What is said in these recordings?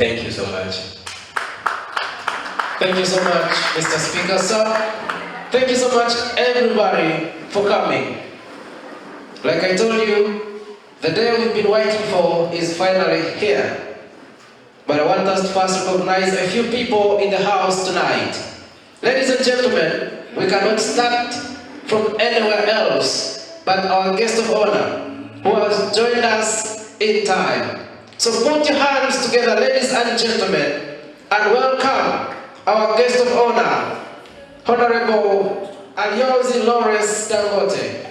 Thank you so much. Thank you so much, Mr. Speaker, sir. Thank you so much, everybody, for coming. Like I told you, the day we've been waiting for is finally here. But I want us to first recognize a few people in the house tonight. Ladies and gentlemen, we cannot start from anywhere else but our guest of honor, who has joined us in time. So put your hands together, ladies and gentlemen, and welcome our guest of honor, Honorable Aliozi Lawrence Dangote.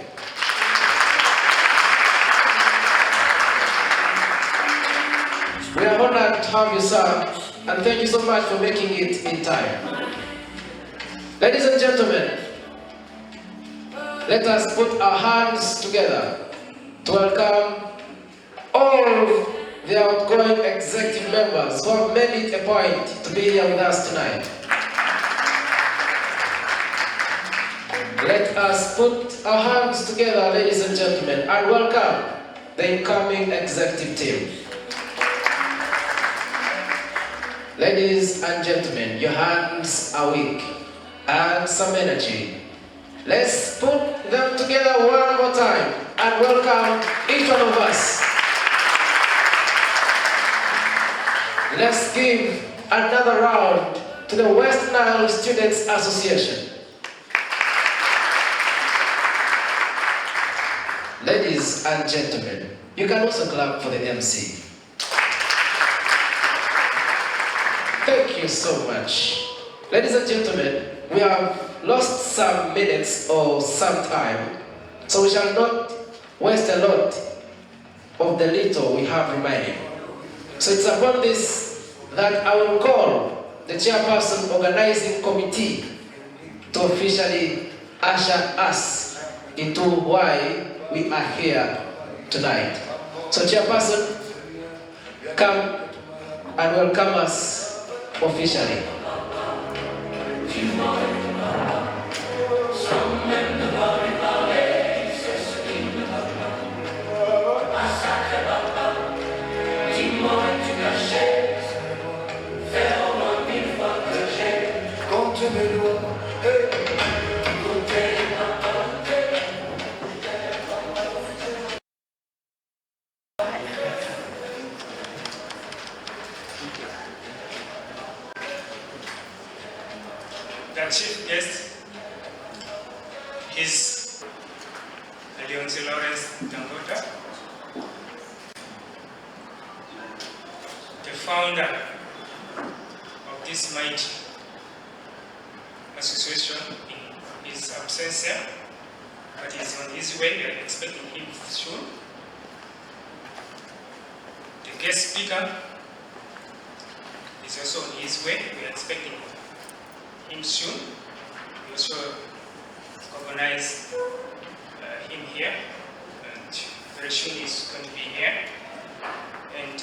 We are honored to have you, sir, and thank you so much for making it in time. Ladies and gentlemen, let us put our hands together to welcome all the outgoing executive members who have made it a point to be here with us tonight. Let us put our hands together, ladies and gentlemen, and welcome the incoming executive team. Ladies and gentlemen, your hands are weak and some energy. Let's put them together one more time and welcome each one of us. Let's give another round to the Westnile Students Association. Ladies and gentlemen, you can also clap for the MC. Thank you so much. Ladies and gentlemen, we have lost some minutes or some time, so we shall not waste a lot of the little we have remaining. So it's upon this that I will call the chairperson organizing committee to officially usher us into why we are here tonight. So chairperson, come and welcome us officially. The chief guest is Aliozi Lawrence Dangote, the founder of this mighty association in his absence here, but he's on his way. We are expecting him soon. The guest speaker is also on his way. We are expecting him soon. We also organize him here, and very soon he's going to be here. And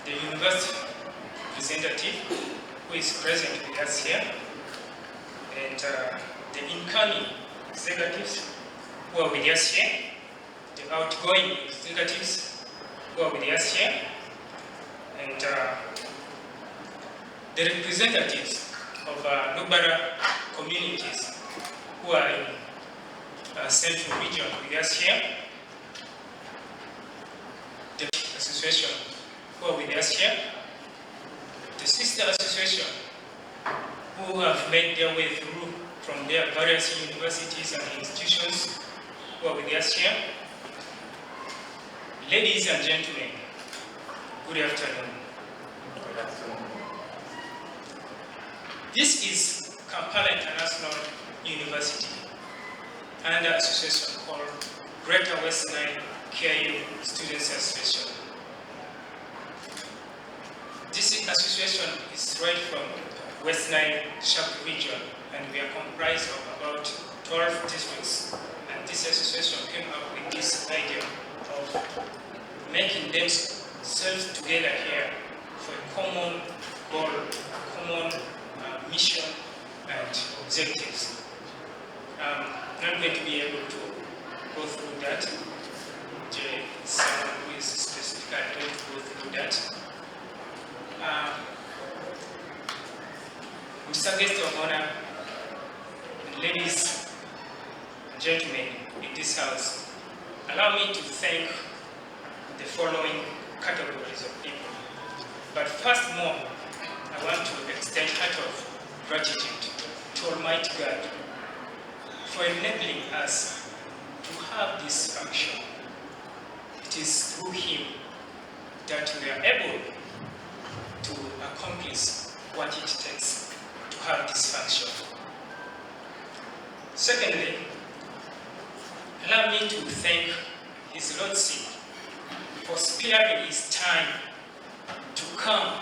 the university representative who is present with us here, and the incoming executives who are with us here, the outgoing executives who are with us here, and the representatives of Nubara communities who are in Central Region with us here, the association who are with us here, the sister association who have made their way through from their various universities and institutions who are with us here. Ladies and gentlemen, good afternoon. Good afternoon. This is Kampala International University and an association called Greater Westnile KU Students Association. This association is right from Westnile Sharp region, and we are comprised of about 12 districts. And this association came up with this idea of making themselves together here for a common goal, a common mission and objectives. I'm not going to be able to go through that. Someone who is specifically going to go through that. Mr. Guest of Honor, ladies and gentlemen in this house, allow me to thank the following categories of people. But first more, I want to extend heart of gratitude to Almighty God for enabling us to have this function. It is through Him that we are able to accomplish what it takes to have this function. Secondly, allow me to thank His Lordship for sparing His time to come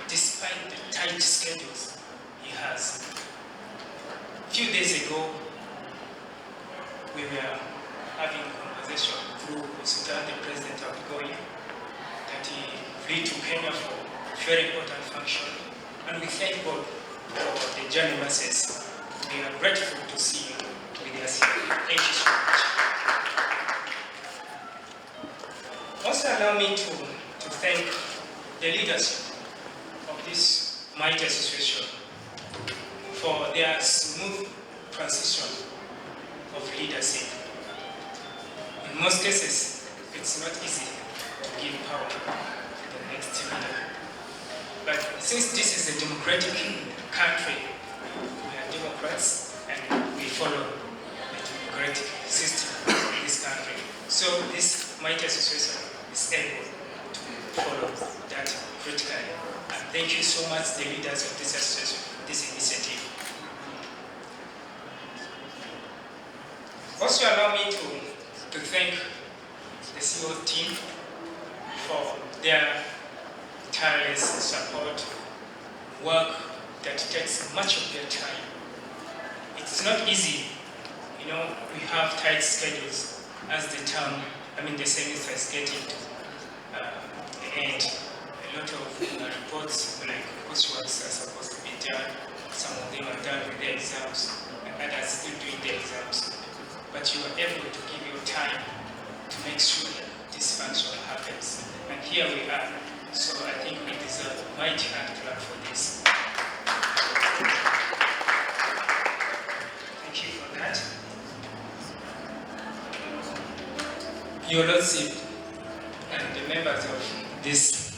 despite the tight schedules He has. A few days ago, we were having a conversation through Sultan, the president outgoing, that he flew to Kenya for a very important function. And we thank God for the journey masses. We are grateful to see you with us here. Thank you so much. Also allow me to thank the leadership of this mighty association for their smooth transition of leadership. In most cases, it's not easy to give power to the next leader. But since this is a democratic country, we are Democrats and we follow the democratic system in this country. So this mighty association is able to follow that critically. And thank you so much, the leaders of this association, this initiative. Also allow me to thank the CEO team for their tireless support, work that takes much of their time. It's not easy, we have tight schedules as the semester is getting to the end. A lot of reports, like coursework, are supposed to be done. Some of them are done with their exams, and others still doing their exams. But you are able to give your time to make sure that this function happens. And here we are. So I think we deserve a mighty hand clap for this. Thank you for that. Your Lordship and the members of this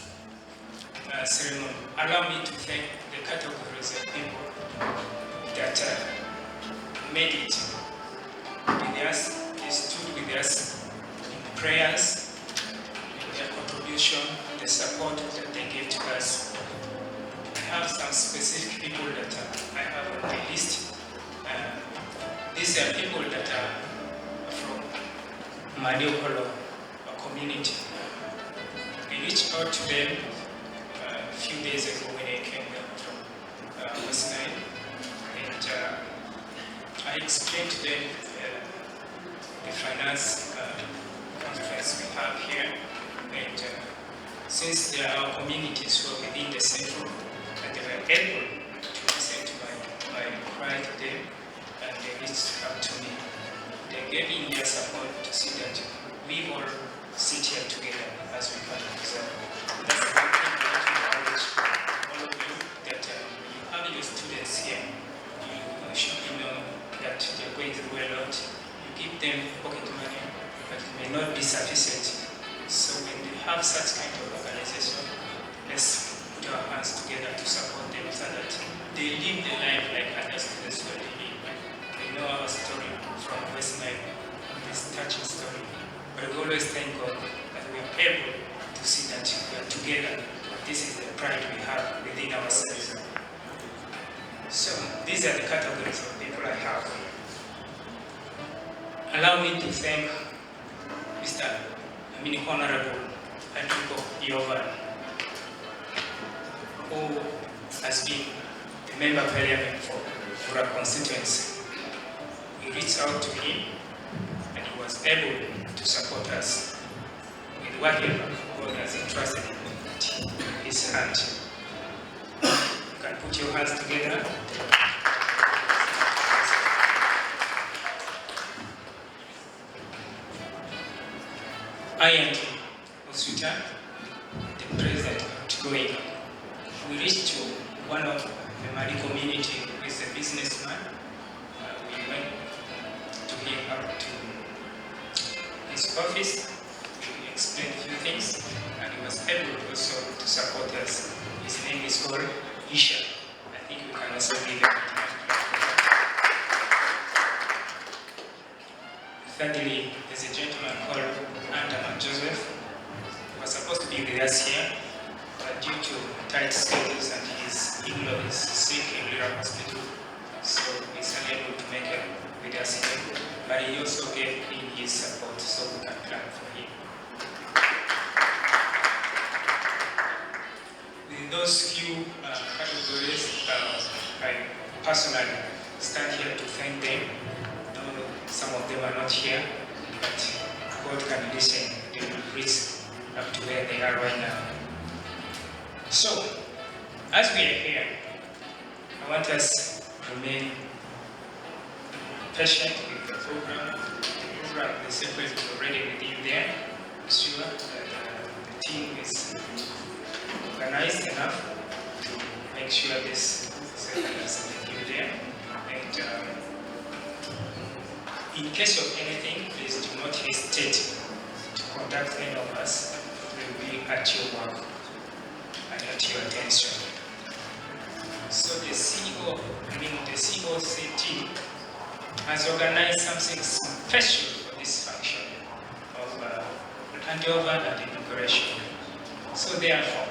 ceremony, allow me to thank the categories of people that made it with us, they stood with us in prayers, in their contribution, the support that they gave to us. I have some specific people that I have on my list. These are people that are from Mariokolo community. We reached out to them a few days ago when I came down from Westnile, and I explained to them the finance conference we have here, and since they are our communities who are within the central, and they were able to listen to my cry to them, and they reached out to me. They gave in their support to see that we all sit here together as we can observe. That's the one thing I want to encourage all of you, that when you have your students here, you should know that they're going through a lot. You give them pocket money, but it may not be sufficient. So when they have such kind of organization, let's put our hands together to support them so that they live the life like other students were living. They know our story from Westnile, this touching story. But we always thank God that we are able to see that we are together. This is the pride we have within ourselves. So these are the categories of people I have. Allow me to thank Honorable Andrew Yovan, who has been a member of parliament for our constituency. We reached out to him and he was able to support us with whatever God has entrusted in his hand. You can put your hands together. I am Osuta, the president outgoing. we reached to one of the Mali community who is a businessman. We went to him up to his office. We explained a few things, and he was able also to support us. His name is called Isha. I think we can also give him a hand. Thirdly, there's a gentleman called Andaman Joseph. He was supposed to be with us here, but due to tight schedules and his in-law is sick in Lira Hospital, so he's unable to make it with us here. But he also gave me his support so we can plan for him. With those few categories, I personally stand here to thank them. Some of them are not here, but God can listen, they will reach up to where they are right now. So, as we are here, I want us to remain patient with the program. The secret is already with you there. I'm sure that the team is organized enough to make sure this secret is with you there. And in case of anything, please do not hesitate to contact any of us. We will be at your work and at your attention. So the COC team has organized something special for this function of handover and inuagration. So therefore,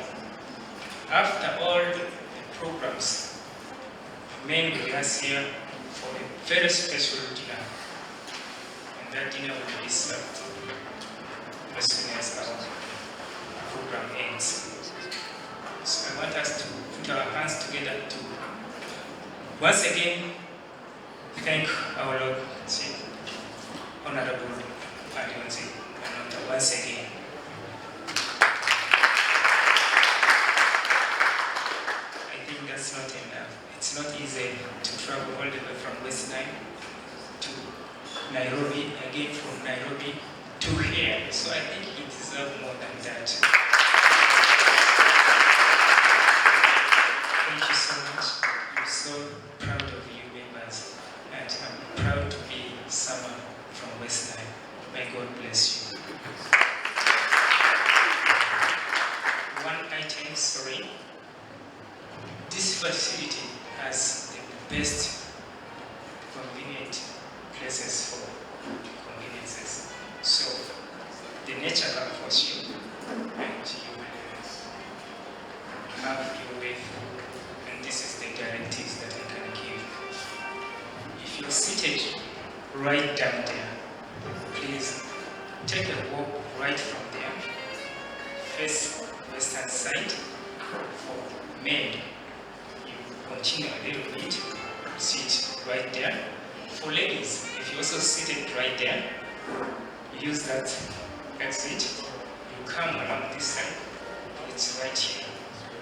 after all the programs, remain with us here for a very special dinner. That dinner will be served as soon as our program ends. So I want us to put our hands together to once again thank our Lord, Honorable Adionzi, and once again. I think that's not enough. It's not easy to travel all the way from Westnile to Nairobi, again from Nairobi to here. So I think it deserves more than that. Thank you so much. I'm so proud of you members, and I'm proud to be someone from Westnile. May God bless you. One item, sorry. This facility has the best convenient places for conveniences. So the nature can force you, and you will have your way through. And this is the directives that I can give. If you're seated right down there, please take a walk right from there. Face western side. For men, you continue a little bit, sit right there. For ladies, if you also seated right there, use that exit. You come along this side. It's right here.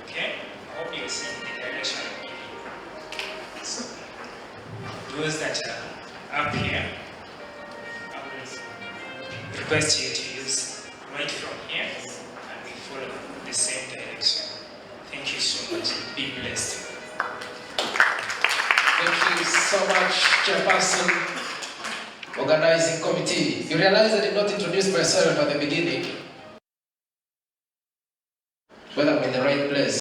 Okay? I hope you see the direction I'm giving you. So, those that are up here, I will request you to use right from here, and we follow the same direction. Thank you so much. Be blessed. Thank you so much, Chairperson, Organizing Committee. You realize I did not introduce myself at the beginning, whether I'm in the right place.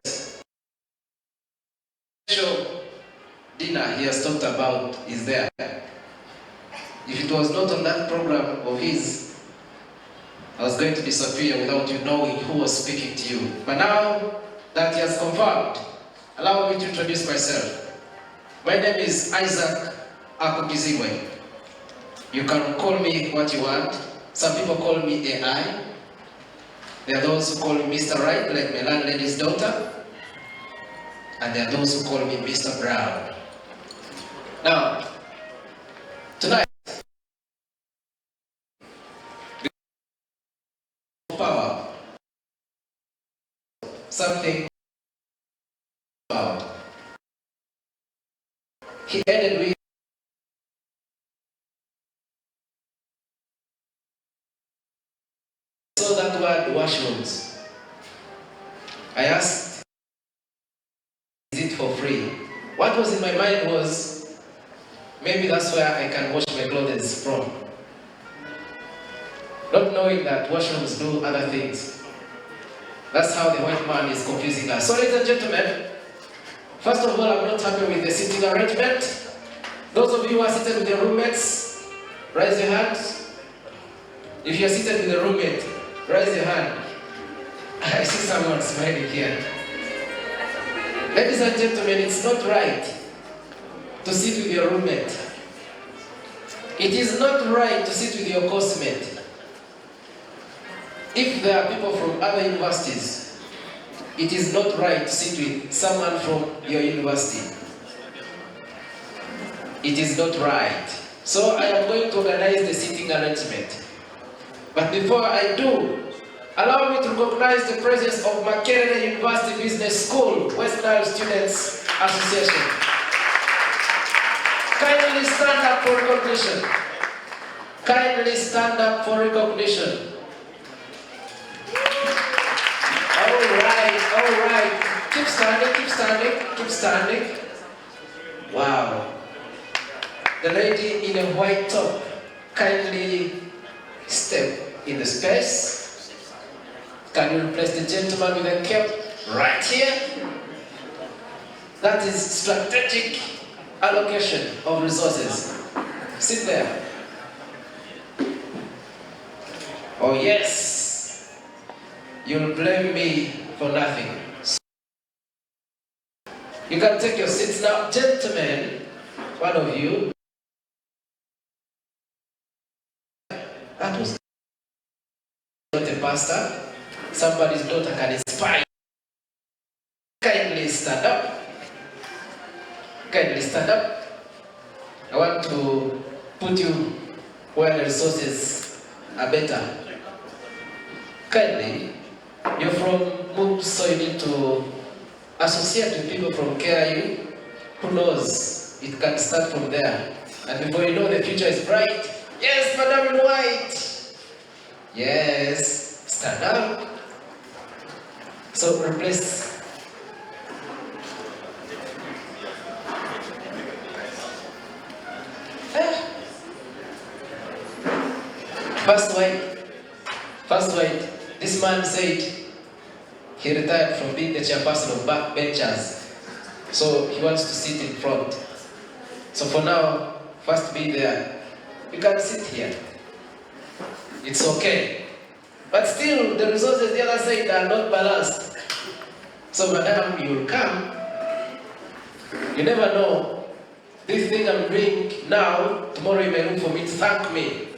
Special dinner he has talked about is there. If it was not on that program of his, I was going to disappear without you knowing who was speaking to you. But now that he has confirmed, allow me to introduce myself. My name is Isaac Akugizibwe. You can call me what you want. Some people call me AI. There are those who call me Mr. Right, like my landlady's daughter. And there are those who call me Mr. Brown. Now, tonight, power, something about. He ended with that word washrooms. I asked what was in my mind was, maybe that's where I can wash my clothes from. Not knowing that washrooms do other things. That's how the white man is confusing us. So ladies and gentlemen, first of all, I'm not happy with the seating arrangement. Those of you who are seated with your roommates, raise your hands. If you're seated with a roommate, raise your hand. I see someone smiling here. Ladies and gentlemen, it's not right to sit with your roommate. It is not right to sit with your coursemate. If there are people from other universities, it is not right to sit with someone from your university. It is not right. So I am going to organize the seating arrangement. But before I do, allow me to recognize the presence of Makerere University Business School, Westnile Students Association. Kindly stand up for recognition. Kindly stand up for recognition. All right. Keep standing. Wow. The lady in a white top, kindly step in the space. Can you replace the gentleman with a cap right here? That is strategic allocation of resources. Sit there. Oh yes. You'll blame me for nothing. You can take your seats now. Gentlemen, one of you. That was not a pastor. Somebody's daughter can inspire. Kindly stand up. Kindly stand up. I want to put you where the resources are better. Kindly, you're from MOOC, so you need to associate with people from KRU. Who knows? It can start from there. And before you know, the future is bright. Yes, Madam in White. Yes, stand up. So replace. First white. This man said he retired from being the chairperson of backbenchers. So he wants to sit in front. So for now, first be there. You can sit here. It's okay. But still, the resources the other side are not balanced. So madam, you will come. You never know. This thing I'm doing now, tomorrow you may look for me to thank me.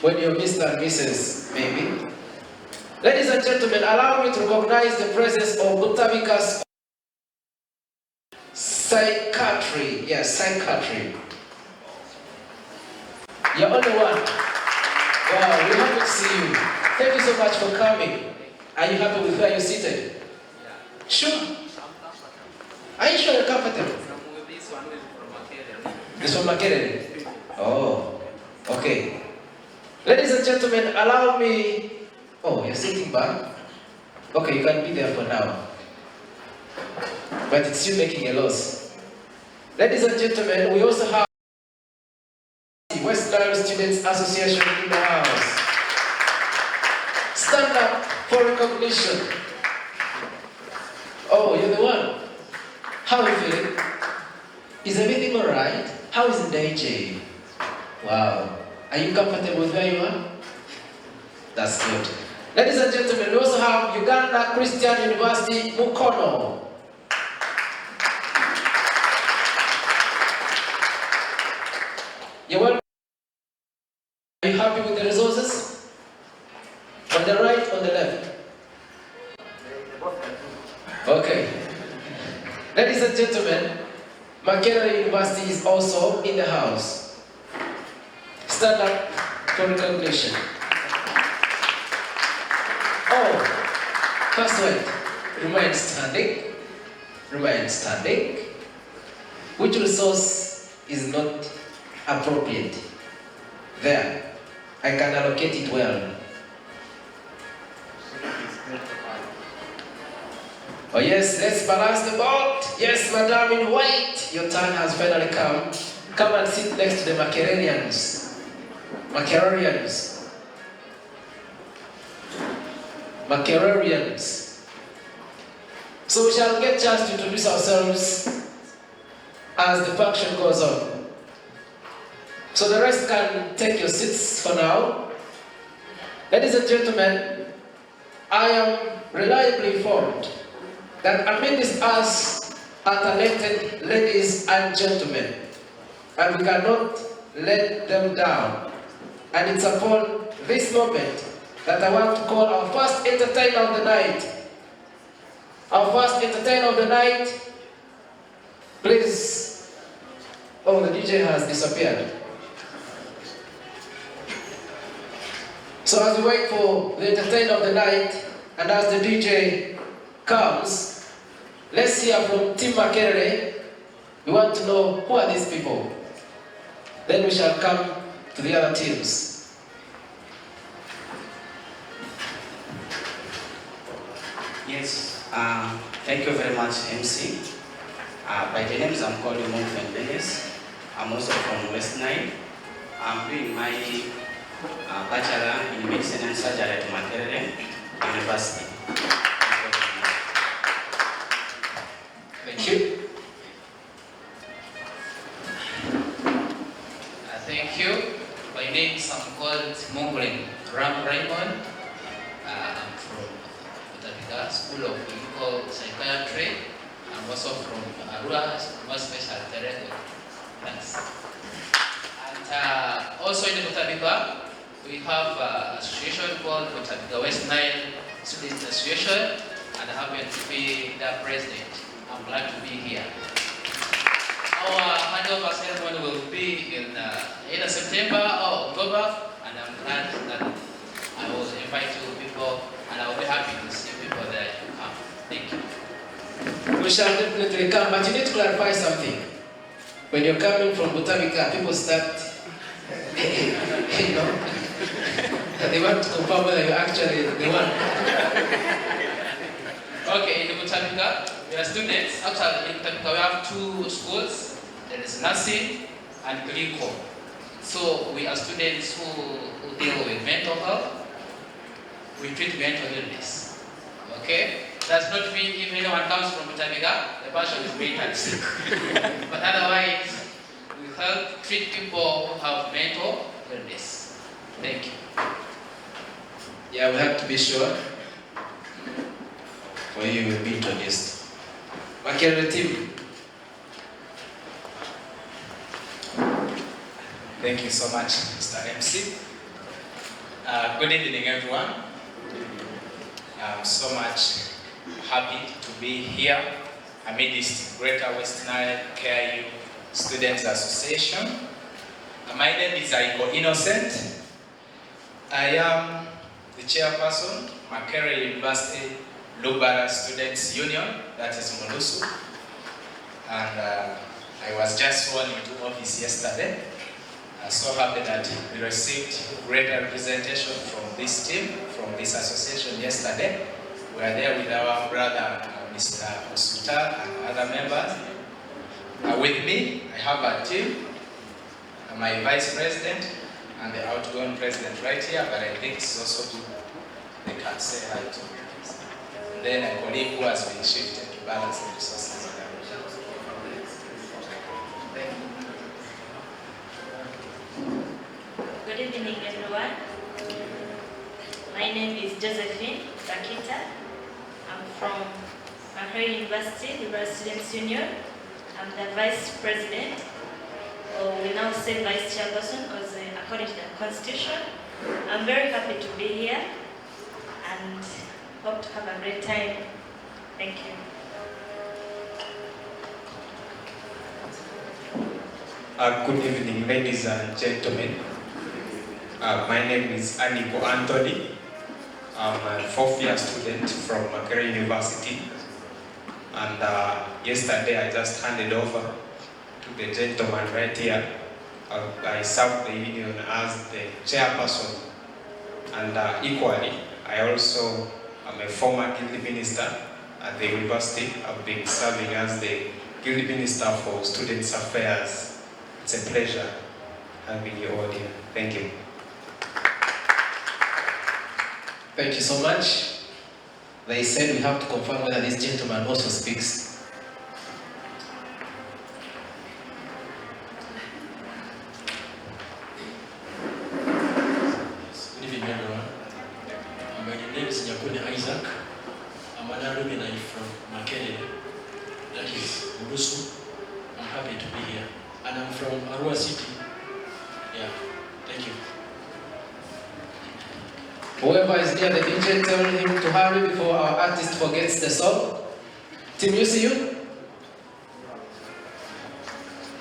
When you're Mr. and Mrs. maybe. Ladies and gentlemen, allow me to recognize the presence of Butabika's psychiatry. Yes, psychiatry. You're only one. Wow, we're happy to see you. Thank you so much for coming. Are you happy with where you're seated? Sure. Are you sure you're comfortable? This from Makerere. Oh, okay. Ladies and gentlemen, allow me. Oh, you're sitting back? Okay, you can be there for now. But it's you making a loss. Ladies and gentlemen, we also have the Westnile Students Association in the house. Stand up for recognition. Oh, you're the one. How are you feeling? Is everything alright? How is Ndeje? Wow. Are you comfortable with where you are? That's good. Ladies and gentlemen, we also have Uganda Christian University, Mukono. You're welcome. Are you happy with the resources? On the right, on the left? Okay. Ladies and gentlemen, Makerere University is also in the house. Stand up for recognition. Oh, first word, remain standing. Which resource is not appropriate? There, I can allocate it well. Oh yes, let's balance the boat. Yes, Madam in white, your turn has finally come. Come and sit next to the Makerarians. Makerarians. Makerarians. So we shall get a chance to introduce ourselves as the function goes on. So the rest can take your seats for now. Ladies and gentlemen, I am reliably informed that amidst us are talented ladies and gentlemen, and we cannot let them down. And it's upon this moment that I want to call our first entertainer of the night. Our first entertainer of the night, please. Oh, the DJ has disappeared. So as we wait for the entertainer of the night, and as the DJ comes, let's hear from Team Makerere. We want to know who are these people. Then we shall come to the other teams. Yes, thank you very much, MC. By the names, I'm called Monfen Dennis. I'm also from Westnile. I'm doing my bachelor in medicine and surgery at Makerere University. Thank you. Thank you. My name is called Mongolin Ram Raymond. I'm from Utapika School of Clinical Psychiatry. I'm also from Arua, more special therapy. Thanks. And also in Utapika, we have an association called Utapika Westnile Student Association, and I happen to be the president. I'm glad to be here. Our handover ceremony will be in either September or October, and I'm glad that I will invite you people, and I will be happy to see people there to come. Thank you. We shall definitely come, but you need to clarify something. When you're coming from Butabika, people start, you know, they want to confirm whether you're actually the one. Okay, in Butabika, we are students. Actually, in Butabika, we have two schools. There is nursing and clinical. So we are students who deal with mental health. We treat mental illness. Okay? Does not mean if anyone comes from Butabika, the person is mentally sick. But otherwise, we help treat people who have mental illness. Thank you. Yeah, we have to be sure for you to be introduced. Makerere team. Thank you so much, Mr. MC. Good evening, everyone. I'm so much happy to be here amidst Greater Westnile KIU Students Association. My name is Aiko Innocent. I am the chairperson, Makerere University Lubara Students Union, that is MONUSU. And I was just sworn into office yesterday. I'm so happy that we received great representation from this team, from this association yesterday. We are there with our brother, Mr. Osuta, and other members. With me, I have a team, my vice president, and the outgoing president right here, but I think it's also good they can say hi to me. And then a colleague who has been shifted to balance the resources. Good evening, everyone. My name is Josephine Bakita. I'm from Makerere University Liberal Students Union. I'm the vice president, or we now say vice chairperson, because according to the constitution. I'm very happy to be here and hope to have a great time. Thank you. Good evening, ladies and gentlemen. My name is Aniko Anthony. I'm a fourth-year student from Makerere University. And yesterday I just handed over to the gentleman right here. I served the union as the chairperson. And equally, I also am a former guild minister at the university. I've been serving as the Guild Minister for Students Affairs. It's a pleasure having you all here. Thank you. Thank you so much. They said we have to confirm whether this gentleman also speaks. Good evening, everyone. My name is Isaac. I'm an alumni from Makerere, that is Urusu. I'm happy to be here. And I'm from Arua City. Yeah, thank you. Whoever is near the DJ, tell him to hurry before our artist forgets the song. Team UCU?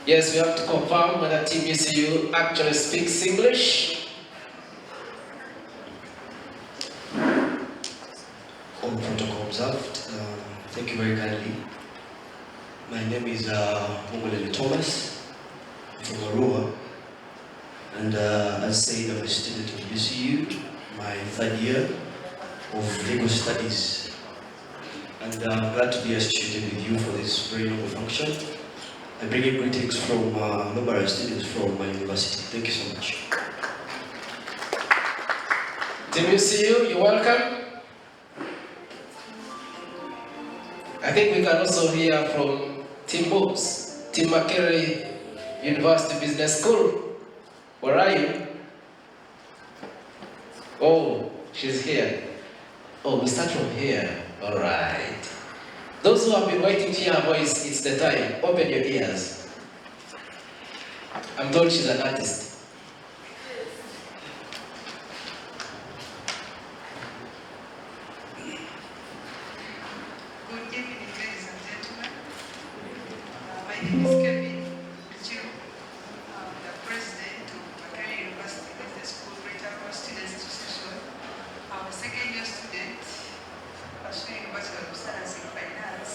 Yes, we have to confirm whether Team UCU actually speaks English. All protocol observed. Thank you very kindly. My name is Mongolele Thomas from Arua, and as said, I'm a student of UCU, my third year of legal studies, and I'm glad to be associated with you for this very noble function. I bring you greetings from numerous students from my university. Thank you so much. Team UCU, you're welcome. I think we can also hear from Team Moves, Team Makerere University Business School. Where are you? Oh, she's here. Oh, we start from here. All right. Those who have been waiting to hear her voice, it's the time. Open your ears. I'm told she's an artist. Good evening, ladies and gentlemen. My name is Kevin Chiro. I'm the president of Makerere University Business School Greater Arua Students Association. I'm a second-year student pursuing Bachelor of Science in Finance.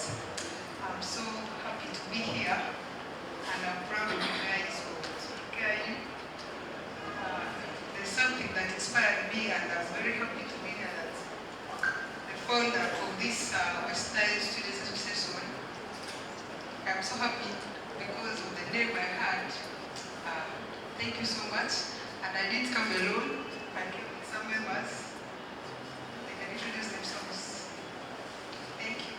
I'm so happy to be here, and I'm proud of you guys for taking you. There's something that inspired me, and I'm very happy to be here. That the founder of this Westnile Students Association. I'm so happy because of the name I had. Thank you so much. And I didn't come alone. I came with some members. They can introduce themselves. Thank you.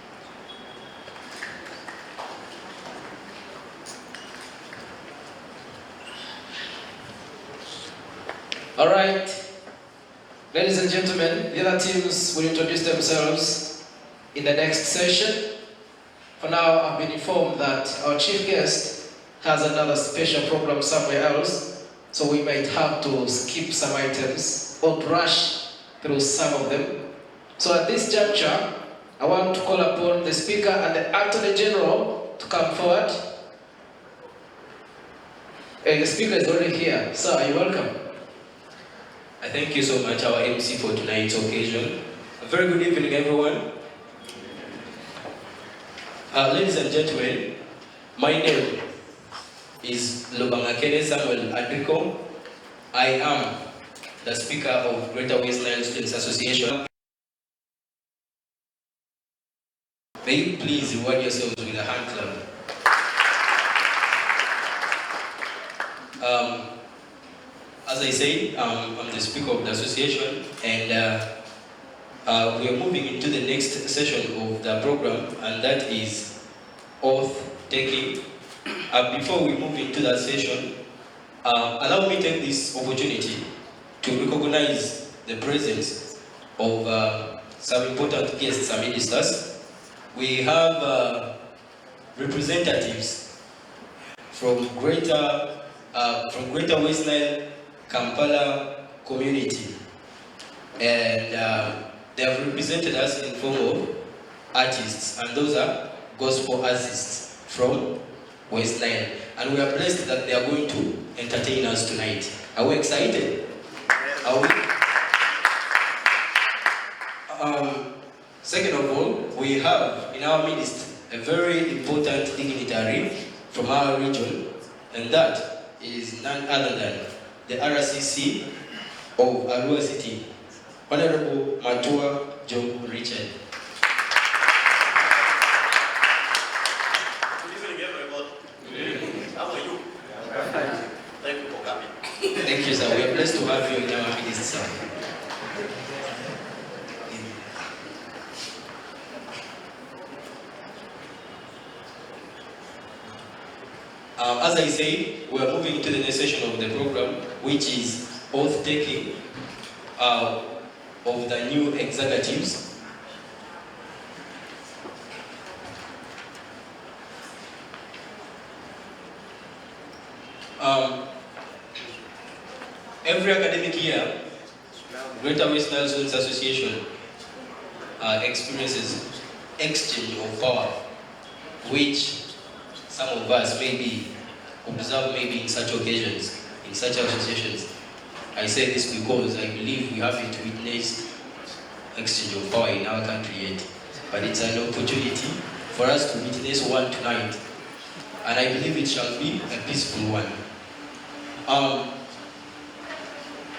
All right. Ladies and gentlemen, the other teams will introduce themselves in the next session. For now, I've been informed that our chief guest has another special program somewhere else, so we might have to skip some items or to rush through some of them. So at this juncture, I want to call upon the Speaker and the Attorney General to come forward. The Speaker is already here. Sir, you're welcome. Thank you so much, our MC, for tonight's occasion. A very good evening, everyone. Ladies and gentlemen, my name is Lobangakene Samuel Adriko. I am the Speaker of Greater Westnile Students Association. May you please reward yourselves with a hand clap. As I said, I'm the Speaker of the association, and we are moving into the next session of the program, and that is oath taking. Before we move into that session, allow me to take this opportunity to recognize the presence of some important guests and ministers. We have representatives from Greater Westnile Kampala community, and they have represented us in form of artists, and those are gospel artists from Westnile, and we are blessed that they are going to entertain us tonight. Are we excited? Are we? Second of all, we have in our midst a very important dignitary from our region, and that is none other than the RCC of Arua City, Honorable Matua Joe Richard. Peter, we are blessed to have you in our midst, sir. As I say, we are moving to the next session of the program, which is oath taking of the new executives. Every academic year, Greater Westnile Students Association experiences exchange of power, which some of us maybe observe maybe in such occasions, in such associations. I say this because I believe we haven't witnessed exchange of power in our country yet, but it's an opportunity for us to witness one tonight, and I believe it shall be a peaceful one.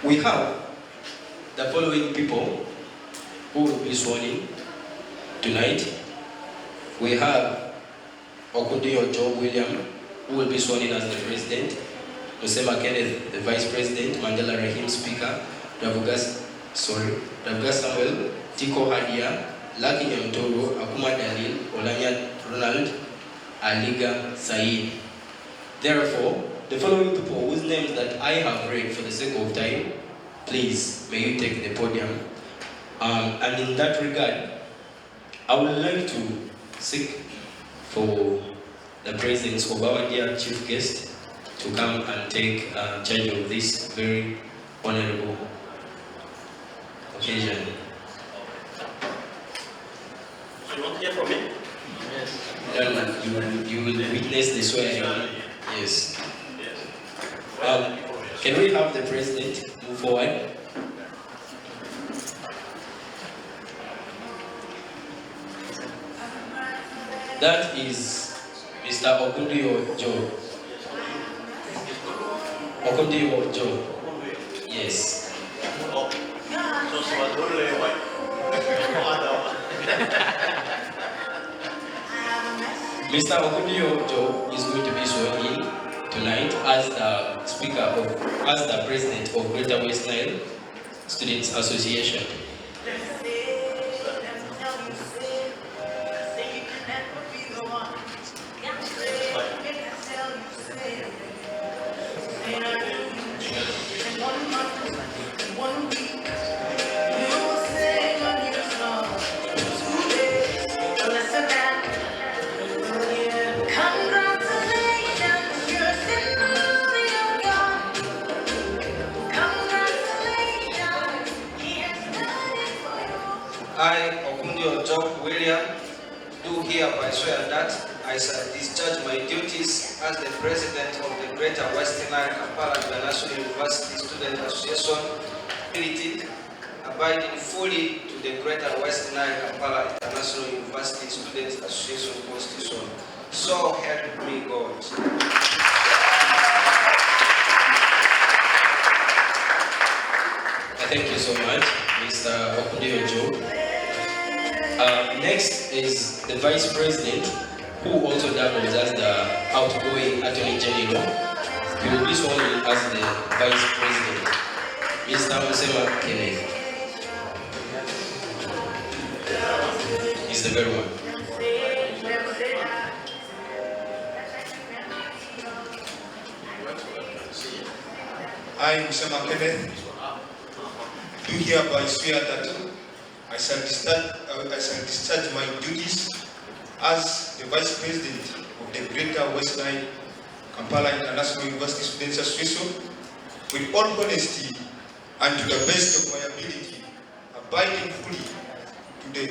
We have the following people who will be sworn in tonight. We have Okundiyo Job William, who will be sworn in as the president, Musema Kenneth, the vice president, Mandela Rahim, speaker, Ravugas Samuel, Tiko Hadia, Lucky Nyamtoro, Akuma Dalil, Olanya Ronald, Aliga Said. Therefore, the following people whose names that I have read for the sake of time, please, may you take the podium. And in that regard, I would like to seek for the presence of our dear chief guest to come and take charge of this very honorable occasion. You want to hear from me? Yes. You will witness the swearing. Yes. Can we have the president move forward? That is Mr. Okundiyo Joe. Okundiyo Joe. Yes. Mr. Okundiyo Joe is going to be sworn in tonight as the as the president of Greater Westnile Students Association. I, Okundiyo Job William, do hereby swear that I shall discharge my duties as the president of the Greater Westnile Kampala International University Student Association, abiding fully to the Greater Westnile Kampala International University Students Association Constitution. So help me God. Thank you so much, Mr. Okundiyo Joe. Next is the Vice President, who also doubles as the outgoing Attorney General. He will be sworn in as the Vice President, Mr. Musema Kenneth. He's the very one. I, Musema Kenneth, do hereby swear that I shall discharge my duties as the Vice President of the Greater Westnile Kampala International University Students Association with all honesty and to the best of my ability, abiding fully to the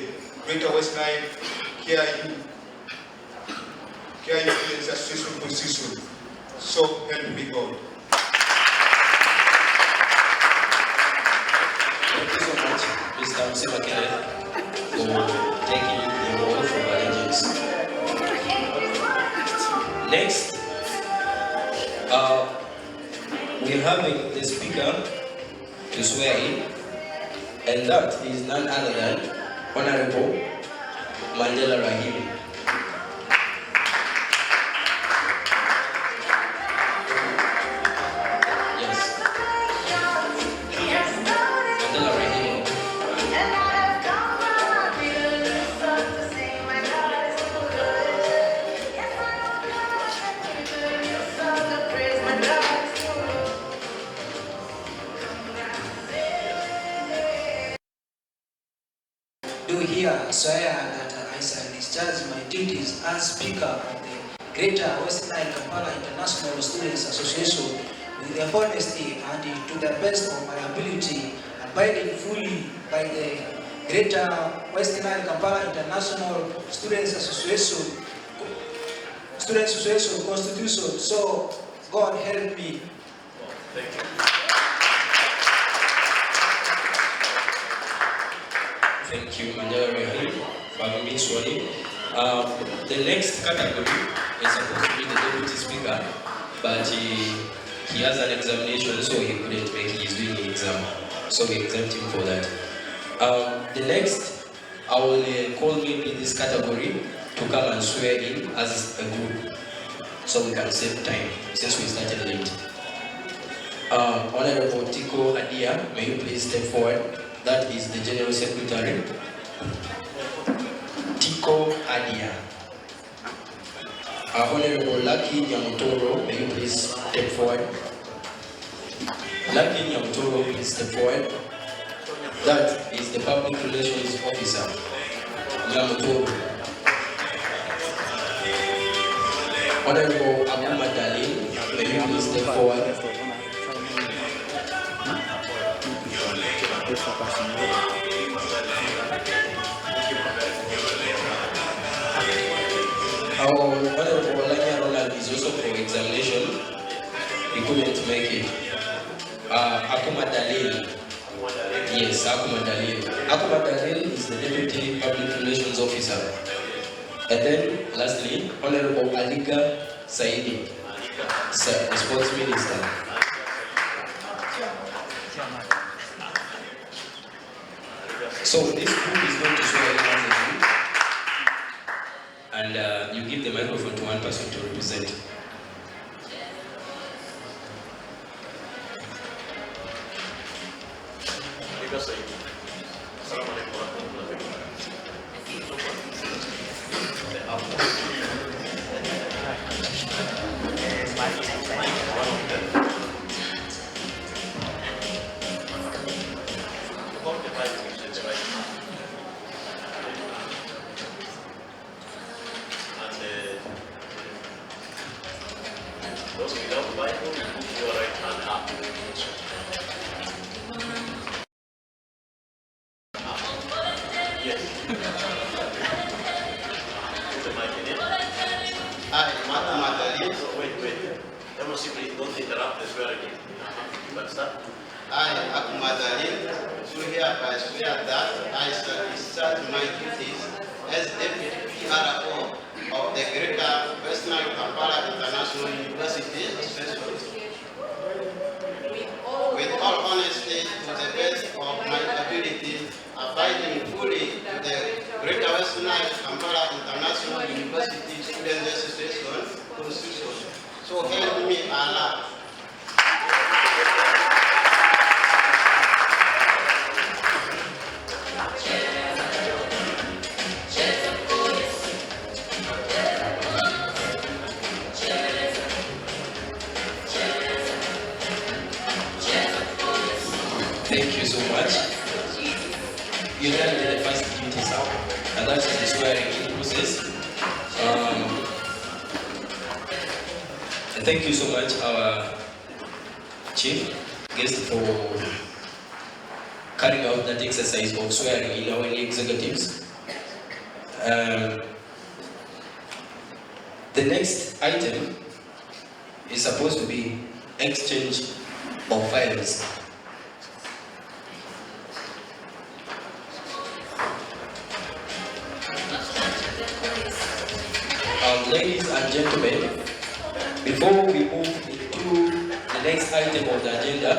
Greater Westnile KIU Students Association Constitution. So help me God. Thank you so much, Mr. Musema Kenneth, for taking the oath of allegiance. Next, we're having the speaker to swear in, and that is none other than Honorable Mandela Rahim. Yes. here swear that I shall discharge my duties as Speaker of the Greater Westnile Kampala International Students Association with honesty and to the best of my ability, abiding fully by the Greater Westnile Kampala International Students Association Constitution. So God help me. Thank you. Thank you, Mandela Rehaim, for having been sworn in. The next category is supposed to be the Deputy Speaker, but he has an examination, so he couldn't make it. He's doing the exam, so we exempt him for that. The next, I will call maybe this category to come and swear in as a group, so we can save time since we started late. Honorable Tiko Adia, may you please step forward? That is the General Secretary. Tiko Adia. Honorable Lucky Nyamutoro, may you please step forward? Lucky Nyamutoro, please step forward. That is the Public Relations Officer, Nyamutoro. Honorable Abuma Dalin, may you please step forward? Our Honorable Lanya Ronald is also for examination. He couldn't make it. Akuma Dalil. Yes, Akuma Dalil. Akuma Dalil is the Deputy Public Relations Officer. And then, lastly, Honorable Aliga Saidi, the Sports Minister. So this group is going to swear in as a group, and you give the microphone to one person to represent. Those without Bible, your right hand up. Yes. Put the mic in it. Hi, Matthew. Wait. MC, please don't interrupt the swearing in. You can start. I, Akumadali, do hereby swear that I shall discharge my duties as Deputy PRO of the Greater Westnile Kampala International University with all honesty to the best of my ability, abiding fully to the Greater Westnile Kampala International University Students Association Constitution. So help me Allah. Thank you so much. You did the first duties out, and that is the swearing in process. Thank you so much, our chief guest, for carrying out that exercise of swearing in our new executives. The next item is supposed to be exchange of files. Ladies and gentlemen, before we move into the next item of the agenda,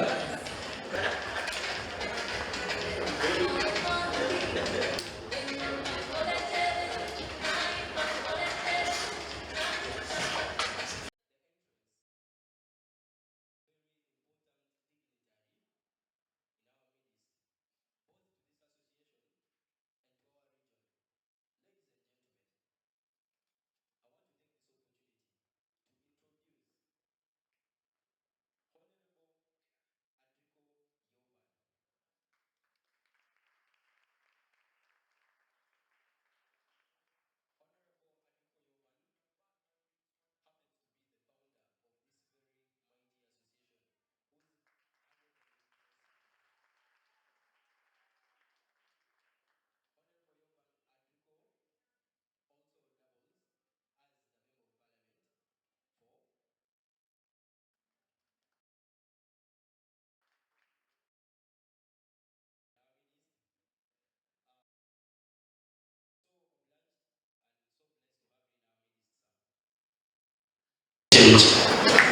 exchange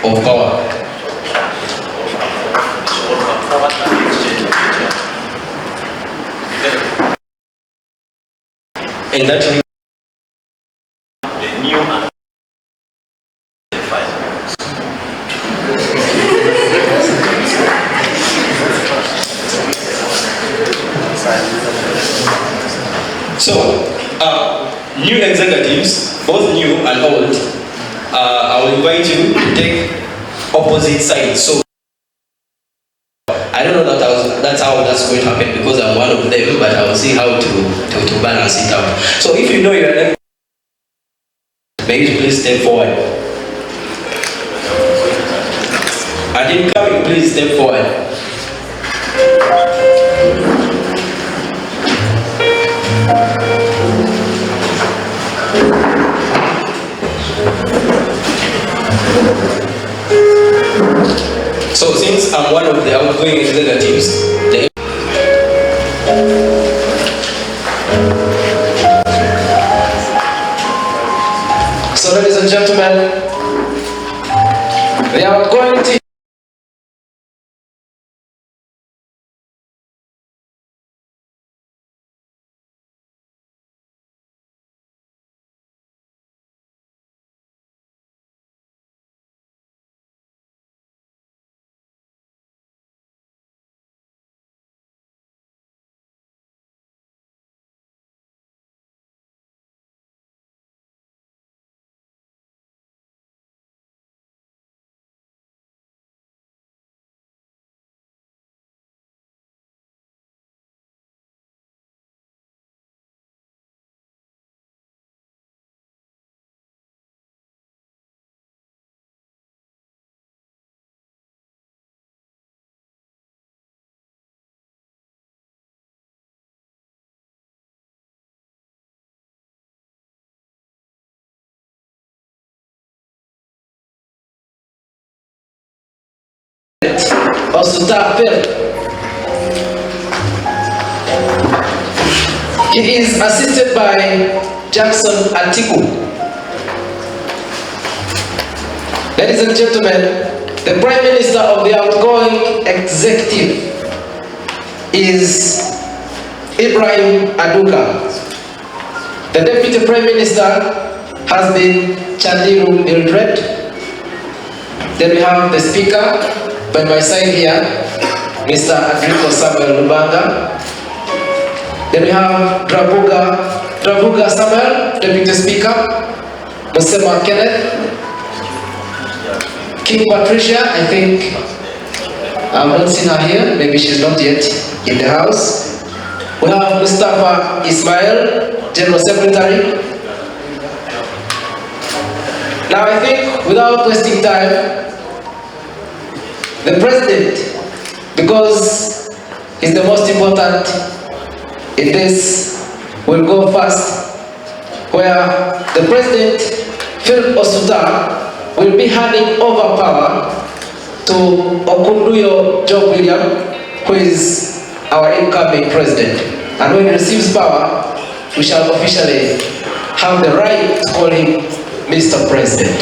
of power. And that the new and the final. So, new executives, both new and old, I will invite you to take opposite sides. So, I don't know that's how that's going to happen because I'm one of them, but I will see how to balance it out. So, if you know you're next, maybe please step forward. And incoming, please step forward. So since I'm one of the outgoing executives, so ladies and gentlemen, the outgoing team. Osuta Phil. He is assisted by Jackson Atiku. Ladies and gentlemen, the Prime Minister of the outgoing executive is Ibrahim Aduka. The Deputy Prime Minister has been Chandiru Mildred. Then we have the Speaker by my side here, Mr. Adrico Samuel Lubanga. Then we have Dravuga Samuel, Deputy Speaker, Musema Kenneth, King Patricia, I think I've not seen her here, maybe she's not yet in the house. We have Mustafa Ismail, General Secretary. Now I think, without wasting time, the President, because he's the most important in this, will go first, where the President, Philip Osuta, will be handing over power to Okunduyo Joe William, who is our incoming President. And when he receives power, we shall officially have the right to call him Mr. President.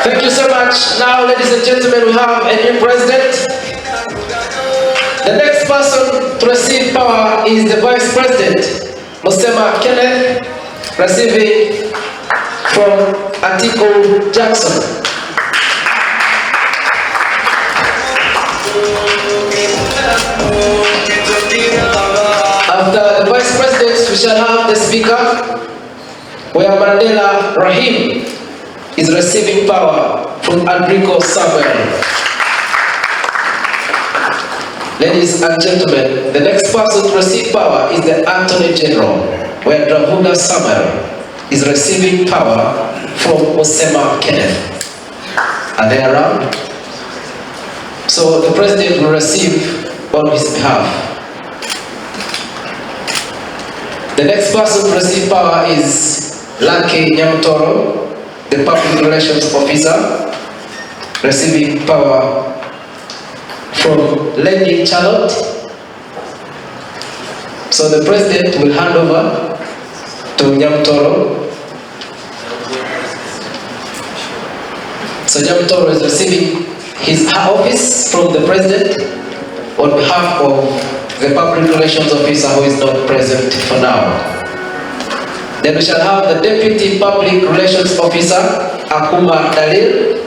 Thank you so much. Now, ladies and gentlemen, we have a new president. The next person to receive power is the Vice President, Musema Kenneth, receiving from Atiku Jackson. After the Vice President, we shall have the Speaker, where Mandela Rahim is receiving power from Adrico Samuel. Ladies and gentlemen, the next person to receive power is the Attorney General, where Dravuga Samuel is receiving power from Musema Kenneth. Are they around? So the President will receive on his behalf. The next person to receive power is Lucky Nyamtoro, the Public Relations Officer, receiving power from Lady Charlotte. So the president will hand over to Nyamtoro. So Nyamtoro is receiving her office from the president on behalf of the public relations officer who is not present for now. Then we shall have the deputy public relations officer, Akuma Dalil.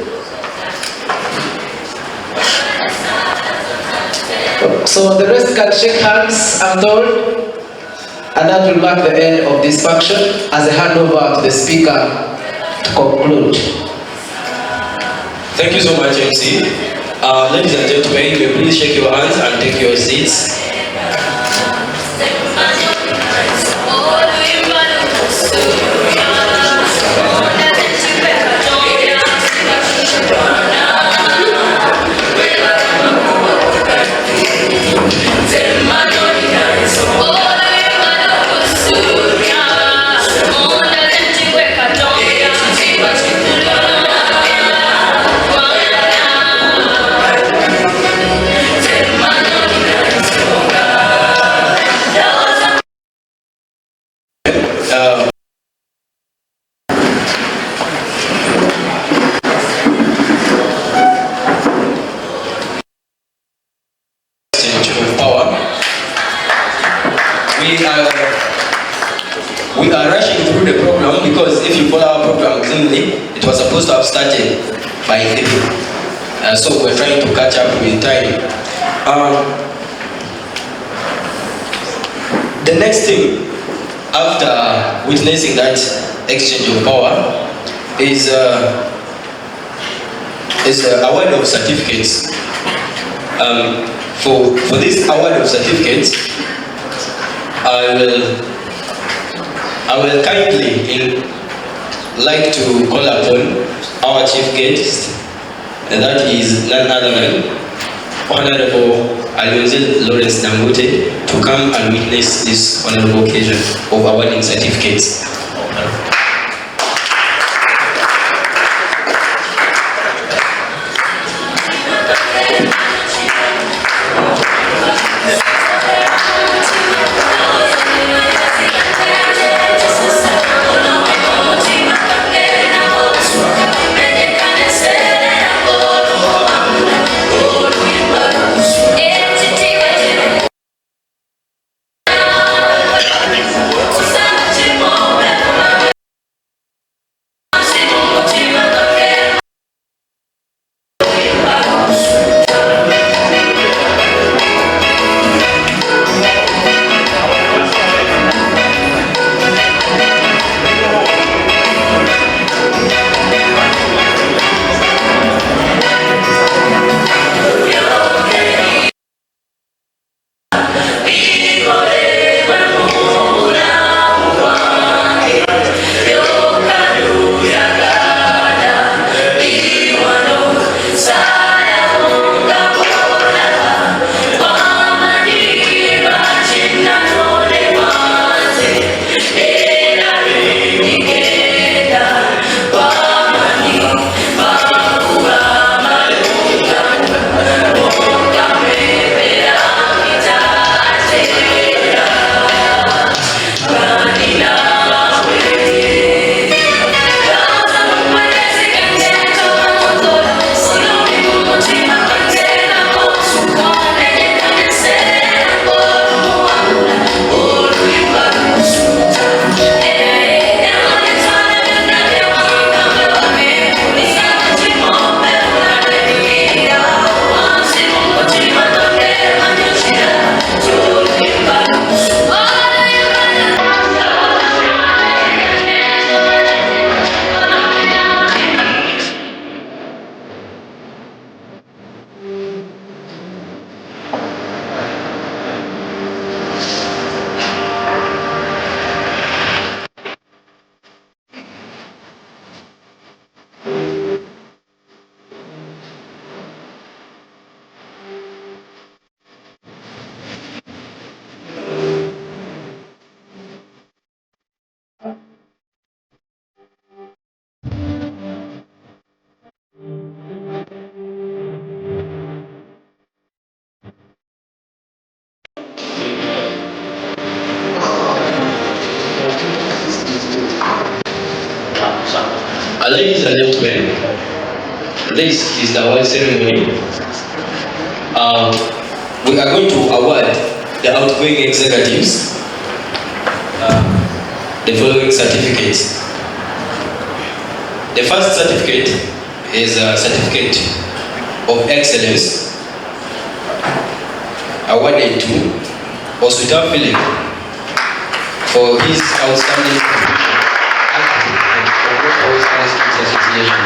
So the rest can shake hands, I'm told, and that will mark the end of this function as a handover to the speaker to conclude. Thank you so much, MC. Ladies and gentlemen, you may please shake your hands and take your seats. We are rushing through the program because if you follow our program cleanly, it was supposed to have started by 3. So we're trying to catch up with time. The next thing after witnessing that exchange of power is award of certificates. For this award of certificates, I will kindly like to call upon our chief guest, and that is none other than Honorable Alonzo Lawrence Dangote, to come and witness this honorable occasion of awarding certificates. Moment. Ladies and gentlemen, this is the award ceremony. We are going to award the outgoing executives the following certificates. The first certificate is a certificate of excellence awarded to Osuta Philip for his outstanding association.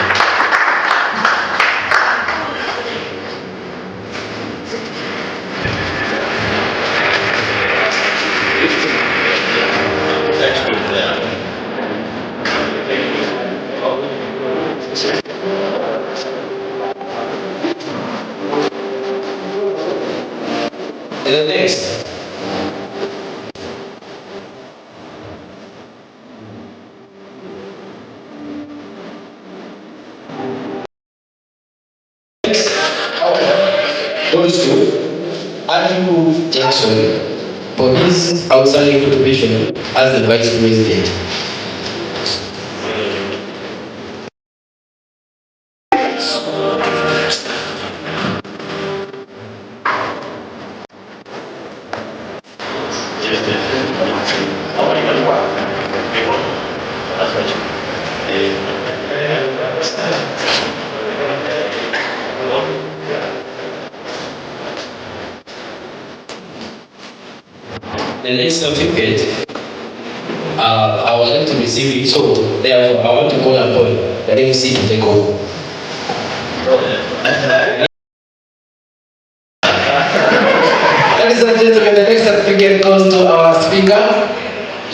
And the next, goes to Andrew Jackson for his outstanding contribution as the Vice President. The next certificate, I would like to receive it, so therefore I want to call upon the MC to take over. Ladies and gentlemen, the next certificate goes to our speaker,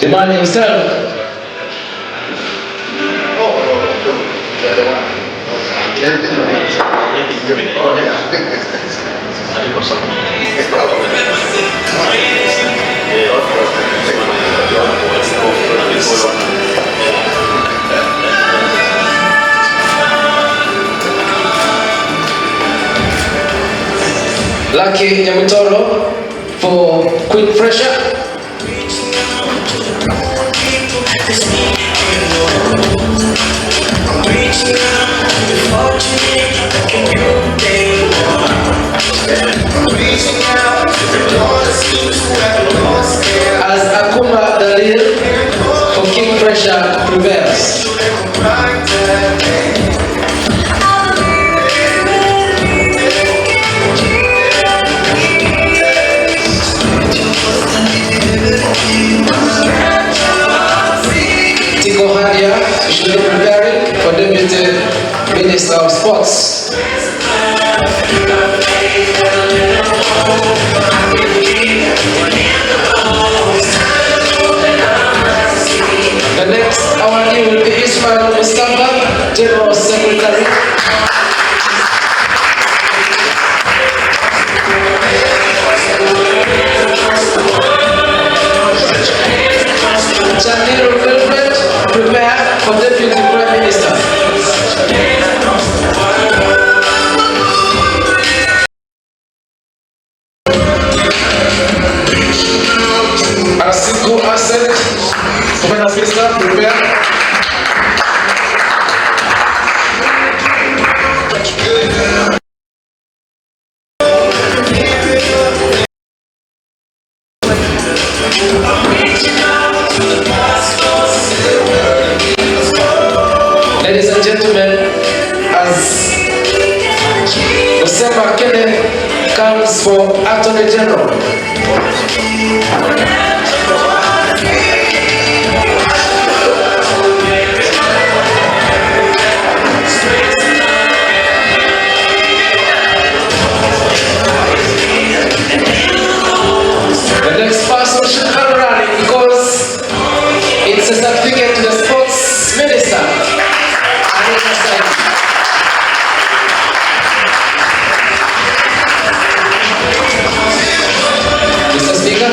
the man himself. Lucky Nyamitoro for quick pressure. As Akuma Dalil for kick pressure prevails. Tiko Hadia should be preparing for Deputy Minister of Sports. The next awardee will be Ismail Mustafa, General Secretary. Chandiru Wilfred, prepare for Deputy Prime Minister. Asiku Asset, Prime Minister, prepare. Ladies and gentlemen, as Osema Kenneth comes for Attorney General. The next person should come running because it's a certificate to the Sports Minister. Mr. Speaker.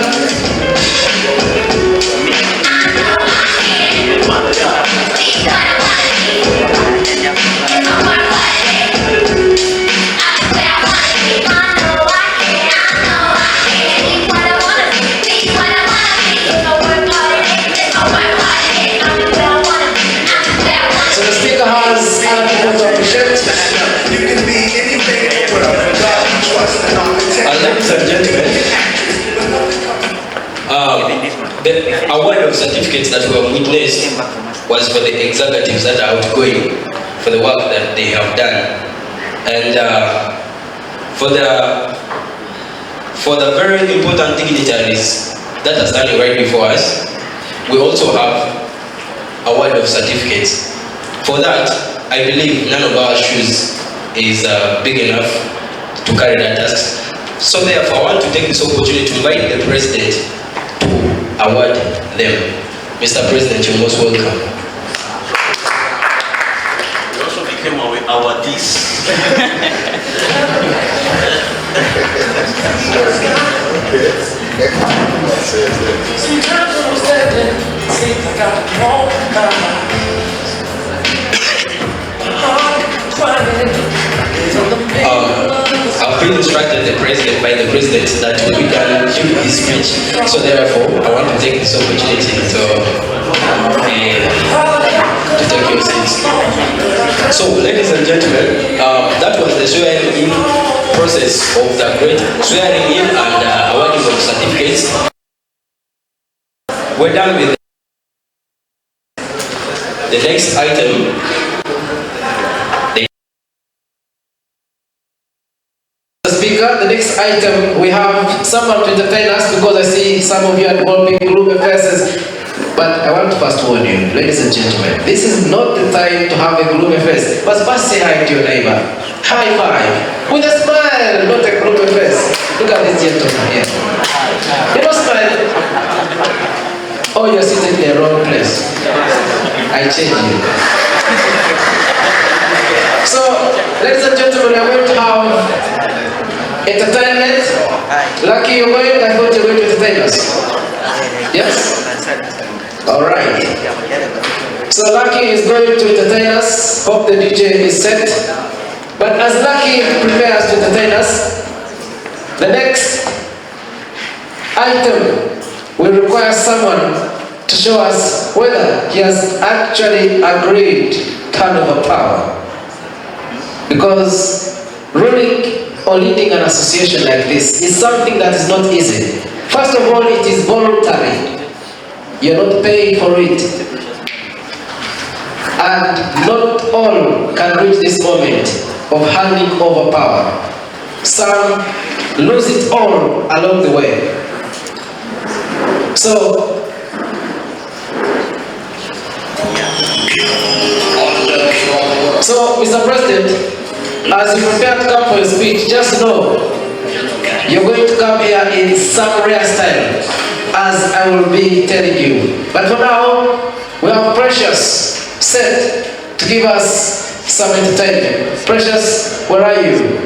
So the Speaker has The award of certificates that we have witnessed was for the executives that are outgoing for the work that they have done. And for the very important dignitaries that are standing right before us, we also have award of certificates. For that, I believe none of our shoes is big enough to carry that task. So therefore, I want to take this opportunity to invite the President to award them. Mr. President, you're most welcome. We also became awardees. Sometimes I'm standing, seems like I don't know my I've been instructed by the president that we can give his speech. So therefore, I want to take this opportunity to take your seats. So, ladies and gentlemen, that was the swearing in process of the great swearing in and awarding of certificates. We're done with the next item. Speaker, the next item, we have someone to entertain us because I see some of you are involving gloomy faces. But I want to first warn you, ladies and gentlemen, this is not the time to have a gloomy face. But first say hi to your neighbor. High five. With a smile, not a gloomy face. Look at this gentleman here. You don't smile. Oh, you're sitting in the wrong place. I change you. So, ladies and gentlemen, we are going to have entertainment. Lucky you're going, I thought you're going to entertain us. Yes? Alright. So Lucky is going to entertain us. Hope the DJ is set. But as Lucky prepares to entertain us, the next item will require someone to show us whether he has actually agreed to hand over power. Because ruling or leading an association like this is something that is not easy. First of all, it is voluntary. You're not paying for it. And not all can reach this moment of handing over power. Some lose it all along the way. So, Mr. President, as you prepare to come for your speech, just know you're going to come here in some rare style, as I will be telling you. But for now, we have Precious set to give us some entertainment. Precious, where are you?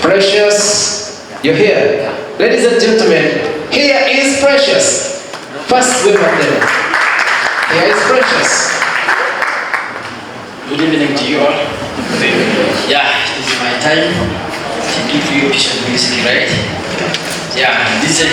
Precious, you're here. Ladies and gentlemen, here is Precious. First wave of them. Here is Precious. Good evening to you all. Yeah, this is my time to give you a piece of music, right? Yeah, this is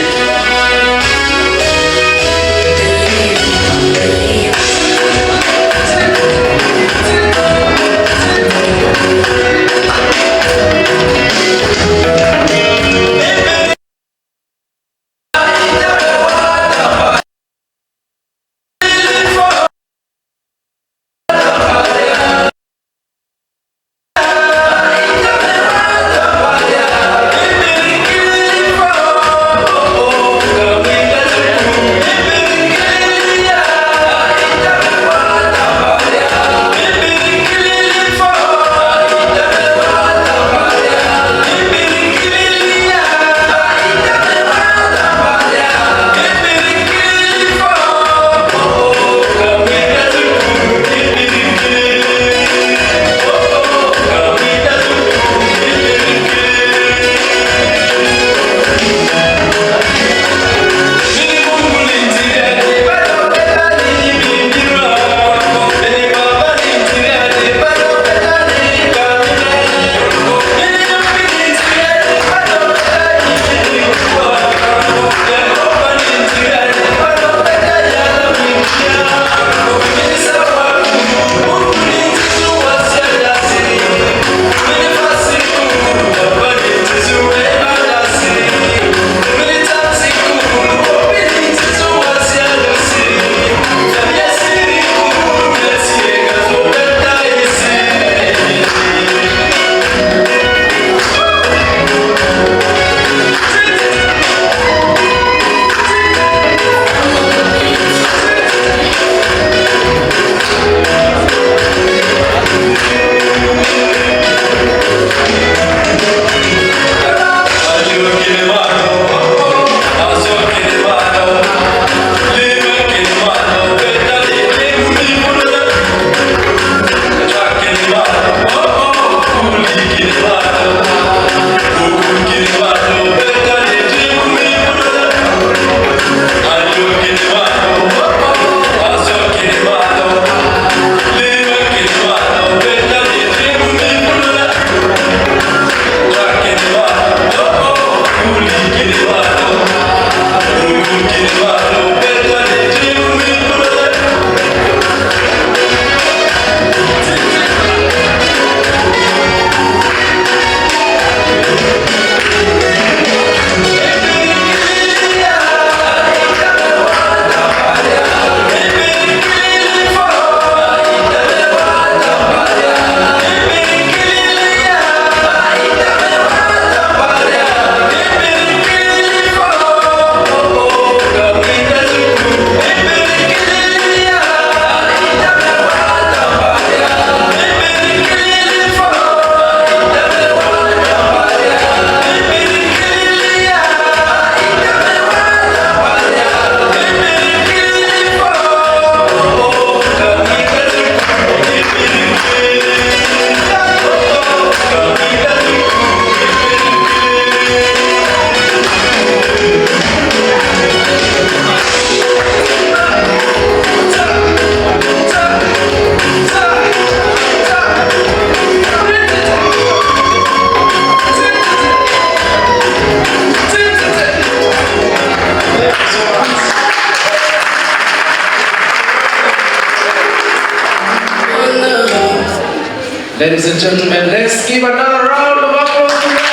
Ladies and gentlemen, let's give another round of applause to them.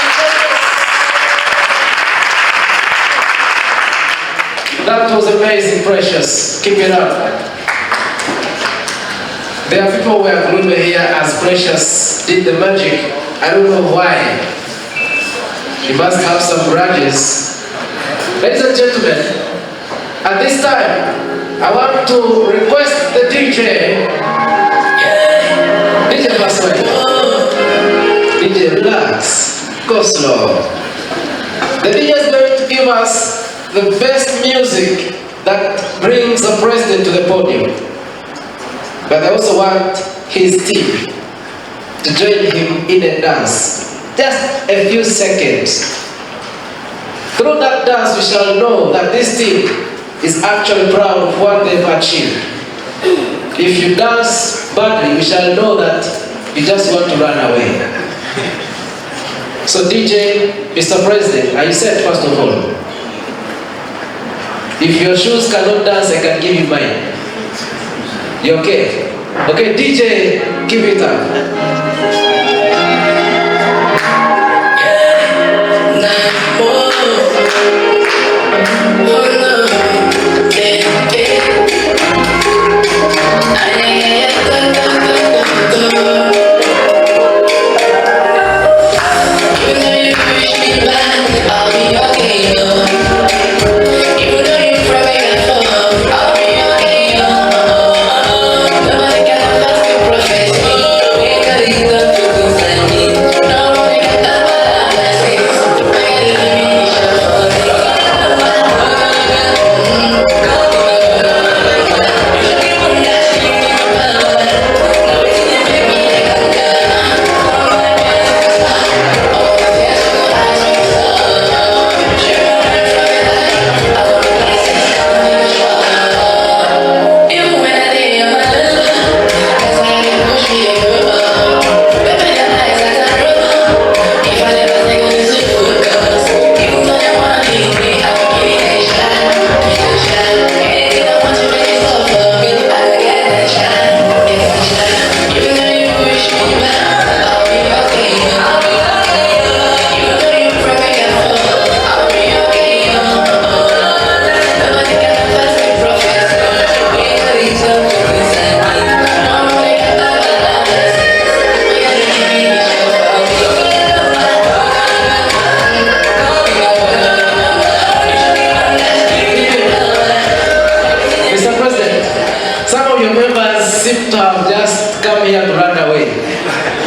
That was amazing, Precious. Keep it up. There are people who are gloomy here as Precious did the magic. I don't know why. He must have some grudges. Ladies and gentlemen, at this time, I want to request the DJ. DJ Password. DJ relax. Go slow. The DJ is going to give us the best music that brings the president to the podium. But I also want his team to join him in a dance. Just a few seconds. Through that dance, we shall know that this team is actually proud of what they've achieved. If you dance badly, we shall know that you just want to run away. So DJ, Mr. President, are you set first of all? If your shoes cannot dance, I can give you mine. You okay? Okay, DJ, give it up.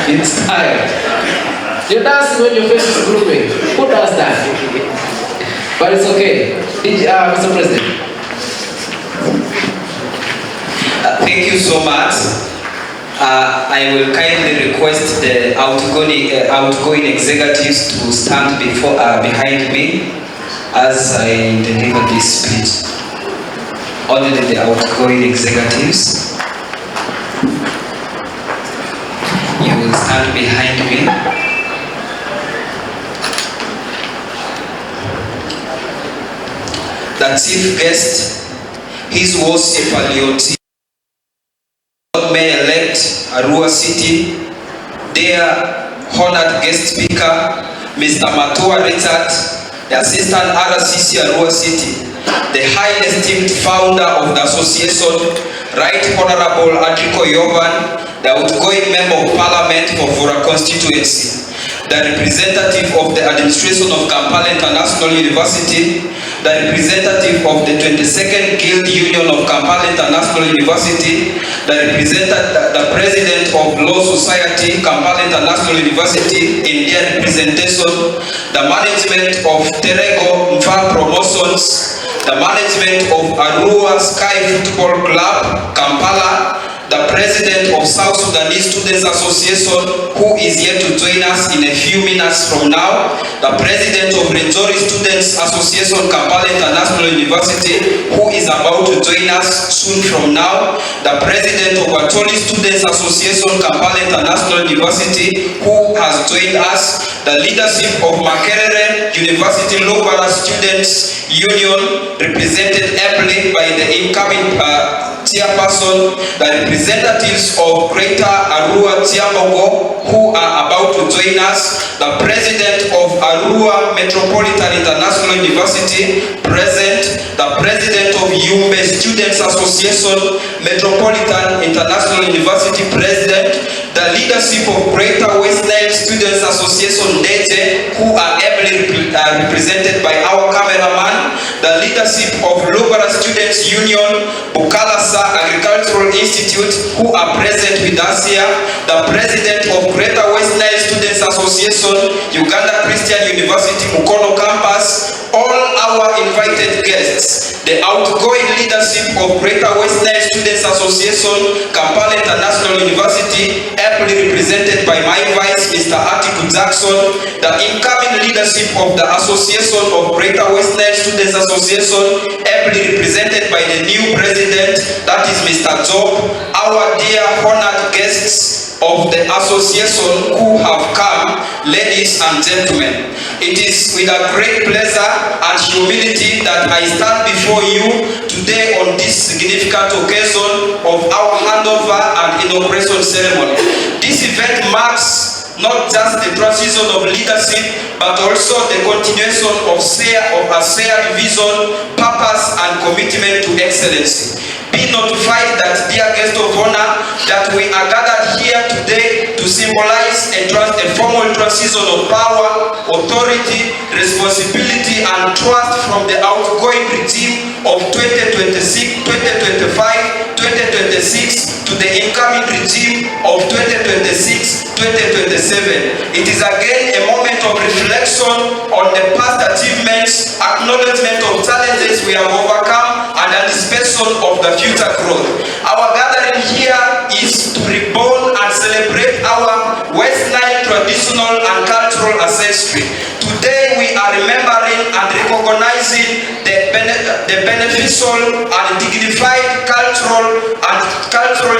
It's tired. You're dancing when your face is grooving. Who does that? But it's okay. Mr. President. Thank you so much. I will kindly request the outgoing executives to stand behind me as I deliver this speech. Only the outgoing executives. You will stand behind me. The chief guest, His Worship Alioti, Mayor-elect Arua City, dear honored guest speaker, Mr. Matua Richard, the Assistant RCC Arua City, the highly esteemed founder of the association, Right Honorable Adriko Yovan, the outgoing member of parliament for Vura constituency, the representative of the administration of Kampala International University, the representative of the 22nd Guild Union of Kampala International University, the president of Law Society, Kampala International University, in their representation, the management of Terego Mfa Promotions, the management of Arua Sky Football Club, Kampala, the president of South Sudanese Students Association, who is here to join us in a few minutes from now, the president of Renzori Students Association, Kampala International University, who is about to join us soon from now, the president of Atoli Students Association, Kampala International University, who has joined us, the leadership of Makerere University Lobara Students Union, represented ably by the incoming chairperson, the representatives of Greater Arua Tiamogo who are about to join us, the president of Arua Metropolitan International University present, the president of Yumbe Students Association Metropolitan International University president, the leadership of Greater Westnile Students Association Dete who are ably represented by our cameraman, the leadership of Lugara Students Union, Bukalasa Agricultural Institute who are present with us here, the president of Greater Westnile Students Association, Uganda Christian University Mukono Campus, all our invited guests, the outgoing leadership of Greater Westnile Students Association, Kampala International University, ably represented by my vice, Mr. Atiku Jackson, the incoming leadership of the Association of Greater Westnile Students Association, ably represented by the new president, that is Mr. Job, our dear honored guests of the association who have come, ladies and gentlemen. It is with a great pleasure and humility that I stand before you today on this significant occasion of our handover and inauguration ceremony. This event marks not just the transition of leadership, but also the continuation of a shared vision, purpose, and commitment to excellency. Be notified that, dear guest of honor, that we are gathered here today to symbolize a formal transition of power, authority, responsibility, and trust from the outgoing regime of 2025, 2026 to the incoming regime of 2026-2027. It is again a moment of reflection on the past achievements, acknowledgement of challenges we have overcome, and anticipation of the future growth. Our gathering here is to reborn and celebrate our Westnile traditional and cultural ancestry. Today we are remembering and recognizing the beneficial and dignified cultural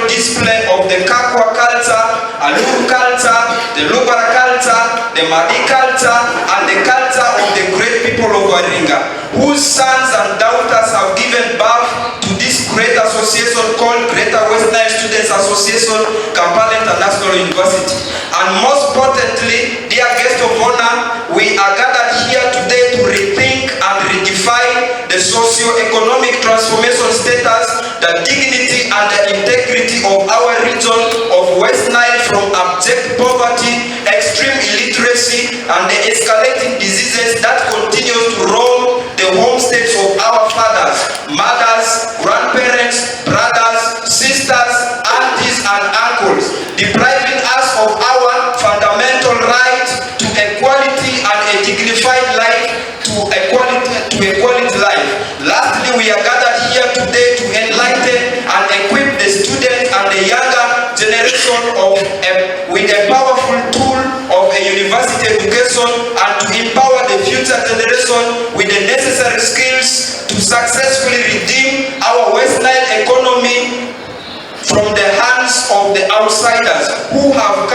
display of the Kakwa culture, Aluru culture, the Lugara culture, the Madi culture, and the culture of the great people of Waringa, whose sons and daughters have given birth to this great association called Greater Westnile Students Association, Kampala International University. And most importantly, dear guest of honor, we are gathered here today to rethink and redefine the socio-economic transformation status, the dignity and the integrity of our region of West Nile from abject poverty, extreme illiteracy, and the escalating diseases that continue to roam the homesteads of our fathers, mothers, grandparents, brothers, sisters, aunties, and uncles, depriving us of our fundamental right to equality and a dignified life, to equality life. Lastly, we are gathered here today to enlighten and equip the students and the younger generation with a powerful tool of a university education, and to empower the future generation with the necessary skills to successfully redeem our West Nile economy from the hands of the outsiders who have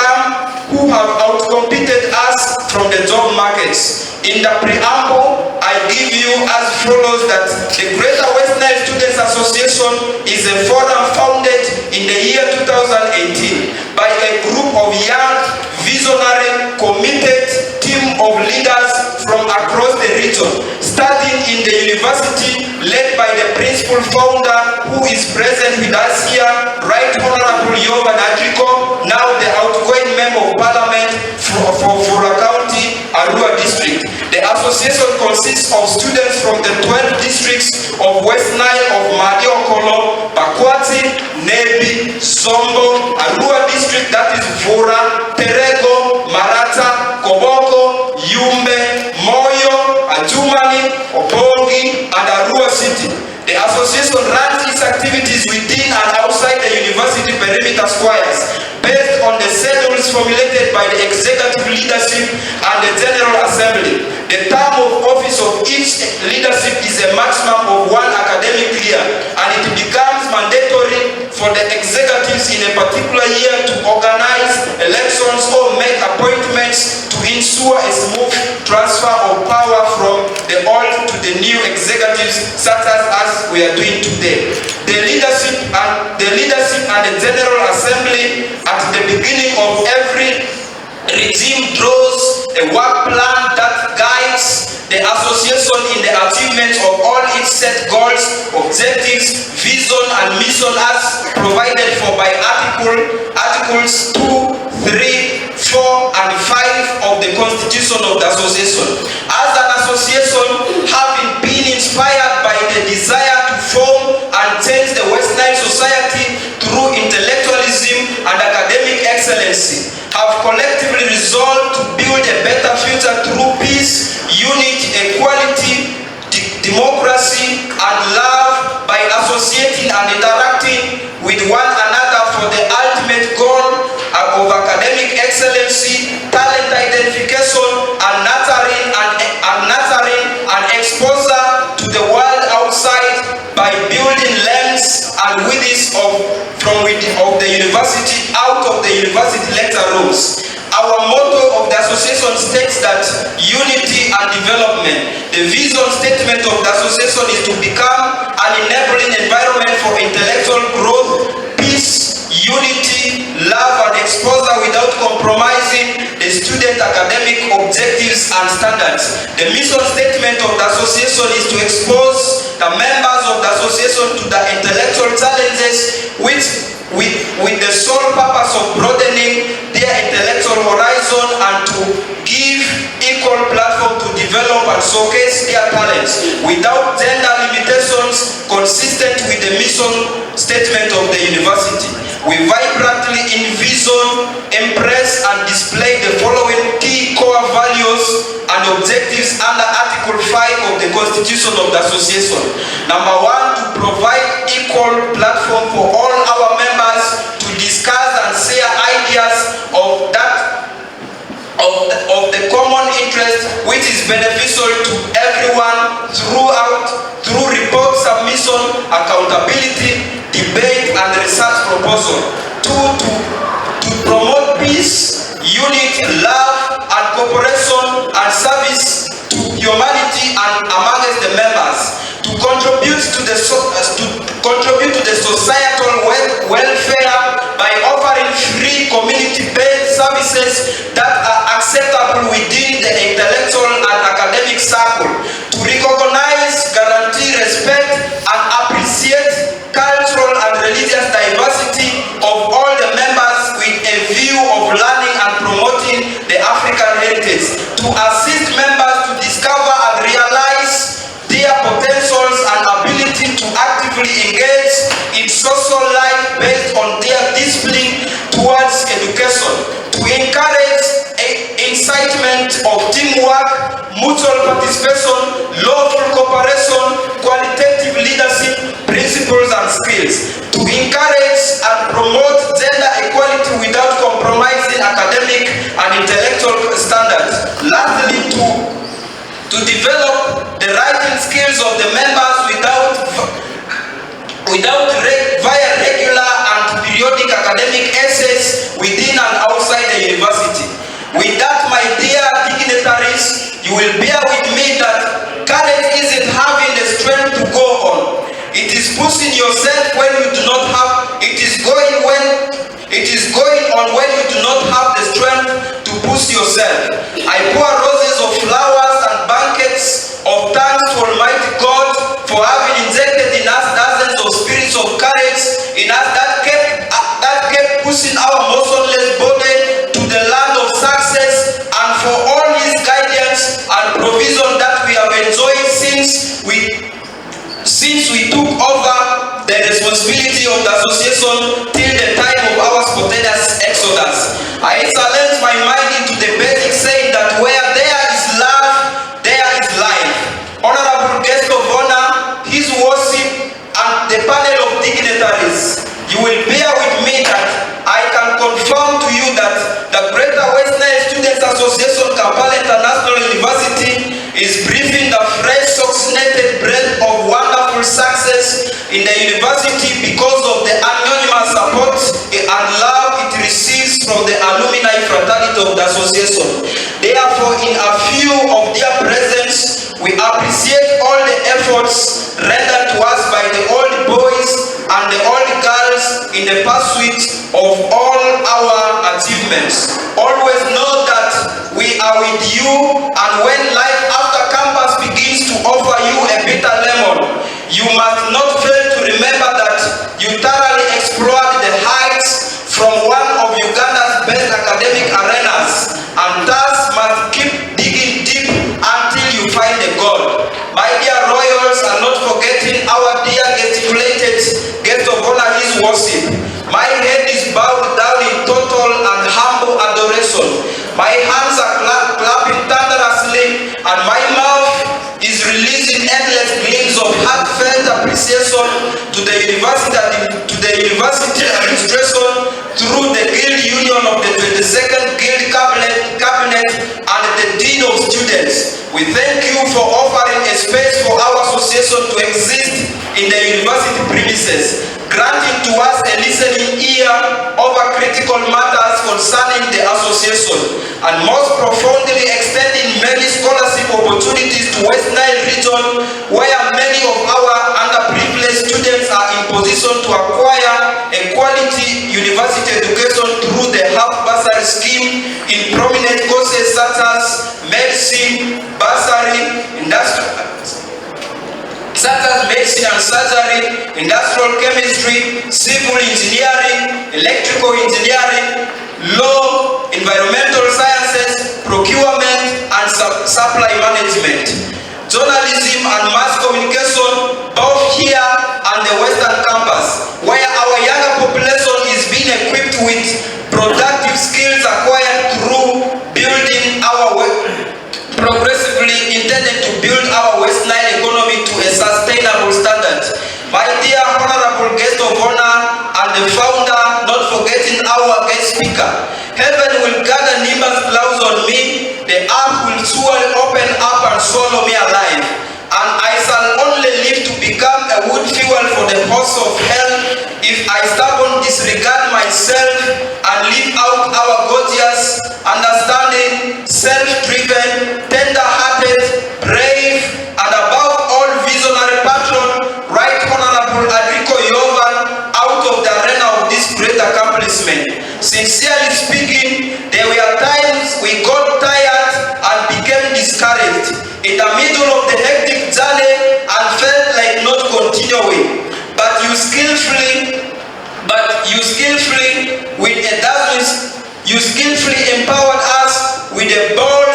outcompeted us from the job markets. In the preamble, I give you as follows that the Greater West Nile Students Association is a forum founded in the year 2018 by a group of young, visionary, committed team of leaders from across the region, starting in the university, led by the principal founder who is present with us here, Right Honorable Yovan Adriko, now the outgoing member of parliament for Fura County, Arua District. The association consists of students from the 12 districts of West Nile of Madiokolo, Pakwati, Nebi, Sombo, Arua District, that is Fura, Terego, Marata, Koboko, Yumbe, Moyo, Ajumani, Obongi, and Arua City. The association runs its activities within and outside the university perimeter squares, based on the schedules formulated by the executive leadership and the General Assembly. The term of office of each leadership is a maximum of 1 academic year, and it becomes mandatory for the executives in a particular year to organize elections or make appointments to ensure a smooth transfer of power from the old to the new executives, such as we are doing today. The leadership and the General Assembly at the beginning of every regime draws a work plan that guides the association in the achievement of all its set goals, objectives, vision and mission as provided for by Articles 2, 3, 4 and 5 of the Constitution of the Association. As an association, having been inspired by the desire to form and change the Westnile society through intellectualism and academic excellency, have collectively resolved to build a better future through peace, unity, equality, democracy, and love by associating and interacting with one another for the ultimate goal of academic excellency, talent identification, and nurturing and exposure to the world outside by building lens and widths of the university out of the university lecture rooms. Our motto of the association states that unity and development. The vision statement of the association is to become an enabling environment for intellectual growth, peace, unity, love and exposure without compromising the student academic objectives and standards. The mission statement of the association is to expose the members of the association to the intellectual challenges with the sole purpose of broadening their intellectual horizon and to give equal platform to develop and showcase their talents without gender limitations, consistent with the mission statement of the university. We vibrantly envision, impress and display the following key core values and objectives under Article 5 of the Constitution of the Association. Number 1, to provide equal platform for all our members to discuss and share ideas of the common interest which is beneficial to everyone through report submission, accountability, debate and research proposal. 2, to promote peace, unity, love and cooperation and service to humanity and amongst the members. To contribute to the societal welfare by offering free community-based services that are acceptable within the intellectual and academic circle. To recognize, guarantee, respect and appreciate cultural and religious diversity of all the members with a view of learning and promoting the African heritage. To assist members to discover and realize their potentials and ability to actively engage in social life based on their discipline towards education. To encourage incitement of teamwork, mutual participation, lawful cooperation, qualitative leadership, principles and skills. To encourage and promote gender equality without compromising academic and intellectual standards. Lastly, to develop the writing skills of the members via regular and periodic academic essays within and outside the university. With that, my dear dignitaries, you will bear with me that courage isn't having the strength to go on. It is pushing yourself when you do not have. It is going on when you do not have the strength to push yourself. I pour roses of flowers and buckets of thanks to Almighty God for having injected in us dozens of spirits of courage in us that kept pushing our motionless body to the land of success, and for all His guidance and provision that we have enjoyed since we took over the responsibility of the association till the time of our spontaneous exodus. I silence my mind into the basic saying that where there is love, there is life. Honorable guest of honor, His worship, and the panel of dignitaries, you will bear with me that I can confirm to you that the Greater Westnile Students Association Kampala International University is breathing the fresh oxygenated breath of wonderful success in the university because of the anonymous support and love it receives from the alumni fraternity of the association. Therefore, in a view of their presence, we appreciate all the efforts rendered to us by the old boys and the old girls in the pursuit of all our achievements. Always know that we are with you, and when life after campus begins to offer you a bitter lemon, you must not fail to remember that you thoroughly explored the heights from one of Uganda's best academic arenas, and thus must keep digging deep until you find the gold. My dear royals, are not forgetting our dear gesticulated guest of honor, his worship. My head is bowed down in total and humble adoration. My hands are clapping thunderously, and my mouth is releasing endless gleams of heartfelt appreciation to the university administration through the Guild Union of the 22nd Guild Cabinet and the Dean of Students. We thank you for offering a space for our association to exist in the university premises, granting to us a listening ear over critical matters concerning the association, and most profoundly extending many scholarship opportunities to Westnile region, where many of our underprivileged students are in position to acquire a quality university education through the half bursary scheme in prominent courses such as medicine, medicine and surgery, industrial chemistry, civil engineering, electrical engineering, law, environmental sciences, procurement and supply management, journalism and mass communication, both here and the Western campus, where our younger population is being equipped with productive skills acquired through building our progressively intended to build our Westnile economy to a sustainable standard. My dear honorable guest of honor and the founder, not forgetting our guest speaker, heaven will gather nimbus clouds on me, the earth will surely open up and swallow me alive, and I shall only live to become a wood fuel for the hosts of hell if I stubbornly disregard myself and leave out our gorgeous, understanding, self-driven, tender-hearted, brave, and above all visionary patron, Right Honorable Adriko Yovan, out of the arena of this great accomplishment. Sincerely speaking, there were times we got tired and became discouraged in the middle of the hectic journey and felt like not continuing. But you skillfully empowered us with a bold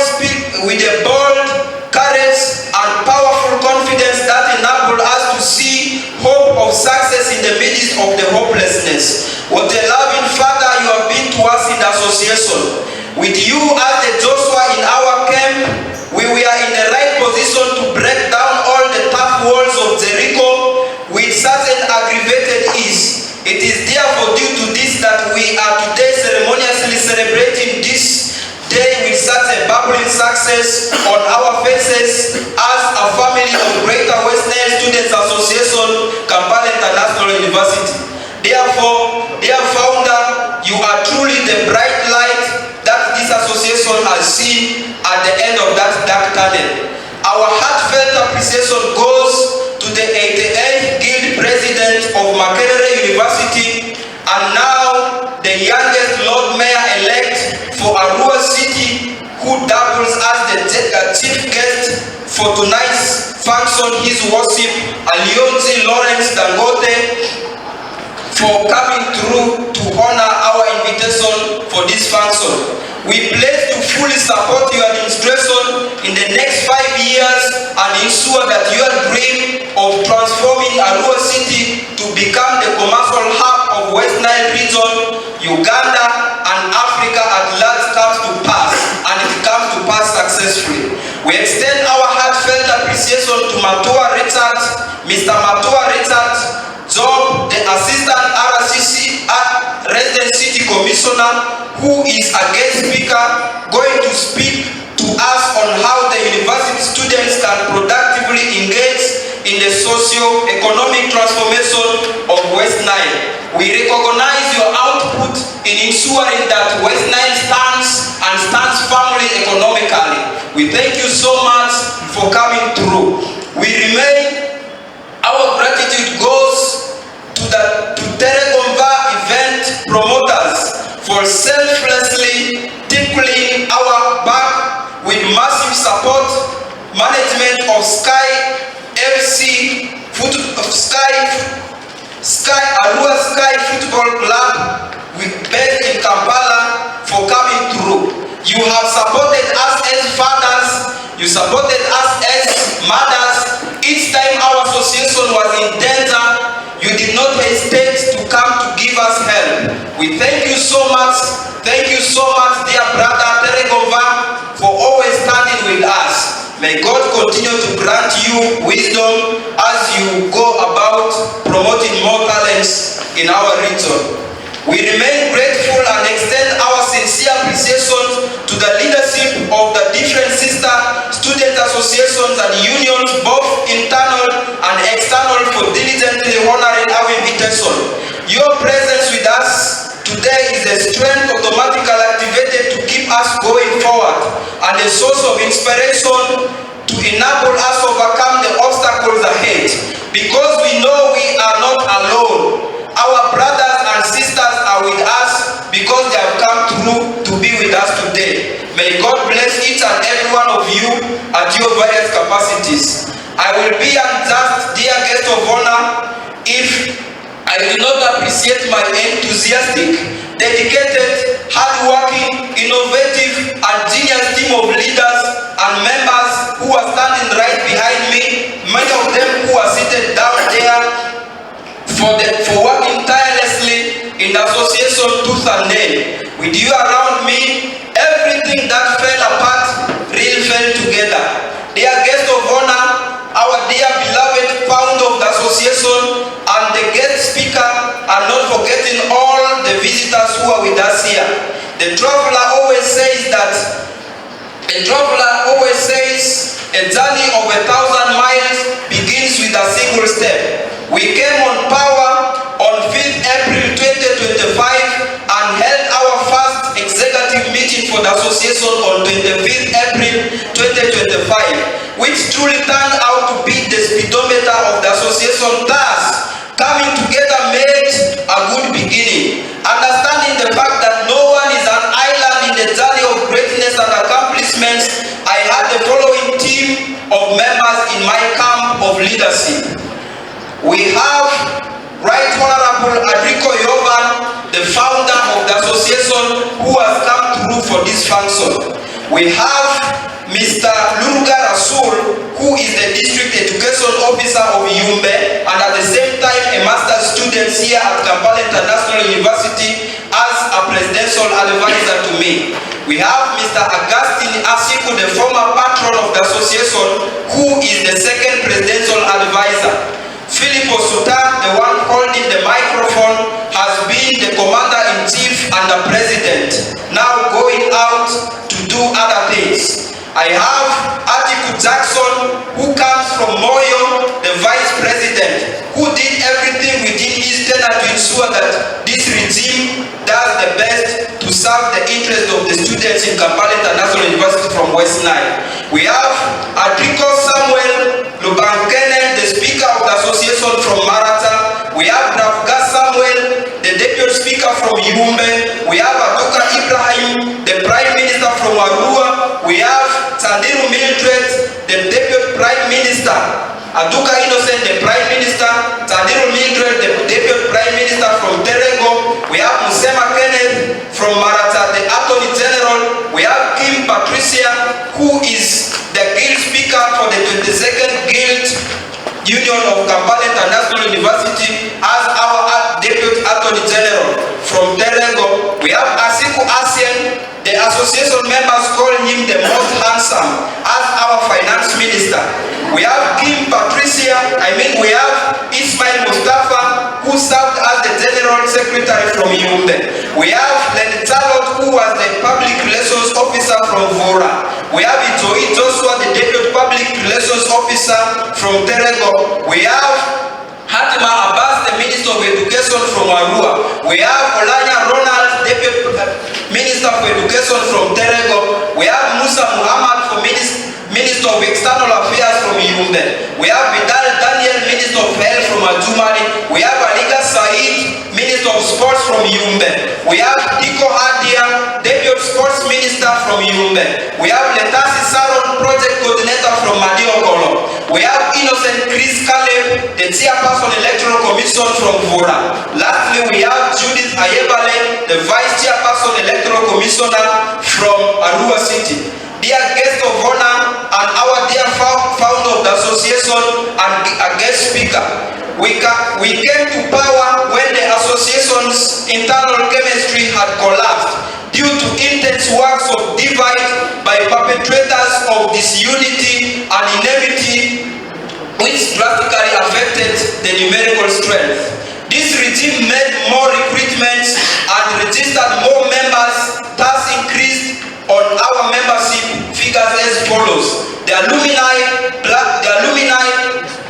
courage and powerful confidence that enabled us to see hope of success in the midst of the hopelessness. What a loving Father you have been to us in the association. With you as the Joshua in our camp, we were in the right position to break down all the tough walls of Jericho with such an aggravated ease. It is therefore due to this that we are today ceremoniously celebrating this day with such a bubbling success on our faces as a family of Greater Westnile Students Association, Kampala International University. Therefore, dear founder, you are truly the bright light that this association has seen at the end of that dark tunnel. Our heartfelt appreciation goes to the 88th Guild President of Makerere University, and now the youngest Lord Mayor-elect for Arua City, who doubles as the chief guest for tonight's function, his worship, Alionzi Lawrence Dangote, for coming through to honor our invitation for this function. We pledge to fully support your administration in the next 5 years and ensure that your dream of transforming Arua City to become the commercial hub of Westnile region, Uganda, and Africa at large comes to pass, and it comes to pass successfully. We extend our heartfelt appreciation to Mr. Matua Richard Job, the Assistant RCC Resident City Commissioner, who is a guest speaker going to speak to us on how the university students can productively engage in the socio-economic transformation of Westnile. We recognize your output in ensuring that Westnile stands firmly economically. We thank you so much for coming through. Our gratitude goes to Telecomva selflessly tickling our back with massive support, management of Sky FC, Arua Sky Football Club, based in Kampala, for coming through. You have supported us as fathers, you supported us as mothers. Each time our association was in danger, you did not hesitate to come to give us help. We thank you so much, dear brother Teregova, for always standing with us. May God continue to grant you wisdom as you go about promoting more talents in our region. We remain grateful and extend our sincere appreciation to the leadership of the different sister student associations and unions, both internal and external, for diligently honoring our invitation. Your presence with us today is a strength automatically activated to keep us going forward and a source of inspiration to enable us overcome the obstacles ahead. Because we know we are not alone. Our brothers and sisters are with us because they have come through to be with us today. May God bless each and every one of you at your various capacities. I will be unjust, dear guest of honor, if I do not appreciate my enthusiastic, dedicated, hardworking, innovative, and genius team of leaders and members who are standing right behind me, many of them who are seated down there, for working tirelessly in the association tooth and nail. With you around me, everything that fell apart really fell together. Dear guest of honor, our dear beloved founder of the association and the guest speaker, and not forgetting all the visitors who are with us here. The traveler always says a journey of 1,000 miles begins with a single step. We came on power on 5th April 2025 and held our first executive meeting for the association on 25th April 2025, which truly turned out to be the speedometer of the association. Thus, coming together made a good beginning. Understanding the fact that no one is an island in the journey of greatness and accomplishments, I had the following team of members in my camp of leadership. We have Right Honorable Adriko Yovan, the founder of the association, who has come through for this function. We have Mr. Luruga Rasul, who is the District Education Officer of Yumbe and at the same time a master's student here at Kampala International University as a presidential advisor to me. We have Mr. Augustine Asiku, the former patron of the association, who is the second presidential advisor. Philip Osuta, the one holding the microphone, has been the commander-in-chief and the president, now going out to do other things. I have Atiku Jackson, who comes from Moyo, the vice president, who did everything within his tenure to ensure that this regime does the best to serve the interests of the students in Kampala International University from Westnile. We have Adriko Samuel Lubankene, the speaker of the association from Marata. We have Rafga Samuel, the deputy speaker from Yumbe. We have Aduka Ibrahim, the prime minister from Arua. We have Sandiru Mildred, the deputy prime minister. Aduka Innocent, the prime minister. Sandiru Mildred, the deputy prime minister from Terego. We have Musema Kenneth from Marata, the attorney general. We have Kim Patricia, who is the guild speaker for the 22nd Guild Union of Kampala International University as our deputy attorney general. From Terego, we have Asiku Asien, the association members call him the most handsome, as our finance minister. We have Kim Patricia, we have Ismail Mustafa, who served as the general secretary from Yumbe. We have Lenny Talot, who was the public relations officer from Vora. We have Itoi Joshua, the deputy public relations officer from Terego. We have Hatima Abbas, the Minister of Education from Arua. We have Olanya Ronald, Deputy Minister for Education from Terego. We have Musa Muhammad, for Minister of External Affairs from Yumbe. We have Vidal Daniel, Minister of Health from Ajumari. We have Aliga Said, Minister of Sports from Yumbe. We have Diko Hadia, Mumbe. We have Letasi Saron, project coordinator from Madiokolo. We have Innocent Chris Caleb, the chairperson electoral commission from Vora. Lastly, we have Judith Ayebale, the vice chairperson electoral commissioner from Arua City. Dear guest of honor and our dear founder of the association and a guest speaker, we came to power when the association's internal chemistry had collapsed due to intense works of divide by perpetrators of disunity and enmity, which drastically affected the numerical strength. This regime made more recruitments and registered more members, thus increased on our membership figures as follows. The alumni,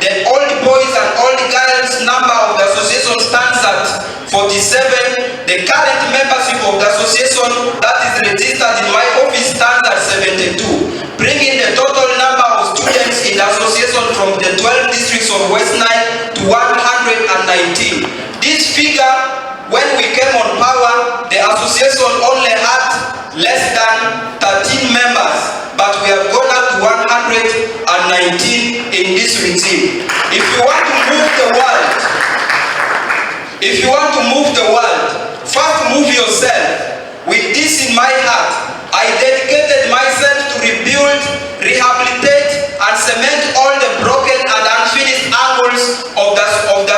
the old boys and old girls number of the association stands at 47. The current membership of the association that is registered in my office stands at 72, bringing the total number of students in the association from the 12 districts of Westnile to 119. This figure, when we came on power, the association only had less than 13 members, but we have gone up to 119 in this regime. If you want to move the world, first move yourself. With this in my heart, I dedicated myself to rebuild, rehabilitate, and cement all the broken and unfinished angles of the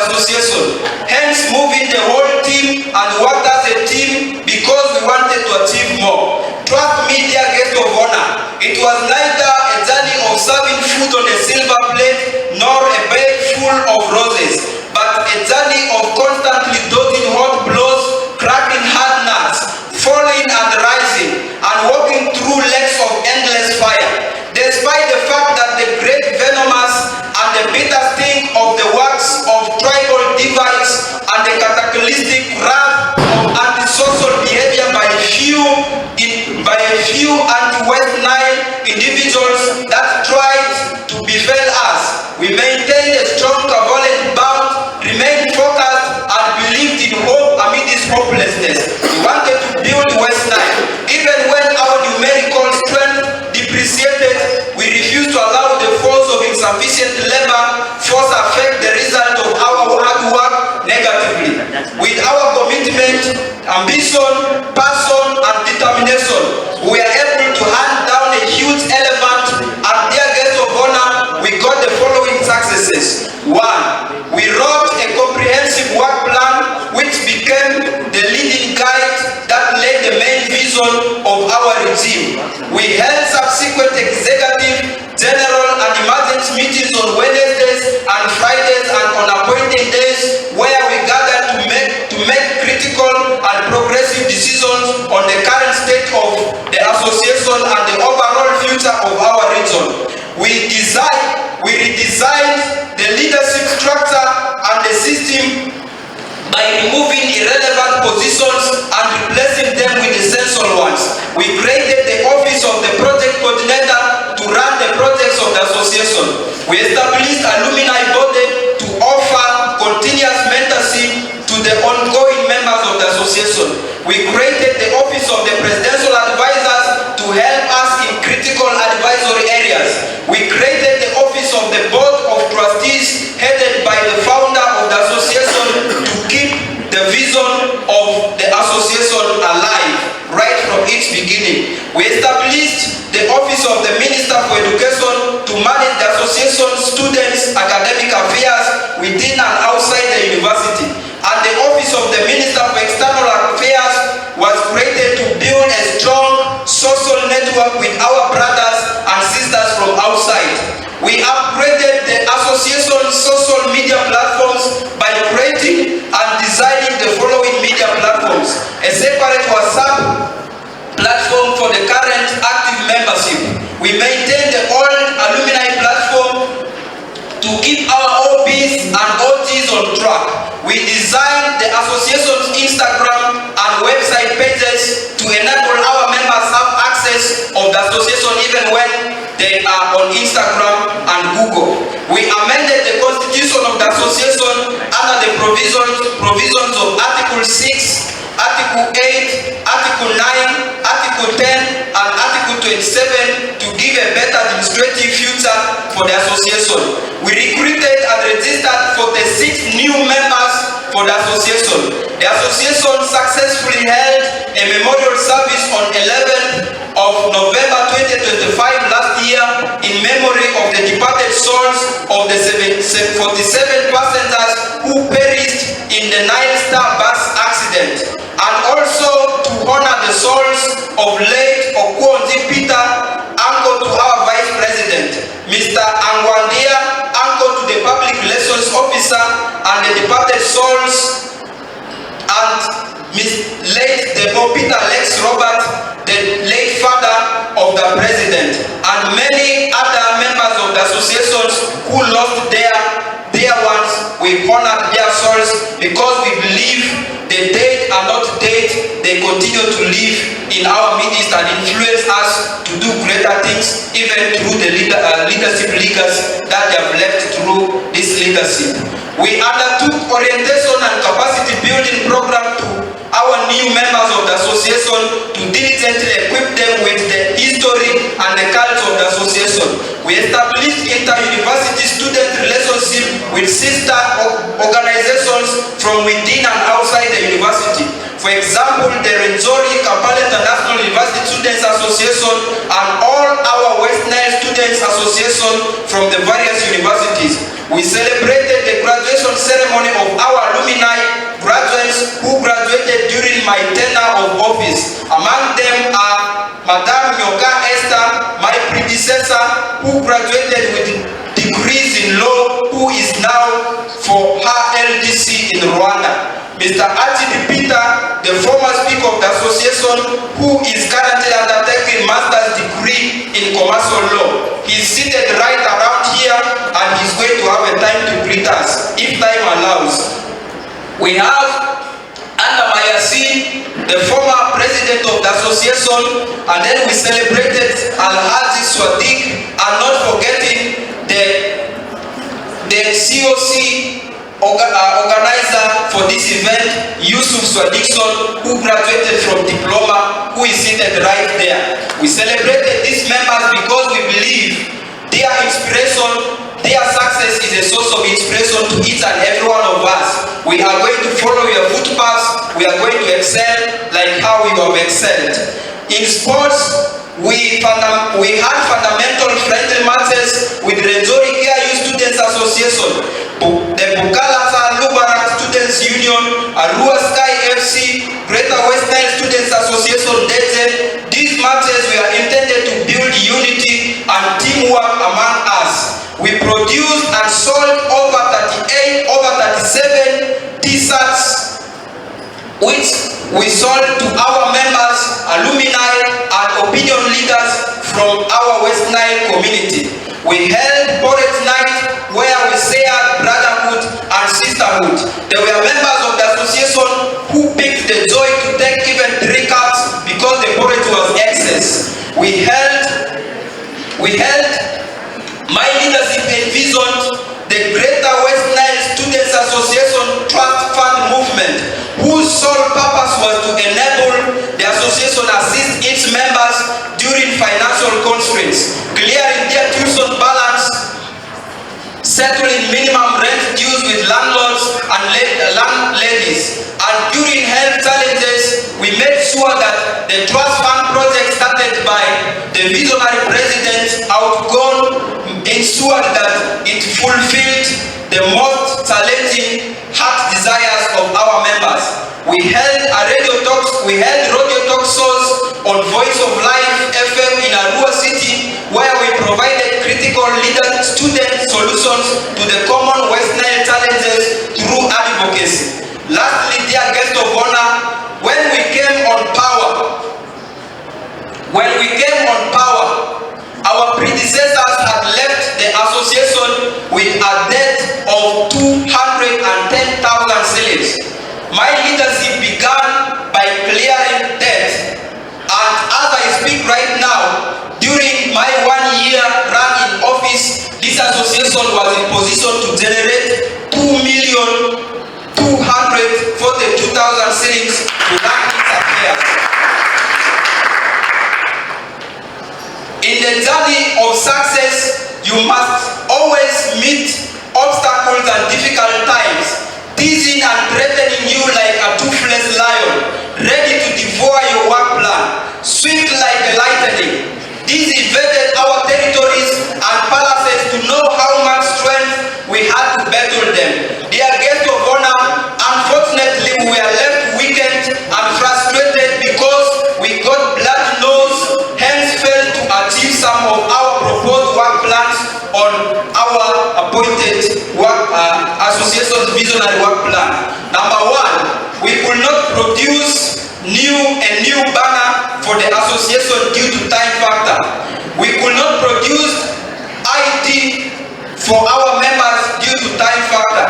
association. Hence, moving the whole team and worked as a team because we wanted to achieve more. Trust me, dear guest of honor, it was neither a journey of serving food on a silver plate nor a bed full of roses, but a journey of constantly dodging hot blows, cracking hard nuts, falling and rising, and walking through legs of endless fire. Despite the fact that the great venomous and the bitter sting of the works of tribal divides and the cataclysmic wrath of antisocial behavior by a few anti-Westnile individuals that tried to befell us, we maintained a strong covalent bond, remained focused, and believed in hope amid this hopelessness. We wanted to build Westnile. Even when our numerical strength depreciated, we refused to allow the force of insufficient labor force affect the result of our hard work negatively. With our commitment, ambition, passion, and determination, we are able to hand down a huge elephant, and dear guest of honor, we got the following successes. 1. We wrote a comprehensive work plan which became the leading guide that led the main vision of our regime. We held subsequent executive, general, and emergency meetings on Wednesdays and Fridays and on appointed days where we gathered to make critical and progressive decisions on the current state of the association and the overall future of our region. We redesigned the leadership structure and the system by removing irrelevant positions and replacing them with essential ones. We created the office of the project coordinator to run the projects of the association. We established alumni body to offer continuous mentorship to the ongoing members of the association. We created the office of the presidential advisors to help us in critical advisory areas. We created the office of the board of trustees headed by the founder of the association to keep the vision of the association alive right from its beginning. We established the office of the Minister for Education to manage the association students' academic affairs within and outside the university. And the office of the Minister for External Affairs was created to build a strong social network with our brothers and sisters from outside. We upgraded the association's social media platforms by creating and designing the following media platforms: a separate WhatsApp platform for the current active membership. We maintain the old alumni platform to keep our OBs and OGs on track. We designed the association's Instagram and website pages to enable our members have access of the association even when they are on Instagram and Google. We amended the constitution of the association under the provisions of Article 6, Article 8, Article 9, Article 10, and Article 22 2027 to give a better administrative future for the association. We recruited and registered 46 new members for the association. The association successfully held a memorial service on 11th of November 2025 last year in memory of the departed souls of the 47 passengers who perished in the Nile Star bus accident, and also to honor the souls of late Okwonzi Peter, uncle to our Vice President, Mr. Angwandia, uncle to the Public Relations Officer, and the departed souls, and late Debo Peter Lex Robert, the late father of the President, and many other members of the associations who lost their ones. We honored their souls because we believe the dead are not dead. They continue to live in our midst and influence us to do greater things, even through the leadership leaders that they have left through this leadership. We undertook orientation and capacity building program to our new members of the association to diligently equip them with the history and the culture of the association. We established inter-university student relationship with sister organizations from within and outside the university. For example, the Renzori Kampala International University Students Association and all our Westnile Students Association from the various universities. We celebrated the graduation ceremony of our alumni graduates who graduated during my tenure of office. Among them are Madame Nyoka Esther, my predecessor, who graduated with degrees in law, who is now for her LDC in Rwanda. Mr. Achidi Peter, the former speaker of the association, who is currently undertaking master's degree in commercial law. He's seated right around here and he's going to have a time to greet us, if time allows. We have Anna Mayasin, the former president of the association, and then we celebrated Alhaji Swadik, and not forgetting the COC organizer for this event, Yusuf Swadikson, who graduated from diploma, who is seated right there. We celebrated these members because we believe their inspiration, their success is a source of inspiration to each and every one of us. We are going to follow your footpaths. We are going to excel like how you have excelled. In sports, we had fundamental friendly matches with Renzori KIU Students Association, the Bukalasa Lubara Students Union, Arua Sky FC, Greater Westnile Students Association, DETE. These matches were intended to build unity and teamwork among us. We produced and sold over 37 T-shirts, which we sold to our members, alumni, and opinion leaders from our Westnile community. We held Porridge Night where we shared brotherhood and sisterhood. There were members of the association who picked the joy to take even 3 cups because the porridge was excess. We held my leadership envisioned the Greater Westnile Students Association Trust Fund movement, whose sole purpose was to enable the association assist its members during financial constraints, clearing their tuition balance, settling minimum rent dues with landlords and landladies, and during health challenges, we made sure that the trust fund project started by the visionary president outgone ensured that it fulfilled the most challenging heart desires of our members. We held radio talk shows on Voice of Life FM in Arua City, where we provided critical student solutions to the common Westnile challenges through advocacy. Lastly, dear guest of honor, when we came on power, our predecessors had left the association with a debt of 210,000 slaves. My leadership began by clearing debt, and as I speak right now, during my 1 year run in office, this association was in position to generate 2,242,000 shillings to run its affairs. the journey of success, you must always meet obstacles and difficult times, teasing and threatening you like a toothless lion, ready to devour your work plan, swift like a lightning. These invaded our territories and palaces to know how much strength we had to battle them. Dear guests of honor, unfortunately we were left weakened and frustrated because we got blood nose, hence failed to achieve some of our proposed work plans on our appointed work association's visionary work plan. Number one, we could not produce a new banner for the association due to time factor. We could not produce ID for our members due to time factor.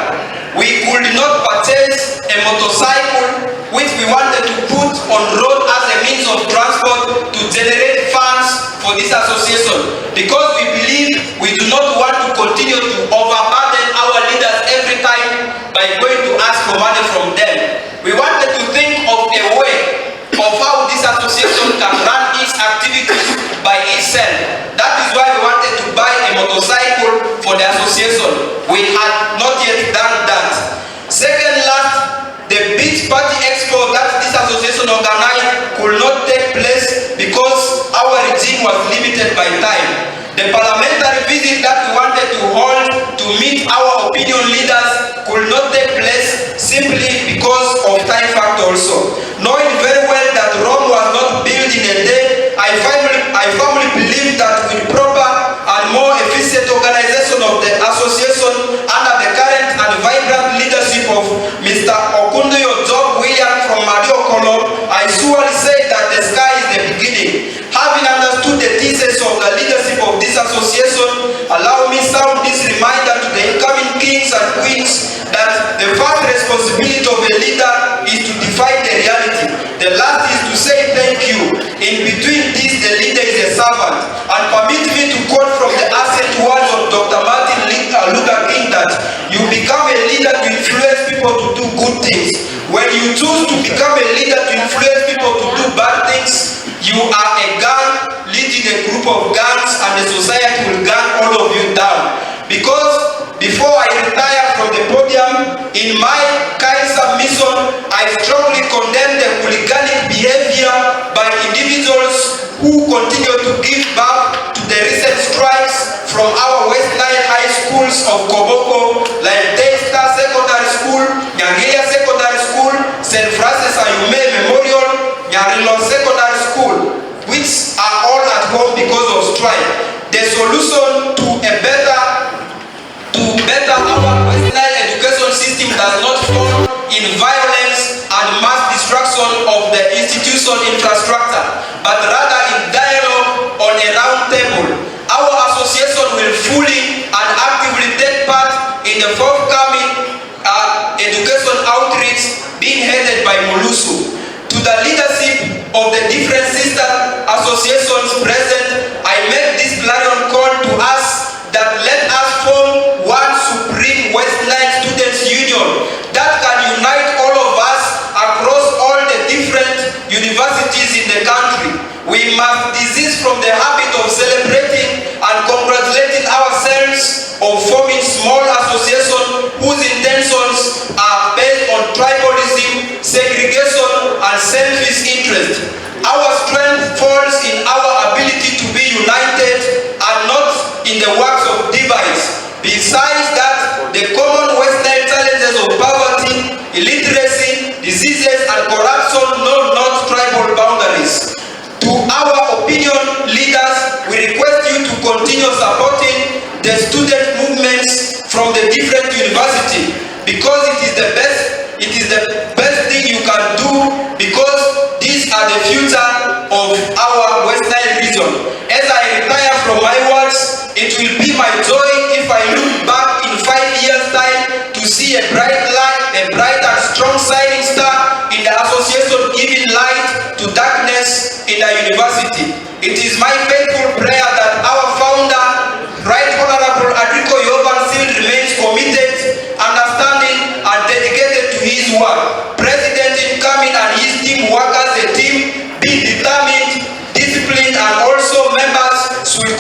We could not purchase a motorcycle which we wanted to put on road as a means of transport to generate funds for this association, because we believe we do not want to continue to overburden our leaders every time by going to ask for money from them. We wanted to think of a way of how this association can run its activities by itself. That is why we wanted to buy a motorcycle for the association. We had not yet done that. Second last, the beach party expo that this association organized could not take place because our regime was limited by time. The parliamentary visit that we wanted to hold to meet our opinion leaders could not take place simply because of time factor also. Knowing very well that Rome was not built in a day, I firmly believe that with proper and more efficient organization of the association under the current and vibrant leadership of Mr. Okundoyo Job William from Mariokolo, I surely say that the sky is the beginning. Having understood the thesis of the leadership of this association, allow me sound this reminder to the incoming kings and queens that the first responsibility of a leader is to define the reality. The last is to say thank you. In between this, the leader is a servant. And permit me to quote from the accent words of Dr. Martin Luther King that you become a leader to influence people to do good things. When you choose to become a leader to influence people to do bad things, you are a gang leading a group of gangs, and the society will gun all of you down. Because before I retire from the podium, in my kind submission, I strongly condemn the hooliganic behavior by individuals who continue to give back to the recent strikes from our Westnile high schools of Koboko, like Daystar Secondary School, Nyangelia Secondary School, St. Francis Ayume Memorial, Nyarilo Secondary School, which are all at home because of strike. The solution to better our Westnile education system does not fall in violence and mass destruction of the institution infrastructure, but rather in dialogue on a round table. Our association will fully and actively take part in the forthcoming education outreach being headed by Mulusu. To the leadership of the different sister associations present, I make this clarion call to us that let us form one supreme Westnile Students Union that can unite all of us across all the different universities in the country. We must desist from the habit of celebrating and congratulating ourselves of forming small associations whose intentions are based on tribalism, segregation, and selfish interest. Our strength falls in our ability to be united and not in the works of divides. Besides that, the common Westnile challenges of poverty, illiteracy, diseases, and corruption know not tribal boundaries. To our opinion leaders, we request you to continue supporting the student movements from the different universities, because it is the best thing you can do, because these are the future of our Westnile region. As I retire from my works, it will be my joy if I look back in 5 years' time to see a bright light, a bright and strong shining star in the association giving light to darkness in the university. It is my faithful prayer that our founder, Right Honorable Adriko Yovan Field, remains committed, understanding, and dedicated to his work. President incoming and his team work as a team, be determined, disciplined, and also members should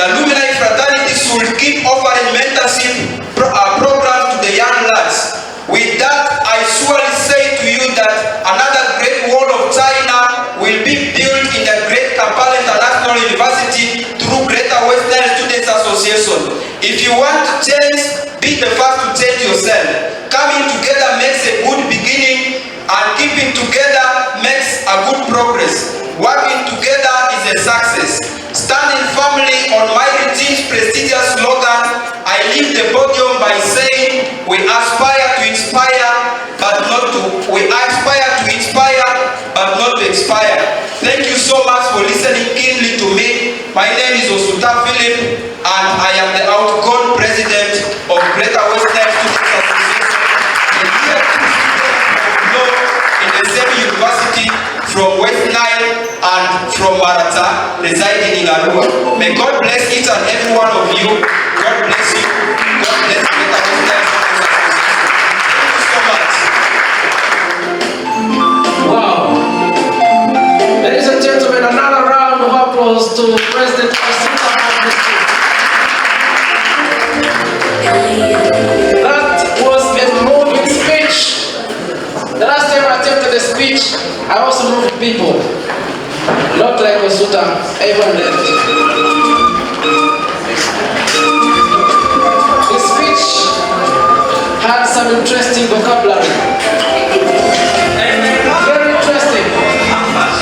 the alumni fraternity should keep offering mentorship programs to the young lads. With that, I surely say to you that another great wall of China will be built in the great Kampala International University through Greater Westnile Students Association. If you want to change, be the first to change yourself. Coming together makes a good beginning, and keeping together makes a good progress. Working together is a success. Standing firmly on my regime's prestigious slogan, I leave the podium by saying we aspire to inspire, but not to expire. Thank you so much for listening keenly to me. My name is Osuta Philip, and I am the outgoing president of Greater Westnile Students Association. And here are two students of law in the same university from Westnile and from Marata, residing in Arua. May God bless each and every one of you. God bless you. God bless Greater Westnile Students Association. Thank you so much. Wow. Ladies and gentlemen, another round of applause to President Asita. That was a moving speech. The last time I attempted a speech, I also moved people. Not like Osuta, everyone left. His speech had some interesting vocabulary. Very interesting.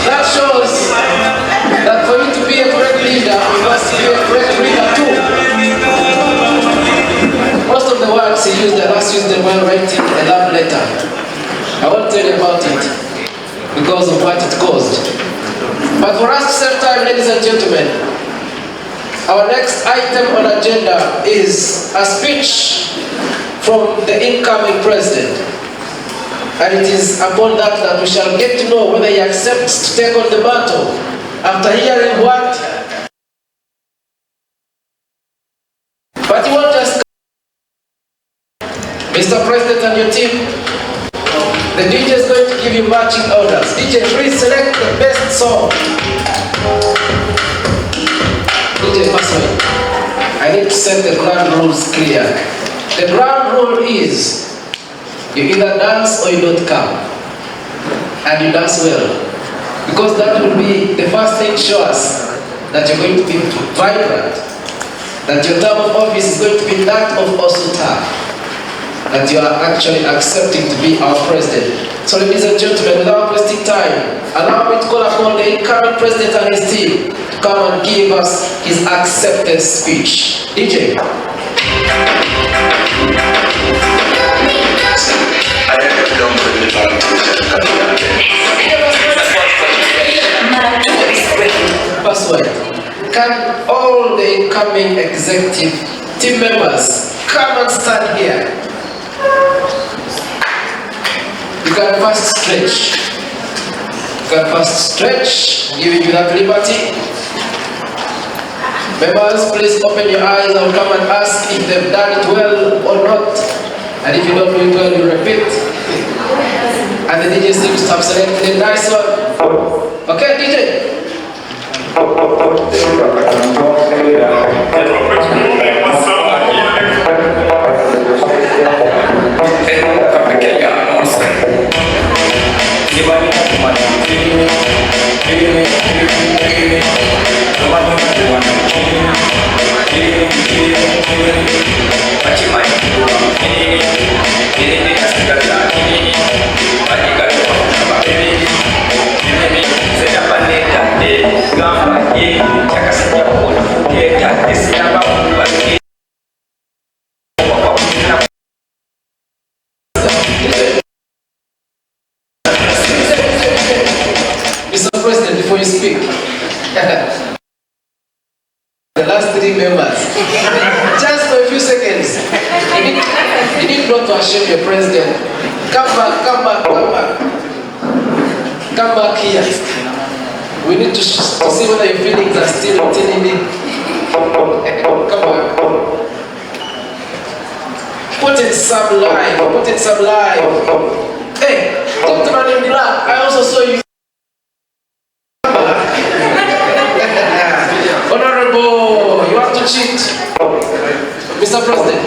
That shows that for you to be a great leader, you must be a great reader too. Most of the words he used, I last used them while writing a love letter. I won't tell you about it because of what it caused. But for us to save time, ladies and gentlemen, our next item on agenda is a speech from the incoming president. And it is upon that we shall get to know whether he accepts to take on the battle after hearing what. But he won't just. Mr. President and your team, the DJ is going to give you marching orders. DJ, please select the best song. DJ, pass away. I need to set the ground rules clear. The ground rule is you either dance or you don't come. And you dance well. Because that will be the first thing to show us that you're going to be vibrant. That your term of office is going to be that of Osuta. That you are actually accepting to be our president. So ladies and gentlemen, without wasting time, allow me to call upon the incoming president and his team to come and give us his acceptance speech. DJ. Password. Can all the incoming executive team members come and stand here? You can first stretch. Giving you that liberty. Members, please open your eyes. I will come and ask if they've done it well or not. And if you don't do it well, you repeat. And the DJ seems to have selected a nice one. Okay, DJ. Mr. President, before you speak, the last three members, just for a few seconds, you need not to assume your president. Come back here. We need to see whether your feelings are still telling me. Come back. Put in some life. Hey, gentleman in black, I also saw you. Honorable, you have to to cheat. Mr. President,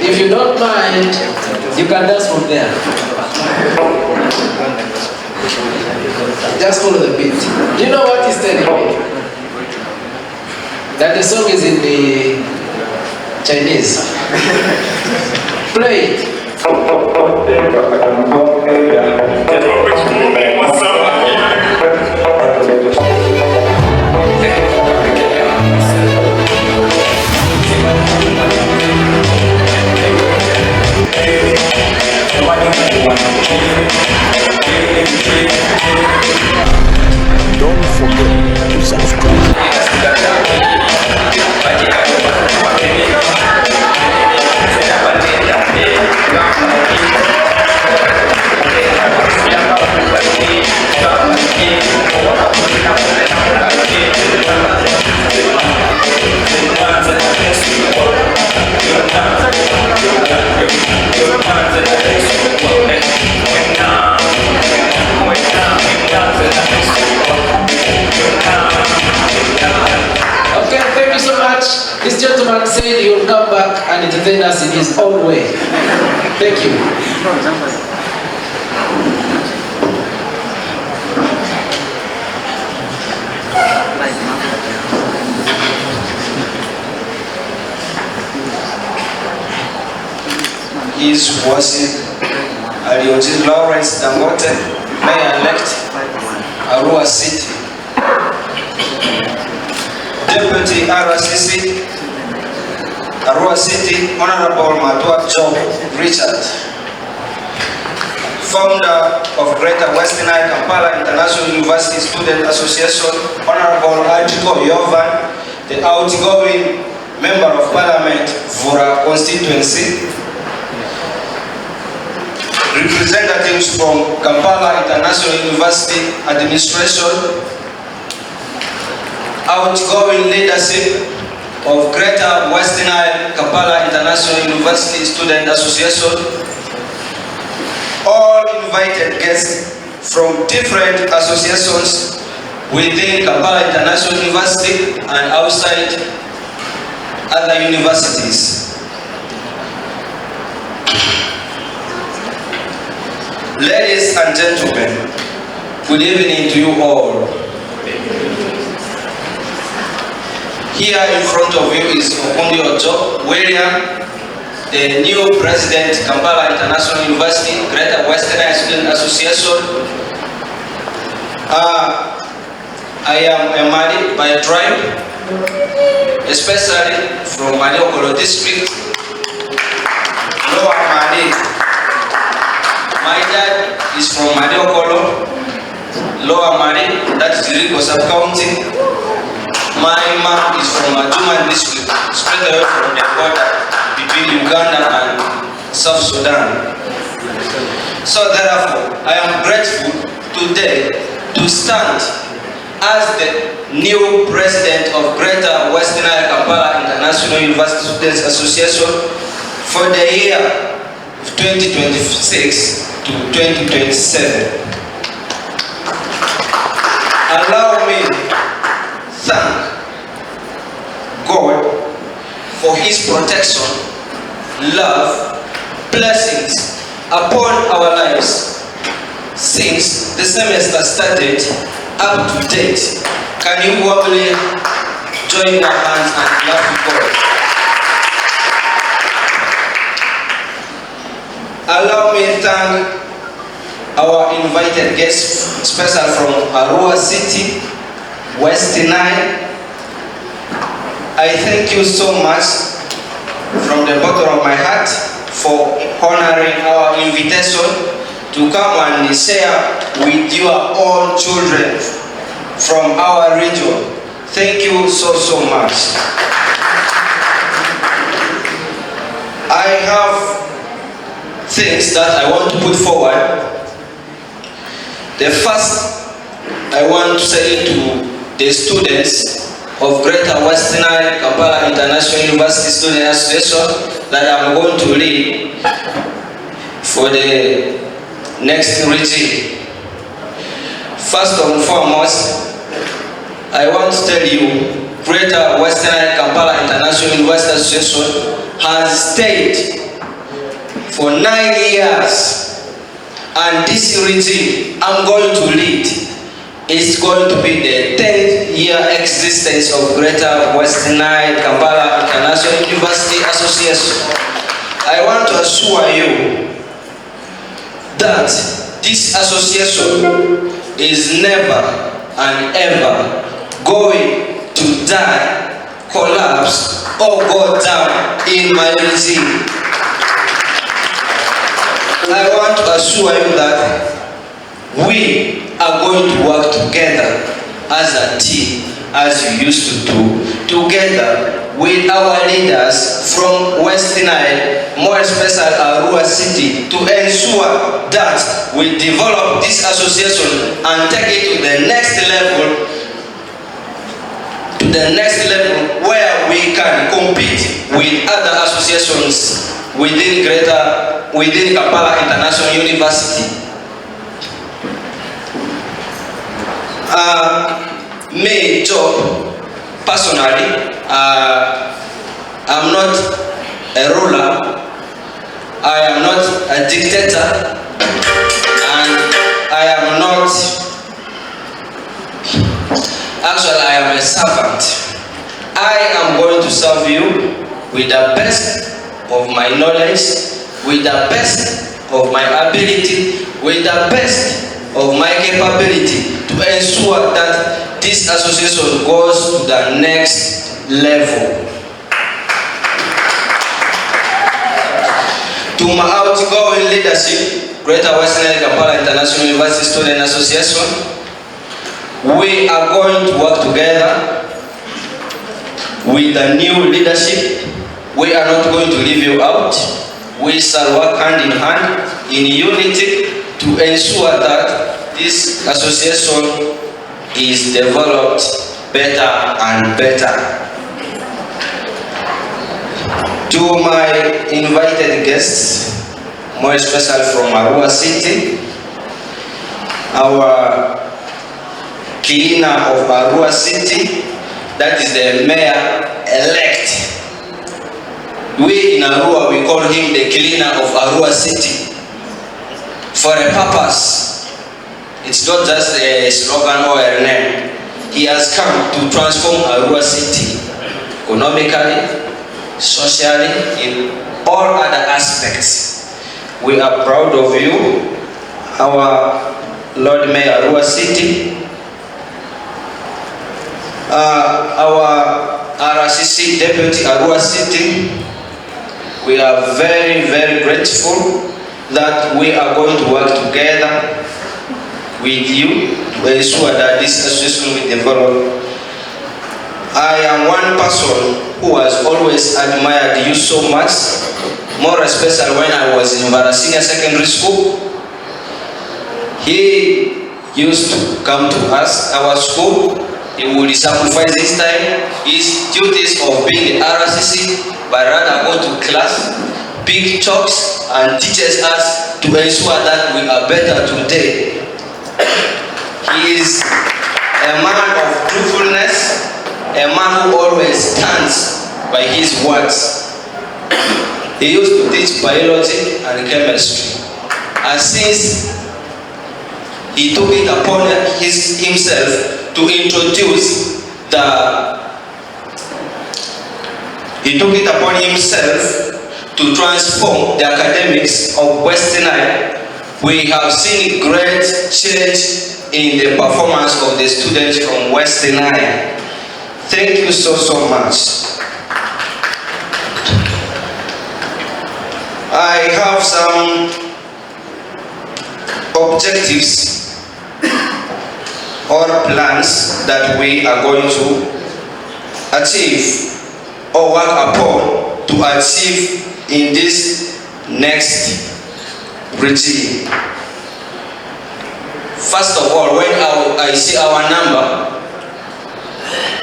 if you don't mind, you can dance from there. Just follow the beat. Do you know what he's telling me? That the song is in the Chinese. Play it. Don't forget to subscribe. Okay, thank you so much. This gentleman said he will come back and entertain us in his own way. Thank you. His worship Alioji Lawrence Dangote, Mayor-elect, Arua City. Deputy RCC, Arua City, Honorable Matua Joe Richard. Founder of Greater Westnile Kampala International University Student Association, Honorable Article Yovan, the outgoing Member of Parliament for our constituency. Representatives from Kampala International University Administration, outgoing leadership of Greater Westnile Kampala International University Student Association, all invited guests from different associations within Kampala International University and outside other universities. Ladies and gentlemen, good evening to you all. Here in front of you is Okundi Ojo William, the new president, Kampala International University, Greater Westnile Student Association. I am a Mali by tribe, especially from Maniokolo district, Lower Mali. My dad is from Maniokolo, Lower Mali, that's Diriko sub-county. My mom is from Ajuman district, straight away from the border between Uganda and South Sudan. So therefore, I am grateful today to stand as the new president of Greater Westnile Kampala International University Students Association for the year 2026 to 2027. Allow me thank God for His protection, love, blessings upon our lives since the semester started up to date. Can you warmly join our hands and clap for God? Allow me to thank our invited guests, special from Arua City, Westnile. I thank you so much from the bottom of my heart for honoring our invitation to come and share with your own children from our region. Thank you so much. I have things that I want to put forward. The first, I want to say to the students of Greater Westnile Kampala International University Student Association that I'm going to lead for the next regime. First and foremost, I want to tell you Greater Westnile Kampala International University Association has stayed for 9 years, and this regime I'm going to lead is going to be the 10th year existence of Greater Westnile Kampala International University Association. I want to assure you that this association is never and ever going to die, collapse, or go down in my regime. I want to assure you that we are going to work together as a team, as we used to do, together with our leaders from Westnile, more especially Arua City, to ensure that we develop this association and take it to the next level, where we can compete with other associations within Kampala International University. Me, Job, personally, I'm not a ruler, I am not a dictator, and I am not, actually I am a servant. I am going to serve you with the best of my knowledge, with the best of my ability, with the best of my capability, to ensure that this association goes to the next level. To my outgoing leadership, Greater Westnile Kampala International University Student Association, we are going to work together with the new leadership. We are not going to leave you out. We shall work hand in hand in unity to ensure that this association is developed better and better. To my invited guests, more especially from Arua City, our cleaner of Arua City, that is the mayor-elect. We in Arua, we call him the cleaner of Arua City for a purpose. It's not just a slogan or a name. He has come to transform Arua City economically, socially, in all other aspects. We are proud of you, our Lord Mayor Arua City, our RCC Deputy Arua City. We are very, very grateful that we are going to work together with you to ensure that this association will develop. I am one person who has always admired you so much, more especially when I was in Vara Senior Secondary School. He used to come to us, our school. He would sacrifice his time, his duties of being the RCC, but rather go to class, pick chalks, and teaches us to ensure that we are better today. He is a man of truthfulness, a man who always stands by his words. He used to teach biology and chemistry, and since he took it upon himself to introduce to transform the academics of Westnile. We have seen great change in the performance of the students from Westnile. Thank you so much. I have some objectives or plans that we are going to achieve or work upon to achieve in this next regime. First of all, when I see our number,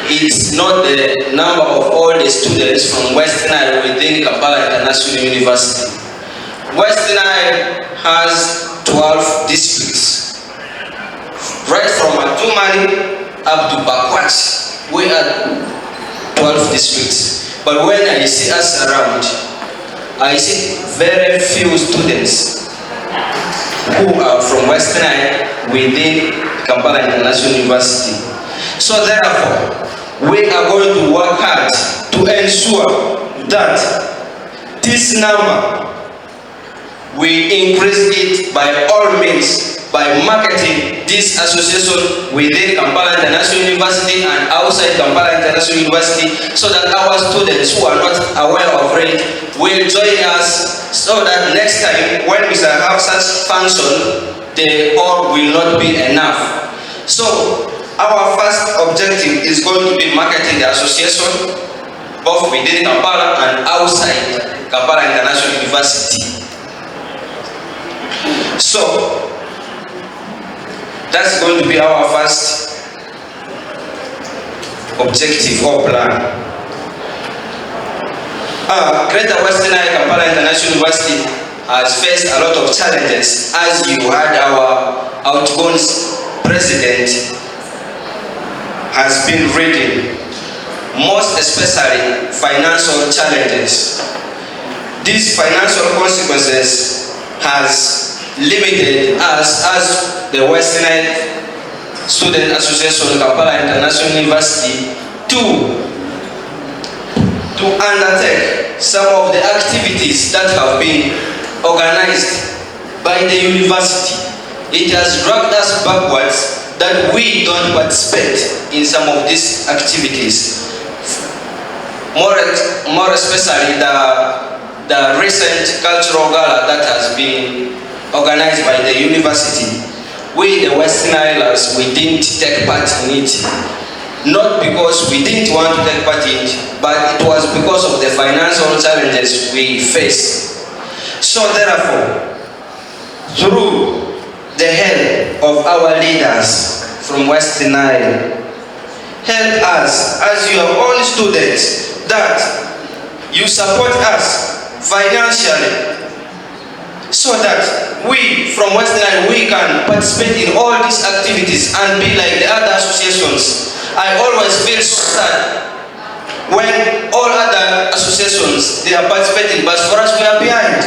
it's not the number of all the students from Westnile within Kampala International University. Westnile has 12 districts. Right from Atumani up to Bakwach, we are 12 districts. But when I see us around, I see very few students who are from Westnile within Kampala International University. So therefore, we are going to work hard to ensure that this number, we increase it by all means, by marketing this association within Kampala International University and outside Kampala International University, so that our students who are not aware of it will join us, so that next time when we shall have such function, the hall will not be enough. So our first objective is going to be marketing the association both within Kampala and outside Kampala International University. So that's going to be our first objective or plan. Greater Westnile Kampala International University has faced a lot of challenges, as you heard our outgoing president has been reading, most especially financial challenges. These financial consequences has limited us as the Westnile Student Association Kampala International University to undertake some of the activities that have been organized by the university. It has dragged us backwards that we don't participate in some of these activities. More especially the recent cultural gala that has been organized by the university. We, the Westnilers, we didn't take part in it. Not because we didn't want to take part in it, but it was because of the financial challenges we faced. So therefore, through the help of our leaders from Westnile, help us as your own students, that you support us financially, so that we from Westnile, we can participate in all these activities and be like the other associations. I always feel so sad when all other associations, they are participating, but for us we are behind.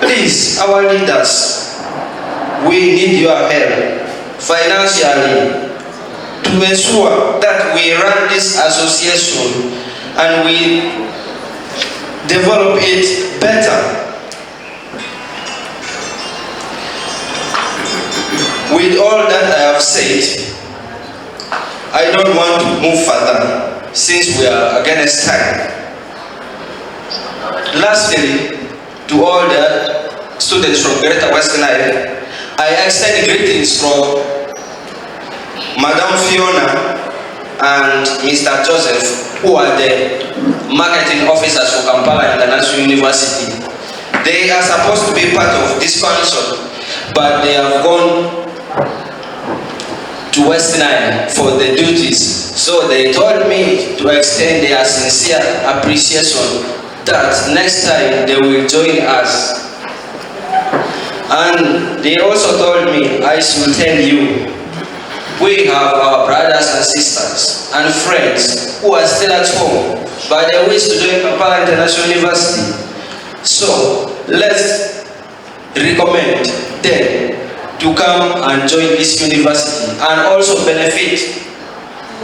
Please, our leaders, we need your help financially to ensure that we run this association and we develop it better. With all that I have said, I don't want to move further since we are against time. Lastly, to all the students from Greater Westnile, I extend greetings from Madam Fiona and Mr. Joseph, who are the marketing officers for Kampala International University. They are supposed to be part of this function, but they have gone to Westnile for the duties. So they told me to extend their sincere appreciation that next time they will join us. And they also told me I should tell you, we have our brothers and sisters and friends who are still at home, but they wish to join Kampala International University. So let's recommend them to come and join this university and also benefit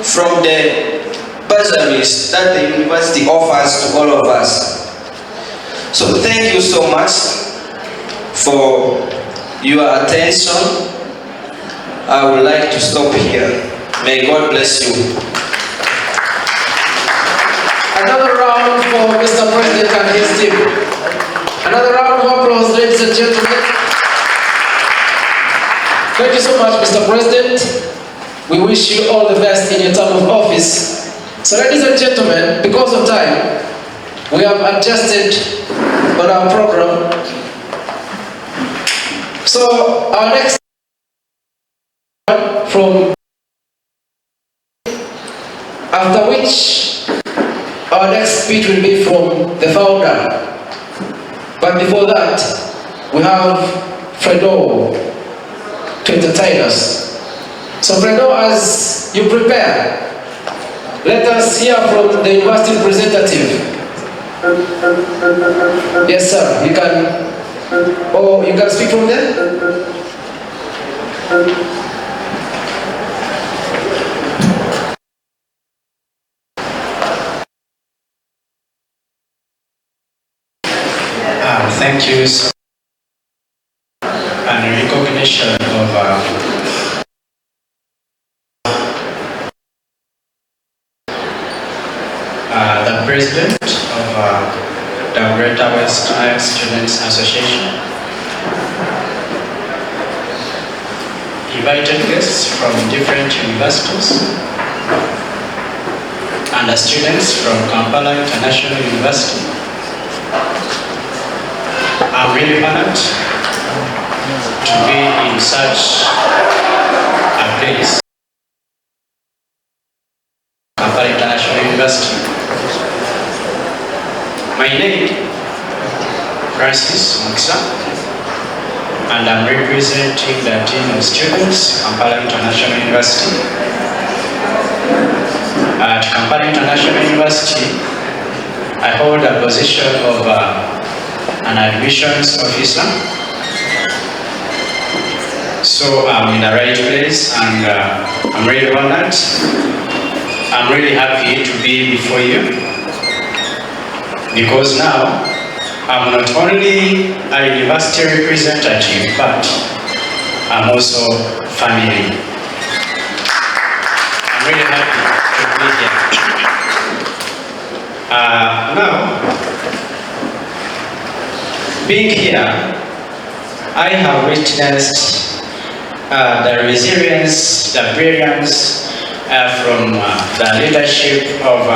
from the bursaries that the university offers to all of us. So thank you so much for your attention. I would like to stop here. May God bless you. Another round for Mr. President and his team. Another round of applause, ladies and gentlemen. Thank you so much, Mr. President. We wish you all the best in your term of office. So ladies and gentlemen, because of time, we have adjusted on our program. So our next from after which our next speech will be from the founder. But before that, we have Fredo to entertain us. So Fredo, as you prepare, Let us hear from the university representative. Yes, sir. You can. Oh, you can speak from there. Thank you. And recognition of the president of the Greater Westnile Students Association, invited guests from different universities, and the students from Kampala International University. I'm really honored to be in such a place, Kampala International University. My name, Francis Muksa, and I'm representing the team of students, Kampala International University. At Kampala International University, I hold a position of an admissions officer. So I'm in the right place, and I'm really honored. I'm really happy to be before you, because now I'm not only a university representative, but I'm also family. I'm really happy to be here. Now, being here, I have witnessed the resilience, the brilliance from the leadership of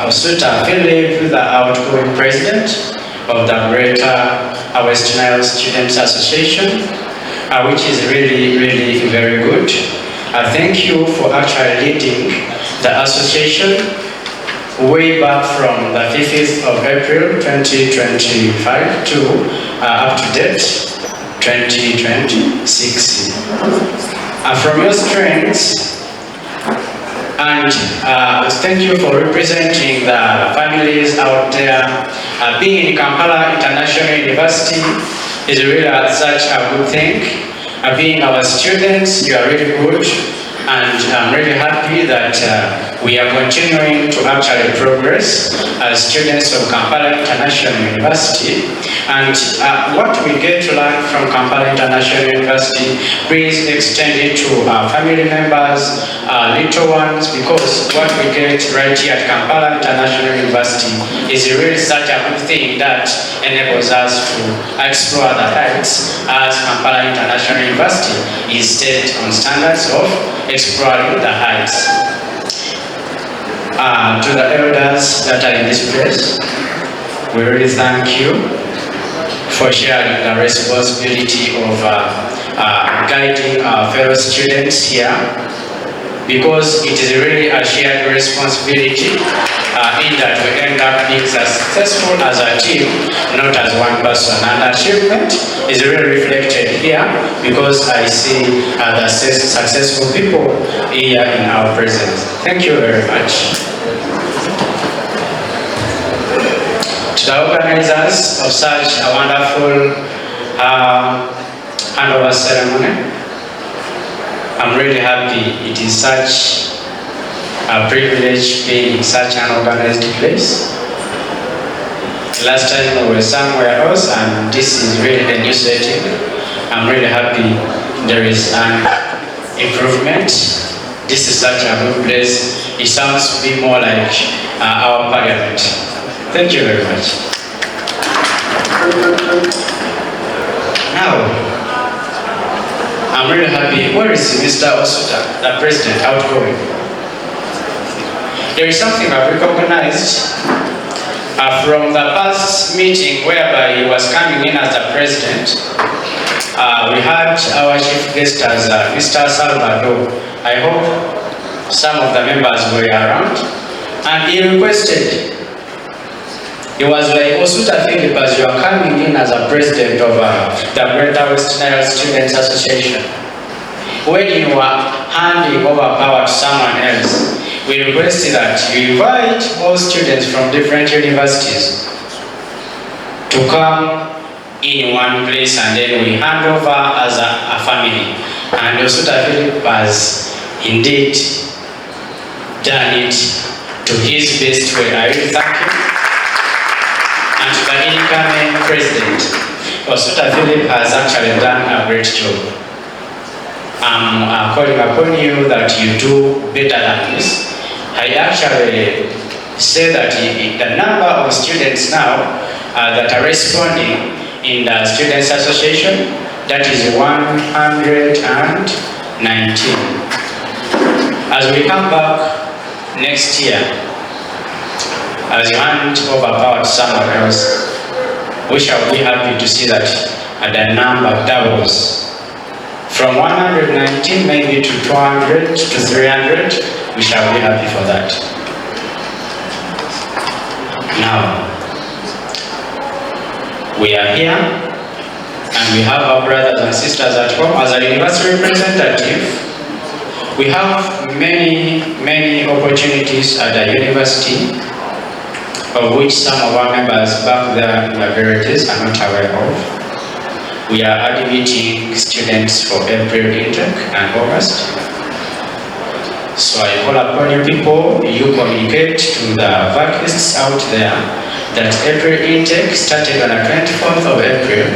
Osuta Philip, the outgoing president of the Greater Westnile Students Association, which is really, really very good. Thank you for actually leading the association way back from the 5th of April 2025 to up to date 2026. From your strengths, and thank you for representing the families out there. Being in Kampala International University is really such a good thing. Being our students, you are really good, and I'm really happy that we are continuing to actually progress as students of Kampala International University. And what we get to learn from Kampala International University, please extend it to our family members, little ones, because what we get right here at Kampala International University is really such a good thing that enables us to explore the heights, as Kampala International University is set on standards of exploring the heights. To the elders that are in this place, we really thank you for sharing the responsibility of guiding our fellow students here, because it is really a shared responsibility in that we end up being successful as a team, not as one person. And achievement is really reflected here, because I see the successful people here in our presence. Thank you very much. To the organizers of such a wonderful handover ceremony, I'm really happy. It is such a privilege being in such an organized place. Last time we were somewhere else, and this is really a new setting. I'm really happy there is an improvement. This is such a good place. It sounds to be more like our parliament. Thank you very much. Now, I'm really happy. Where is Mr. Osuta, the president, outgoing? There is something I've recognized from the past meeting whereby he was coming in as the president. We had our chief guest as Mr. Salvador. I hope some of the members were around. And he requested, he was like, Osuta Philip, as you are coming in as a president of the Greater Westnile Students Association, when you are handing over power to someone else, we request that you invite all students from different universities to come in one place, and then we hand over as a family. And Osuta Philip has indeed done it to his best way. I really thank him. And to the incoming president, Osuta Philip has actually done a great job. I'm calling upon you that you do better than this. I actually say that the number of students now that are responding in the Students Association, that is 119. As we come back next year, as you hand over power to someone else, we shall be happy to see that the number doubles. From 119 maybe to 200 to 300, we shall be happy for that. Now, we are here, and we have our brothers and sisters at home. As a university representative, we have many opportunities at the university, of which some of our members back there in the villages are not aware of. We are admitting students for April intake and August. So I call upon you people, you communicate to the vacancies out there that April intake started on the 24th of April,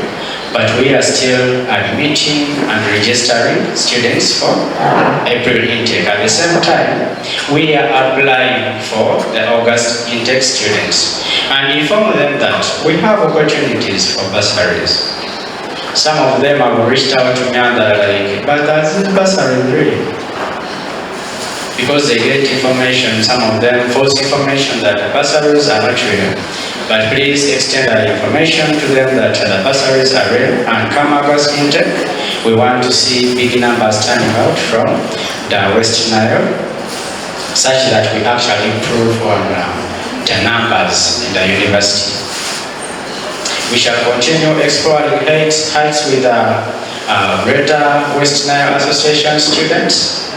but we are still admitting and registering students for April intake. At the same time, we are applying for the August intake students and inform them that we have opportunities for bursaries. Some of them have reached out to me and they're like, but that's bursary really. Because they get information, some of them false information that the bursaries are not real. But please extend our information to them that the bursaries are real, and come August intake, we want to see big numbers turning out from the Westnile, such that we actually improve on the numbers in the university. We shall continue exploring heights with the Greater Westnile Association students.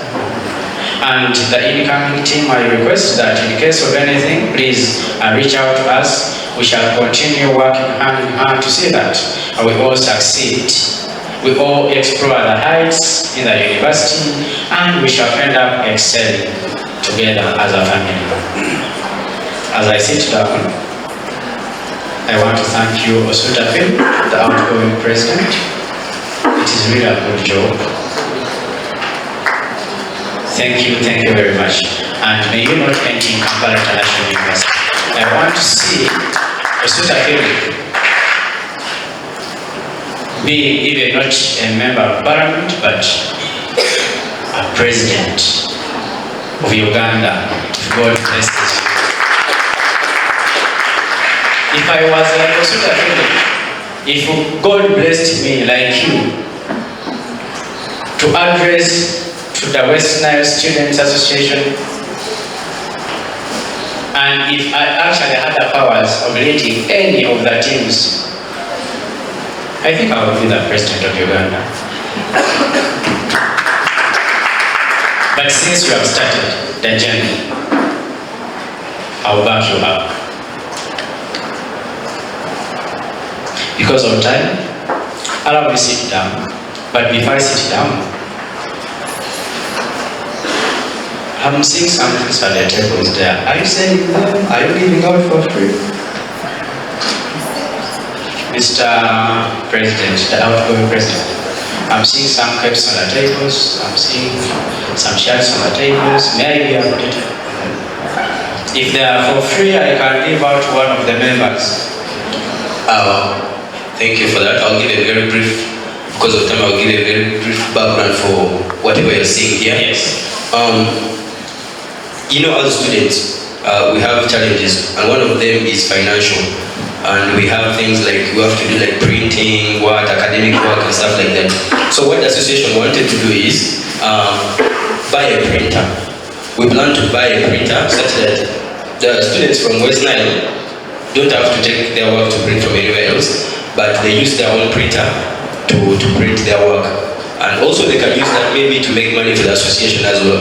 And the incoming team, I request that in case of anything, please reach out to us. We shall continue working hand in hand to see that we all succeed. We all explore the heights in the university, and we shall end up excelling together as a family. As I sit down, I want to thank you, Osuta Philip, the outgoing president. It is really a good job. Thank you very much. And may you not end in Kampala International University. I want to see Osuta Philip being even not a member of parliament, but a president of Uganda. God bless you. If I was like Osuta Philip, if God blessed me like you to address to the Westnile Students Association, and if I actually had the powers of leading any of the teams, I think I would be the president of Uganda. But since you have started the journey, I'll back you up. Because of time, allow me to sit down. But before I sit down, I'm seeing some things at the tables there. Are you selling them? Are you giving out for free? Mr. President, the outgoing president, I'm seeing some crepes on the tables. I'm seeing some shirts on the tables. May I be updated? If they are for free, I can give out to one of the members. Thank you for that. I'll give a very brief, because of time, I'll give a very brief background for whatever you're seeing here. Yes. You know, as students, we have challenges, and one of them is financial. And we have things like, we have to do like printing, work, academic work, and stuff like that. So what the association wanted to do is buy a printer. We plan to buy a printer such that the students from Westnile don't have to take their work to print from anywhere else, but they use their own printer to print their work. And also they can use that maybe to make money for the association as well.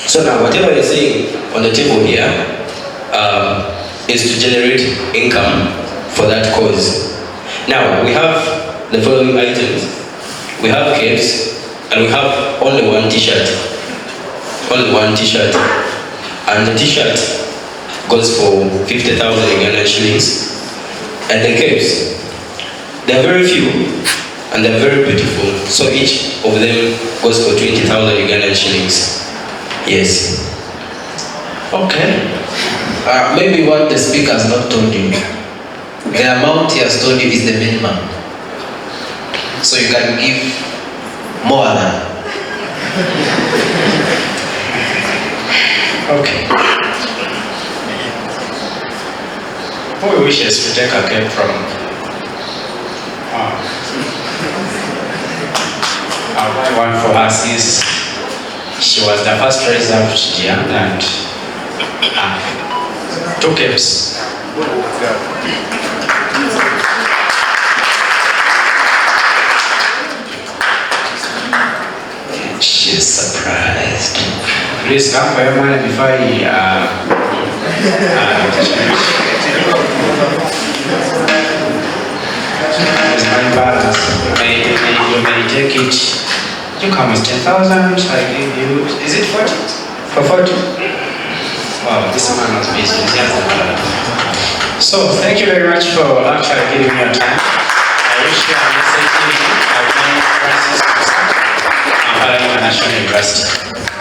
So now, whatever you're saying on the table here is to generate income for that cause. Now, we have the following items. We have caps, and we have only one t-shirt. Only one t-shirt. And the t-shirt goes for 50,000 Ugandan shillings. And the caps, they're very few, and they're very beautiful. So each of them goes for 20,000 Ugandan shillings. Yes. Okay. Maybe what the speaker has not told you, the amount he has told you is the minimum. So you can give more than. Okay. Who wishes to take a cake from? One for us is she was the first reserved young and 2 capes. She's surprised. Please come for your money before he there's money balance. You may take it. You come with 10,000, I give you, is it 40? For 40? Wow, this man was busy. So, thank you very much for actually giving me your time. I wish you a blessed evening. I'm International University.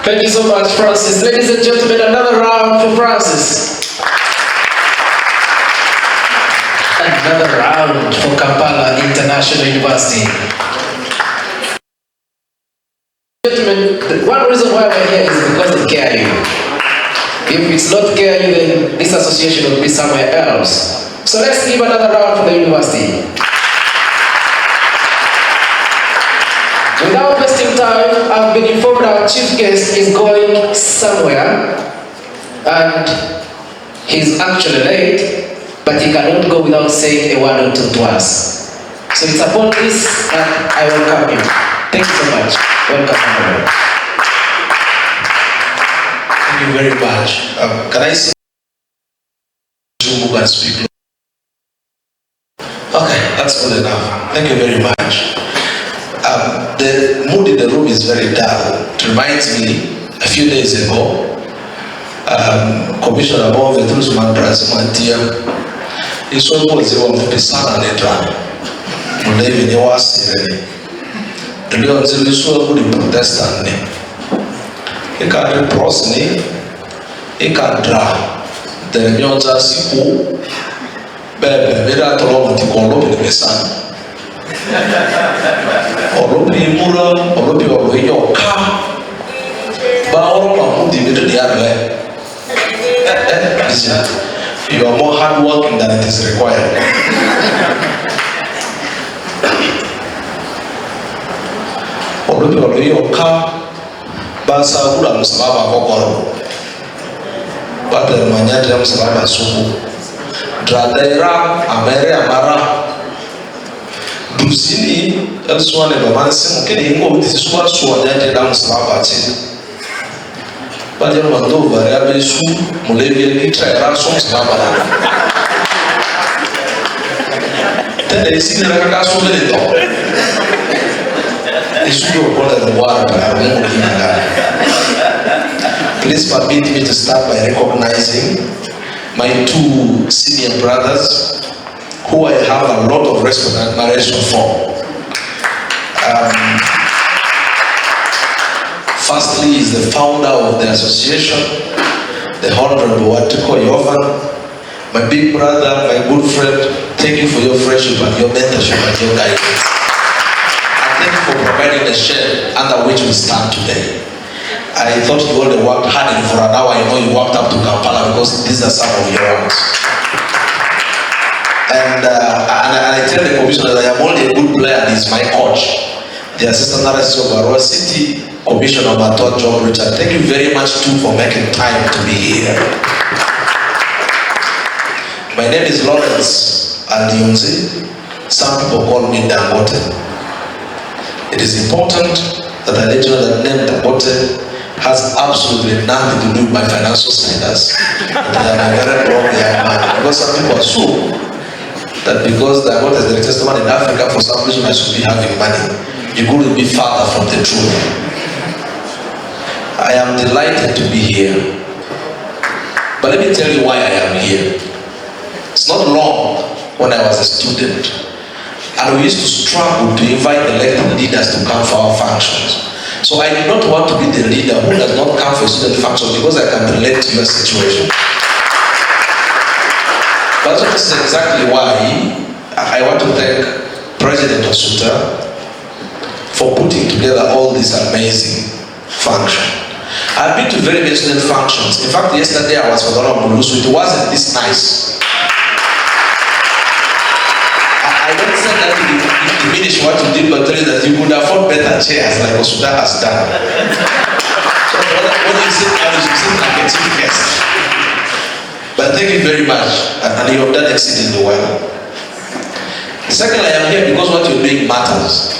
Thank you so much, Francis. Ladies and gentlemen, another round for Francis. Another round for Kampala International University. Gentlemen, one reason why we're here is because of KIU. If it's not KIU, then this association will be somewhere else. So let's give another round for the university. Without wasting time, I've been informed our chief guest is going somewhere, and he's actually late, but he cannot go without saying a word or two to us. So it's upon this that I welcome him. Thank you so much. Welcome, everyone. Thank you very much. Can I say and speak? Okay, that's good enough. Thank you very much. The mood in the room is very dull. It reminds me, a few days ago, Commissioner Bove Mantia, he saw what they were to sana netra. Mulevi ni wasire. The Leon Zilisua would be Protestant. He can't reprose me, he can't draw. The Leon Zasiku, Bebe, Vera Toloma Tikolo in the sun. Olopi mura, olopi waweyo ka. Ba oropa mudi middle the other way. Listen, you are more hardworking than it is required. Olopi waweyo ka. Basa kula msalaba kokoro. Bata manyate msalaba suku. Dradera amere amara. Dusini elsewhere the man saying, okay, you go with this one, so that they don't stop at it. But you want to variable soon, Molevia, try around some stop at it. Then they see the record so many dollars. They should go on the water. Please permit me to start by recognizing my 2 senior brothers, who I have a lot of respect and admiration for. Firstly is the founder of the association, the Honorable Watiko Yovan, my big brother, my good friend. Thank you for your friendship and your mentorship and your guidance. And thank you for providing the shed under which we stand today. I thought you only worked hard for an hour. I know you walked up to Kampala because these are some of your ones. And I tell the commissioner that I am only a good player and he's my coach. The assistant RSC of Arua City, Commissioner Matot John Richard. Thank you very much too for making time to be here. My name is Lawrence Alionzi. Some people call me Dangote. It is important that I let you know that name Dangote has absolutely nothing to do with my financial status. And I'm a very wrong young man. Because some people assume that because I'm not the richest man in Africa, for some reason I should be having money. You couldn't be farther from the truth. I am delighted to be here. But let me tell you why I am here. It's not long when I was a student, and we used to struggle to invite elected leaders to come for our functions. So I do not want to be the leader who does not come for student functions because I can relate to your situation. But this is exactly why I want to thank President Osuta for putting together all this amazing function. I've been to very many student functions. In fact, yesterday I was for the Mulusu. It wasn't this nice. I don't say that to diminish what you did, but tell you that you could afford better chairs like Osuta has done. So when you sit down, you sit like a chief guest. But thank you very much, and you have done exceedingly well. Secondly, I am here because what you're doing matters.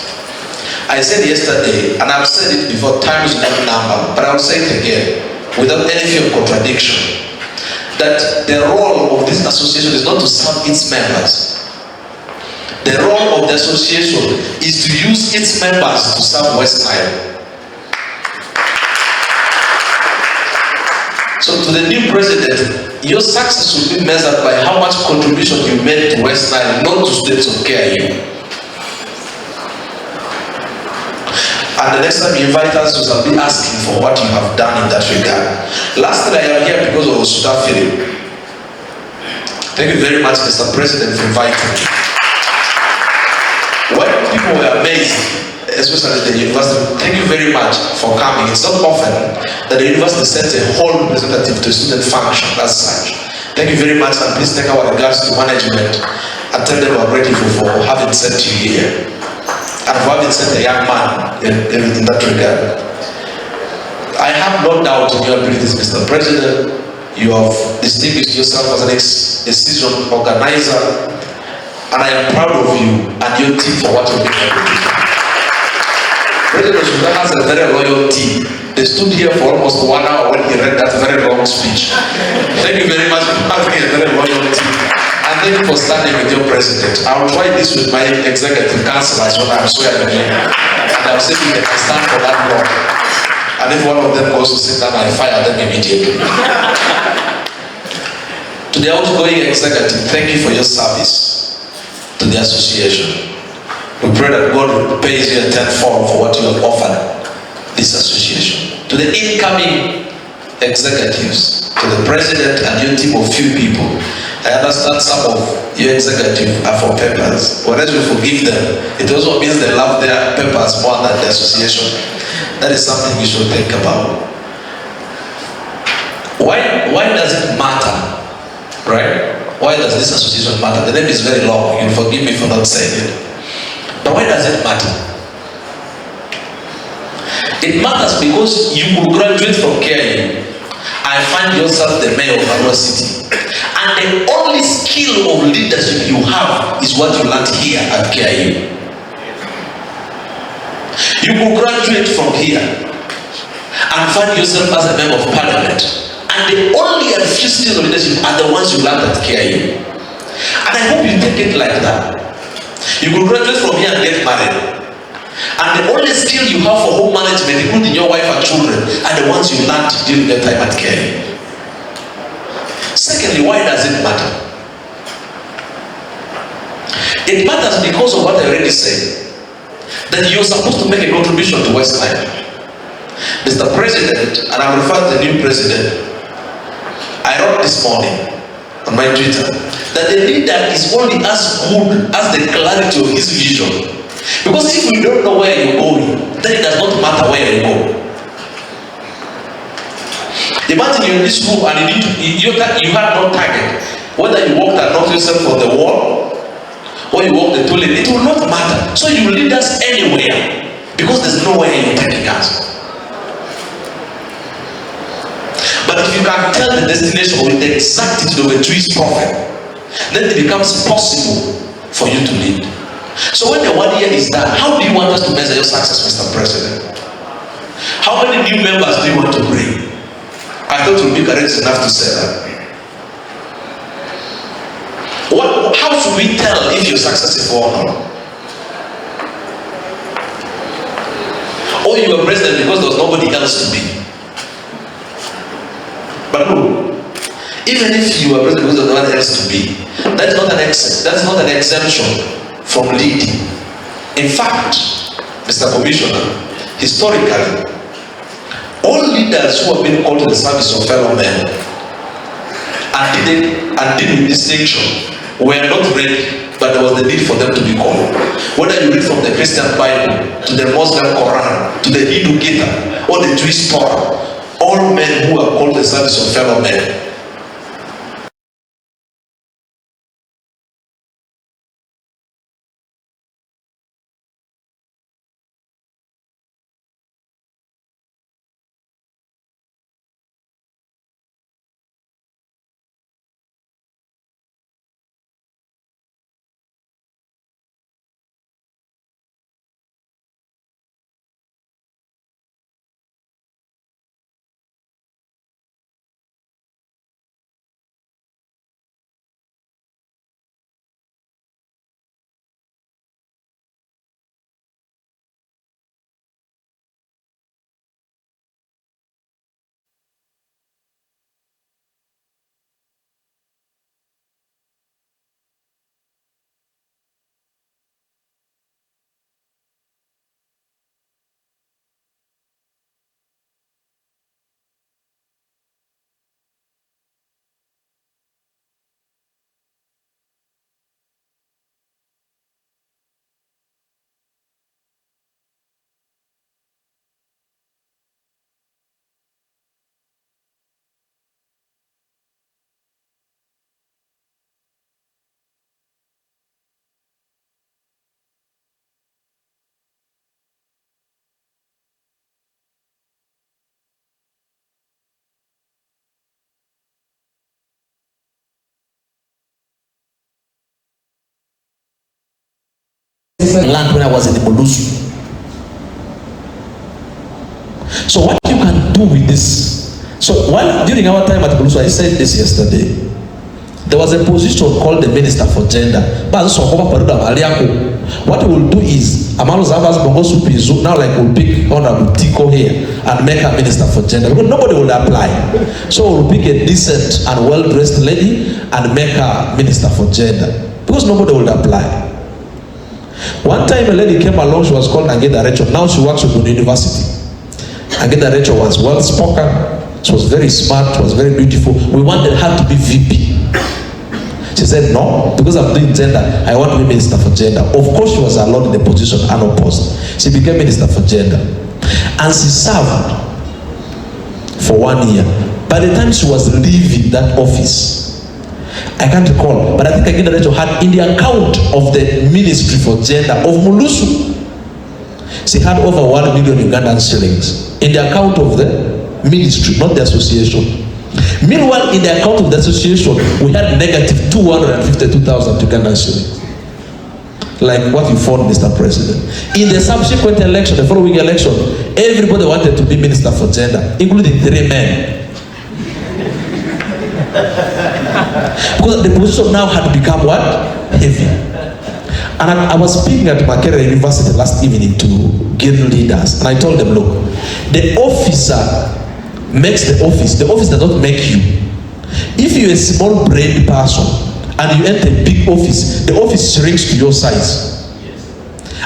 I said yesterday, and I've said it before, time is not a number, but I'll say it again, without any fear of contradiction, that the role of this association is not to serve its members. The role of the association is to use its members to serve Westnile. So to the new president, your success will be measured by how much contribution you made to Westnile, not to states of KIU. And the next time you invite us, we shall be asking for what you have done in that regard. Lastly, I am here because of Osuta Philip. Thank you very much, Mr. President, for inviting me. When people were amazed, especially at the university, thank you very much for coming. It's not often that the university sends a whole representative to a student function as such. Thank you very much, and please take our regards to management and tell them we're grateful for having sent you here. And for having sent a young man in that regard. I have no doubt in your abilities, Mr. President. You have distinguished yourself as a decision organizer, and I am proud of you and your team for what you've been able to do. President Osuta has a very loyal team. They stood here for almost 1 hour when he read that very long speech. Thank you very much for having a very loyal team. And thank you for standing with your president. I will try this with my executive councillors when I'm swearing in. And I'm saying they can stand for that long. And if one of them goes to sit down, I fire them immediately. To the outgoing executive, thank you for your service to the association. We pray that God pays you a tenfold for what you have offered this association. To the incoming executives, to the president and your team of few people, I understand some of your executives are for papers. Whereas we forgive them, it also means they love their papers more than the association. That is something you should think about. Why does it matter? Right? Why does this association matter? The name is very long. You'll forgive me for not saying it. But why does it matter? It matters because you will graduate from KIU and find yourself the mayor of Arua City. And the only skill of leadership you have is what you learned here at KIU. You will graduate from here and find yourself as a member of parliament. And the only and few skills of leadership are the ones you learned at KIU. And I hope you take it like that. You will graduate from here and get married. And the only skill you have for home management, including your wife and children, are the ones you learned during your time at KIU. Secondly, why does it matter? It matters because of what I already said. That you're supposed to make a contribution to Westnile. Mr. President, and I'm referring to the new president, I wrote this morning on my Twitter that the leader is only as good as the clarity of his vision. Because if you don't know where you're going, then it does not matter where you go. Imagine you're in this room and you have no target. Whether you walked and knocked yourself on the wall or you walk the toilet, it will not matter. So you lead us anywhere because there's nowhere you're taking us. But if you can tell the destination with the exactitude of a Jewish prophet, then it becomes possible for you to lead. So when the 1 year is done, how do you want us to measure your success, Mr. President? How many new members do you want to bring? I thought you'll be courageous enough to say that. How should we tell if you're successful or not? Or you were president because there was nobody else to be. But look, even if you were president because there was nobody else to be, that's not an exemption from leading. In fact, Mr. Commissioner, historically, all leaders who have been called to the service of fellow men and did with distinction were not ready, but there was the need for them to be called. Whether you read from the Christian Bible, to the Muslim Quran, to the Hindu Gita, or the Jewish Torah, all men who are called to the service of fellow men. Land when I was in the Molusu. So what you can do with this? So during our time at Molusu, I said this yesterday. There was a position called the Minister for Gender. What we will do is, Amalu Zavas Bongosu Pizu, now like we'll pick Honorable Tiko here and make her Minister for Gender. Because nobody will apply. So we'll pick a decent and well-dressed lady and make her Minister for Gender. Because nobody will apply. One time a lady came along, she was called Angela Rachel. Now she works with the university. Angela Rachel was well spoken, she was very smart, she was very beautiful. We wanted her to be VP. She said, no, because I'm doing gender, I want to be Minister for Gender. Of course, she was alone in the position, unopposed. She became Minister for Gender. And she served for 1 year. By the time she was leaving that office, I can't recall, but I think Angela Rachel had in the account of the Ministry for Gender of Molusu, she had over 1 million Ugandan shillings in the account of the ministry, not the association. Meanwhile, in the account of the association, we had negative 252,000 Ugandan shillings. Like what you found, Mr. President. In the subsequent election, the following election, everybody wanted to be Minister for Gender, including 3 men. Because the position now had become what? Heavy. And I was speaking at Makerere University last evening to guild leaders, and I told them, look, the officer makes the office does not make you. If you're a small-brained person and you enter a big office, the office shrinks to your size.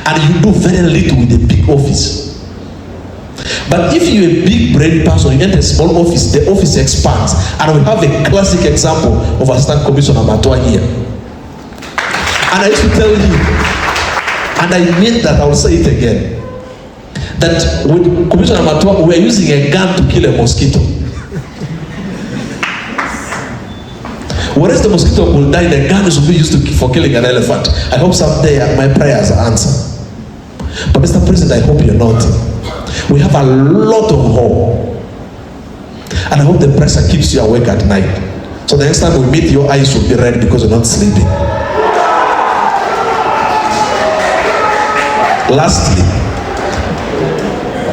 And you do very little with the big office. But if you're a big-brained person, you enter a small office, the office expands. And we have a classic example of Assistant Commissioner Matua here. And I used to tell you, and I mean that, I will say it again, that with Commissioner Matua, we were using a gun to kill a mosquito. Whereas the mosquito will die, the gun will be used for killing an elephant. I hope someday my prayers are answered. But Mr. President, I hope you're not. We have a lot of hope. And I hope the pressure keeps you awake at night. So the next time we meet, your eyes will be red because you're not sleeping. Lastly,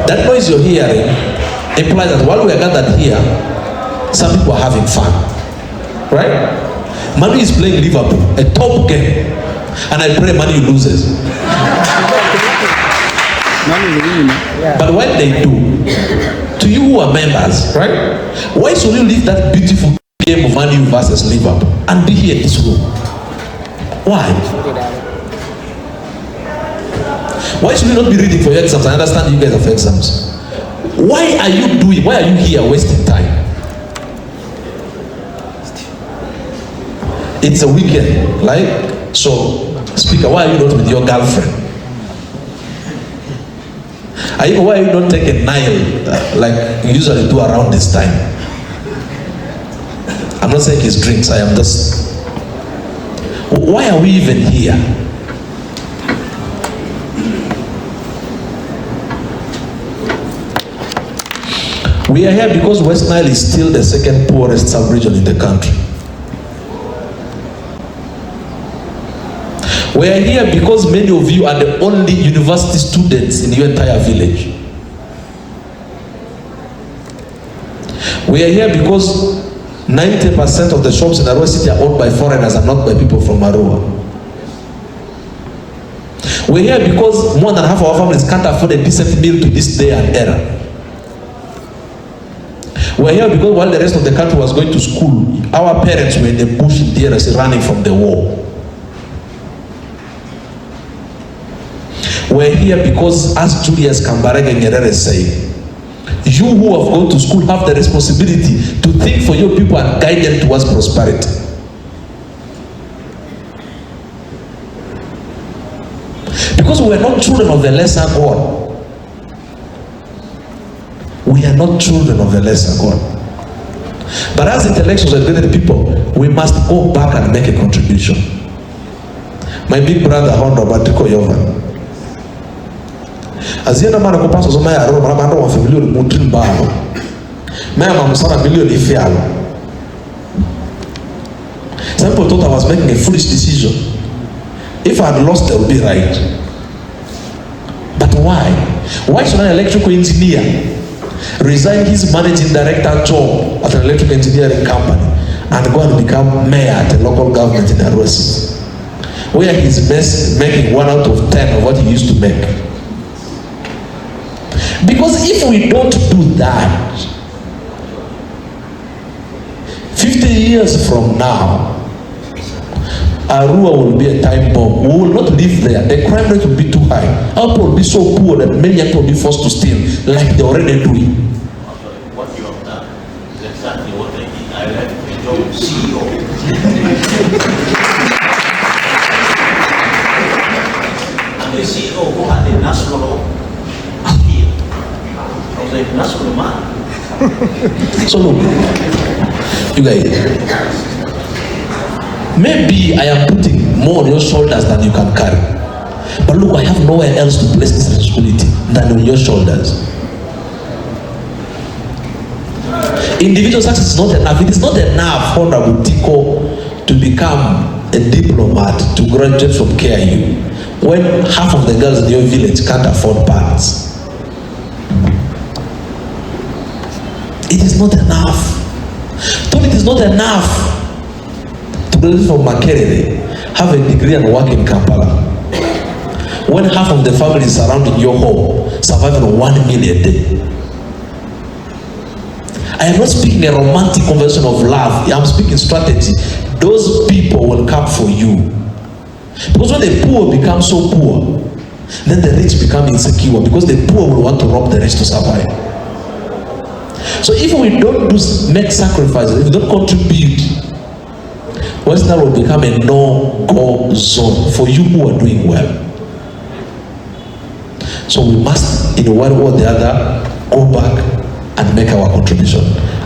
That noise you're hearing implies that while we are gathered here, some people are having fun. Right? Manu is playing Liverpool, a top game. And I pray Manu loses. But when they do, to you who are members, right? Why should you leave that beautiful game of Manu versus Liverpool and be here in this room? Why? Why should you not be reading for your exams? I understand you guys have exams. Why are you here wasting time? It's a weekend, right? So, Speaker, why are you not with your girlfriend? Why are you not taking Nile like you usually do around this time? I'm not saying it's drinks, I am just... Why are we even here? We are here because Westnile is still the second poorest sub-region in the country. We are here because many of you are the only university students in your entire village. We are here because 90% of the shops in Arua City are owned by foreigners and not by people from Arua. We're here because more than half of our families can't afford a decent meal to this day and era. We're here because while the rest of the country was going to school, our parents were in the bush in DRC running from the war. We're here because, as Julius Kambarage Nyerere said, you who have gone to school have the responsibility to think for your people and guide them towards prosperity. Because we are not children of the lesser God. We are not children of the lesser God. But as intellectuals and educated people, we must go back and make a contribution. My big brother, Handover, as you know, man, I pass on my road, but I don't want to be able to move back. I'm sorry, million if you are. Some people thought I was making a foolish decision. If I had lost, they would be right. But why? Why should an electrical engineer resign his managing director job at an electrical engineering company and go and become mayor at a local government in Arua City, where he's making 1 out of 10 of what he used to make? Because if we don't do that, 50 years from now, Arua will be a time bomb. We will not live there. The crime rate will be too high. Our people will be so poor that many young people will be forced to steal, like they already doing. What you have done is exactly what I did. I left the job of CEO. And the CEO who had a national appeal. I was a national man. So look, you guys, maybe I am putting more on your shoulders than you can carry. But look, I have nowhere else to place this responsibility than on your shoulders. Individual success is not enough. It is not enough, Honorable Tiko, to become a diplomat, to graduate from KIU, when half of the girls in your village can't afford pants. It is not enough. It is not enough to graduate from Makerere, have a degree and work in Kampala, when half of the families surrounding your home survive on 1 million a day. I am not speaking a romantic conversation of love. I am speaking strategy. Those people will come for you. Because when the poor become so poor, then the rich become insecure, because the poor will want to rob the rich to survive. So if we don't make sacrifices, if we don't contribute, Westnile will become a no-go zone for you who are doing well. So we must, in one way or the other, go back and make our contribution.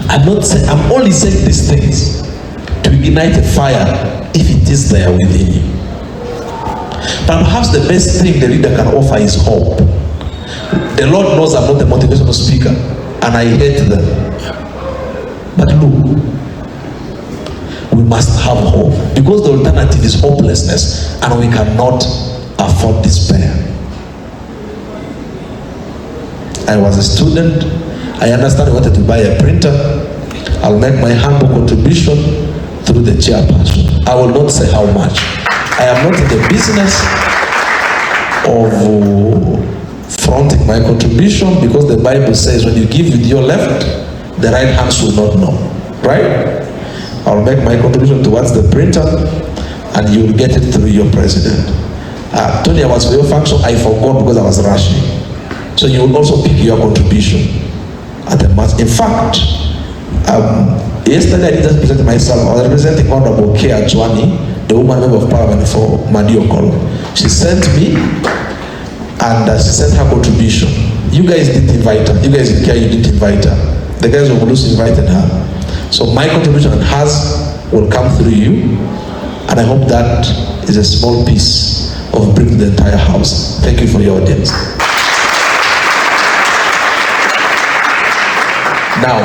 I'm only saying these things to ignite a fire if it is there within you. But perhaps the best thing the leader can offer is hope. The Lord knows I'm not a motivational speaker, and I hate them. But look, we must have hope, because the alternative is hopelessness, and we cannot afford despair. I was a student. I understand I wanted to buy a printer. I'll make my humble contribution through the chairperson. I will not say how much. I am not in the business of fronting my contribution, because the Bible says when you give with your left, the right hand will not know. Right? I'll make my contribution towards the printer, and you will get it through your president. Tony, I was for your function, I forgot because I was rushing. So you will also pick your contribution at the match. In fact, yesterday I didn't just present myself, I was representing Honorable Kea Chwani, the woman member of parliament for Madiokolo. She sent me, and she sent her contribution. You guys didn't invite her. You guys in Kea, you didn't invite her. The guys of Mulusi invited her. So my contribution and hers will come through you, and I hope that is a small piece of bringing the entire house. Thank you for your audience. Now,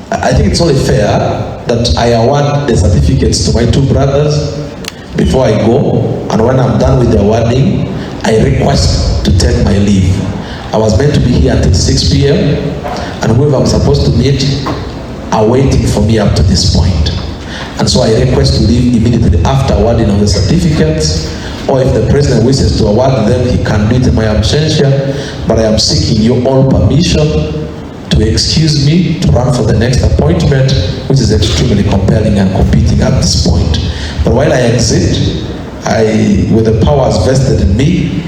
I think it's only fair that I award the certificates to my two brothers before I go, and when I'm done with the awarding, I request to take my leave. I was meant to be here until 6 p.m. and whoever I'm supposed to meet are waiting for me up to this point. And so I request to leave immediately after awarding of the certificates, or if the president wishes to award them, he can do it in my absentia, but I am seeking your all permission to excuse me to run for the next appointment, which is extremely compelling and competing at this point. But while I exit, with the powers vested in me,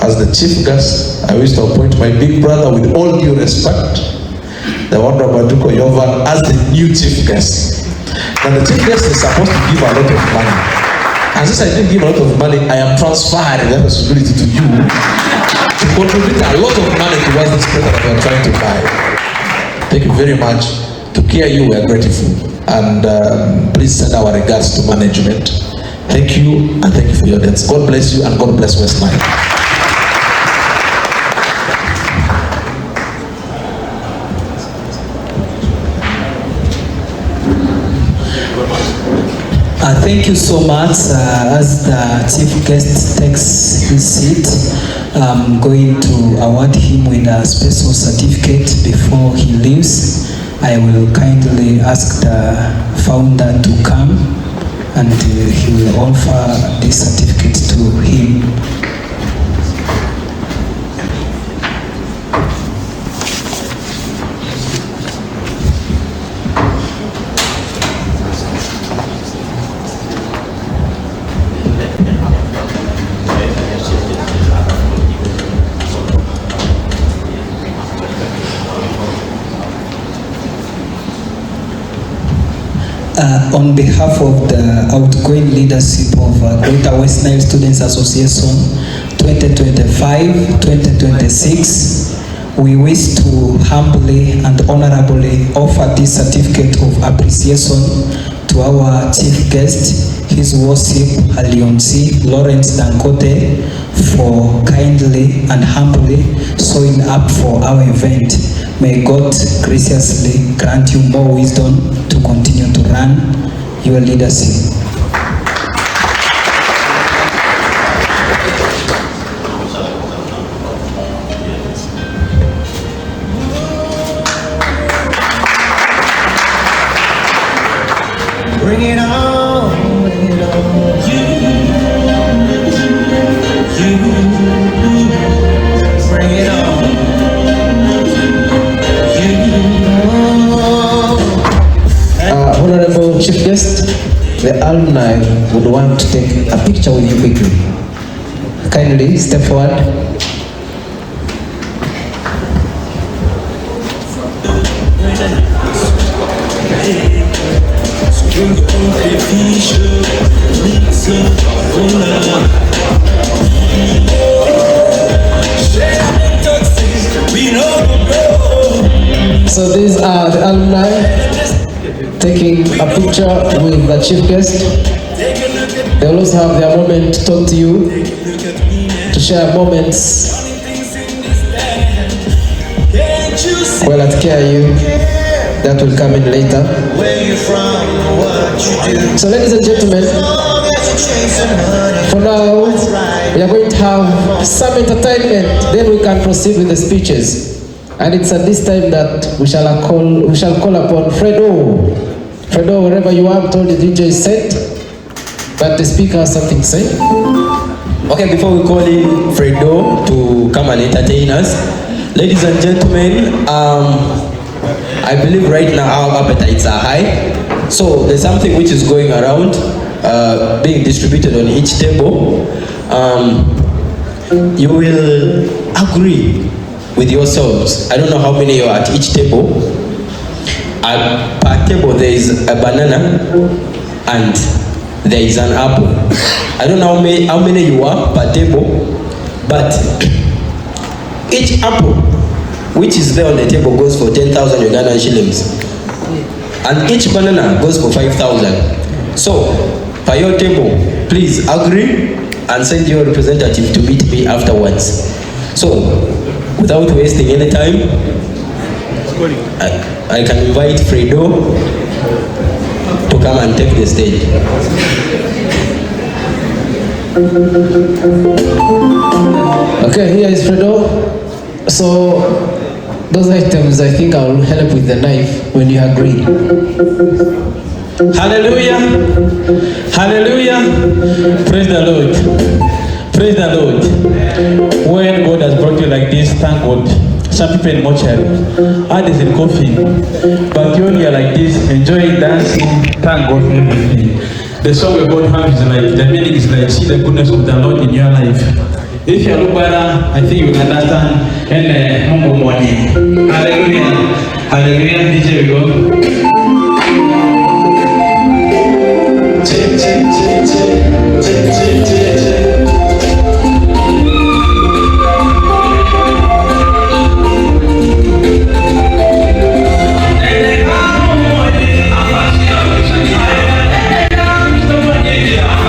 as the chief guest, I wish to appoint my big brother, with all due respect, the Honorable Duko Yovan, as the new chief guest. Now the chief guest is supposed to give a lot of money. And since I didn't give a lot of money, I am transferring that responsibility to you to contribute a lot of money towards this product that we are trying to buy. Thank you very much. To care you, we are grateful. And please send our regards to management. Thank you, and thank you for your audience. God bless you, and God bless Westnile. Thank you so much. As the chief guest takes his seat, I'm going to award him with a special certificate before he leaves. I will kindly ask the founder to come, and he will offer this certificate to him. On behalf of the outgoing leadership of Greater Westnile Students Association 2025-2026, we wish to humbly and honorably offer this certificate of appreciation to our chief guest, His Worship Alionsi Lawrence Dangote, for kindly and humbly showing up for our event. May God graciously grant you more wisdom to continue to run your leadership. Bring it on, bring it on. You, bring it on. Honorable Chief Guest, the alumni would want to take a picture with you quickly. Kindly step forward. So these are the alumni taking a picture with the chief guest. They will also have their moment to talk to you, to share moments while at KIU. That will come in later. So ladies and gentlemen, For now, we are going to have some entertainment, then we can proceed with the speeches. And it's at this time that we shall call upon Fredo. Fredo, wherever you are, I'm told the DJ is set, but the speaker has something to say. Okay, before we call in Fredo to come and entertain us, ladies and gentlemen, I believe right now our appetites are high. So there's something which is going around, being distributed on each table. You will agree with yourselves. I don't know how many you are at each table. Per table there is a banana and there is an apple. I don't know how many you are per table, but each apple which is there on the table goes for 10,000 Ugandan shillings. And each banana goes for 5,000. So, per your table, please agree and send your representative to meet me afterwards. So, without wasting any time, I can invite Fredo to come and take the stage. Okay, here is Fredo. So, those items, I think I'll help with the knife when you agree. Hallelujah. Hallelujah. Praise the Lord. Praise the Lord. When God has brought you like this, thank God. Some people in mortuary, others in coffin. But you're here like this, enjoying dancing, thank God for everything. The song we're going to have is like, the meaning is like, see the goodness of the Lord in your life. If you look better, I think you will understand. And Mungu mwani. Hallelujah. Hallelujah. DJ, we go. Check, check, check, check. Check, check, check, check. Yeah.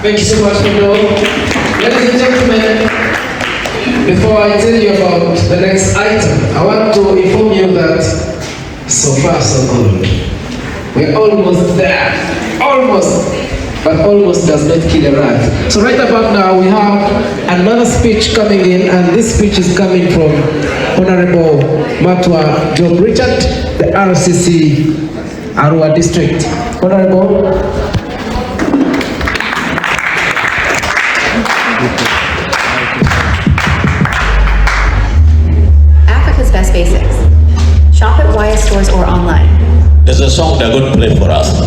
Thank you so much, Pedro. Ladies and gentlemen, before I tell you about the next item, I want to inform you that so far so good. We're almost there. Almost. But almost does not kill a rat. So right about now we have another speech coming in, and this speech is coming from Honorable Matwa Job Richard, the RCC Arua District. Honorable. Africa's best basics. Shop at YS stores or online. There's a song they're going to play for us.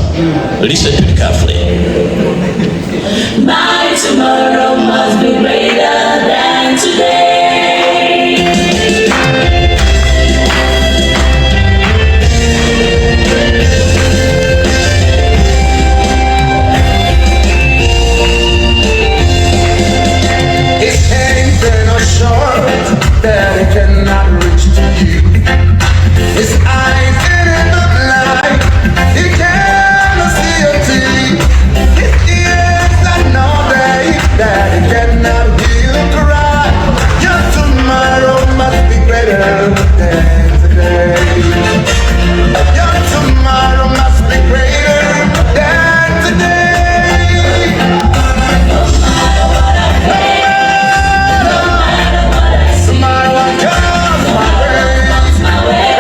Listen to it carefully. My tomorrow must be greater than today. His hands are not short that he cannot reach to you. His eyes in the blind, he cannot see your teeth. His ears are not deaf that he cannot hear you cry. Your tomorrow must be greater than today. Your tomorrow must be greater than today. No matter what I face, no matter what comes my way.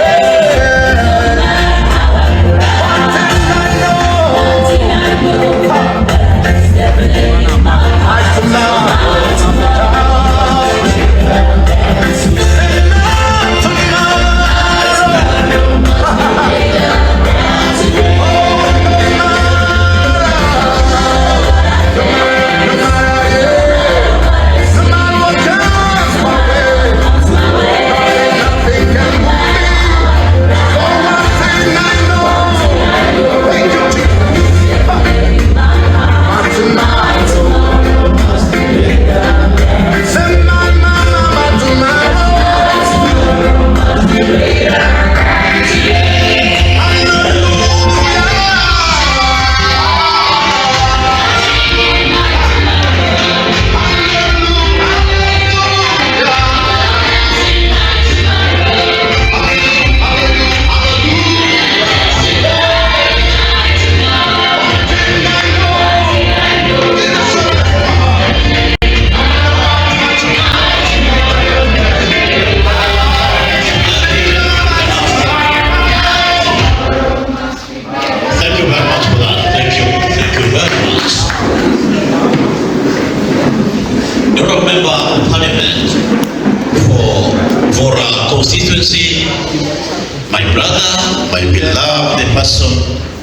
My brother, my beloved person,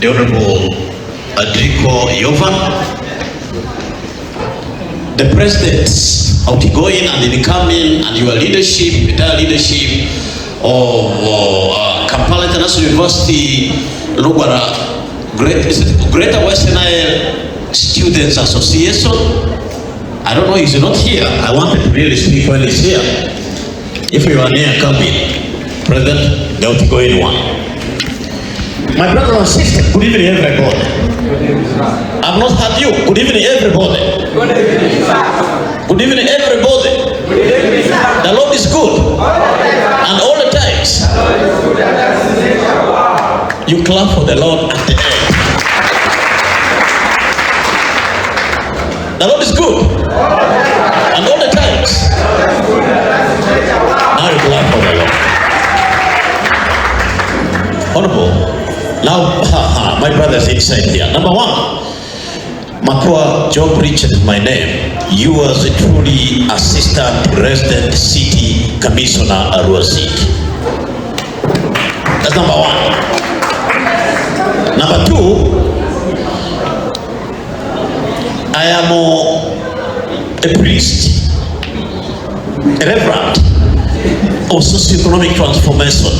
the Honorable Adriko Yovan, the presidents outgoing and incoming, and your leadership, entire leadership of Kampala International University, Lugara, Greater Westnile Students Association. I don't know, he's not here. I wanted to really speak when he's here. If you are near, come in. President, the outgoing one. My brother and sister, good evening everybody. I've not heard you. Good evening everybody. Good evening everybody. The Lord is good. And all the times. You clap for the Lord at the end. The Lord is good. And all the times. Now you clap for the Lord. Honorable, now my brother's inside here. Number one, Makwa Job Richard is my name. You are the truly Assistant Resident City Commissioner Arua City. That's number one. Number two, I am a priest, a reverend of socio-economic transformation.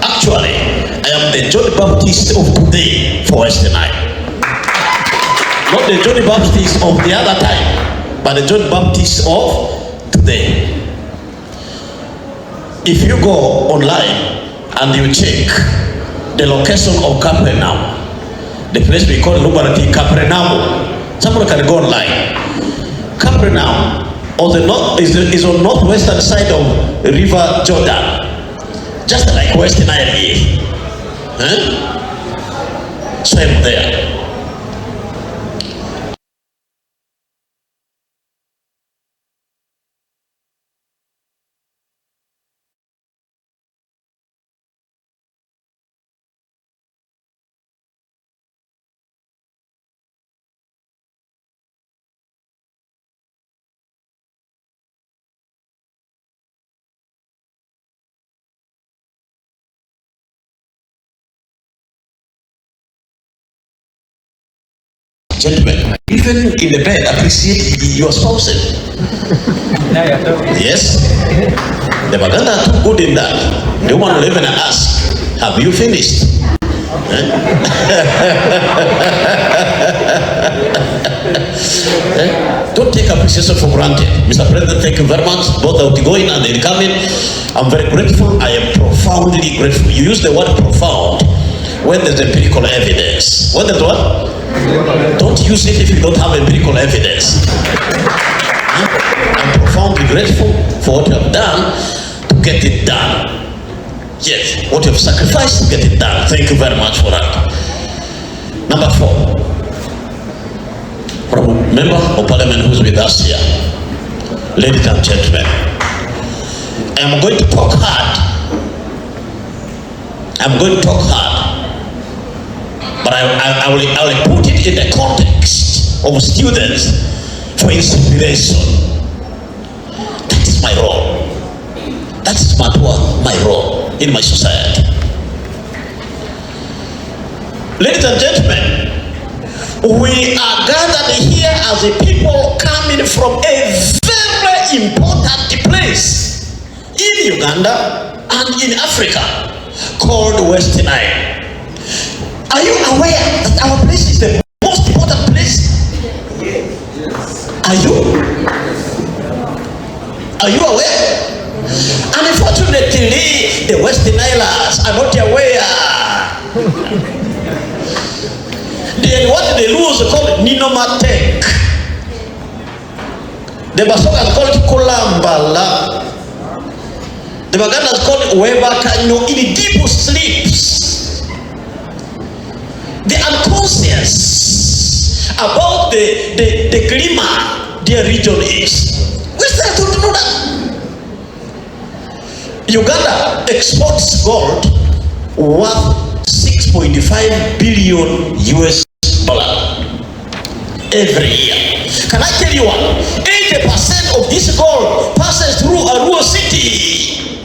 Actually, I am the John Baptist of today for Westnile. Not the John Baptist of the other time, but the John Baptist of today. If you go online and you check the location of Capernaum. The place we call Lubarati Capernaum. Someone can go online. Capernaum is on northwestern side of River Jordan, just like Westnile here. Swim there. Gentlemen, even in the bed, appreciate your spouses. Yes? The Baganda are too good in that. The woman will even ask, have you finished? Don't take appreciation for granted. Mr. President, thank you very much. Both the outgoing and the incoming. I'm very grateful. I am profoundly grateful. You use the word profound when there's empirical evidence. When there's what? Don't use it if you don't have empirical evidence. I'm profoundly grateful for what you have done to get it done. Yes, what you have sacrificed to get it done. Thank you very much for that. Number 4. From member of parliament who's with us here. Ladies and gentlemen, I am going to talk hard. I'm going to talk hard. But I will put it in the context of students for inspiration. That is my role. That is my role in my society. Ladies and gentlemen, we are gathered here as a people coming from a very important place in Uganda and in Africa called Westnile. Are you aware that our place is the most important place? Are you aware? And unfortunately, the Westnileers are not aware. Then what they lose is called Ninomatek. The Basokas call it Kolambala. The Bagandas call it Webakanyo in deep sleeps. They are unconscious about the glimmer their region is. We still don't know that. Uganda exports gold worth $6.5 billion every year. Can I tell you what? 80% of this gold passes through Arua City.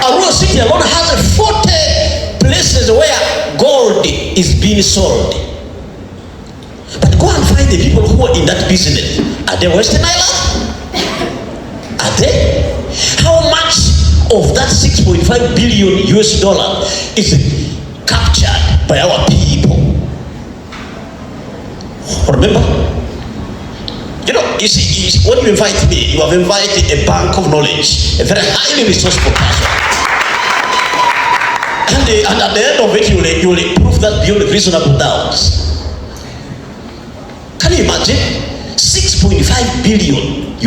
Arua City alone has 40 places where gold is being sold. But go and find the people who are in that business. Are they Westernilers? Are they? How much of that $6.5 billion is captured by our people? Remember? You see, when you invite me, you have invited a bank of knowledge, a very highly resourceful person. And at the end of it, you will prove that beyond reasonable doubts. Can you imagine? $6.5 billion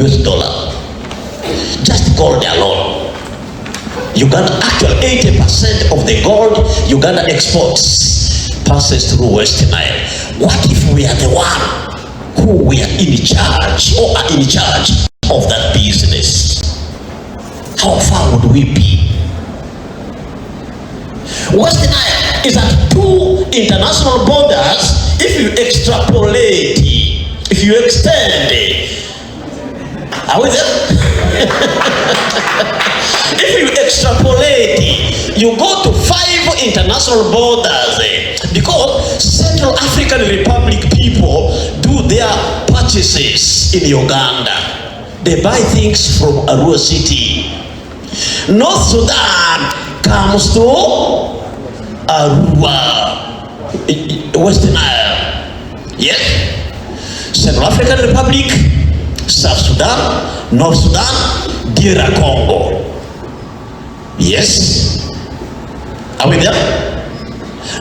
just gold alone. Uganda, actually 80% of the gold Uganda exports passes through Westnile. What if we are the one who we are in charge or are in charge of that business? How far would we be? Westnile is at 2 international borders. If you extrapolate, if you extend it, are we there? If you extrapolate, you go to 5 international borders because Central African Republic people do their purchases in Uganda. They buy things from Arua City. North Sudan comes to Arua, Westnile. Yes? Central African Republic, South Sudan, North Sudan, DR Congo. Yes. Are we there?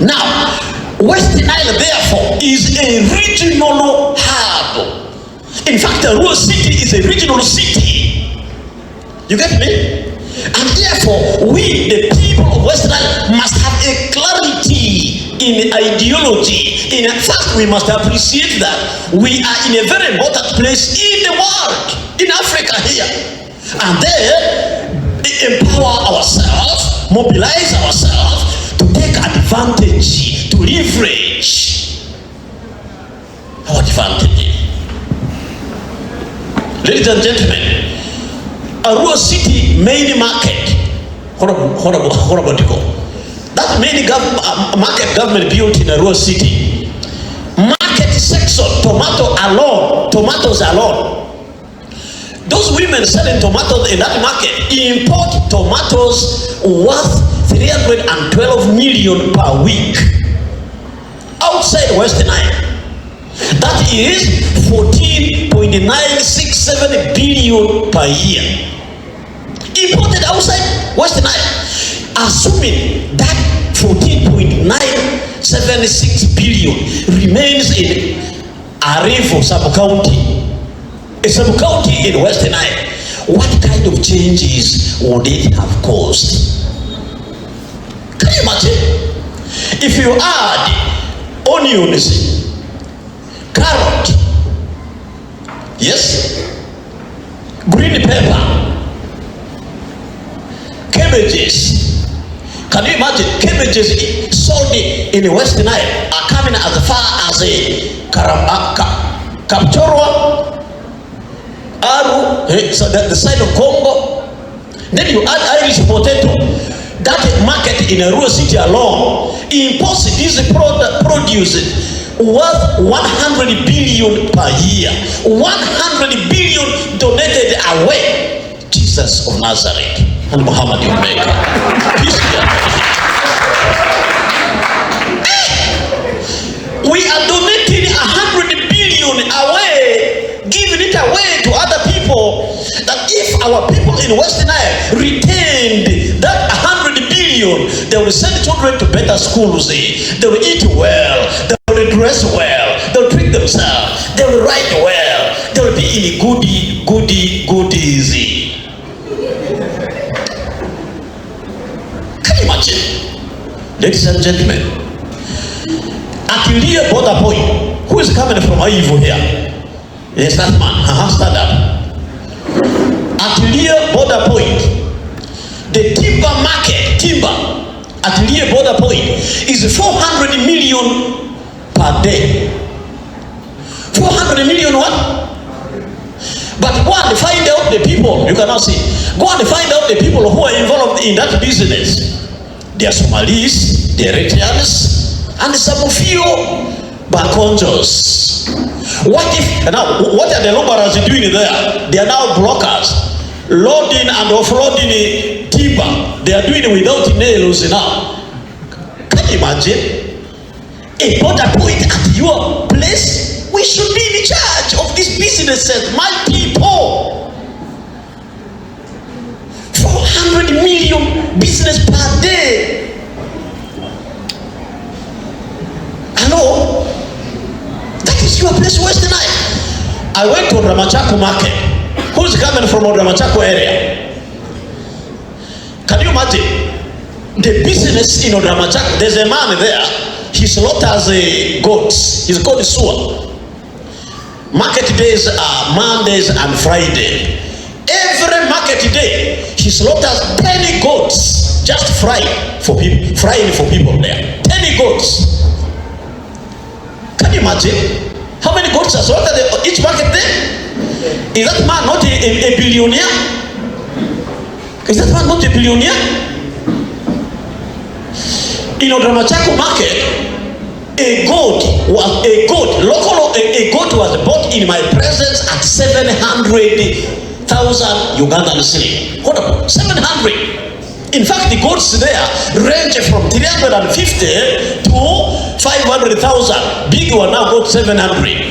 Now, Westnile therefore is a regional hub. In fact, the Rural City is a regional city. You get me? And therefore, we, the people of Westnile, must have a clarity in ideology. In fact, we must appreciate that we are in a very important place in the world, in Africa here. And there, empower ourselves, mobilize ourselves to take advantage, to leverage our advantage. Ladies and gentlemen, a rural city main market, that main market government built in a rural city, market section, tomatoes alone. Those women selling tomatoes in that market import tomatoes worth 312 million per week outside Westnile. That is 14.967 billion per year. Imported outside Westnile. Assuming that 14.976 billion remains in Arevo sub-county, a sub-county in Westnile, what kind of changes would it have caused? Can you imagine? If you add onions, carrot, yes, green pepper, cabbages. Can you imagine? Cabbages sold in Westnile are coming as far as Kapchorwa, Aru, so the side of Congo. Then you add Irish potato. That market in a rural city alone imports this produce worth 100 billion per year. 100 billion donated away. Jesus of Nazareth and Muhammad your Maker. Peace be upon him. We are donating 100 billion away, giving it away to other people. That if our people in Westnile retained that 100 billion, they will send children to better schools. They will eat well. They will dress well. They will treat themselves. They will write well. They will be in goodies. Can you imagine? Ladies and gentlemen, Akilia border point. Who is coming from Ivo here? Yes, that man. Stand up. Akilia border point. The timber market, at Lier border point is 400 million per day. 400 million what? But go and find out the people, you cannot see. Go and find out the people who are involved in that business. They are Somalis, they are Eritreans, and some few Bakonjos. What are the laborers doing there? They are now blockers, loading and offloading timber. They are doing it without nails now. Can you imagine? A border point at your place? We should be in charge of these businesses, my people. 400 million business per day. Hello? That is your place, Westnile. I went to Ramachako market. Who's coming from Ramachako area? Can you imagine? The business in Ramachako, there's a man there. He slaughters goats. He's called Sua. Market days are Mondays and Friday. Every market day, he slaughters 10 goats, just frying for people there. 10 goats. Can you imagine? How many goats are slaughtered each market day? Is that man not a billionaire? Is that man not a billionaire? In Ramachako market, a goat was bought in my presence at 700,000 Ugandan shilling. What about 700? In fact, the goats there range from 350 to 500,000. Big one now got 700.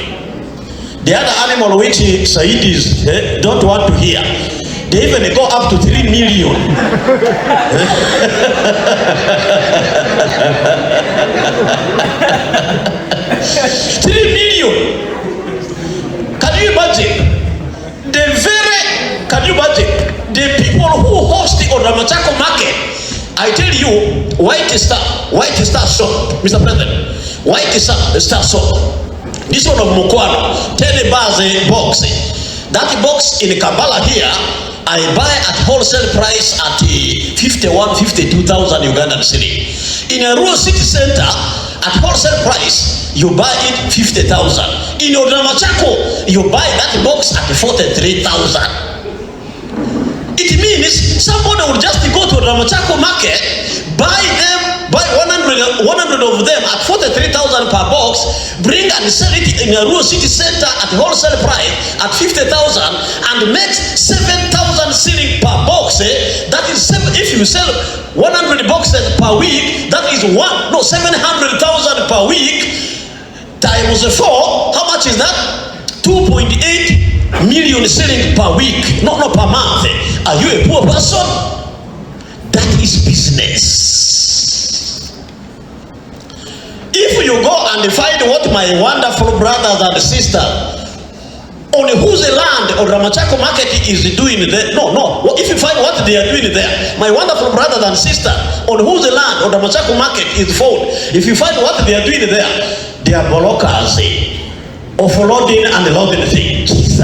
The other animal which Saidis don't want to hear They even go up to 3 million. 3 million. Can you imagine? Can you imagine? The people who host the Ramachako market, I tell you, White Star shop, Mr. President, White Star shop. This one of Mukwano, 10 bars a box. That box in Kampala here, I buy at wholesale price at 52,000 Ugandan cedi. In a rural city center, at wholesale price, you buy it 50,000. In Ramachako, you buy that box at 43,000. It means somebody will just go to Ramachako market, buy 100 of them at 43,000 per box, bring and sell it in a rural city center at wholesale price at 50,000 and make 7,000 cedi per box. That is if you sell 100 boxes per week, that is 700,000 per week times 4. How much is that? 2.8 million cedi per week, not per month. Are you a poor person? That is business. If you go and find what my wonderful brothers and sisters on whose land or Ramachako market is doing there, if you find what they are doing there, my wonderful brothers and sisters on whose land or Ramachako market is found, if you find what they are doing there, they are blockers, offloading and loading things. Jesus.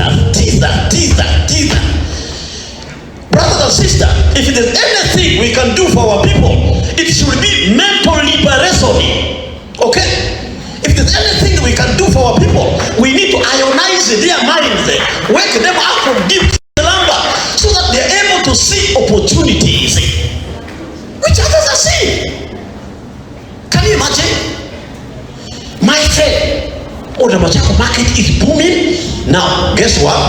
Brothers and sisters, if there's anything we can do for our people, it should be mental liberation. Okay? If there's anything we can do for our people, we need to ionize their minds, wake them up from deep slumber, so that they're able to see opportunities which others are seeing. Can you imagine? My friend, the Machako market is booming. Now, guess what?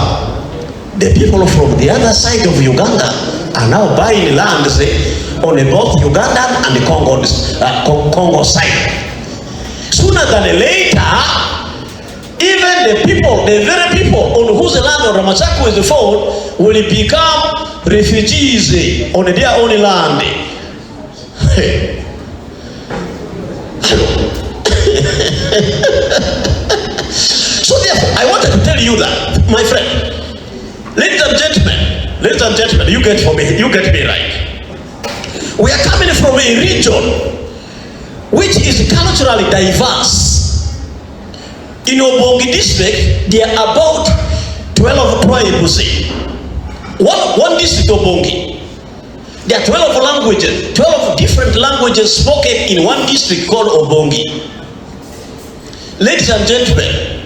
The people from the other side of Uganda are now buying land on both Ugandan and the Congo side. Sooner than later, even the very people on whose land of Ramachako is found will become refugees on their own land. So therefore, I wanted to tell you that, my friend, ladies and gentlemen, you get me right. We are coming from a region which is culturally diverse. In Obongi district, there are about 12 tribes. One district Obongi. There are 12 languages, 12 different languages spoken in one district called Obongi. Ladies and gentlemen,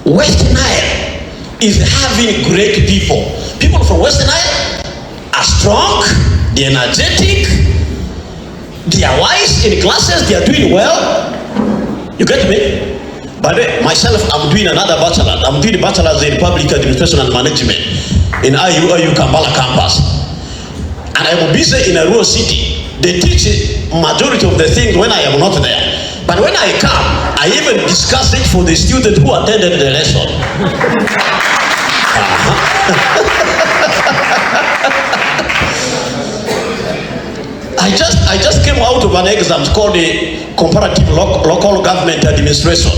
West Nile is having great people. People from West Nile are strong, they're energetic, they are wise in classes, they are doing well. You get me? But myself, I'm doing another bachelor. I'm doing bachelor's in public administration and management in IU Kampala campus. And I'm busy in a rural city. They teach majority of the things when I am not there. But when I come, I even discuss it for the student who attended the lesson. I just came out of an exam called the Comparative Local Government Administration.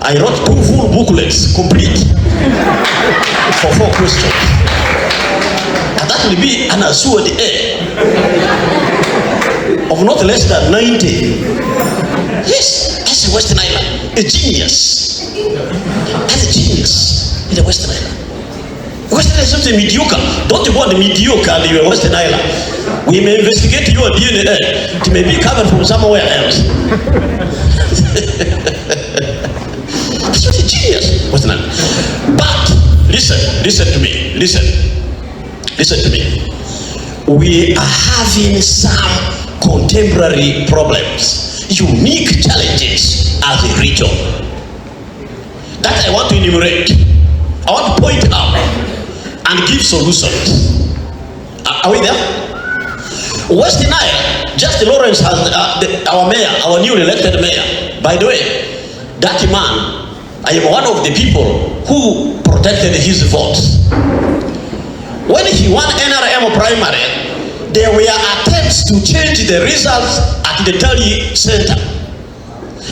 I wrote 2 full booklets, complete, for 4 questions. And that will be an assured A of not less than 90. Yes, that's a Western Island, a genius. That's a genius in the Western Island. Western Island is something mediocre. Don't want the mediocre in your Western Island. We may investigate your DNA. It may be coming from somewhere else. That's what a genius, Western Island. But listen to me. We are having some contemporary problems, unique challenges as a region that I want to enumerate. I want to point out and give solutions. Are we there? West Nile, just Lawrence has our mayor, our newly elected mayor. By the way, that man, I am one of the people who protected his votes. When he won NRM primary, there were attempts to change the results at the Tally Center.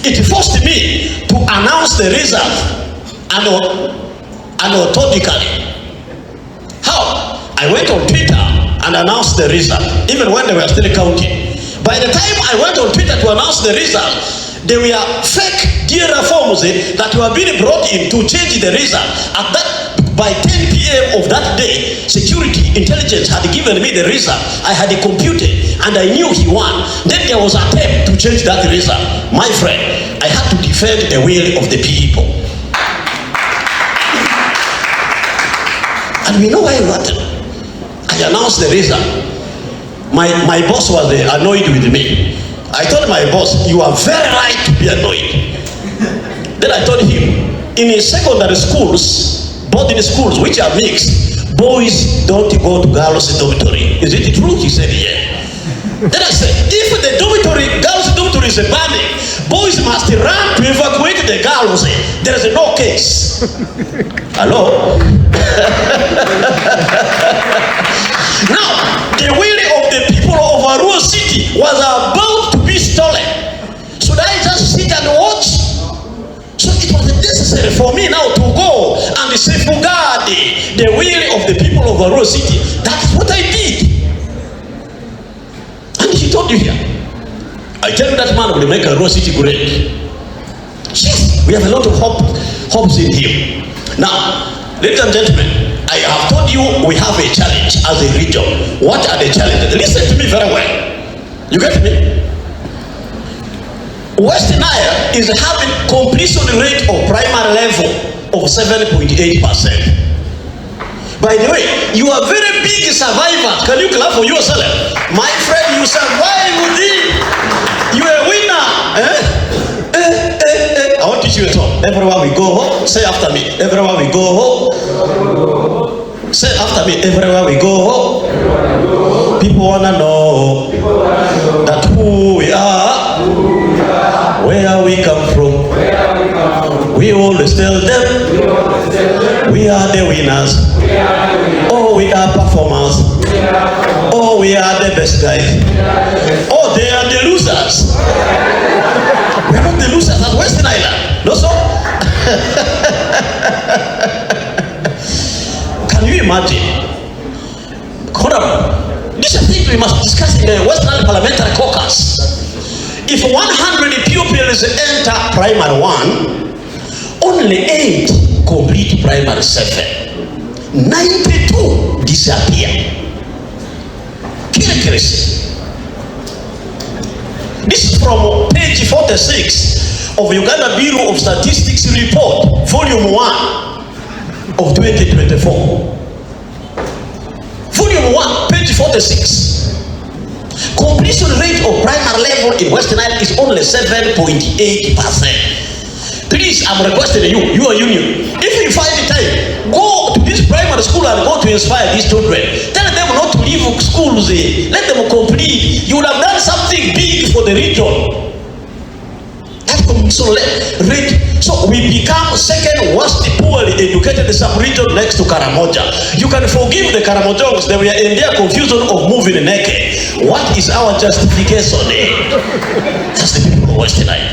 It forced me to announce the result anatologically. How? I went on Twitter and announced the result, even when they were still counting. By the time I went on Twitter to announce the result, there were fake DRA forms that were being brought in to change the result. At that, by 10 p.m. of that day, security intelligence had given me the result. I had it computed and I knew he won. Then there was an attempt to change that result. My friend, I had to defend the will of the people. And we know why what? I announced the result. My boss was annoyed with me. I told my boss, you are very right to be annoyed. Then I told him, in secondary schools, boarding schools which are mixed, boys don't go to girls' dormitory. Is it true? He said, yeah. Then I said, if the dormitory, girls' dormitory is burning, boys must run to evacuate the girls. There is no case. Hello? Now, the will of the people of Arua City was about to be stolen. Should I just sit and watch? So it was necessary for me now to go and safeguard the will of the people of Arua City. That's what I did. And he told you here, I tell you that man will make Arua City great. Yes, we have a lot of hopes in him. Now, ladies and gentlemen, I have told you we have a challenge as a region. What are the challenges? Listen to me very well. You get me? Westnile is having completion rate of primary level of 7.8%. By the way, you are very big survivor. Can you clap for yourself? My friend, you survived it. You are a winner. I want to teach you a song. Everywhere we go home, say after me. Everywhere we go home. Say after me. Everywhere we go home. People wanna know that who we are, where we come from. We always tell them we are the winners. Oh, we are performers. Oh, we are the best guys. Oh, they are the losers. We are not the losers at Westnile. No, so? Can you imagine? This is a thing we must discuss in the Westnile Parliamentary Caucus. If 100 pupils enter primary 1, only 8 complete primary 7. 92 disappear. Kirikirisi. This is from page 46 of Uganda Bureau of Statistics report, volume 1 of 2024. Volume 1, page 46. Completion rate of primary level in Westnile is only 7.8%. Please, I'm requesting you are union. If you find the time, go to this primary school and go to inspire these children. Tell them not to leave schools. Let them complete. You would have done something big for the region. So we become second worst poorly educated sub-region next to Karamoja. You can forgive the Karamojongs, they were in their confusion of moving naked. What is our justification? That's the people of Westnile.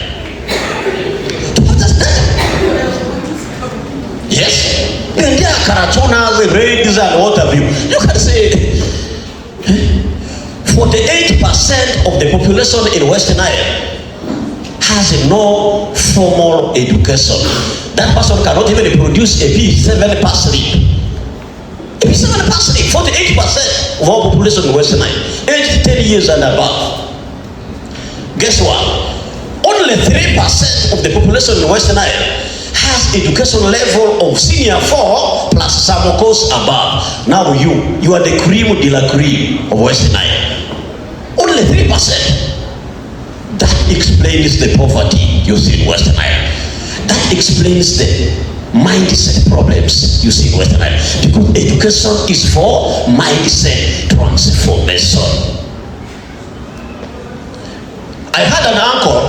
Yes? And there are Karachonas, raids and what have you. You can say 48% of the population in Westnile has no formal education. That person cannot even produce a B7 pass slip. A B7 pass slip, 48% of our population in Westnile, aged 10 years and above. Guess what? Only 3% of the population in Westnile has education level of senior 4 plus some course above. Now you are the cream de la cream of Westnile. Only 3%. That explains the poverty you see in Westnile. That explains the mindset problems you see in Westnile. Because education is for mindset transformation. I had an uncle,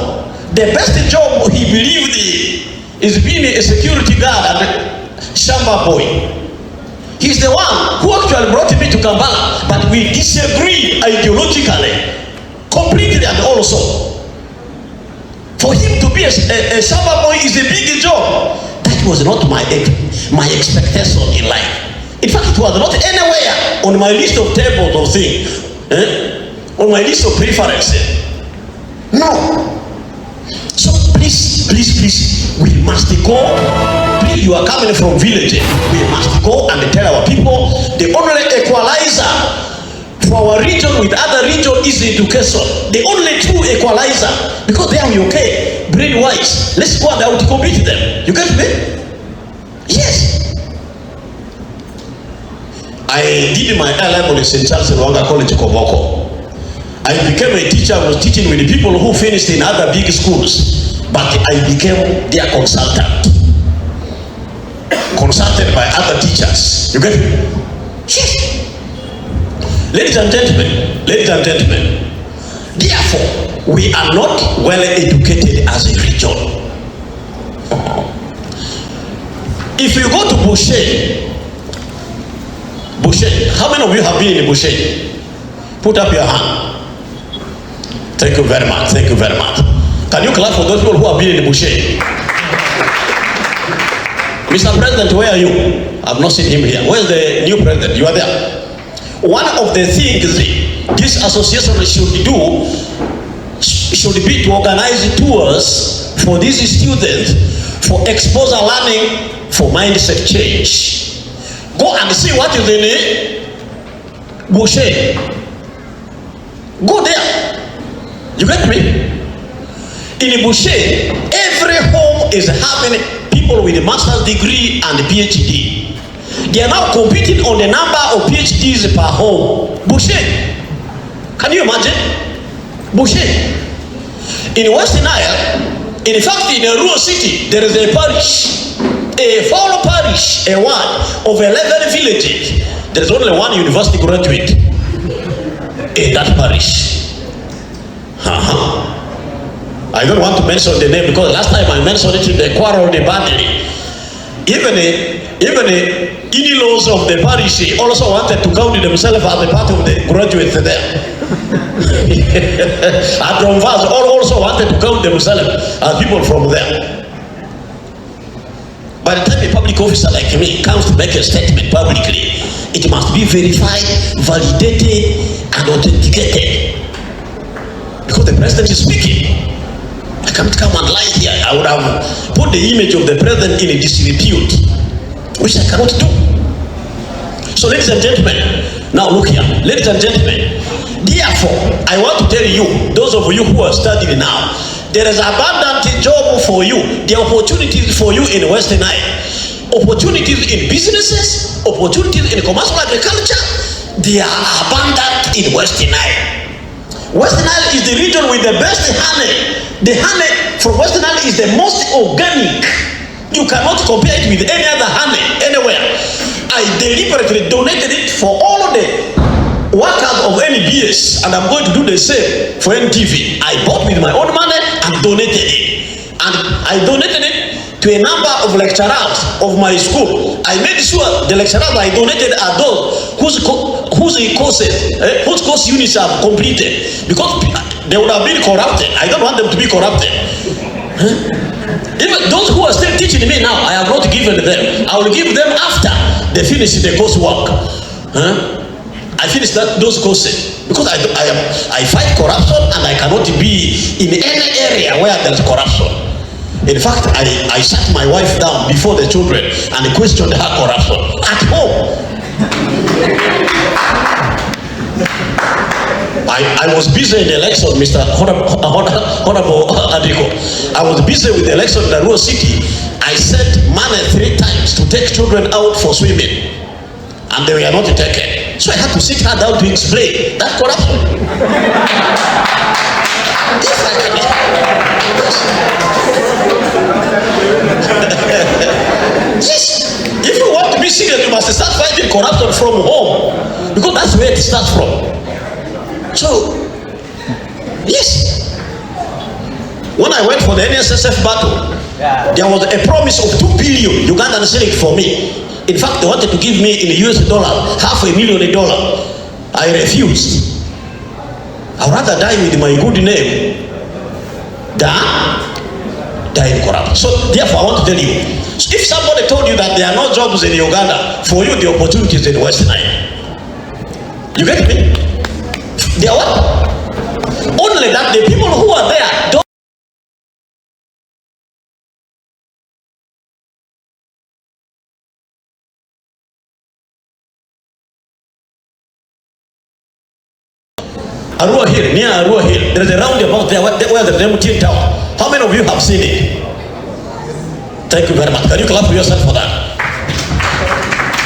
the best job he believed in is being a security guard and shamba boy. He's the one who actually brought me to Kampala, but we disagree ideologically, completely and also. For him to be a Shamba boy is a big job. That was not my expectation in life. In fact, it was not anywhere on my list of tables of things, on my list of preferences. No. So please, we must go. Please, you are coming from village. We must go and tell our people the only equalizer for our region with other region is education. The only true equalizer, because they are okay, brain wise. Let's go and out compete them. You get me? Yes. I did my A-level in St. Charles Rwanga College, Koboko. I became a teacher. I was teaching with the people who finished in other big schools, but I became their consultant. Consulted by other teachers. You get me? Yes. Ladies and gentlemen, therefore, we are not well educated as a region. If you go to Boucher, how many of you have been in Boucher? Put up your hand. Thank you very much. Can you clap for those people who have been in Boucher? Mr. President, where are you? I've not seen him here. Where's the new president? You are there. One of the things this association should do should be to organize tours for these students for exposure learning, for mindset change. Go and see what is in Boucher. Go there. You get me? In Boucher, every home is having people with a master's degree and a PhD. They are now competing on the number of PhDs per home. Boucher. Can you imagine? Boucher. In Westnile, in fact, in a rural city, there is a parish, a full parish, a ward of 11 villages. There is only one university graduate in that parish. I don't want to mention the name because last time I mentioned it, they quarreled badly. Even the in-laws of the parish also wanted to count themselves as a part of the graduates there. Adronvas also wanted to count themselves as people from there. By the time a public officer like me comes to make a statement publicly, it must be verified, validated, and authenticated. Because the president is speaking. I can't come and lie here. I would have put the image of the president in a disrepute, which I cannot do. So ladies and gentlemen, now look here. Ladies and gentlemen, therefore, I want to tell you, those of you who are studying now, there is abundant job for you. The opportunities for you in Westnile. Opportunities in businesses, opportunities in commercial agriculture, they are abundant in Westnile. Westnile is the region with the best honey. The honey from Westnile is the most organic. You cannot compare it with any other honey anywhere. I deliberately donated it for all of the workers of NBS, and I'm going to do the same for NTV. I bought with my own money and donated it. And I donated it to a number of lecturers of my school. I made sure the lecturers I donated are those whose course units are completed, because they would have been corrupted. I don't want them to be corrupted. Even those who are still teaching me now, I have not given them. I will give them after they finish the coursework. I finished those courses because I fight corruption, and I cannot be in any area where there is corruption. In fact, I sat my wife down before the children and questioned her corruption at home. I was busy in the election, Mr. Honorable Adiko. I was busy with the election in the rural city. I sent money 3 times to take children out for swimming, and they were not taken. So I had to sit her down to explain that corruption. Yes, I can. Yes. If you want to be serious, you must start fighting corruption from home, because that's where it starts from. So, yes. When I went for the NSSF battle, there was a promise of 2 billion Ugandan shillings for me. In fact, they wanted to give me in US dollar $500,000. I refused. I'd rather die with my good name than die in corruption. So therefore, I want to tell you, if somebody told you that there are no jobs in Uganda, for you the opportunities in Westnile. You get me? They are what? Only that the people who are there don't. Arua Hill, near Arua Hill, there is a roundabout there where the Remutin Tower. How many of you have seen it? Thank you very much. Can you clap for yourself for that?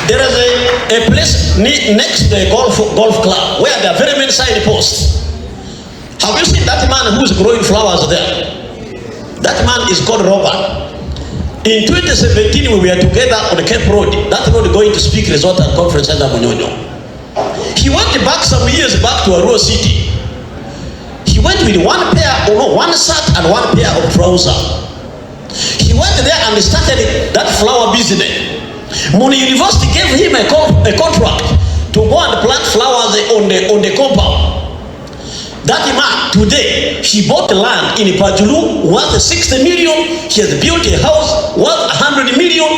There is a place next to the golf club where there are very many signposts. Have you seen that man who's growing flowers there? That man is called Robert. In 2017, we were together on the Cape Road. That road going to speak resort and conference center Munyonyo. He went back some years back to Arua City. He went with one shirt and one pair of trousers. He went there and started that flower business. Muni University gave him a contract to go and plant flowers on the compound. That man today, he bought land in Pajulu worth 60 million. He has built a house worth 100 million,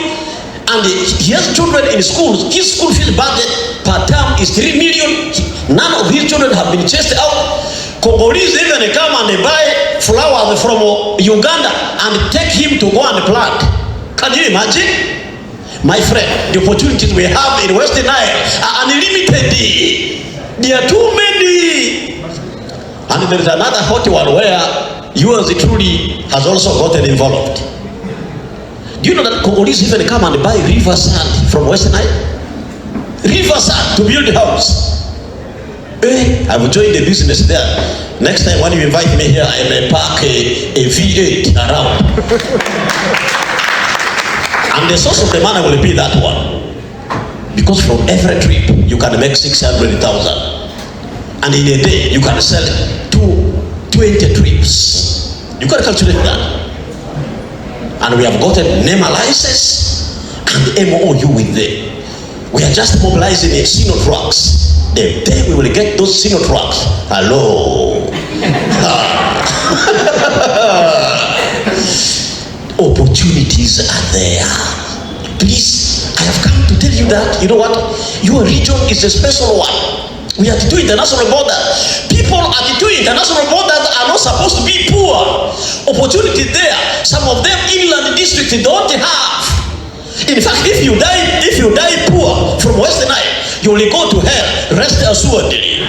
and he has children in schools. His school fees budget per term is 3 million. None of his children have been chased out. Congolese even come and they buy flowers from Uganda and take him to go and plant. Can you imagine? My friend, the opportunities we have in Western Nile are unlimited. There are too many. And there is another hot one where yours truly has also gotten involved. Do you know that Congolese even come and buy river sand from Western Nile? River sand to build a house. I will join the business there. Next time when you invite me here, I may park a V8 around. And the source of the money will be that one. Because from every trip, you can make 600,000. And in a day, you can sell 20 trips. You can calculate that. And we have gotten NEMA license and MOU with them. We are just mobilizing the Sino trucks. The day we will get those Sino trucks. Hello. Opportunities are there. Please, I have come to tell you that, you know what? Your region is a special one. We have to do international borders. People at the two international borders are not supposed to be poor. Opportunity there. Some of them inland districts don't have. In fact, if you die poor from Western Nile, you will go to hell. Rest assuredly.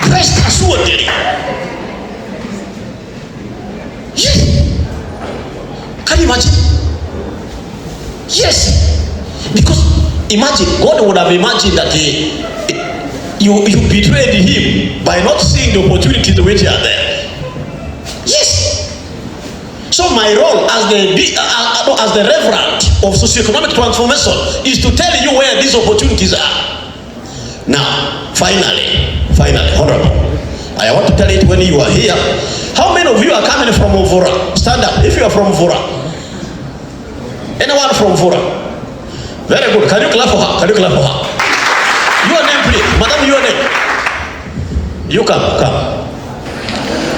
Rest assuredly. Yes. Can you imagine? Yes. Because imagine, God would have imagined that you betrayed him by not seeing the opportunities which are there. Yes. So my role as the reverend of socioeconomic transformation is to tell you where these opportunities are. Now, finally, honorable, I want to tell it when you are here. How many of you are coming from Uvura? Stand up if you are from Uvura. Anyone from Uvura? Very good. Can you clap for her? Can you clap for her? Your name, please. Madam, your name. You come.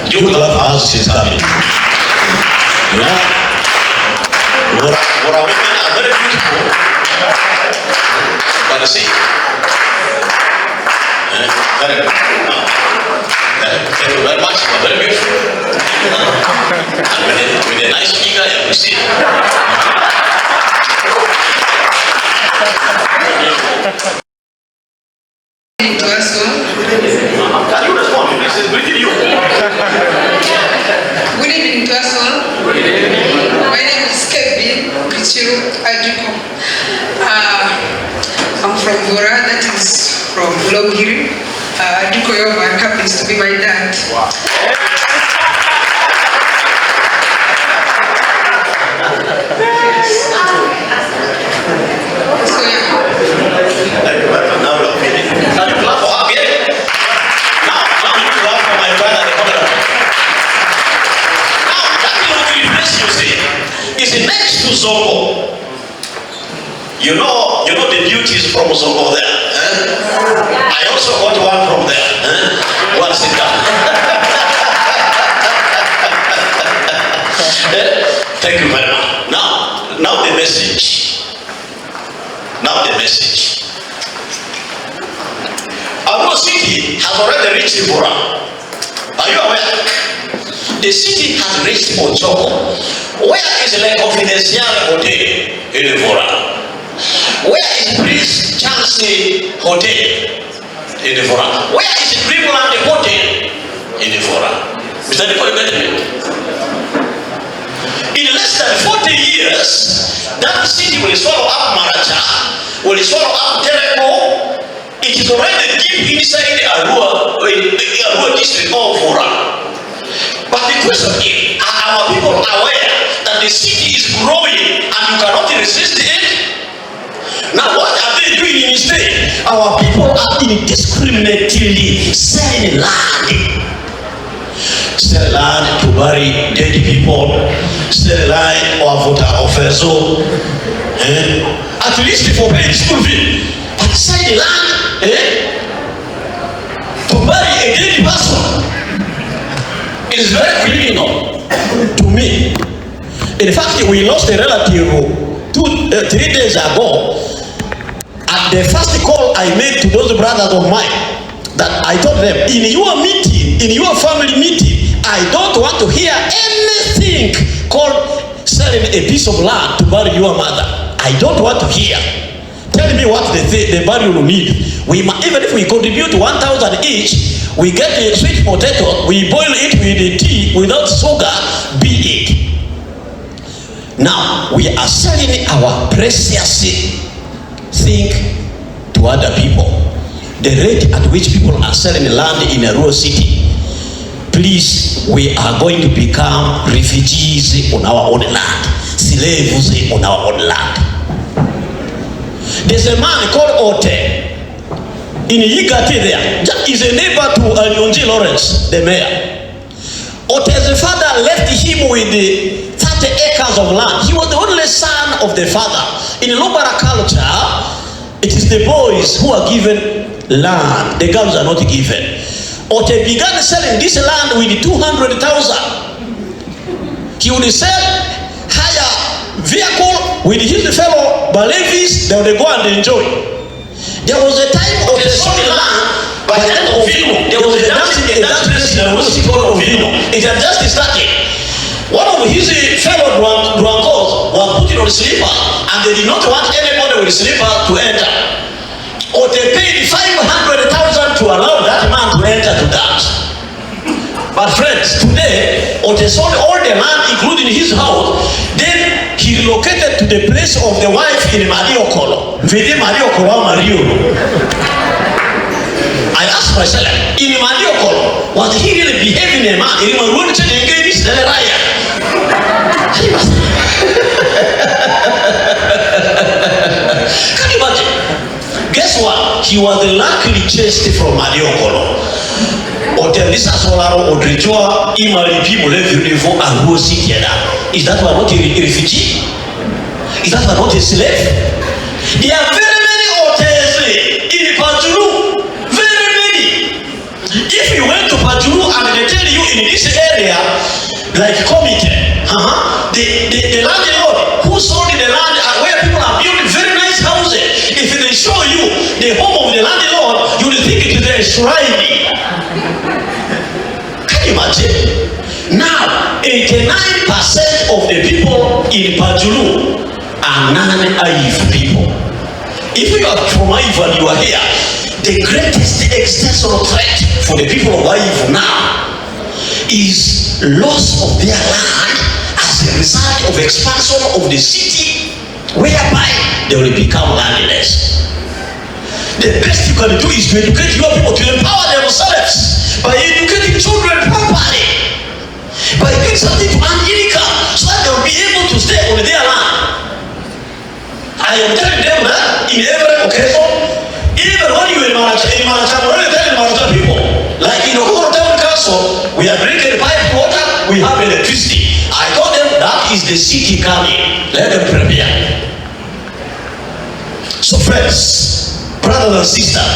You clap as she's coming. You know, our women are very beautiful. But see, very good. Thank you very much. You are very beautiful. And with a nice figure, you will see. To us all. Can you respond? This is greeting you. Good evening to us all. My name is Kevin Kichiru Adiko. I'm from Gora, that is from Logiri. Adiko Yovan happens to be my dad. Wow. So yeah. Now you are feeling. Can you clap for her again? Now you clap for my brother, the governor. Now that little place you see is next to Zobo. from Zongo there. I also got one from there. One sit down. Thank you very much. Now the message. Now the message. Our city has already reached Ivora. Are you aware? The city has reached Ochoko. Where is the confidential hotel in Ivora? Where is Prince Chelsea Hotel in Ivora? Where is Dreamland Hotel in Ivora? Mr. In less than 40 years, that city will swallow up Maracha, will swallow up Terebo. It is already deep inside Arua district of Ivora. But the question is, are our people aware that the city is growing and you cannot resist it? Now what are they doing instead? Our people are indiscriminately selling land. Sell land to bury dead people, sell land or offerso. At least for paying school fee. But sell land to bury a dead person. It is very criminal to me. In fact, we lost a relative 3 days ago. At the first call I made to those brothers of mine, that I told them, in your meeting, in your family meeting, I don't want to hear anything called selling a piece of land to bury your mother. I don't want to hear. Tell me what the burial will need. Even if we contribute 1,000 each, we get a sweet potato, we boil it with the tea without sugar, be it. Now, we are selling our precious thing to other people. The rate at which people are selling land in a rural city, please, we are going to become refugees on our own land, slaves on our own land. There's a man called Ote in Yigati there. He's a neighbor to Nyonji Lawrence, the mayor. Ote's father left him with 30 acres of land. He was the only son of the father. In Lobara culture, it is the boys who are given land. The girls are not given. Ote began selling this land with 200,000. He would sell, hire vehicle with his fellow Balevis, they would go and enjoy. There was a time of the solid land by the end of Ovino. There was a dance in that place in the city called Ovino. It had just started. One of his fellow Duankos was put on slipper, and they did not want anybody with slipper to enter. Or they paid 500,000 to allow that man to enter to dance. But friends, today, Ote sold all the land, including his house. Then he relocated to the place of the wife in Mariokolo. Vede Mariokolo Mario. I asked myself, in Mariokolo, was he really behaving a man? He was going to engage the Raya. Can you imagine? Guess what? He was luckily chased from Mariokolo. Otelisa Solaro Odrejoa Imaripi Molevi Revo and Ruo Citiana. Is that one not a refugee? Is that one not a slave? There are very many hotels in Pajulu. Very many. If you went to Pajulu and they tell you in this area, like Comite, the landlord who sold the land where people are building very nice houses, if they show you the home of the landlord, you will think it is a shrine. Can you imagine? Now, 89% of the people in Pajulu are non-Aiv people. If you are from Aiv and you are here, the greatest external threat for the people of Aiv now is loss of their land as a result of expansion of the city, whereby they will become landless. The best you can do is to educate your people to empower themselves by educating children properly, by doing something to earn income so that they will be able to stay on their land. I am telling them that in every occasion, even when you in Manacham, I'm already telling Manacham people, like in Okoro Town Council, we are drinking piped water, we have electricity. I told them that is the city coming. Let them prepare. So friends, brothers and sisters,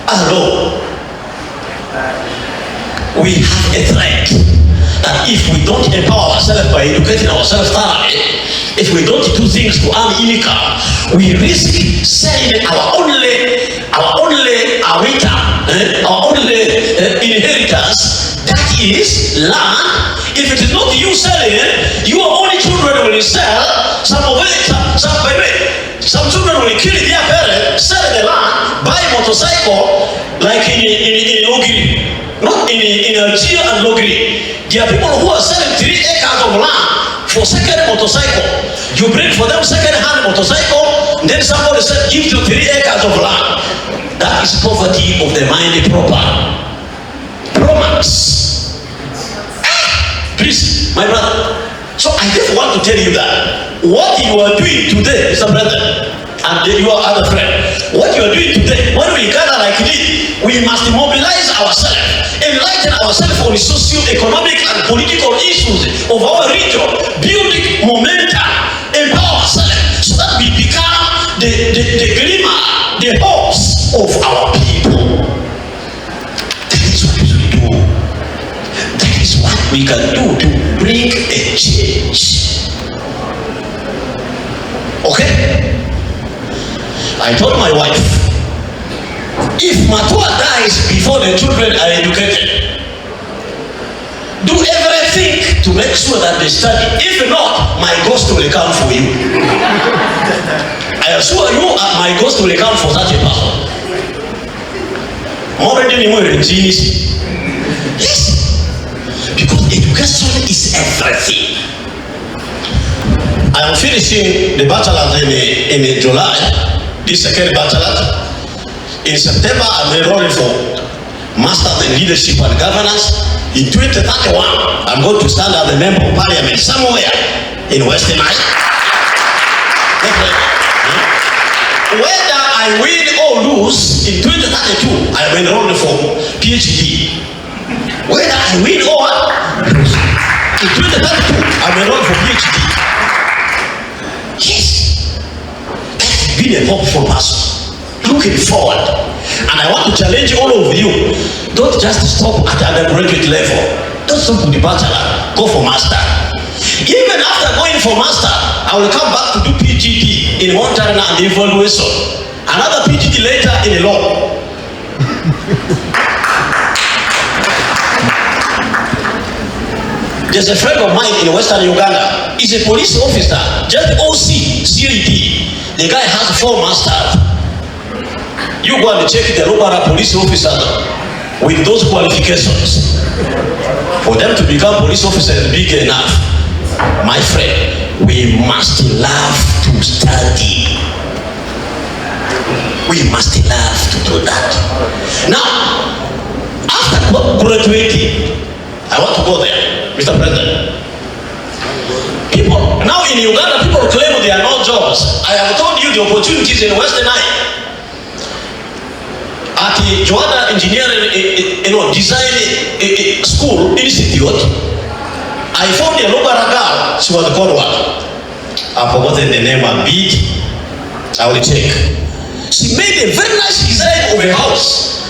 hello, we have a threat that if we don't empower ourselves by educating ourselves thoroughly, if we don't do things to earn income, we risk selling our only inheritance, that is land. If it is not you selling it, your only children will sell. Some children will kill their parents, sell the land, buy a motorcycle, like in Ogiri, not in Algeria and Logri. There are people who are selling 3 acres of land for second motorcycle. You bring for them second-hand motorcycle, then somebody said, give you 3 acres of land. That is poverty of the mind proper. Romance. Please, my brother. So I just want to tell you that what you are doing today, Mr. Brother, and your other friend, what you are doing today, when we gather like this, we must mobilize ourselves, enlighten ourselves on the socio-economic and political issues of our region, building momentum, empower ourselves, so that we become the glimmer, the hopes of our people. That is what we should do. That is what we can do to bring a change. Okay? I told my wife, if Matua dies before the children are educated, do everything to make sure that they study. If not, my ghost will come for you. I assure you, my ghost will come for such a person. More than anymore in genius. Yes. Because education is everything. I am finishing the bachelor's in July. This second bachelor. In September, I'm enrolling for Masters in Leadership and Governance. In 2031, I'm going to stand as a member of parliament somewhere in Westnile. Whether I win or lose in 2032, I'm enrolling for PhD. Whether I win or lose in 2032, I'm enrolling for PhD. Yes. That's been a hopeful person. Looking forward. And I want to challenge all of you, don't just stop at undergraduate level. Don't stop with the bachelor, go for master. Even after going for master, I will come back to do PhD in monitoring and evaluation. Another PhD later in law. There's a friend of mine in Western Uganda. He's a police officer, just OC, CAD. The guy has 4 masters. You go and check the local police officers with those qualifications. For them to become police officers big enough, my friend, we must love to study. We must love to do that. Now, after graduating, I want to go there, Mr. President. People, now in Uganda, people claim there are no jobs. I have told you the opportunities in Westnile. At the Joanna Engineering Design School Institute, I found a local girl. She was called what? I've forgotten the name a bit. I will check. She made a very nice design of a house.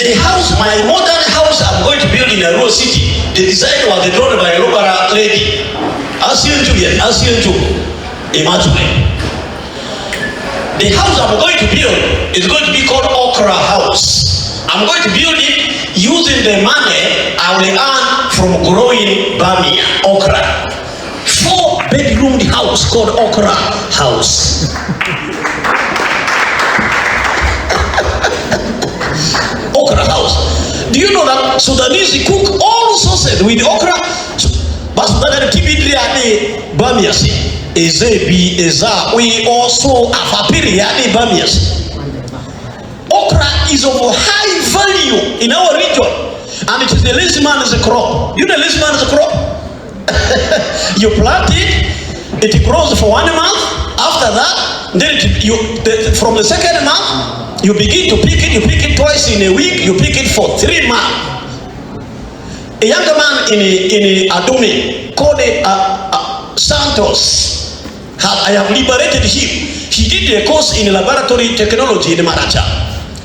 The house, my modern house I'm going to build in a rural city, the design was drawn by a local lady. Imagine. The house I'm going to build is going to be called Okra House. I'm going to build it using the money I will earn from growing bamia, okra. 4-bedroom house called Okra House. Okra House. Do you know that Sudanese cook all sauces with okra? But Sudanese typically are the bamias. We also have a period bamias. Okra is of high value in our region, and it is the lazy man's crop. You know the lazy man's crop? You plant it, it grows for 1 month. After that, then from the second month, you begin to pick it. You pick it twice in a week. You pick it for 3 months. A younger man in Adome called Santos. I have liberated him. He did a course in laboratory technology in Maracha.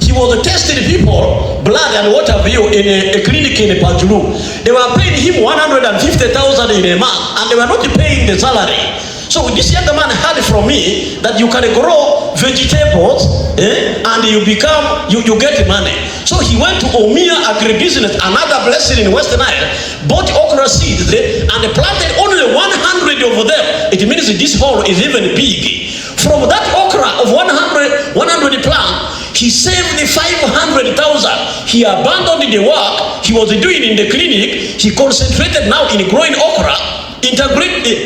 He was testing people, blood and what have you, in a clinic in Pajulu. They were paying him 150,000 in a month, and they were not paying the salary. So this young man heard from me that you can grow vegetables and you get money. So he went to Omia Agribusiness, another blessing in West Nile, bought okra seeds and planted only 100 of them. It means this hole is even big. From that okra of 100 plant, he saved 500,000. He abandoned the work he was doing in the clinic. He concentrated now in growing okra.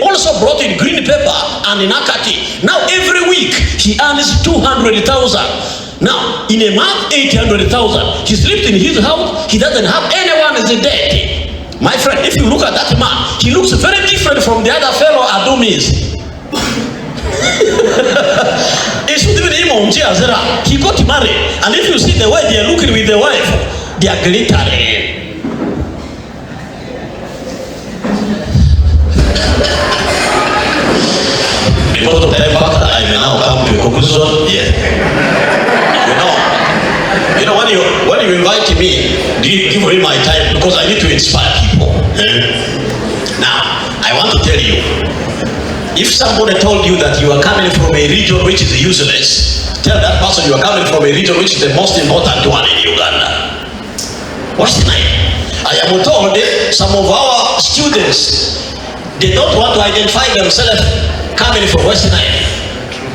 Also brought in green pepper and in akati. Now every week he earns 200,000. Now in a month 800,000. He sleeps in his house. He doesn't have anyone as a dead. My friend, if you look at that man, he looks very different from the other fellow Adumis. He got married, and if you see the way they are looking with the wife, they are glittering. Because of that factor, I may now come to a conclusion. Yeah. You know, when you invite me, give me my time because I need to inspire people. Now, I want to tell you, if somebody told you that you are coming from a region which is useless, tell that person you are coming from a region which is the most important one in Uganda. Westnile. I am told some of our students, they don't want to identify themselves coming from Westnile,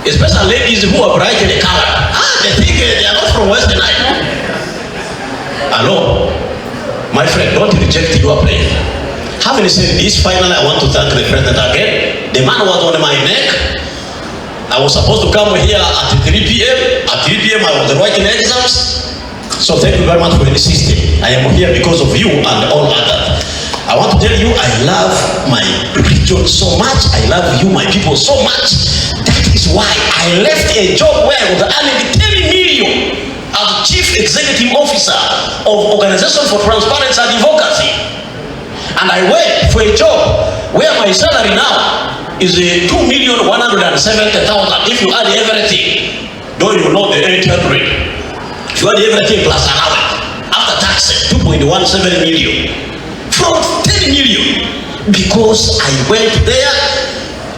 especially ladies who are bright in the color. They think they are not from Westnile. Hello, my friend, don't reject your prayer. Having said this, finally I want to thank the president again. The man was on my neck. I was supposed to come here at 3 p.m. At 3 p.m. I was writing exams. So thank you very much for insisting. I am here because of you and all others. I want to tell you, I love my region so much. I love you, my people, so much. That is why I left a job where I was earning 10 million as Chief Executive Officer of Organization for Transparency and Advocacy. And I went for a job where my salary now is 2,170,000. If you add everything, though you know the 800. If you add everything plus allowance, after tax, 2.17 million. From 10 million, because I went there,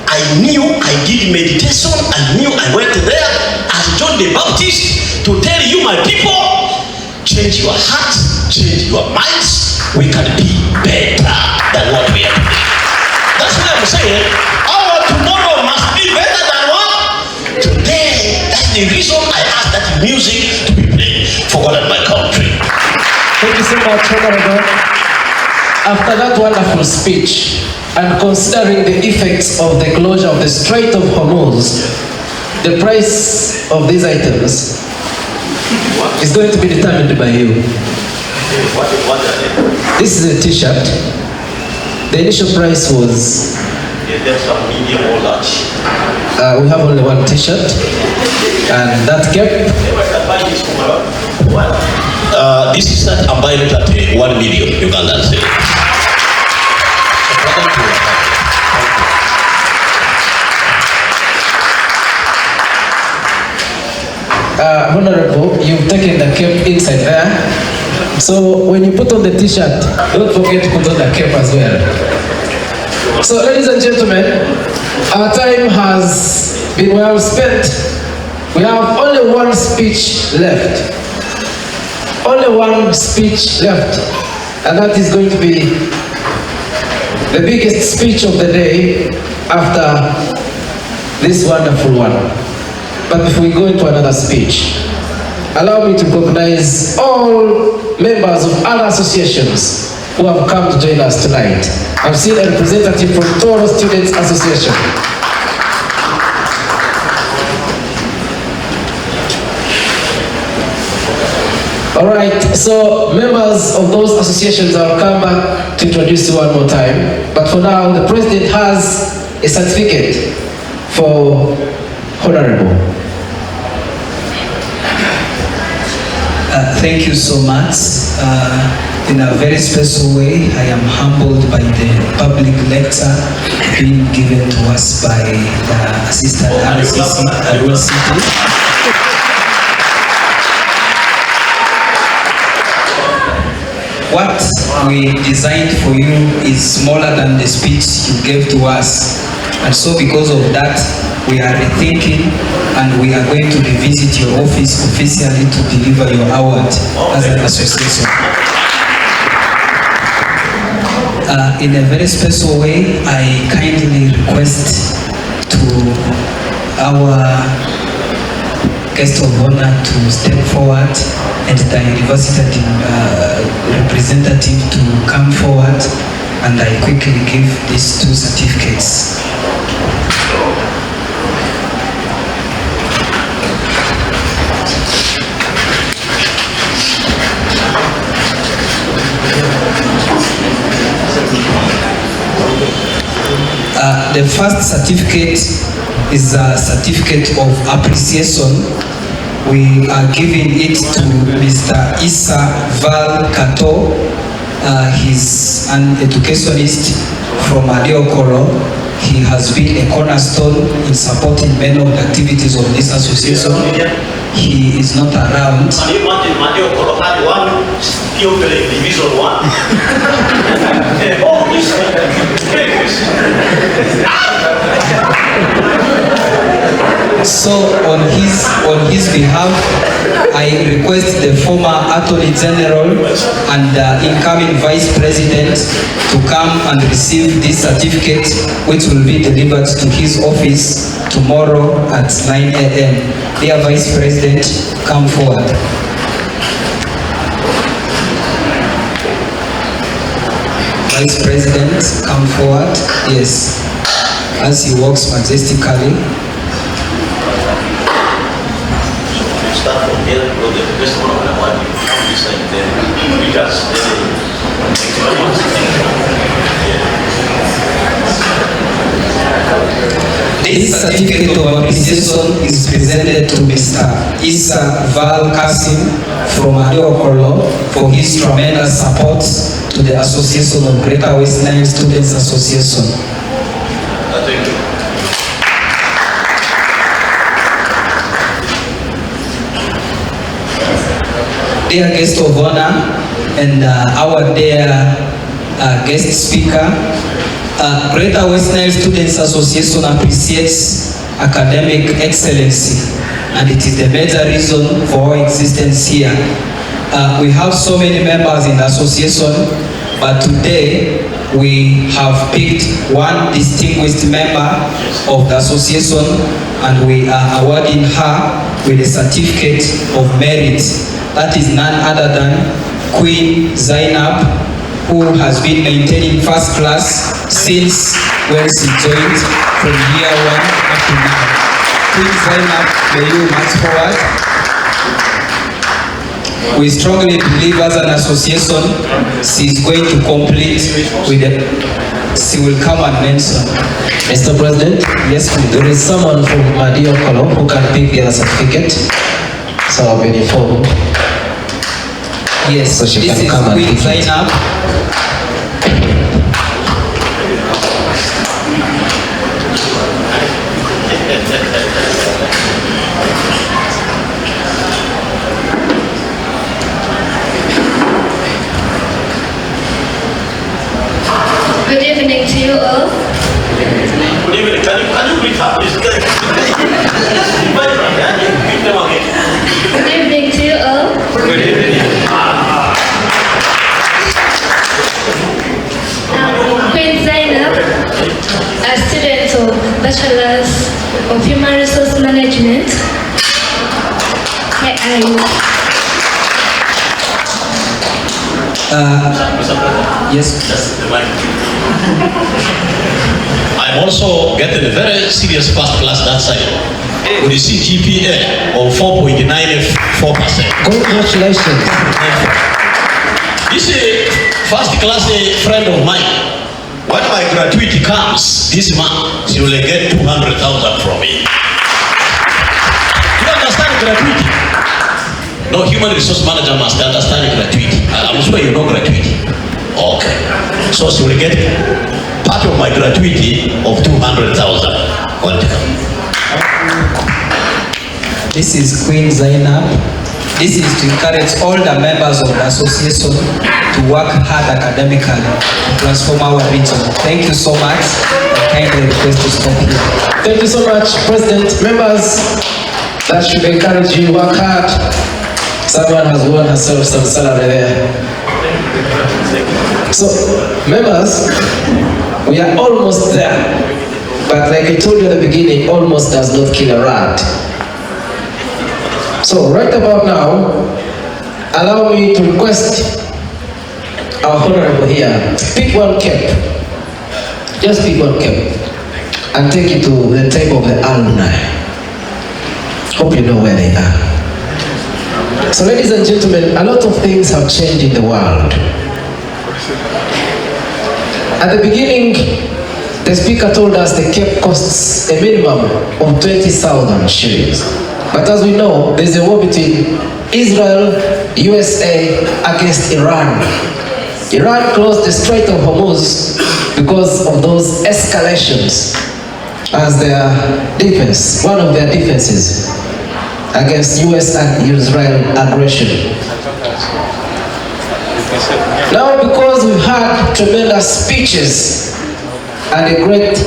I knew I did meditation, I knew I went there as John the Baptist to tell you, my people, change your hearts, change your minds, we can be better than what we are today. That's why I'm saying, our tomorrow must be better than what? Today. That's the reason I asked that music to be played for God and my country. Thank you so much, Honorable. After that wonderful speech, and considering the effects of the closure of the Strait of Hormuz, the price of these items is going to be determined by you. This is a t-shirt. The initial price was... There's some medium or large. We have only one t-shirt, and that cap... This is that I'm buying it at 1 million Ugandan cedi. Honorable, you've taken the cap inside there. So when you put on the t-shirt, don't forget to put on the cap as well. So ladies and gentlemen, our time has been well spent. We have only one speech left. Only one speech left, and that is going to be the biggest speech of the day after this wonderful one. But before we go into another speech, allow me to recognize all members of other associations who have come to join us tonight. I've seen a representative from Toro Students Association. All right, so members of those associations, I'll come back to introduce you one more time. But for now, the president has a certificate for Honorable. Thank you so much. In a very special way, I am humbled by the public lecture being given to us by the Assistant RCC Arua City. What we designed for you is smaller than the speech you gave to us. And so because of that, we are rethinking and we are going to revisit your office officially to deliver your award as an association. In a very special way, I kindly request to our guest of honor to step forward and the university representative to come forward, and I quickly give these 2 certificates. The first certificate is a certificate of appreciation. We are giving it to Mr. Issa Val Kato. He's an educationist from Adiokoro. He has been a cornerstone in supporting many of the activities of this association. He is not around. So on his behalf, I request the former Attorney General and the incoming Vice President to come and receive this certificate, which will be delivered to his office tomorrow at 9 a.m. Dear Vice President, come forward. Vice President, come forward. Yes, as he walks majestically. Start from here, go to the best one of the one this time, then we just This certificate of appreciation is presented to Mr. Issa Val Kasim from Adiokoro for his tremendous support to the Association of Greater Westnile Students Association. Thank you. Dear guest of honor and our dear guest speaker, Greater Westnile Students Association appreciates academic excellency, and it is the major reason for our existence here. We have so many members in the association, but today we have picked one distinguished member of the association, and we are awarding her with a certificate of merit. That is none other than Queen Zainab, who has been maintaining first class since when she joined from year 1 up to now. Queen Zainab, may you march forward. We strongly believe as an association, she is going to complete with it. She will come and mention. Mr. President, yes, please. There is someone from Adiokoro who can pick the other certificate. So I've been informed. Yes, so she this can is come and Queen pick it. Zainab. Good evening to you all. Good evening. Can you read up? Good evening to you all. Good evening. Queen Zainab, a student of Bachelor's of Human Resource Management. Here are you. Yes. I'm also getting a very serious first class that side. With a CGPA of 4.94%. Congratulations. This is a first class friend of mine. When my gratuity comes this month, she will get 200,000 from me. You understand gratuity? No, human resource manager must understand gratuity. I'm sure you know gratuity. So she will get part of my gratuity of 200,000. Welcome. This is Queen Zainab. This is to encourage all the members of the association to work hard academically to transform our region. Thank you so much. I kindly request to stop here. Thank you so much, President. Members, that should encourage you to work hard. Someone has won herself some salary there. So, members, we are almost there. But like I told you at the beginning, almost does not kill a rat. So right about now, allow me to request our honorable here, pick one cap, just pick one cap, and take it to the table of the alumni. Hope you know where they are. So ladies and gentlemen, a lot of things have changed in the world. At the beginning, the speaker told us the cap costs a minimum of 20,000 shillings. But as we know, there's a war between Israel, USA against Iran. Iran closed the Strait of Hormuz because of those escalations as their defense, one of their defenses against US and Israel aggression. Now because we've had tremendous speeches and a great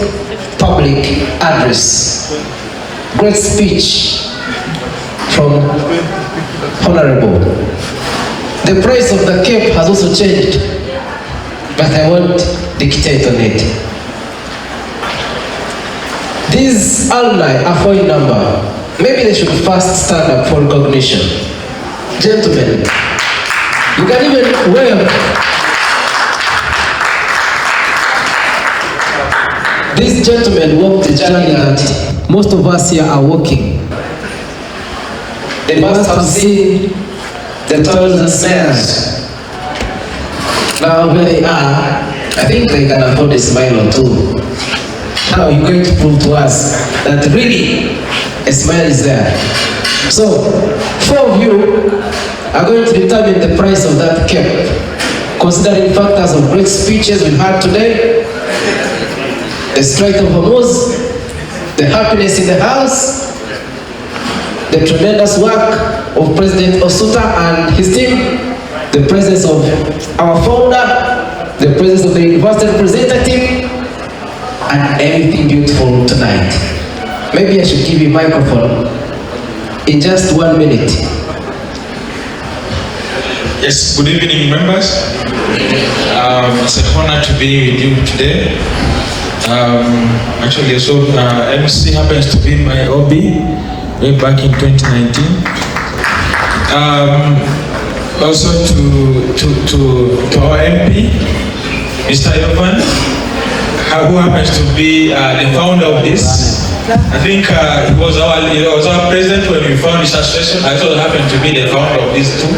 public address, great speech from Honorable. The price of the cape has also changed, but I won't dictate on it. These alumni are for a number. Maybe they should first stand up for recognition. Gentlemen, you can even wave. These gentlemen walked the journey that most of us here are walking. They must have seen the toils and snares. Now where they are, I think they can afford a smile or two. Now you're going to prove to us that really a smile is there. So, 4 of you are going to determine the price of that cap, considering factors of great speeches we've had today, the Strait of Hormuz, the happiness in the house, the tremendous work of President Osuta and his team, the presence of our founder, the presence of the university representative, and everything beautiful tonight. Maybe I should give you a microphone in just 1 minute. Yes, good evening, members. It's an honor to be with you today. Actually, so MC happens to be my OB way back in 2019. Also to our MP, Mr. Yovan, who happens to be the founder of this. I think he was our president when we found this association. I also happened to be the founder of this too.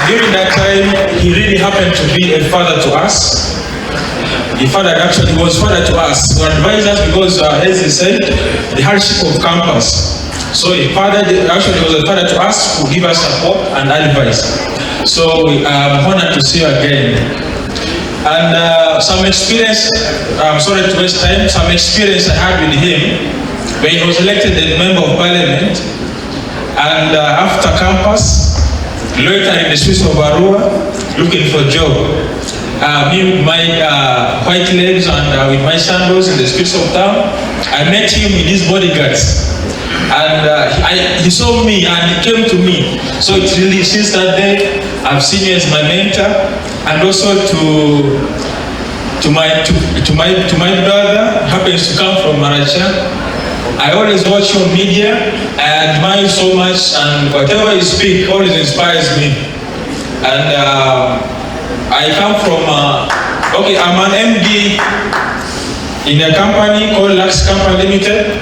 During that time, he really happened to be a father to us. He was father to us. He advised us because, as he said, the hardship of campus. So he was a father to us who give us support and advice. So we are honored to see you again. And some experience, I'm sorry to waste time, some experience I had with him when he was elected a member of parliament. And after campus, loitering in the streets of Arua, looking for a job. Me with my white legs and with my sandals in the streets of town, I met him with his bodyguards. And he saw me and he came to me. So it's really, since that day, I've seen you as my mentor. And also to my brother, happens to come from Maracha. I always watch your media. I admire you so much, and whatever you speak always inspires me. And I come from, I'm an MD in a company called Lux Company Limited.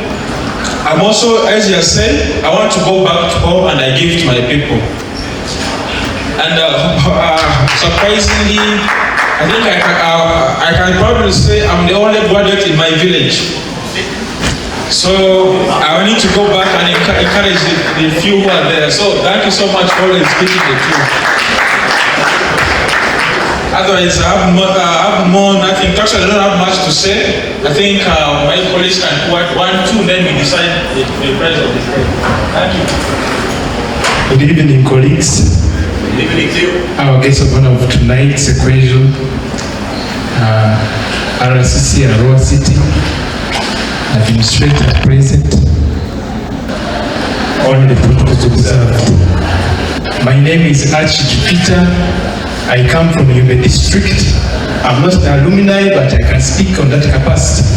I'm also, as you said, I want to go back to home and I give to my people. And surprisingly, I think I can probably say I'm the only graduate in my village. So I need to go back and encourage the few who are there. So thank you so much for always speaking the truth. Otherwise, I have nothing. Actually, I don't have much to say. I think my colleagues can put 1, 2, then we decide the price of this day. Thank you. Good evening, colleagues. Good evening to you. Our guest of honor of tonight's equation, RCC Arua City, administrator present, all the protocols observed. My name is Archie Peter. I come from Yumbe district. I'm not an alumni, but I can speak on that capacity.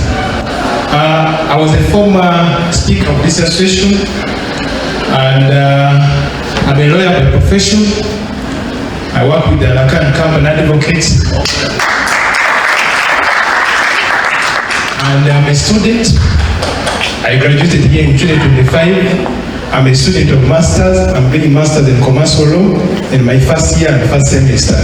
I was a former speaker of this association, and I'm a lawyer by profession. I work with the Alakan Company Advocates. And I'm a student. I graduated here in 2025. I'm a student of Masters. I'm doing Masters in Commercial Law in my first year and first semester.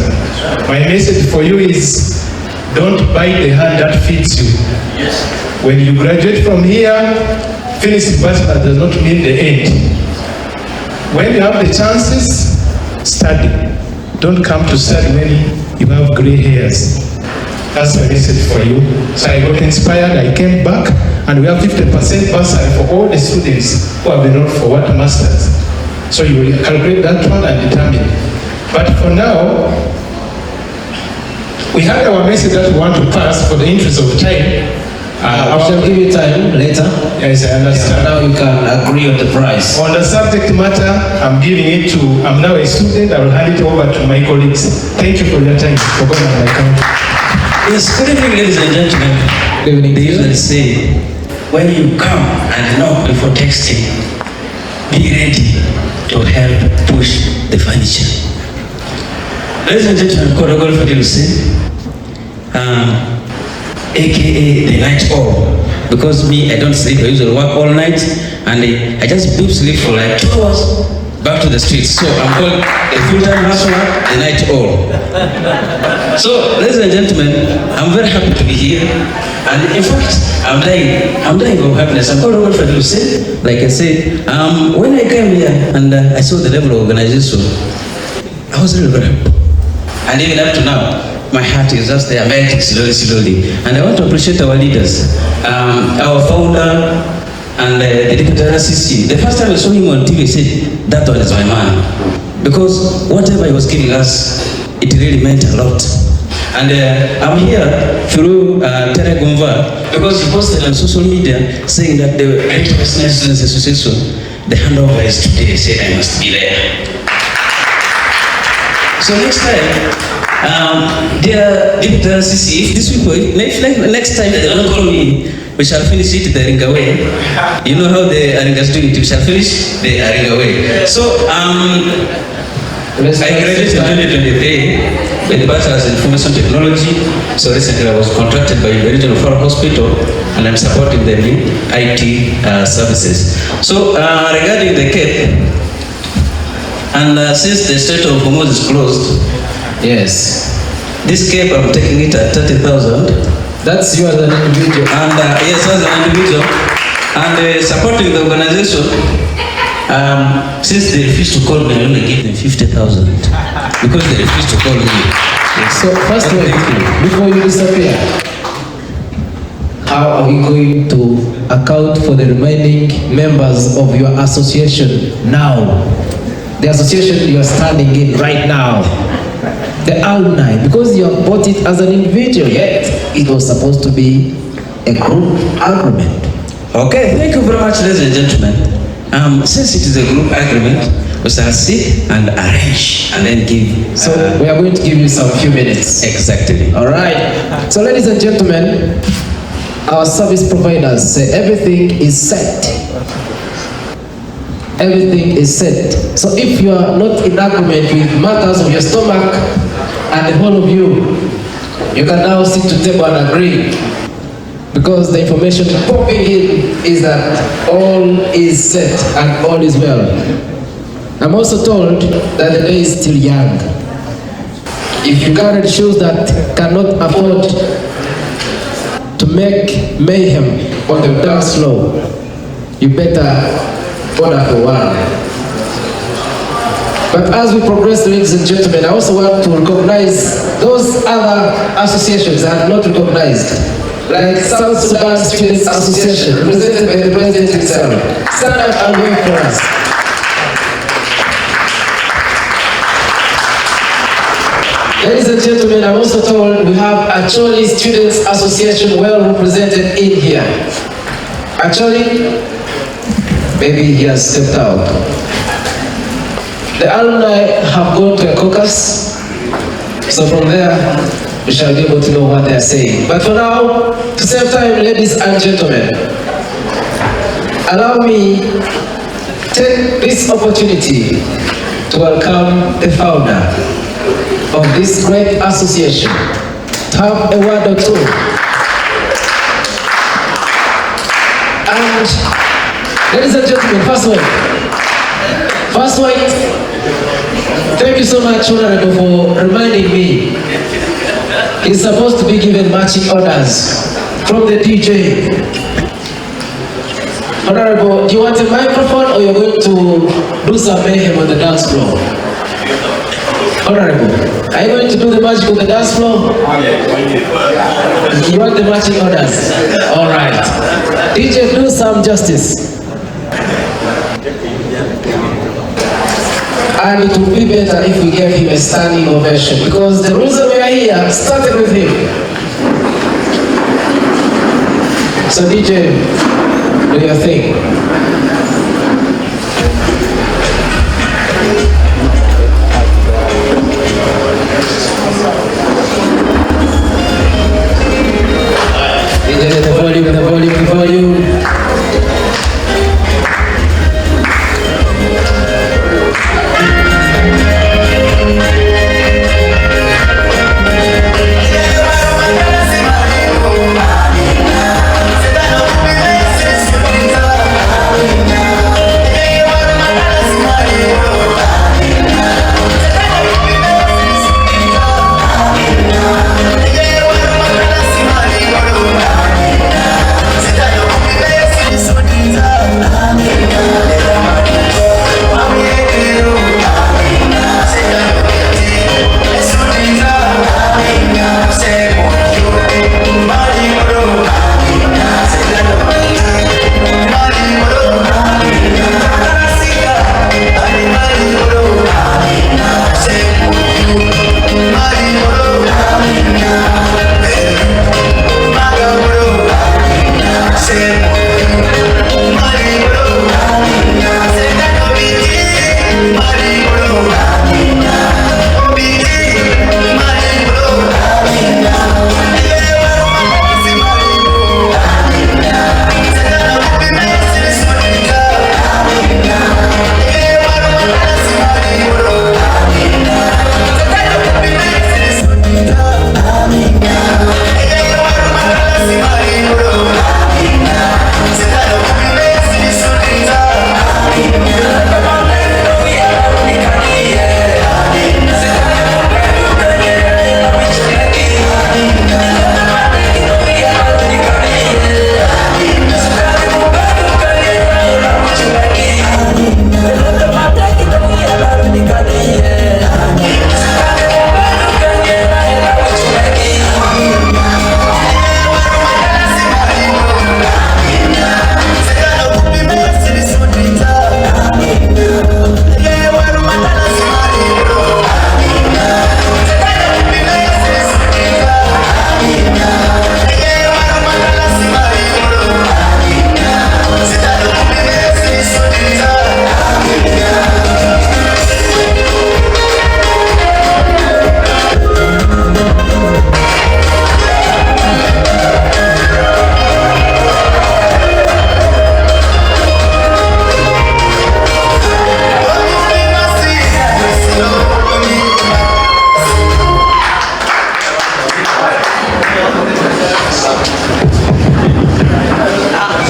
My message for you is, don't bite the hand that feeds you. Yes. When you graduate from here, finishing bachelor does not mean the end. When you have the chances, study. Don't come to study when you have gray hairs. That's my message for you. So I got inspired, I came back, and we have 50% bursary for all the students who have enrolled for what masters. So you will calculate that one and determine. But for now, we have our message that we want to pass for the interest of time. I shall give you time later. Yes, I understand. Now you can agree on the price. On the subject matter, I'm now a student. I will hand it over to my colleagues. Thank you for your time. For going on my country. Yes, good evening, ladies and gentlemen. Good evening. They usually say, when you come and knock before texting, be ready to help push the furniture. Ladies and gentlemen, Kodogol Fadiluse, aka the night owl, because me, I don't sleep. I usually work all night, and I just deep sleep for like 2 hours. Back to the streets. So I'm called a full-time hustler, the night owl. So, ladies and gentlemen, I'm very happy to be here. And in fact, I'm dying of happiness. I'm all over for you to say, like I said, when I came here and I saw the level of organization, I was really very happy. And even up to now, my heart is just there, melting slowly. And I want to appreciate our leaders, our founder, and the deputy RCC. The first time I saw him on TV, I said, that one is my man. Because whatever he was giving us, it really meant a lot. And I'm here through Telegumva, because he posted on social media saying that the Greater Westnile Students Association, the handover is today. I said, I must be there. So next time, dear deputy RCC, if these people, next time they don't call me, we shall finish it the Aringa way. You know how the Aringas do it. We shall finish the Aringa way. So, I graduated in 2023 with Bachelor's in Information Technology. So recently I was contracted by the Regional Fire Hospital, and I'm supporting the new IT services. So, regarding the Cape, and since the Strait of Hormuz is closed, yes, this Cape I'm taking it at 30,000. That's you as an individual. And yes, as an individual. And supporting the organization, since they refused to call me, I only give them 50,000. Because they refused to call me. Yes. So first of all, before you disappear, how are we going to account for the remaining members of your association now? The association you are standing in right now. The alumni, because you have bought it as an individual, yet it was supposed to be a group agreement. Okay, thank you very much, ladies and gentlemen. Since it is a group agreement, we shall sit and arrange and then give. So we are going to give you some few minutes. Exactly. All right. So ladies and gentlemen, our service providers say everything is set. Everything is set. So if you are not in agreement with matters of your stomach and the whole of you, you can now sit to table and agree. Because the information popping in is that all is set and all is well. I'm also told that the day is still young. If you carry shoes that cannot afford to make mayhem on the dance floor, you better order for one. But as we progress, ladies and gentlemen, I also want to recognize those other associations that are not recognized, like South Sudan Students Association, represented by the President himself. Stand up and wave for us. Ladies and gentlemen, I'm also told we have Acholi Students Association well represented in here. Acholi, maybe he has stepped out. The alumni have gone to a caucus, so from there we shall be able to know what they are saying. But for now, to save time, ladies and gentlemen, allow me take this opportunity to welcome the founder of this great association to have a word or two. And ladies and gentlemen, first white, thank you so much, Honorable, for reminding me. He's supposed to be given marching orders from the DJ. Honorable, do you want a microphone or you're going to do some mayhem on the dance floor? Honorable, are you going to do the magic on the dance floor? You want the marching orders? All right. DJ, do some justice. And it would be better if we gave him a standing ovation, because the reason we are here started with him. So DJ, do your thing. The volume.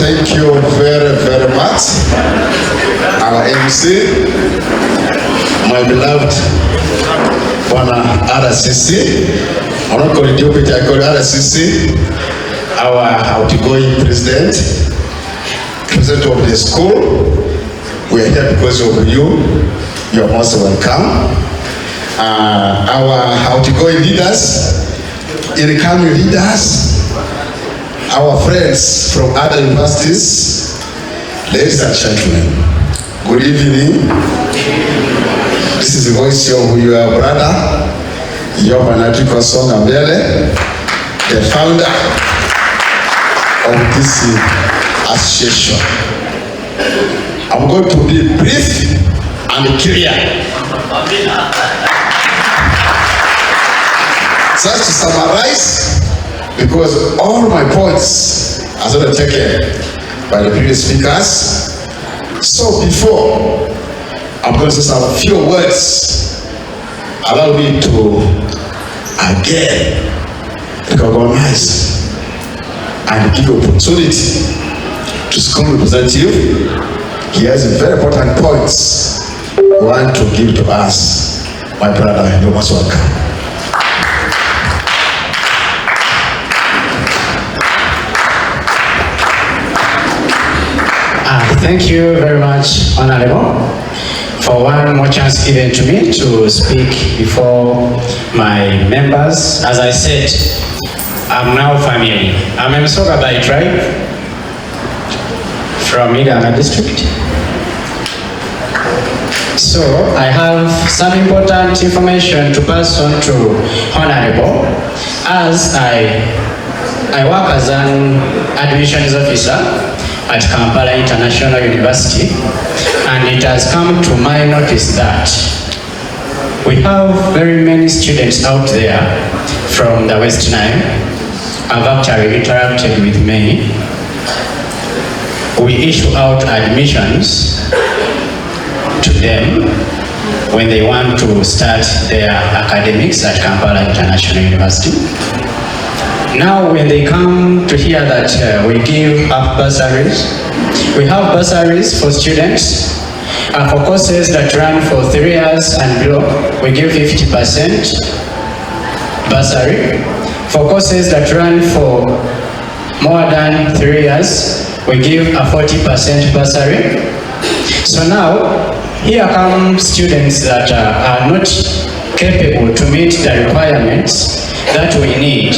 Thank you very, very much. Our MC, my beloved Bwana RCC. I'm not calling you, but I call RCC. Our outgoing president of the school. We are here because of you. you're most welcome. Our outgoing leaders, incoming leaders, our friends from other universities, ladies and gentlemen, good evening. This is the voice of your brother, Yobanatiko Songa Mbele, the founder of this association. I'm going to be brief and clear. Just to summarize, because all my points are sort of taken by the previous speakers. So before I'm going to say some few words, allow me to again recognize and give opportunity to school representative. He has very important points we want to give to us. My brother, you're most welcome. Thank you very much, Honorable, for one more chance given to me to speak before my members. As I said, I'm now family. I'm a Msoga by tribe from Iganga district. So I have some important information to pass on to Honorable, as I work as an admissions officer at Kampala International University, and it has come to my notice that we have very many students out there from the Westnile. I've actually interacted with many. We issue out admissions to them when they want to start their academics at Kampala International University. Now when they come to hear that we give up bursaries, we have bursaries for students for courses that run for 3 years and below. We give 50% bursary. For courses that run for more than 3 years, we give a 40% bursary. So now, here come students that are not capable to meet the requirements that we need.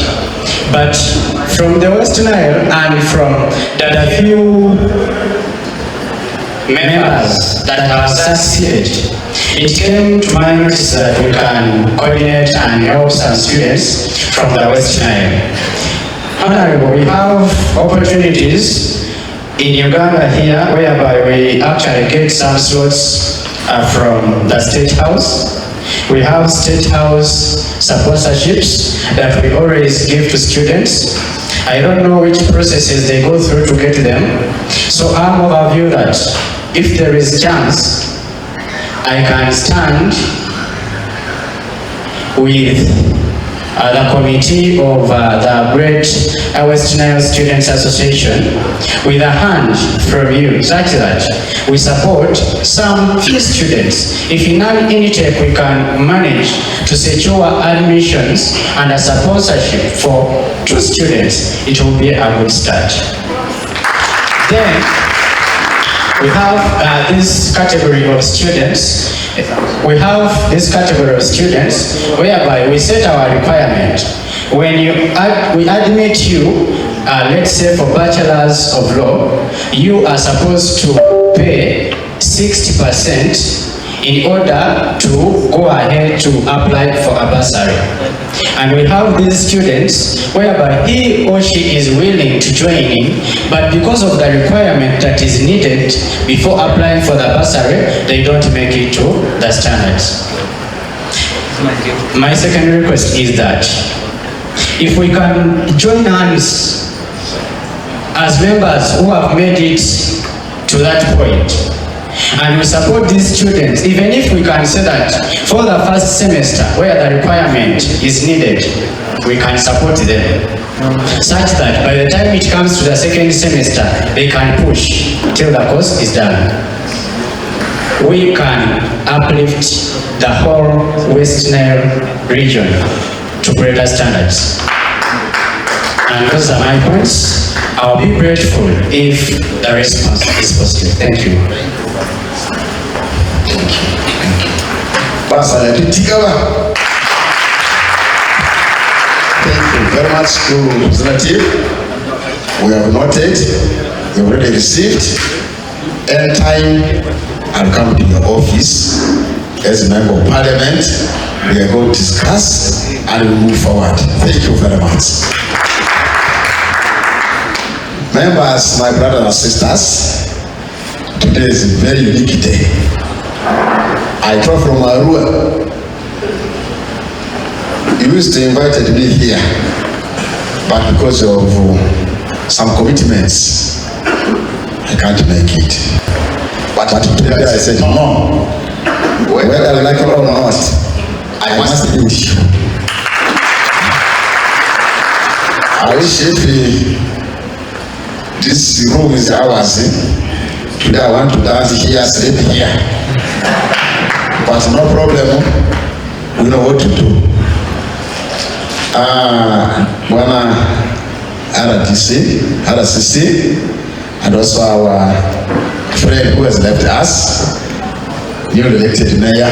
But from the Westnile and from the few members that have succeeded, it came to my notice that we can coordinate and help some students from the Westnile. Honorable, we have opportunities in Uganda here whereby we actually get some slots from the State House. We have State House sponsorships that we always give to students. I don't know which processes they go through to get them. So I'm of a view that if there is chance, I can stand with the committee of the Great Westnile Students Association with a hand from you, such that we support some few students. If in an intake we can manage to secure admissions and a sponsorship for 2 students, it will be a good start. Then we have this category of students. We have this category of students whereby we set our requirement. When we admit you, let's say for bachelors of law, you are supposed to pay 60% in order to go ahead to apply for a bursary. And we have these students whereby he or she is willing to join in, but because of the requirement that is needed before applying for the bursary, they don't make it to the standards. My second request is that if we can join hands as members who have made it to that point, and we support these students, even if we can say that for the first semester where the requirement is needed, we can support them, such that by the time it comes to the second semester, they can push till the course is done. We can uplift the whole Westnile region to greater standards. And those are my points. I'll be grateful if the response is positive. Thank you. Thank you. Basa ya Titikaba. Thank you very much, school representative. We have noted, we have already received. Anytime I'll come to your office as a member of parliament, we are going to discuss and we'll move forward. Thank you very much. Members, my brothers and sisters, today is a very unique day. I come from Arua. You used to invite me here, but because of some commitments, I can't make it. But today I said, no, whether I like it or not, I must meet you. I wish if this room is ours, today I want to dance here, sleep here. But no problem, we know what to do. Bwana RCC, and also our friend who has left us, newly elected mayor,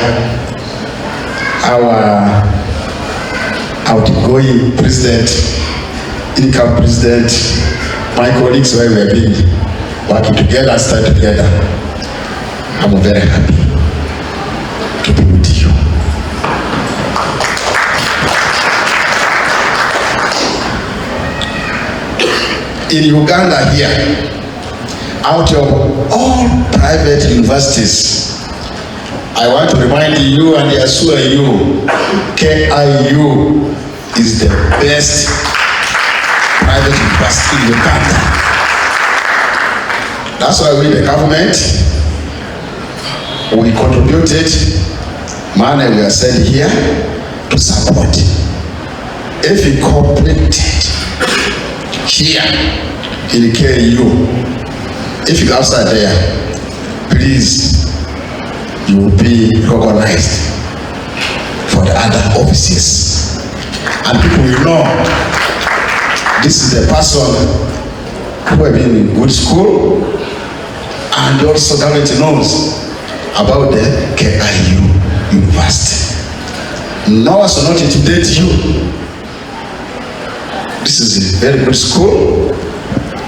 our outgoing president, income president, my colleagues where we have been working together, start together. I'm very happy to be with you. In Uganda here, out of all private universities, I want to remind you and assure you, KIU is the best private university in Uganda. That's why we, the government, we contributed money we are sent here to support. If you completed here in KIU, if you go outside there, please, you will be recognized for the other offices. And people will know this is the person who have been in good school, and also government knows about the KIU University. No one should not intimidate you. This is a very good school.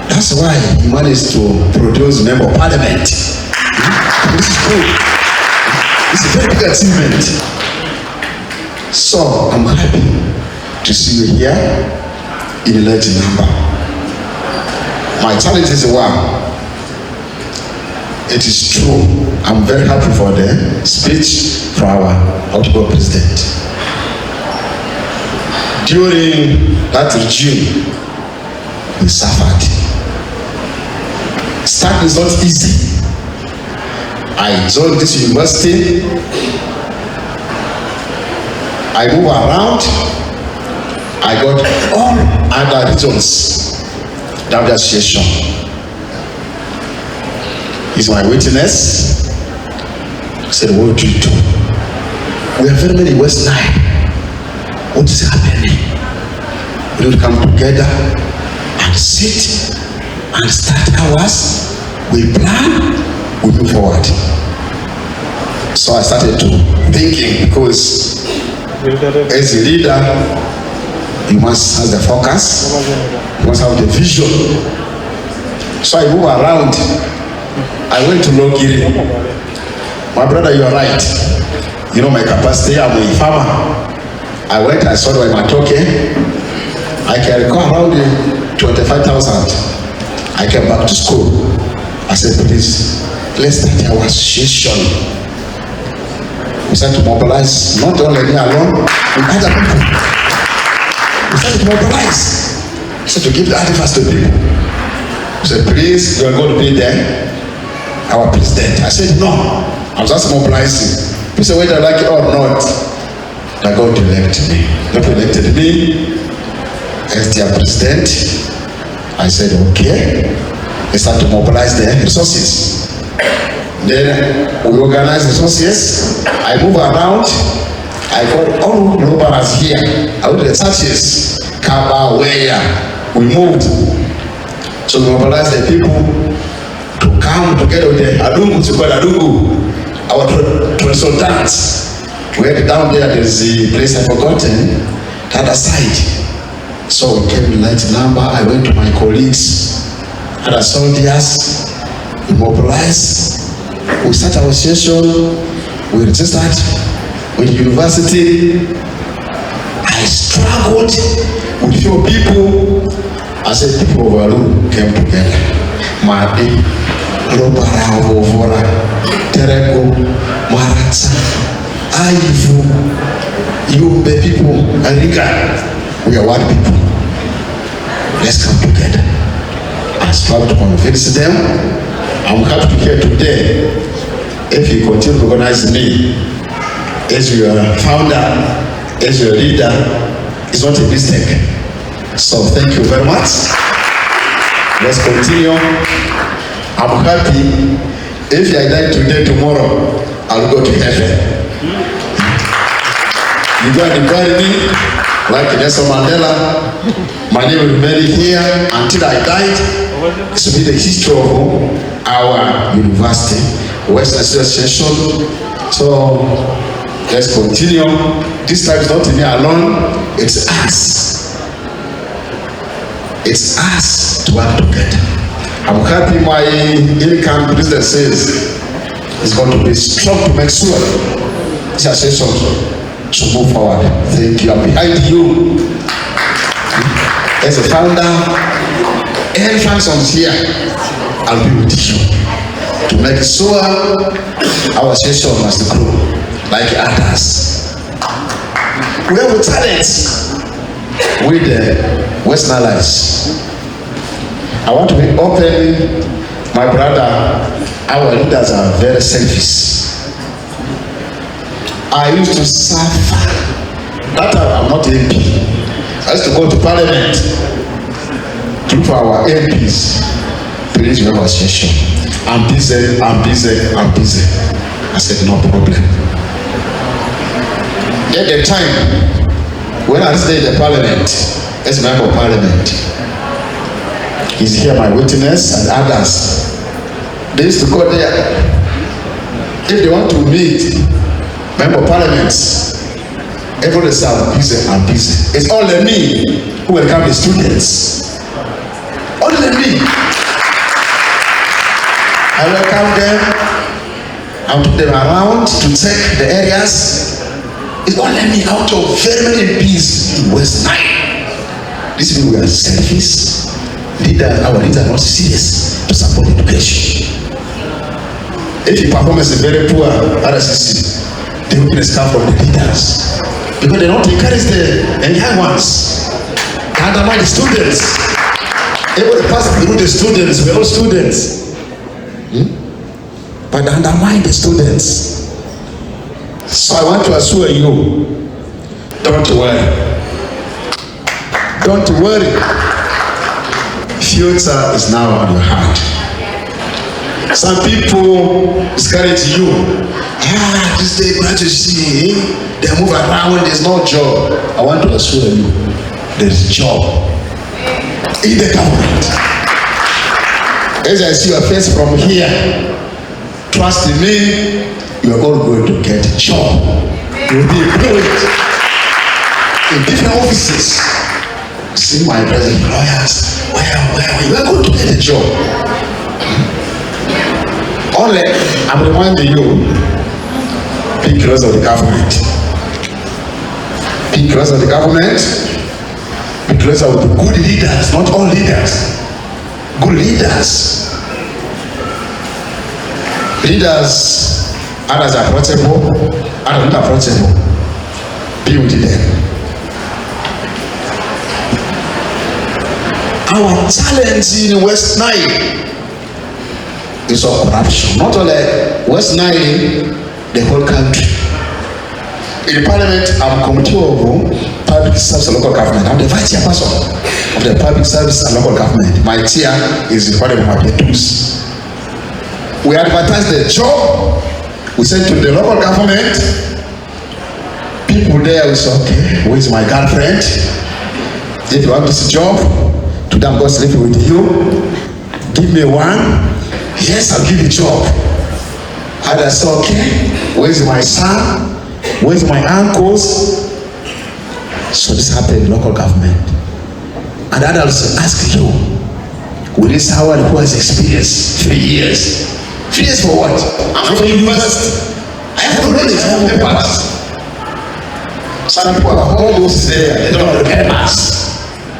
That's why he managed to produce member of parliament. This is good. It's a very big achievement. So I'm happy to see you here in a large number. My challenge is one. It is true. I'm very happy for the speech from our outgoing president. During that regime, we suffered. Start is not easy. I joined this university. I move around. I got all other regions. That association is my witness. I said, what do you do? We have very many Westnile. What is happening? We need to come together and sit and start ours. We plan, we move forward. So I started to thinking, because as a leader, you must have the focus, you must have the vision. So I move around. I went to Logiri. My brother, you are right. You know my capacity, I'm a farmer. I went, I saw my matoke. I can recall around 25,000. I came back to school. I said, please, let's start our association. We started to mobilize, not only me alone, with other people. We started to mobilize. I said, to give the artifacts to people. I said, please, you are going to be there, our president. I said, no, I'm just mobilizing. People say, whether I like it or not, they're going to elect me. People elected me as their president. I said, okay. They start to mobilize the resources. Then we organize resources. I move around. I got all laborers here. I went to the churches, Kaba, where we moved. So we mobilize the people to come together with the Adungu, our traditional dance. Where down there's the place I forgotten, the other side. So we came light number. I went to my colleagues, other soldiers, we mobilized, we started our session, we registered with the university. I struggled with few people. I said people of Walloon came together. Madi, Robara, Vovora, Tereko, Maratsa, Aivu, you the people, Ariga. We are one people. Let's come together. I strive to convince them. I'm happy to hear today. If you continue to recognize me as your founder, as your leader, it's not a mistake. So thank you very much. Let's continue. I'm happy. If I die today, tomorrow, I'll go to heaven. You go and bury me. Like Nelson Mandela, my name will remain here until I died. This will be the history of our university, Westnile Association. So let's continue. This time it's not me alone, it's us. It's us to work together. I'm happy my income president says it's going to be strong to make sure this association to move forward. Thank you. I'm behind you as a founder and functions here. I'll be with you to make sure our session must grow like others. We have a talent with the Westnileites. I want to be open, my brother. Our leaders are very selfish. I used to suffer. That time I'm not MP. I used to go to Parliament to look for our MPs. Please, we have a session. I'm busy. I said, no problem. At the time, when I stayed in the Parliament, as a member of Parliament, he's here, my witness, and others. They used to go there. If they want to meet member of Parliament, everybody says I'm busy. It's only me who welcome the students. Only me. I welcome them. I put them around to check the areas. It's only me out of very many MPs in Westnile. This means we are selfish. Our leaders are not serious to support education. If your performance is very poor, RSCC, the weakness come from the leaders because they don't encourage the young ones. They undermine the students. Everybody passes through the students. We're all students, but they undermine the students. So I want to assure you, don't worry. Don't worry. Future is now on your hand. Some people discourage you. This day graduacy, they move around, there's no job. I want to assure you, there's a job in the government. As I see your face from here, trust me, you're all going to get a job. You'll be employed in different offices. See my present lawyers, where you are going to get a job. Only, I'm reminding you, be close of the government. Be close of the government. Be close of the good leaders, not all leaders. Good leaders. Leaders, others are approachable, others not approachable. Be with them. Our challenge in Westnile is of corruption. Not only Westnile, the whole country. In Parliament, I'm committee of public service and local government. I'm the vice chairperson of the public service and local government. My chair is the Parliament of Mapetus. We advertise the job. We send to the local government. People there will say, okay, where is my girlfriend? If you want this job, to them go sleep with you. Give me one. Yes, I'll give you a job. Others say, okay, where is my son? Where's my uncles? So this happened in local government. And adults ask you, with this someone who has experience 3 years. 3 years for what? I'm from university. I have knowledge, I have papers. Some people are almost there, they don't have the papers.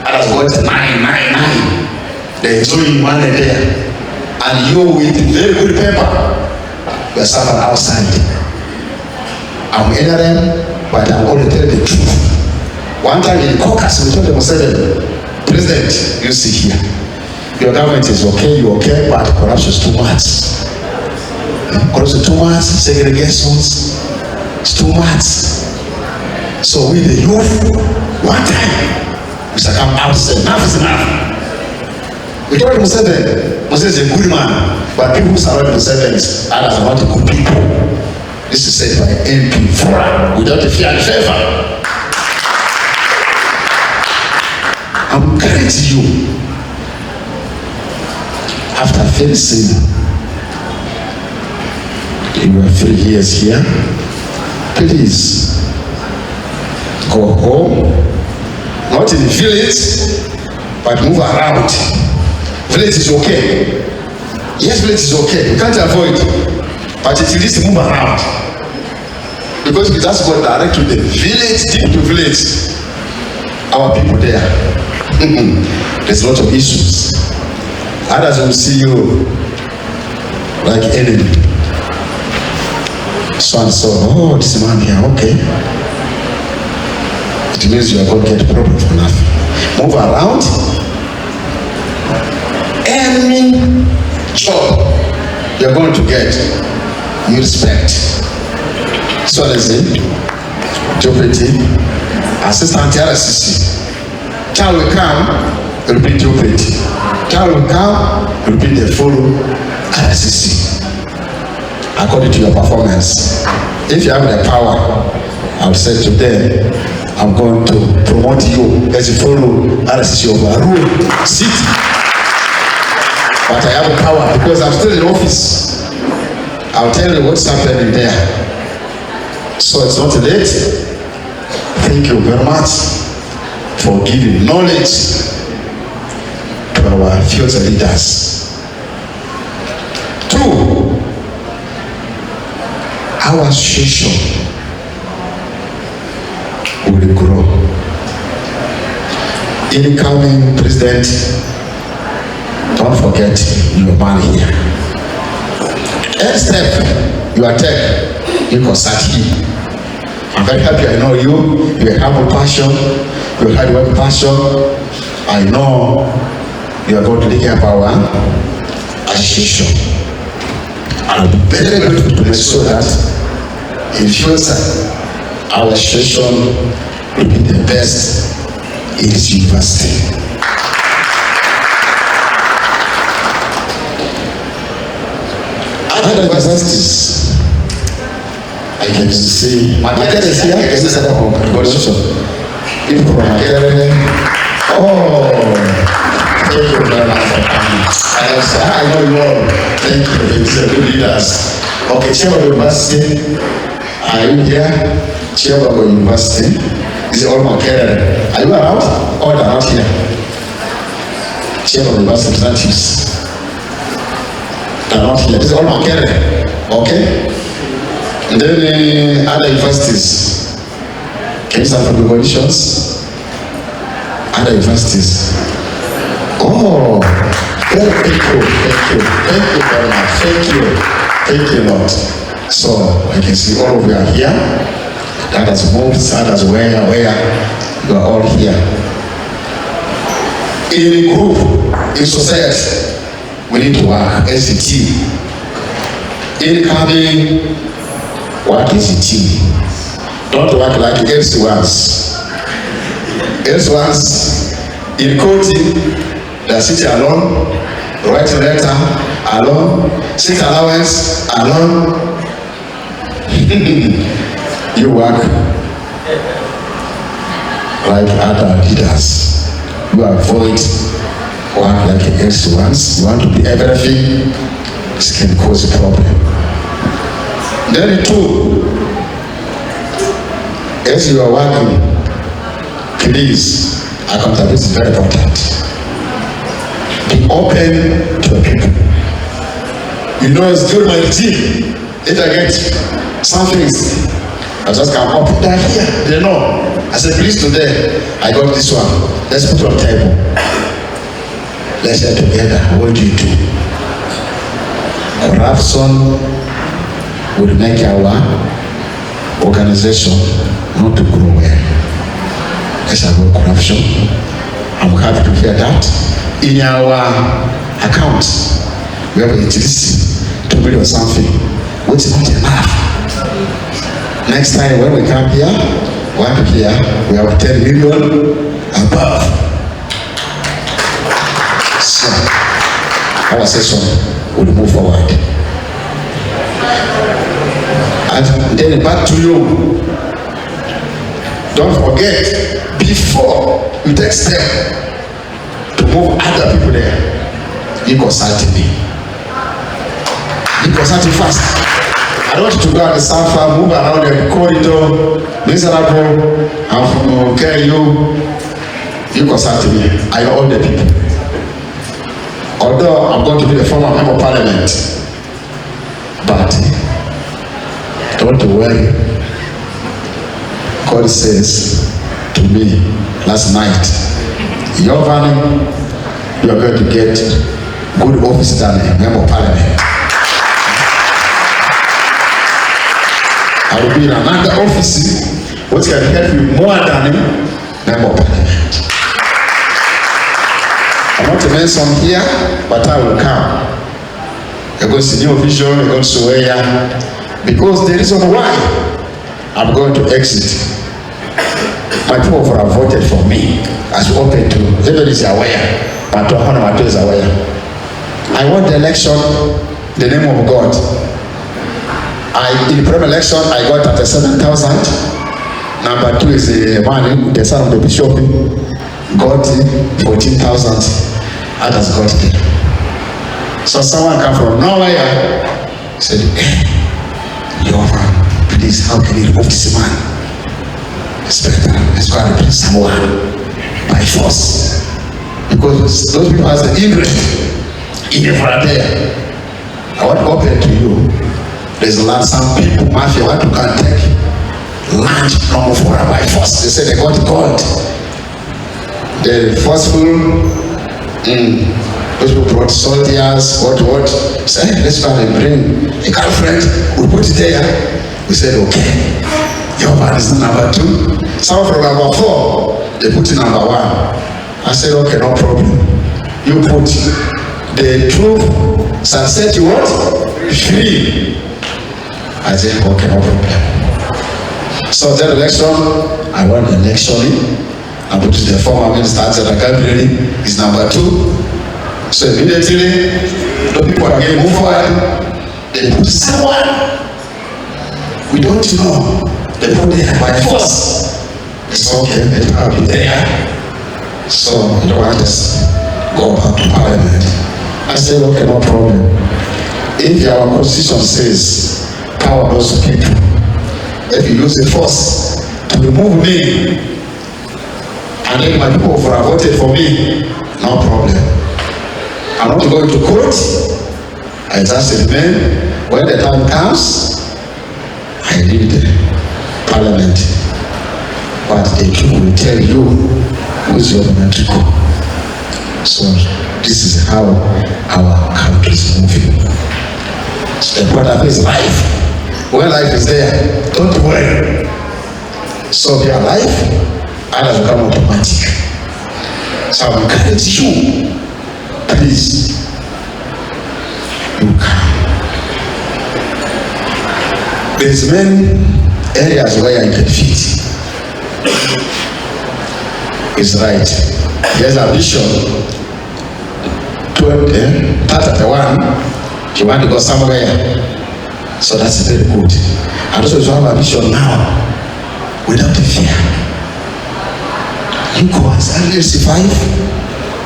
Others got 9. They're enjoying money there. And you with very good paper, you are suffering outside. I'm ignorant, but I'm only telling the truth. One time in the caucus, we told them, President, you see here, your government is okay, you're okay, but corruption is too much. Corruption is too much, segregations is too much. So we the youth, one time, we shall come out and say, enough is enough. We told Museveni is a good man, but people who surround Museveni are not good people. This is said by MP Fura, without a fear and favor. I'm encouraging you, after finishing your 3 years here, please go home, not in the village, but move around. Village is okay. Yes, village is okay. You can't avoid, but at least move around. Because we just go direct to the village, deep to village. Our people there. There's a lot of issues. Others will see you like enemy. So and so, oh, this man here, okay. It means you are going to get a problem for nothing. Move around. Any job you're going to get, you respect. So let's say, deputy, assistant RCC. Child will come, repeat deputy. Child will come, repeat the full RCC. According to your performance. If you have the power, I'll say to them, I'm going to promote you as a full RCC of a rural city. But I have power because I'm still in office. I'll tell you what's happening there. So it's not late. Thank you very much for giving knowledge to our future leaders. 2, our association will grow. Incoming president, don't forget your man here. Every step you are taking, you consult him. I'm very happy I know you. You have a passion. You hard work passion. I know you are going to take care of our association. I'll be very grateful to make sure that in future our association will be the best in this university. Other universities, I can see Makerere is here. I can see some people from Makerere. Oh, thank you very much for coming. I know you all. Thank you. It's a good leaders. Okay, Chair of University, are you here? Chair of University, this is all Makerere. Are you around? Or they're not here? Chair of University representatives. They're not here. This is all Makerere. Okay? And then other universities. Can you start from the conditions? Other universities. Oh, thank you very much. Thank you, Lord. So I can see all of you are here. Others moved, others where you are all here. In a group, in society, we need to work as a team. Incoming, work as a team. Don't work like else-ones. Else-ones, in coaching, they sit alone, write a letter alone, seek allowance alone. You work like other leaders. You avoid work like else-ones. You want to be everything. This can cause a problem. Then 2, as you are working, please, accountability is very important. Be open to people. You know, it's good my team. If I get some things, I just come up. They're here. They know. I said, please today, I got this one. Let's put it on the table. Let's share together. What do you do? Corruption will make our organization not to grow well. Let's avoid corruption. I'm happy to hear that. In our account, we have at least 2 million something, which is not enough. Next time when we come here, we have 10 million above. So, our session will move forward. And then back to you. Don't forget, before you take step to move other people there, you consult me. You consult me first. I don't want you to go on the sofa, move around the corridor, miserable, and from care you consult me. I know all the people. Although I'm going to be the former member of parliament, but don't worry. God says to me last night, your family, you are going to get good office than a member of parliament. I will be in another office which can help you more than a member of parliament. I'm not to mention here, but I will come. You're going to see new vision, you're going to see where, because the reason why I'm going to exit, my people have voted for me as open to, everybody is aware, but Honor is aware. I won the election, the name of God. In the primary election, I got 37,000. Number 2 is the man, the son of the bishop, got 14,000. Others got there. So someone come from nowhere, said, hey, your man, please, how can you remove this man? It's better, let's go and replace someone by force. Because those people have the interest in the frontier. I want to open to you. There's land, some people, mafia, want to come take land from for by force. They say they got gold. The forceful, those people brought soldiers, what. Say, let's go and bring a girlfriend. We put it there. We said, okay. Your man is number 2. Some from number 4, they put in number 1. I said, okay, no problem. You put the truth, sunset, you what? Free. I said, okay, no problem. So that election, I won the election. I put the former minister at the cabinet is number 2. So immediately, the people again move forward. They put someone we don't know. They put there by force. It's okay, I'll be there. So you don't want us go back to parliament. I said, okay, no problem. If our constitution says power goes to people, if you use the force to remove me, and then my people have voted for me, no problem. I'm not going to court. I just remain. When the time comes, I leave the parliament. But the truth will tell you who is your government to go. So this is how our country is moving. So the important is life. When life is there, don't worry. So if you are alive, others will come automatic. So I encourage you, please, you come. There's many areas where I can fit. It's right. There's a vision. 31, you want to go somewhere. So that's very good. And also you have a vision now without fear. You go as LC5,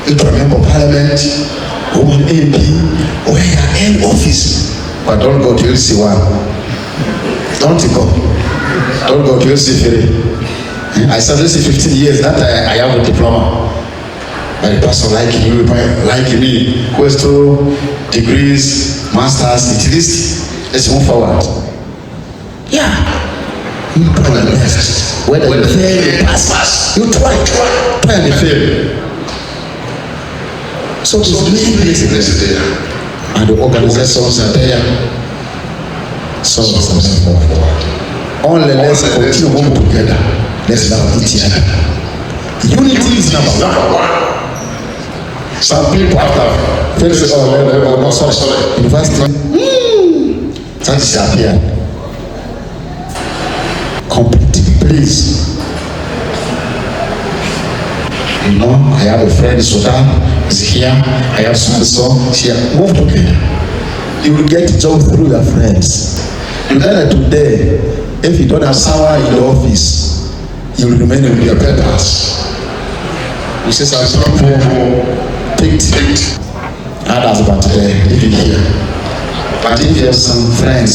you to a member of parliament, woman MP, or any office, but don't go to LC1. Don't go to LC3. I said, this is 15 years that I have a diploma. But the person like you, like me, who has 2 degrees, masters, at least, let's move forward. Yeah. You try your best. Whether you fail, you pass. You try and fail. So there's many places there. And the organizations are there. So let's move forward. Only let's continue working together. Let's love each other. Unity is number one. Some people after first university, that disappear. Completely, please. You know, I have a friend Sudan is here. I have so here. Move together. You will get job through your friends. You know today, if you don't have someone in the office, you will remain with your papers. You see some people picked others, but living here. But if you have some friends,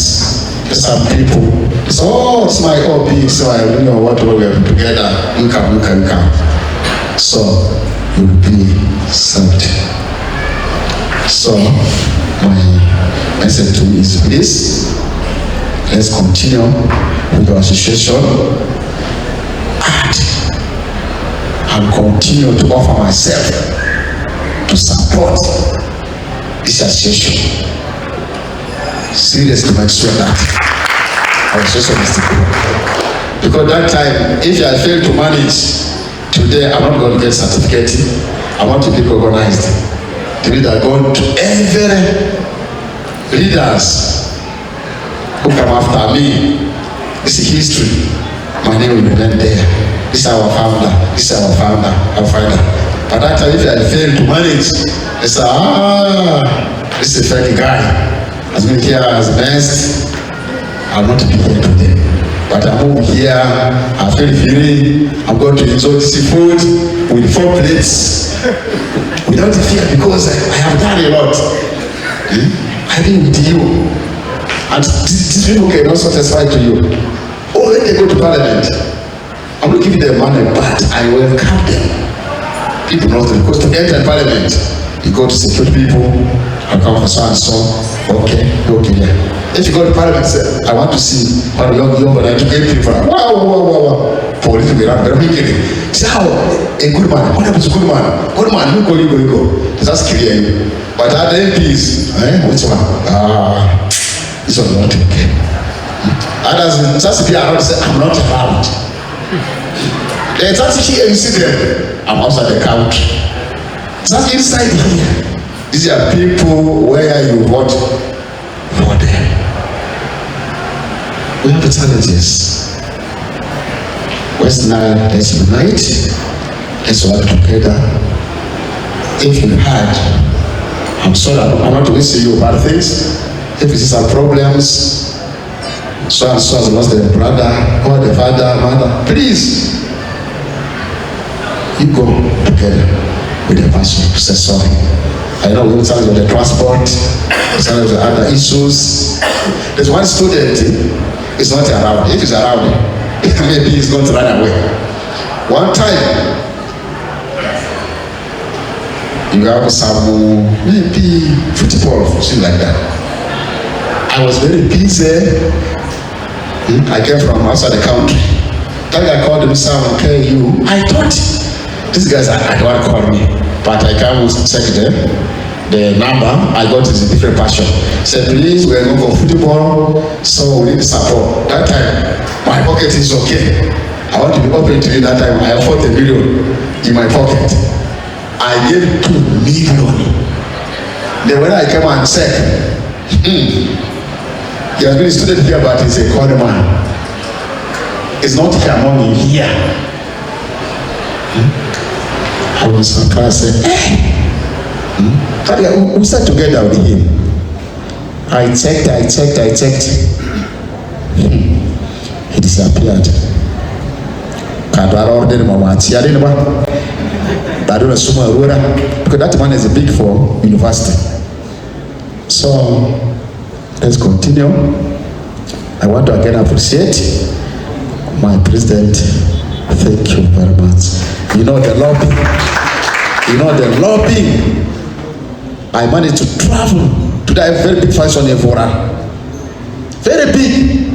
some people, it's it's my hobby, so I don't know what we are together. You come. So you will be served. So my message to you is please, let's continue with our association and continue to offer myself to support this association. Seriously, make sure that our association is to grow. Because that time, if I fail to manage, today I'm not going to get certificate. I want to be recognized. To be that going to every leaders who come after me. It's a history. My name will remain there. This is our founder. This is our founder. But that time, if I fail to manage, they say, this is a fake guy. Has been here as best. I'm not be here today. But I'm over here, I feel free. I'm going to enjoy the seafood with 4 plates. Without fear, because I have done a lot. I've been with you. And these people cannot satisfy to you. Oh, when they go to parliament, I'm not giving them money, but I will count them. People know them. Because to enter parliament, you go to secure people, I come for so and so. Okay, there. If you go to parliament, say, I want to see how young and educated people. Wow. Police will run very quickly. Say, how a good man, what happens to a good man? Good man, you go. That's clear you. But other MPs, which one? This was not okay. Others just be around say, I'm not around. They just here, you see them. I'm outside the country. Just inside here. These are people where you vote for them. We have the challenges. Westnile, let's unite. Let's work together. If you had, I'm sorry, I'm not to say you about things. If you see some problems, so and so has lost their brother or the father, mother, please, you go together with the person to say sorry. I know we will tell you the transport, some of the other issues. There's one student is not around. If he's around, maybe he's going to run away. One time, you have some maybe football, something like that. I was very busy. I came from outside the country. That guy called himself and tell you, I thought these guys I don't want to call me, but I can't check the number. I got is a different passion. Said, please, we're going for football, so we need support. That time, my pocket is okay. I want to be open to you that time. I have 40 million in my pocket. I gave 2 million. Then when I came and said, he has been a student here, but he's a corner man. It's not here money here. I was surprised. Hey. We sat together with him. I checked. He disappeared. Because that man is a big for university. So let's continue. I want to again appreciate my president, Thank you very much. You know the lobby. I managed to travel to that very big function in Vora. Very big.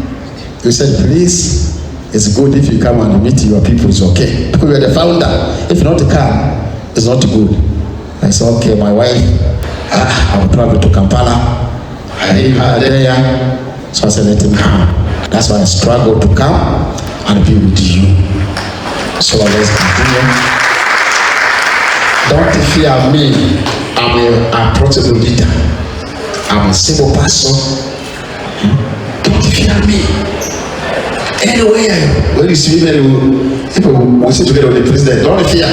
You said, please, it's good if you come and meet your people, it's okay. Because you're the founder. If not to come, it's not good. I said, okay, my wife, I will travel to Kampala. I leave her there. So I said, let him come. That's why I struggled to come and be with you. So let's continue. Don't fear me. I'm an approachable leader. I'm a simple person. Don't fear me. Anywhere when you see people will sit together with the president, don't fear.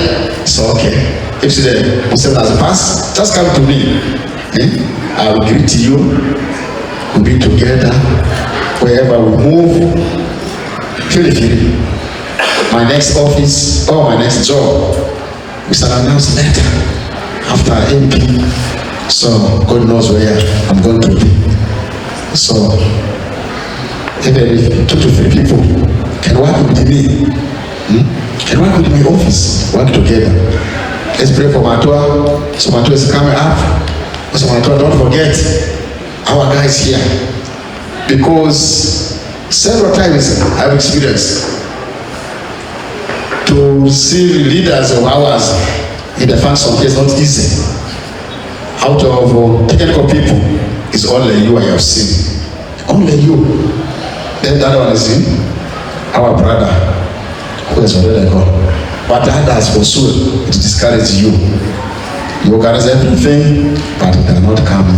So okay. If you see the Muslim as a pass, just come to me. I will greet you. We'll be together. Wherever we move, feel free. My next office or my next job, we shall announce later after MP. So God knows where I'm going to be. So even if 2 to 3 people can work with me, can work with my office, work together. Let's pray for Matua. So Matua is coming up. So Matua, don't forget our guys here. Because several times I've experienced to see leaders of ours in the function is not easy. Out of technical people, it's only you I have seen. Only you. Then the other one is our brother, who is already gone. But the others for sure, it discourages you. You organize everything, but it cannot come.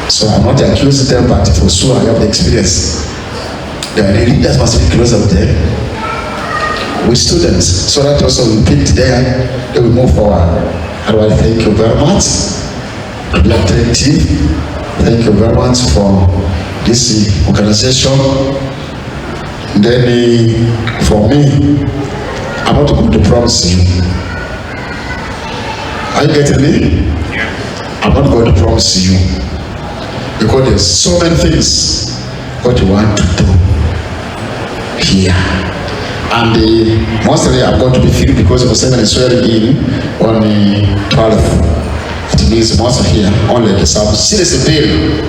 So I'm not accusing them, but for sure I have the experience. The leaders must be closer with them, with students, so that also we pick there, they will move forward. Otherwise, thank you very much. To be attentive. Thank you very much for this organization. Then for me, I'm not going to promise you. Are you getting me? I'm not going to promise you. Because there's so many things what you want to do here. And mostly I'm going to be free because the seminar is swearing in on the 12th. It means mostly here, only the serious bill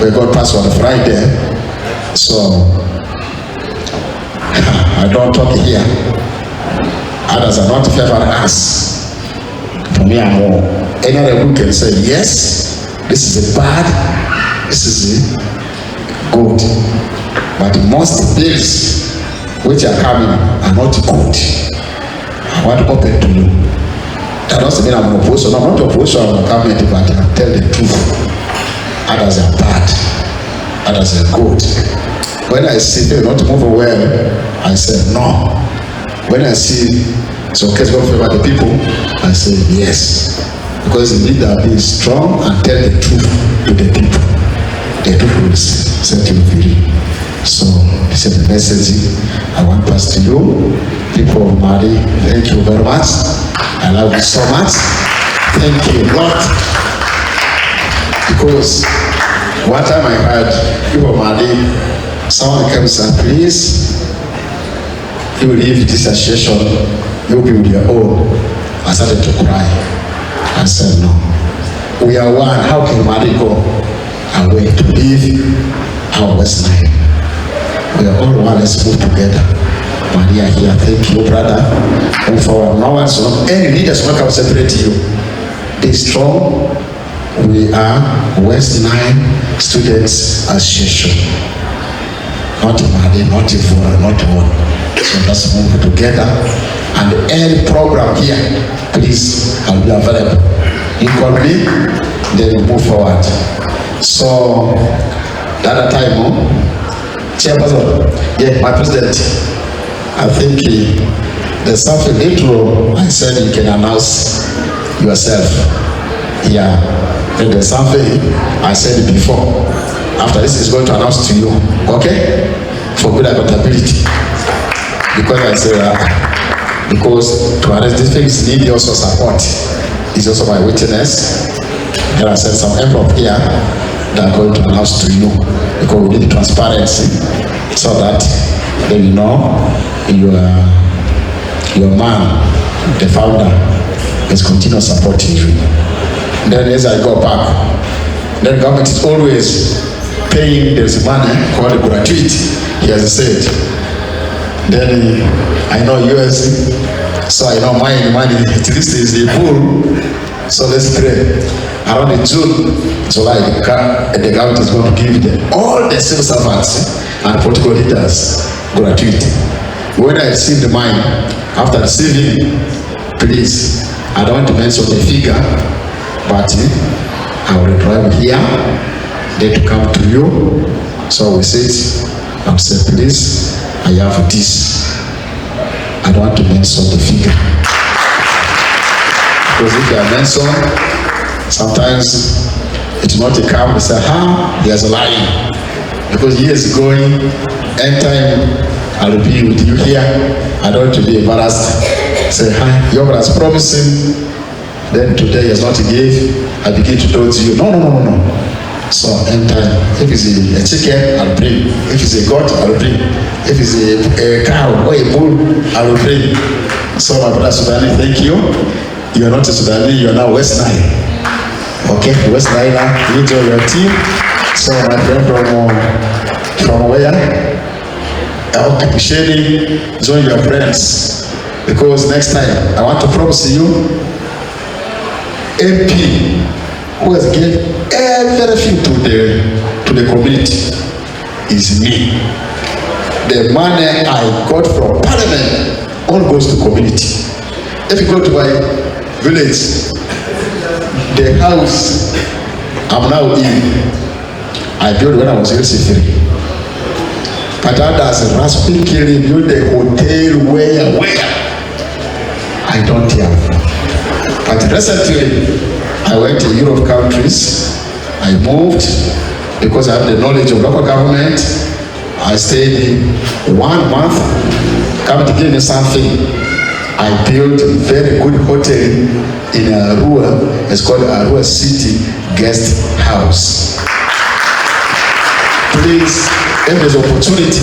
we're going to pass on Friday. So I don't talk here. Others are not favoring us. For me, I'm more. Another who can say, yes, this is a bad, this is a good. But most bills which are coming are not good. I want to open to you. That doesn't mean I'm an opposition. I'm not opposition of the government, but I tell the truth. Others are bad. Others are good. When I see them not move well, I say no. When I see it's okay to favor the people, I say yes. Because the leader be strong and tell the truth to the people. The people will set you free. So this is the message I want to pass to you. People of Mali, thank you very much. I love you so much. Thank you a lot. Because one time I heard people of Mali, someone came and said, please, you will leave this association, you will be with your own. I started to cry. I said, no. We are one. How can Mali go away to leave our Westnile? We are all one. Let's move together. Maria here, thank you, brother. And for no one, so any leaders will come separate you. Be strong. We are Westnile Students Association. Not Mali, not Ivora, not one. So let's move together. And any program here, please, I'll be available. You call me, then we move forward. So, the other time, Chairperson, yeah, my president, I think there's something intro. I said you can announce yourself. Yeah, and there's something I said before. After this, is going to announce to you, okay? For good accountability. Because I said, because to arrest these things need also support. It's also my witness. There are some envelope here that are going to announce to you because we need transparency so that they will know you are your man, the founder, is continue supporting you. Then as I go back, then government is always paying this money called gratuity, he has said. Then I know yours, so I know my money at least is a pool. So let's pray. Around in June, July, the government is going to give them all the civil servants and political leaders gratuity. When I receive the money, after receiving, please, I don't want to mention the figure, but I will drive here, then to come to you. So we sit and say, please, I have this. I don't want to mention the figure. Because if I mention, sometimes it's not a calm, they say, he has a lying. Because years going, anytime I'll be with you here, I don't want to be embarrassed. Say, your brother's promising, then today he has not give, I begin to talk to you. No. So anytime, if it's a chicken, I'll bring. If it's a goat, I'll bring. If it's a cow or a bull, I will bring. So my brother Sudani, thank you. You are not a Sudani, you are now Westnile. Okay, Westnile, you join your team. So my friend from where? Okay, Shady, join your friends. Because next time, I want to promise you, MP who has given everything to the community is me. The money I got from Parliament all goes to community. If you go to my village, the house I'm now in, I built when I was UC3. But others, Raspi Kiri built the hotel where I don't have. But recently, I went to Europe countries. I moved because I have the knowledge of local government. I stayed 1 month. Come to give me something. I built a very good hotel in Arua. It's called Arua City Guest House. Please, if there's opportunity,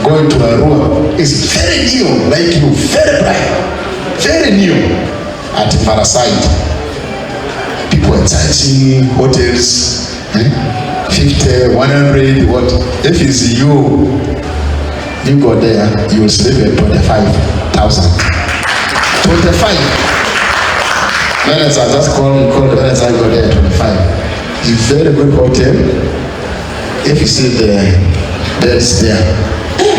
going to Arua is very new, like you, very bright, very new at Parasite. People are charging hotels, 50, 100, what? If it's you go there, you will sleep at 25,000. 25. Minutes I just call the minutes I go there, 25. It's a very good hotel. If you see the beds there,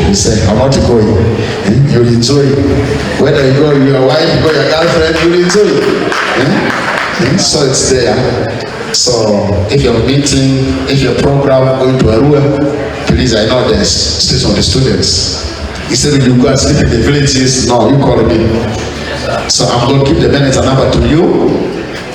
you say, I'm not going. You'll enjoy. Whether you go with your wife, you go with your girlfriend, you'll enjoy. So it's there. So if you're meeting, if your program going to Arua, please, I know there's states of the students. Instead of you go and sleep in the villages, no, you call me. So I'm going to keep the minutes and number to you.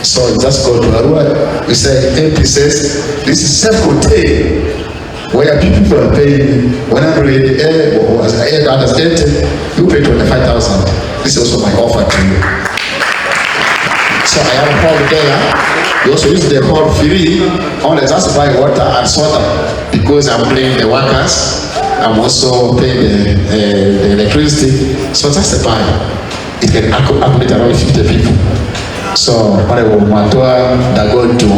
So you just go to Arua. We say, MP says, this is self-contained, where people are paying 100 or as others 80, you pay 25,000. This is also my offer to you. So I have a hall there. You also use the hall free. Only just buy water and soda because I'm paying the workers. I'm also paying the electricity. So just buy. It can accommodate around 50 people. So when I will they're going to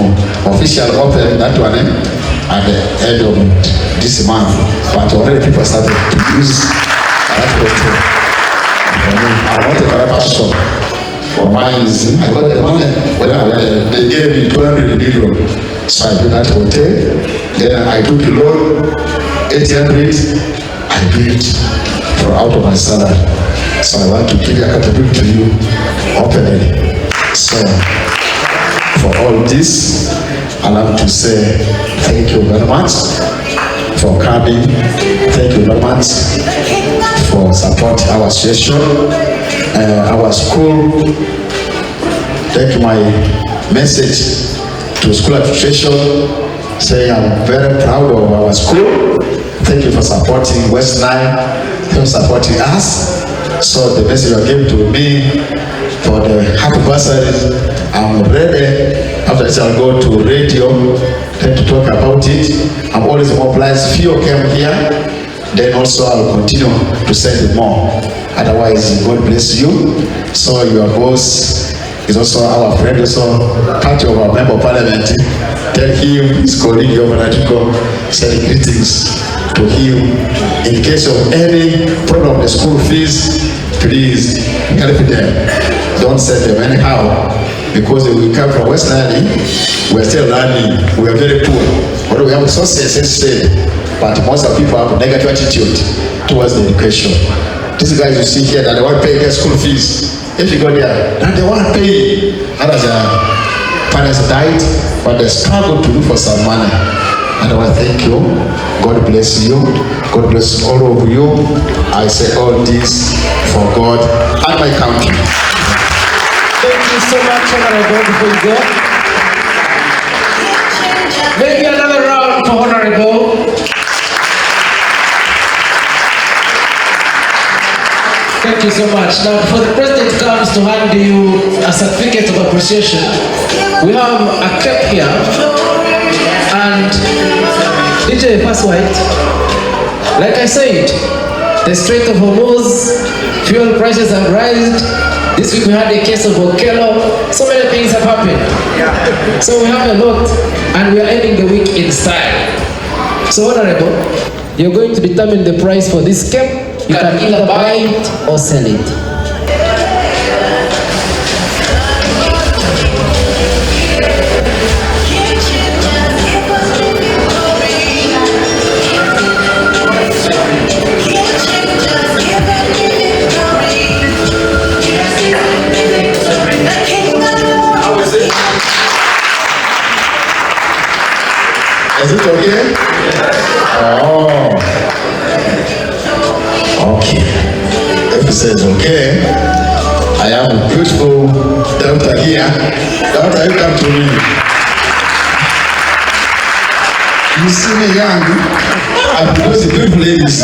official open that one at the end of this month. But already people started to use that hotel. I want a private shop. For mine is, I got the money. They gave me 200 million. So I built that hotel. Then I took the loan, 800. I built for out of my salary. So I want to give a accountability to you openly. So for all this, I want to say thank you very much for coming. Thank you very much for supporting our association. Our school. Take my message to school administration, say I'm very proud of our school. Thank you for supporting Westnile, thank you for supporting us. So the message you gave to me for the happy birthday, I'm ready. After this I'll go to radio, then to talk about it. I'm always mobilized. Few came here then also I'll continue to send more. Otherwise, God bless you. So your boss is also our friend, also part of our member of parliament. Tell him, his colleague of Anatico, send greetings to him. In case of any problem with the school fees, please help them. Don't send them anyhow, because we come from Westnile, we are still learning, we are very poor. Although we have resources instead, but most of the people have a negative attitude towards the education. These guys you see here that they want to pay their school fees. If you go there, and they want to pay. Others parents died, but they struggle to look for some money. And I want to thank you. God bless you. God bless all of you. I say all this for God and my country. Thank you so much, Honorable, before you go. Maybe another round for Honorable. Thank you so much. Now, before the President comes to hand you a certificate of appreciation, we have a cap here. And DJ Pass White, like I said, the Strait of Hormuz, fuel prices have risen. This week we had a case of Okello. So many things have happened. So we have a lot, and we are ending the week in style. So Honorable, you're going to determine the price for this cap. You can either buy it or sell it. Is it okay? Oh. Okay. If it says okay, I have a beautiful daughter here. Daughter, you come to me. You see me young, I propose a beautiful ladies.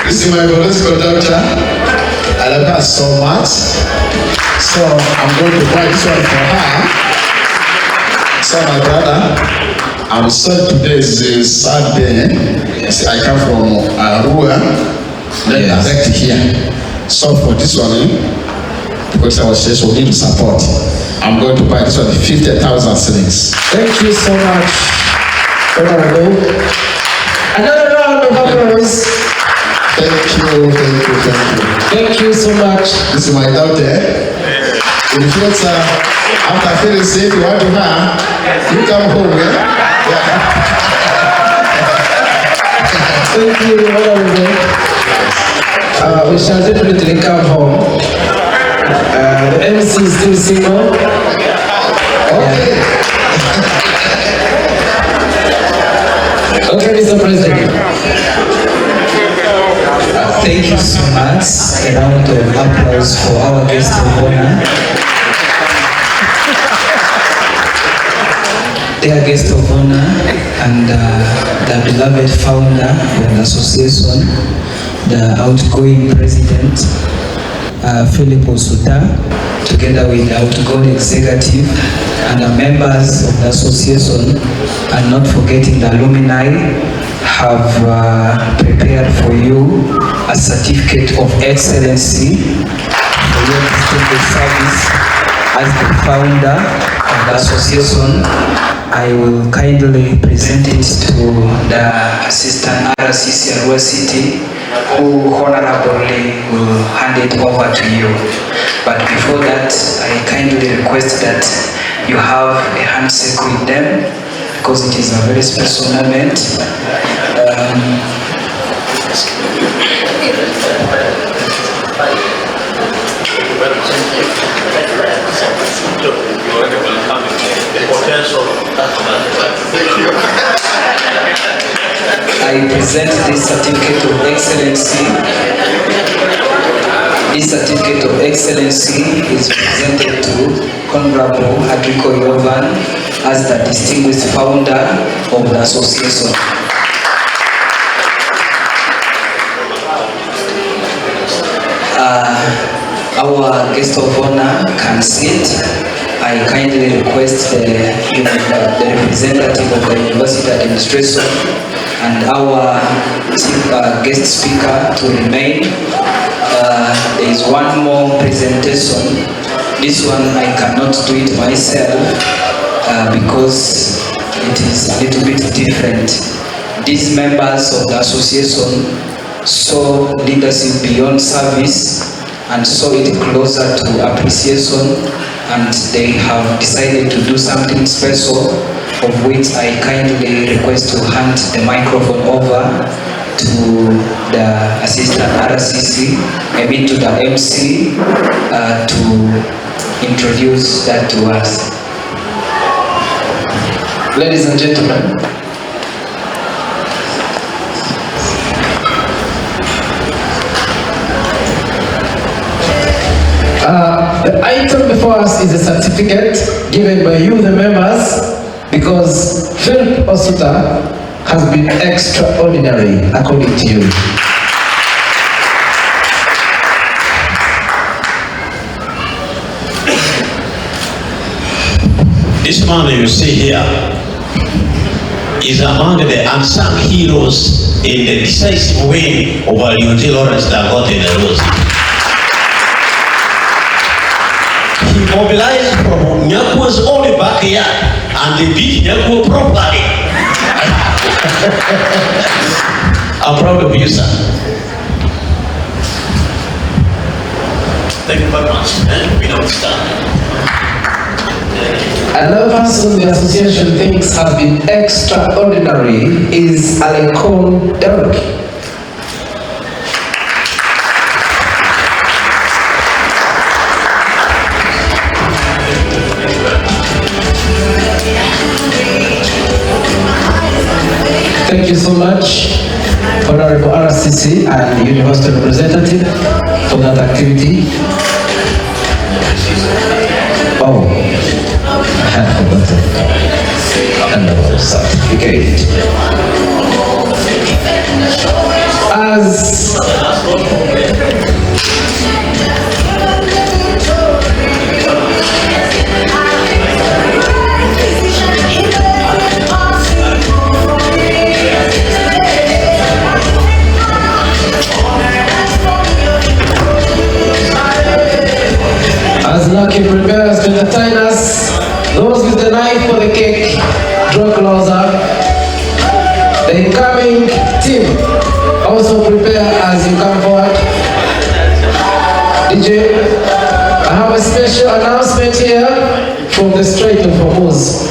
This is my biological daughter. I love her so much. So I'm going to buy this one for her. So my brother, I'm sorry today is a sad day. I come from Arua, then direct here. So for this one, because our church will need support, I'm going to buy this one 50,000 shillings. Thank you so much, Honorable. Another round of applause. Thank you. Thank you so much. This is my daughter. In future, after feeling safe, you want to have, you come home, yeah? Thank you, Honorable. We shall definitely come home. The MC is still single. Okay. Okay, Mr. President. Thank you so much. A round of applause for our guest of honor. Dear guest of honor and the beloved founder of the association, the outgoing president, Philip Osuta, together with the outgoing executive and the members of the association, and not forgetting the alumni, have prepared for you a certificate of excellency for your distinguished service as the founder of the association. I will kindly present it to the Assistant RCC Arua City, who honorably will hand it over to you. But before that, I kindly request that you have a handshake with them, because it is a very special moment. I present this certificate of excellency. This certificate of excellency is presented to Honorable Adrico Yovan as the distinguished founder of the association. Our guest of honor can sit. I kindly request the representative of the University Administration and our chief guest speaker to remain. There is one more presentation. This one I cannot do it myself because it is a little bit different. These members of the association saw leadership beyond service and saw it closer to appreciation, and they have decided to do something special, of which I kindly request to hand the microphone over to the assistant RCC, to the MC, to introduce that to us. Ladies and gentlemen, the item before us is a certificate given by you, the members, because Philip Osuta has been extraordinary according to you. This man you see here is among the unsung heroes in the decisive win of Alionji Lawrence Dangote in the Rose. He mobilized from Nyakuo's own backyard and they beat Nyakuo properly. I'm proud of you, sir. Thank you very much. We don't stand. Another person the association thinks has been extraordinary is Alekon Derek. Thank you so much, Honorable RCC and University representative, for that activity. Oh, I had forgotten. Handover certificate. As Lucky prepares to entertain us, those with the knife for the cake, draw closer. The incoming team also prepare as you come forward. DJ, I have a special announcement here from the Strait of Hormuz.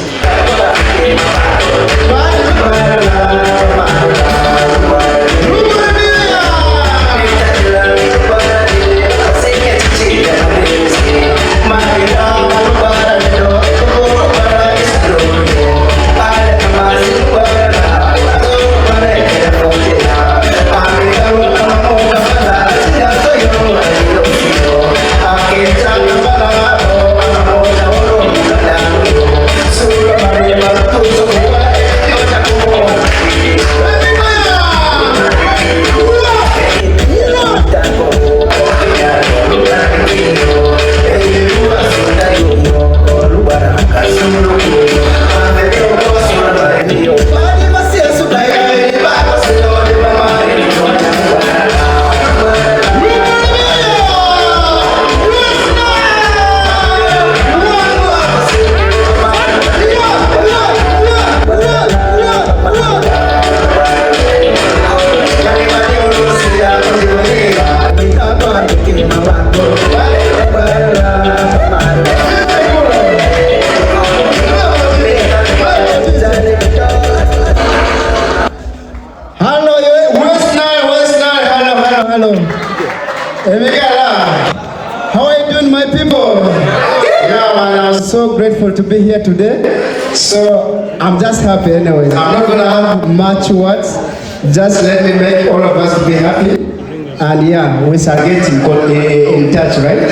How are you doing, my people? Yeah, man, I'm so grateful to be here today. So I'm just happy anyways. I'm not gonna have much words. Just let me make all of us be happy. And yeah, we shall get in touch, right?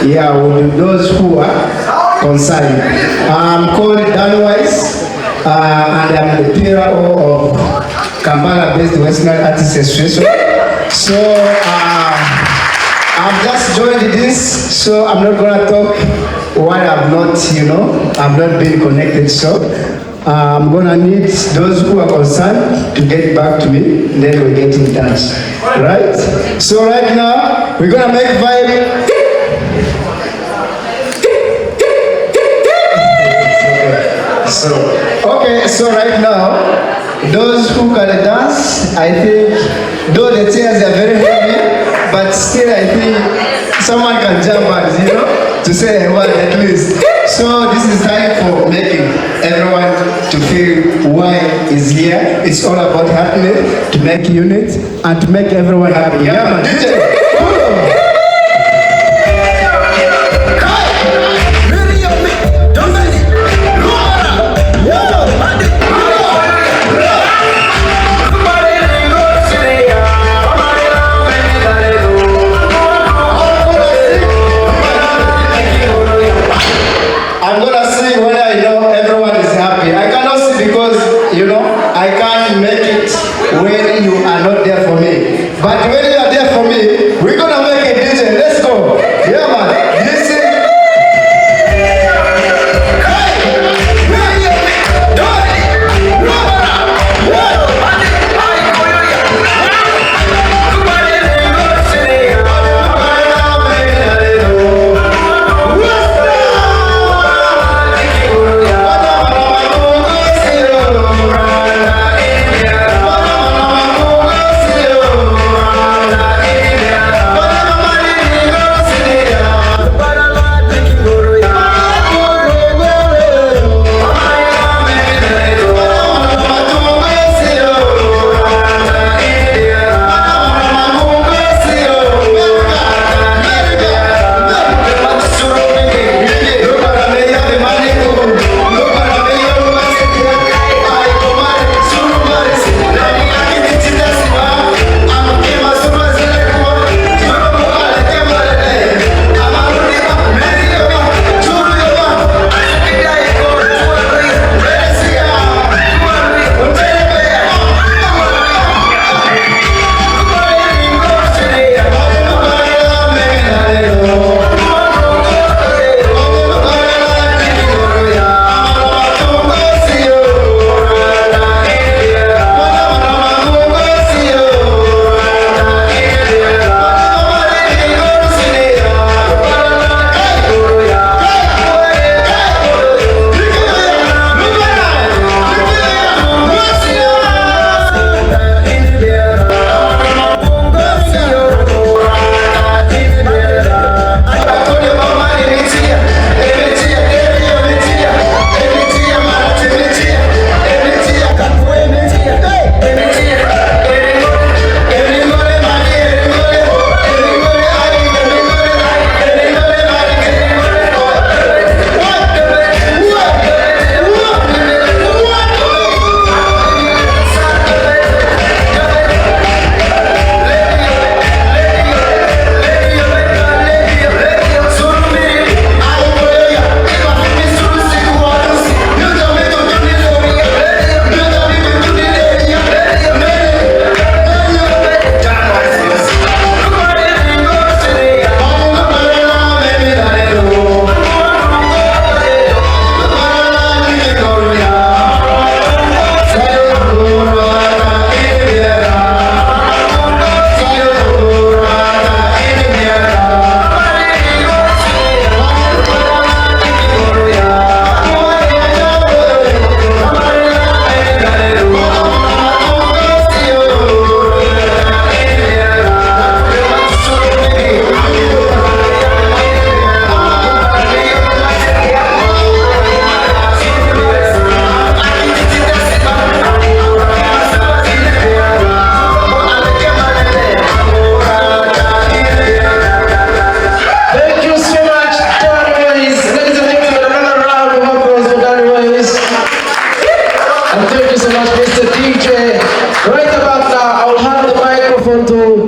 Yeah, with those who are concerned. I'm called Dan Wise, and I'm the PRO of Kampala-based Westnile Artists Association. So I've just joined this, so I'm not gonna talk what I've not, I've not been connected. So I'm gonna need those who are concerned to get back to me, then we get in touch. Right? So right now, we're gonna make vibe. So right now, those who can dance, I think, though the chairs are very heavy, but still I think someone can jump on, to say a word at least. So this is time for making everyone to feel why is here. It's all about happiness, to make unit, and to make everyone happy. Yeah, man. DJ. But when you are there for me, we're gonna make a DJ. Let's go. Yeah, man. Listen.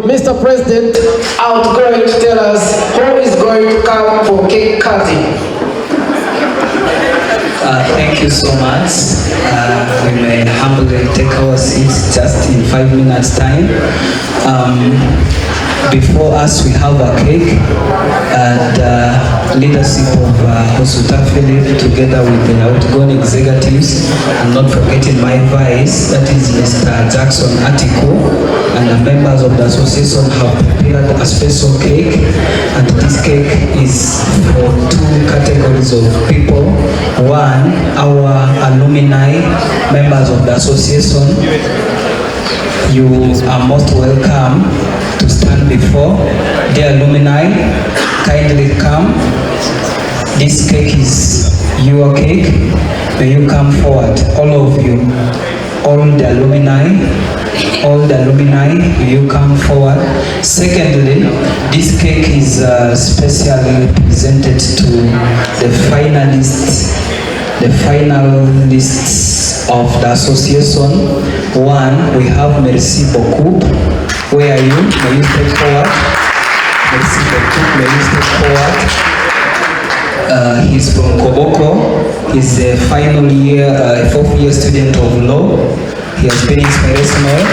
Mr. President outgoing to tell us who is going to come for cake cutting. Thank you so much. We may humbly take our seats just in 5 minutes time. Before us, we have a cake and leadership of Hosuta Philip together with the outgoing executives, and not forgetting my vice, that is Mr. Jackson Atiko, and the members of the association have prepared a special cake, and this cake is for two categories of people. One, our alumni, members of the association. You are most welcome to stand before the alumni. Kindly come. This cake is your cake. May you come forward, all of you, all the alumni, may you come forward. Secondly, this cake is specially presented to the finalists. The finalists of the association. One, we have Merci beaucoup. Where are you? May you step forward. Merci beaucoup. May you step forward. He's from Koboko. He's a final year, fourth year student of law. He has been inspirational.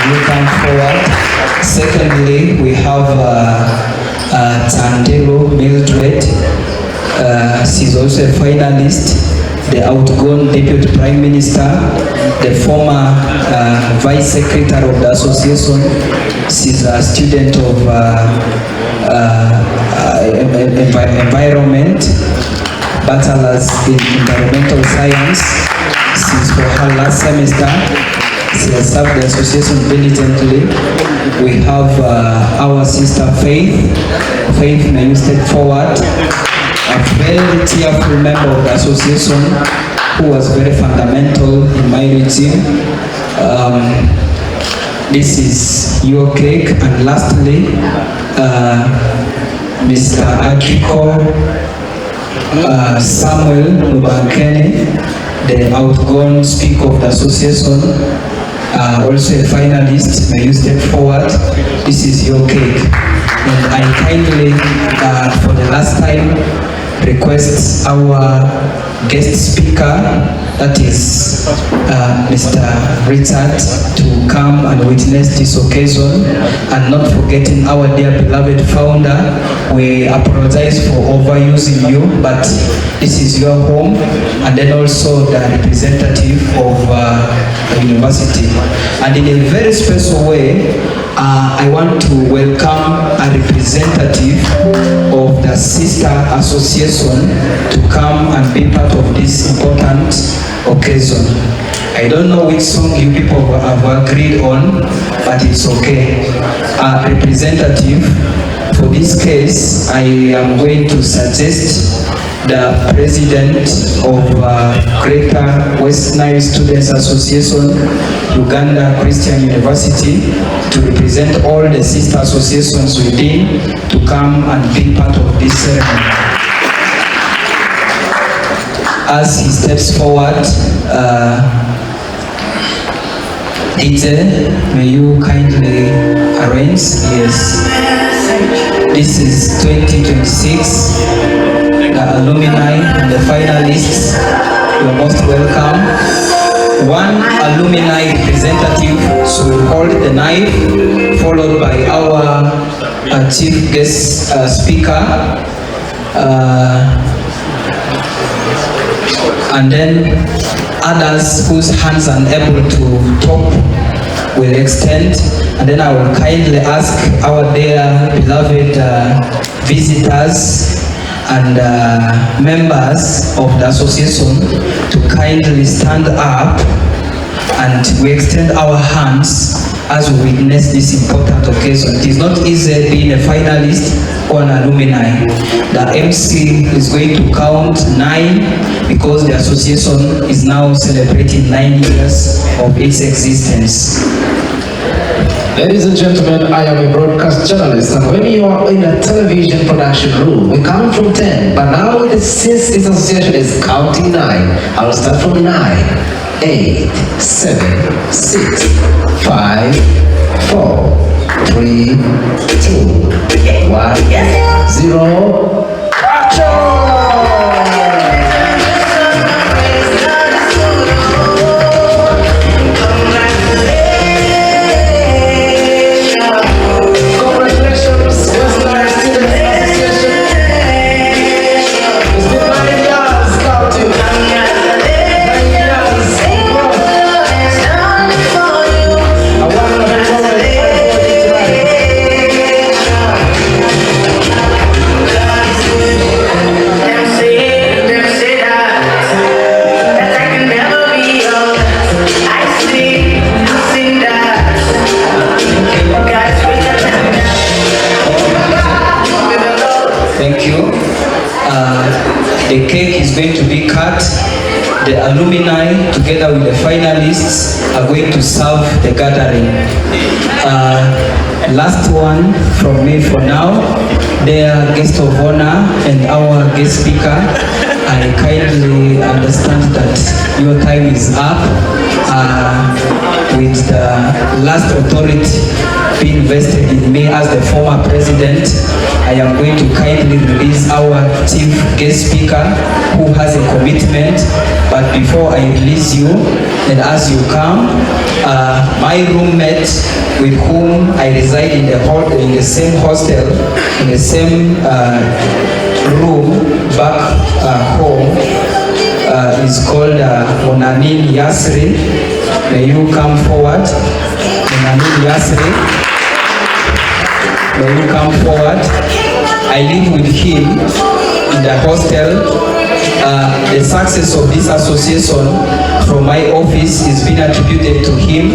You come forward. Secondly, we have Tandelo Mildred. She's also a finalist, the outgoing Deputy Prime Minister, the former Vice Secretary of the Association. She's a student of environment, bachelor's in environmental science. She's for her last semester. She has served the association diligently. We have our sister Faith. Faith, may you step forward. A very tearful member of the association who was very fundamental in my routine. This is your cake. And lastly, Mr. Adriko Samuel Mubankene, the outgoing speaker of the association, also a finalist. May you step forward. This is your cake. And I kindly, for the last time, request our guest speaker, that is Mr. Richard, to come and witness this occasion, and not forgetting our dear beloved founder. We apologize for overusing you, but this is your home, and then also the representative of the university. And in a very special way, I want to welcome a representative of the sister association to come and be part of this important occasion. I don't know which song you people have agreed on, but it's okay. Representative, for this case, I am going to suggest the president of Greater Westnile Students Association, Uganda Christian University, to represent all the sister associations within, to come and be part of this ceremony. As he steps forward, DJ, may you kindly arrange? Yes. This is 2026. The alumni and the finalists, you are most welcome. One alumni representative should hold the knife, followed by our chief guest speaker, and then others whose hands are able to talk will extend, and then I will kindly ask our dear beloved visitors and members of the association to kindly stand up, and we extend our hands as we witness this important occasion. It is not easy being a finalist or an alumni. The MC is going to count 9 because the association is now celebrating 9 years of its existence. Ladies and gentlemen, I am a broadcast journalist, and when you are in a television production room, we count from 10. But now, since this association is counting 9, I'll start from 9, 8, 7, 6, 5, 4, 3, 2, 1, 0. Congratulations! the alumni together with the finalists are going to serve the gathering. Last one from me for now, their guest of honor and our guest speaker. I kindly understand that your time is up. With the last authority being vested in me as the former president, I am going to kindly release our chief guest speaker who has a commitment. But before I release you, and as you come, my roommate with whom I reside in the same hostel, in the same room back home, is called Monanin Yasri. May you come forward. Monanin Yasri. May you come forward. I live with him in the hostel. The success of this association from my office is being attributed to him.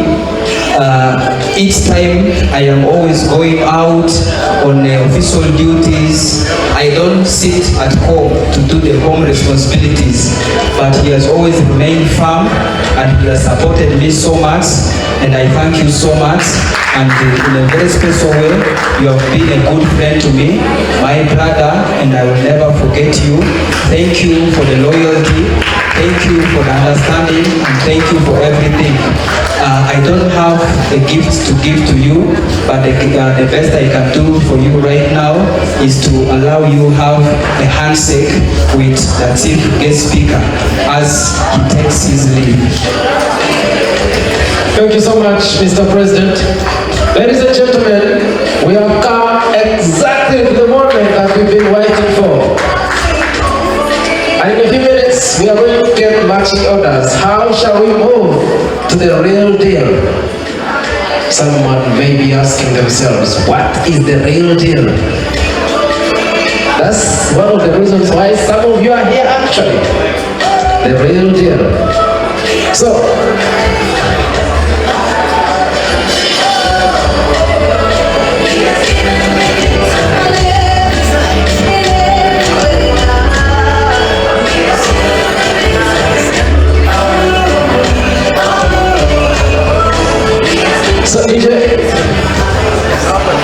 Each time I am always going out on official duties. I don't sit at home to do the home responsibilities, but he has always remained firm and he has supported me so much, and I thank you so much. And in a very special way, you have been a good friend to me, my brother, and I will never forget you. Thank you for the loyalty, thank you for the understanding, and thank you for everything. I don't have a gift to give to you, but the best I can do for you right now is to allow you have a handshake with the chief guest speaker as he takes his leave. Thank you so much, Mr. President. Ladies and gentlemen, we have come exactly to the moment that we've been waiting for. And in a few minutes, we are going to get marching orders. How shall we move to the real deal? Someone may be asking themselves, what is the real deal? That's one of the reasons why some of you are here actually. The real deal. So,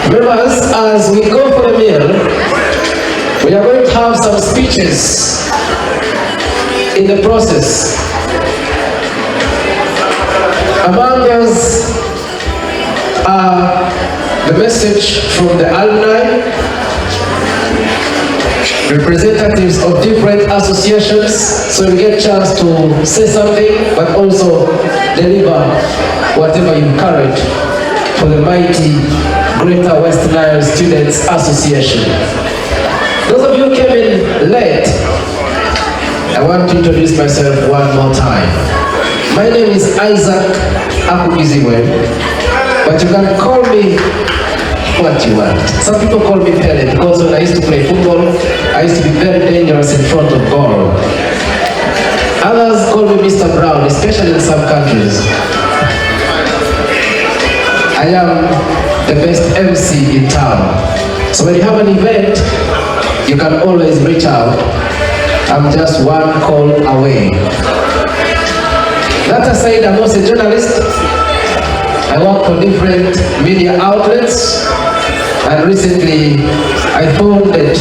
members, as we go for the meal, we are going to have some speeches in the process. Among us are the message from the alumni, representatives of different associations, so you get a chance to say something, but also deliver whatever you carried for the mighty Greater Westnile Students Association. Those of you who came in late, I want to introduce myself one more time. My name is Isaac Akugiziwe, but you can call me what you want. Some people call me Pele because when I used to play football, I used to be very dangerous in front of goal. Others call me Mr. Brown, especially in some countries. I am the best MC in town. So when you have an event, you can always reach out. I'm just one call away. That aside, I'm also a journalist. I work for different media outlets, and recently I founded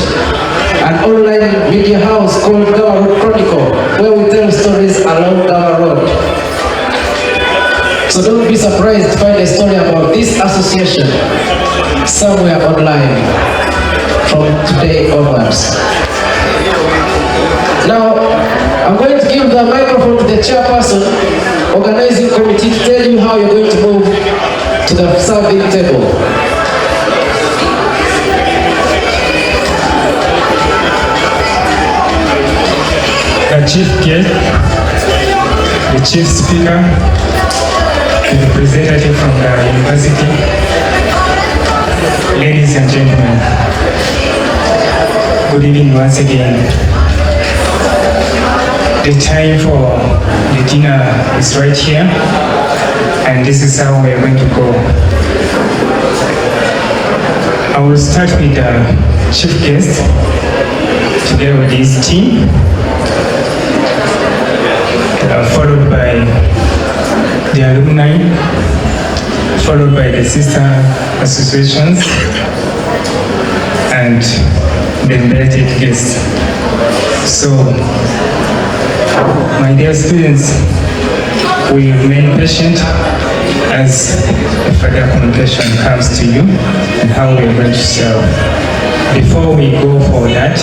an online media house called Gama Road Chronicle, where we tell stories along Gama Road. So don't be surprised to find a story about this association somewhere online from today onwards. Now, I'm going to give the microphone to the chairperson, organizing committee, to tell you how you're going to move to the serving table. The chief guest, the chief speaker, the representative from the university, ladies and gentlemen, good evening once again. The time for the dinner is right here, and this is how we are going to go. I will start with the chief guest, together with his team. followed by the alumni, followed by the sister associations, and the invited guests. So, my dear students, we remain patient as the further communication comes to you and how we are going to serve. Before we go for that,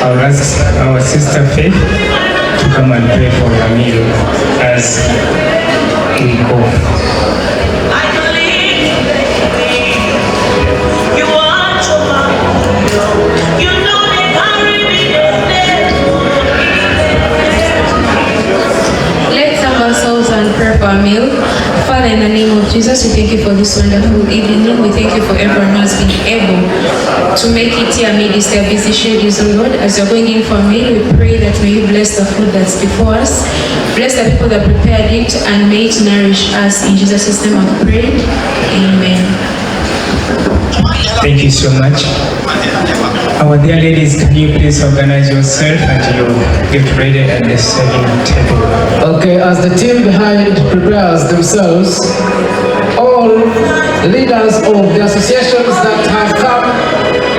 I'll ask our sister Faith to come and pray for your meal as we go. And pray for our meal. Father, in the name of Jesus, we thank you for this wonderful evening. We thank you for everyone who has been able to make it here amidst their busy schedules, O Lord. As you're going in for a meal, we pray that may you bless the food that's before us, bless the people that prepared it, and may it nourish us. In Jesus' name I pray. Amen. Thank you so much. Our dear ladies, can you please organize yourself and you get ready at the serving table? Okay, as the team behind prepares themselves, all leaders of the associations that have come,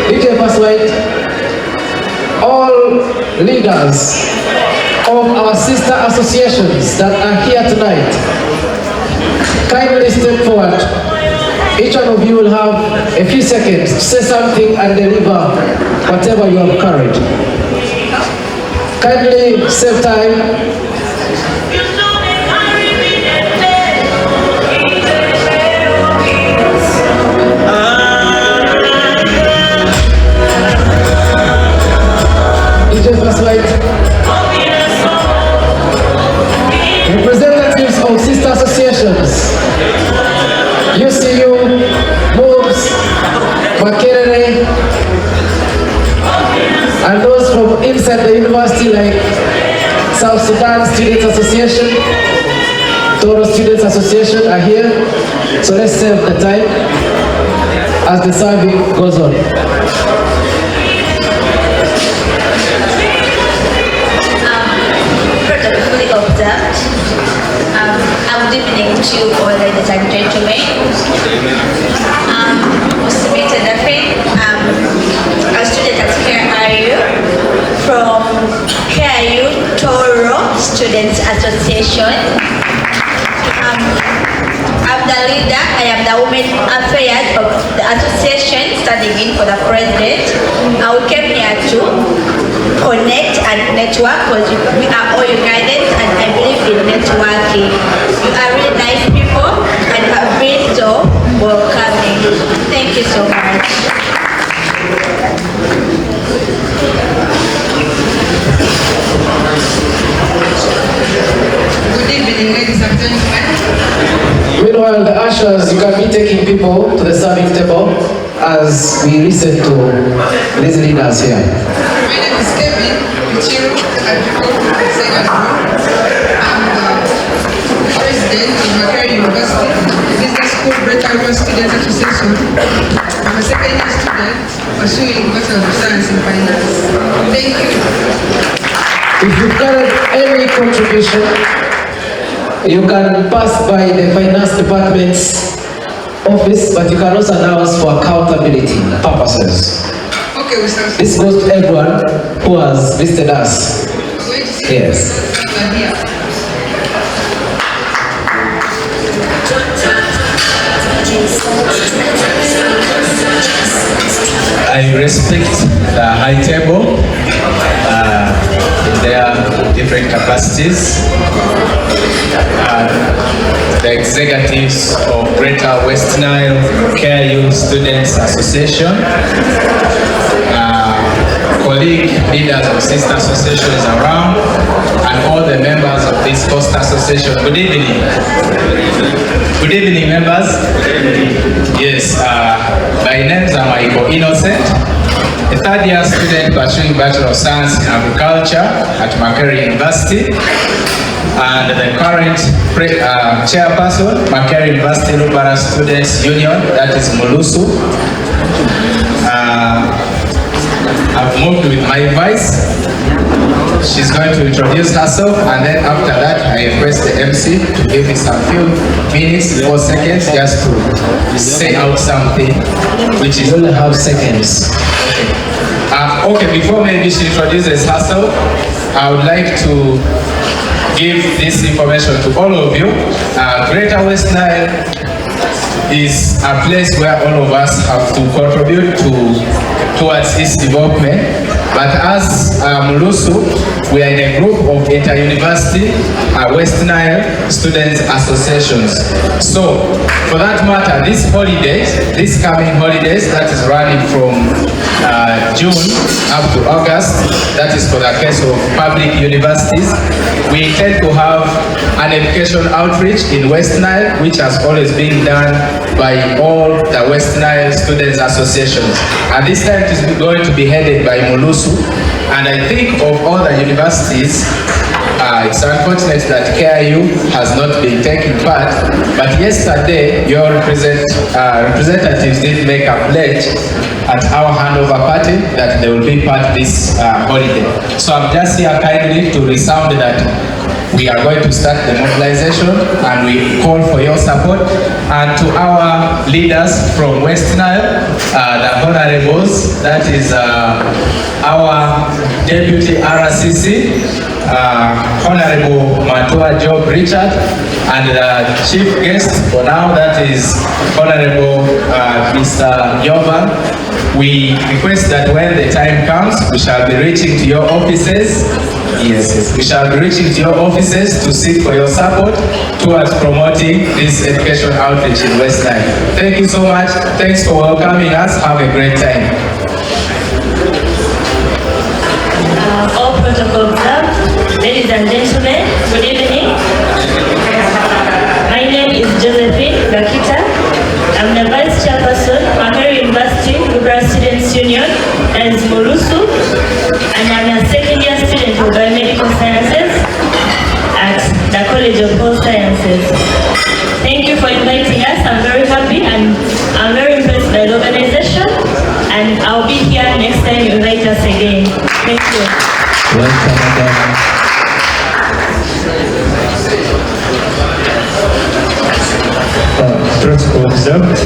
DJ Passwhite, all leaders of our sister associations that are here tonight, kindly step forward. Each one of you will have a few seconds to say something and deliver whatever you have carried. Kindly save time. Representatives of sister associations, UCU, MOVES, Makerere, and those from inside the university like South Sudan Students Association, Toro Students Association are here. So let's save the time as the serving goes on. Good evening to you all, ladies and gentlemen. Submitted a friend, a student at KIU from KIU Toro Students Association. I'm the leader, I am the women affairs of the association standing in for the president. I came here to connect and network because we are all united and I believe in networking. You are really nice people and have been so welcoming. Thank you so much. Good evening, ladies and gentlemen. Meanwhile, the ushers, you can be taking people to the serving table as we listen to these leaders here. My name is Kevin Michiru, I'm the president of Makerere University Business School Greater Students Association. I'm a second year student pursuing Bachelor of Science in Finance. Thank you. If you've got any contribution, you can pass by the finance department's office, but you can also announce for accountability purposes. Okay, we start. This goes to everyone who has visited us. Yes. I respect the high table in their different capacities. The executives of Greater Westnile KIU Students Association, colleague leaders of sister associations around, and all the members of this host association. Good evening. Good evening, members. Yes, my names are Michael Innocent, a third-year student pursuing Bachelor of Science in Agriculture at Makerere University, and the current chairperson, Makerere University Lubara Students Union, that is Mulusu. I've moved with my vice. She's She's going to introduce herself, and then after that, I request the MC to give me some few minutes, 4 seconds, just to say out something, which is only half seconds. Okay, before maybe she introduces herself, I would like to give this information to all of you. Greater Westnile is a place where all of us have to contribute towards its development. But as Mulusu, we are in a group of inter-university Westnile students associations. So, for that matter, this coming holidays, that is running from June up to August, that is for the case of public universities, we intend to have an education outreach in Westnile, which has always been done by all the Westnile students associations. And this time it is going to be headed by Mulusu. And I think of all the universities, it's unfortunate that KIU has not been taking part, but yesterday your representatives did make a pledge at our handover party that they will be part this holiday. So I'm just here kindly to resound that we are going to start the mobilization, and we call for your support. And to our leaders from Westnile, the honorables, that is our deputy RCC, Honorable Matua Job Richard, and the chief guest for now, that is Honorable Mr. Yovan. We request that when the time comes, we shall be reaching to your offices. Yes, we shall be reaching to your offices to seek for your support towards promoting this education outreach in Westnile. Thank you so much. Thanks for welcoming us. Have a great time. All protocol observed. Ladies and gentlemen, good evening. My name is Josephine Bakita. I'm the Vice Chairperson, Makere University Liberal Students Union, and Mulusu, and I'm a second year student of Biomedical Sciences at the College of Health Sciences. Thank you for inviting us. I'm very happy and I'm very impressed by the organization, and I'll be here next time you invite us again. Thank you. Welcome again. Protocol observed.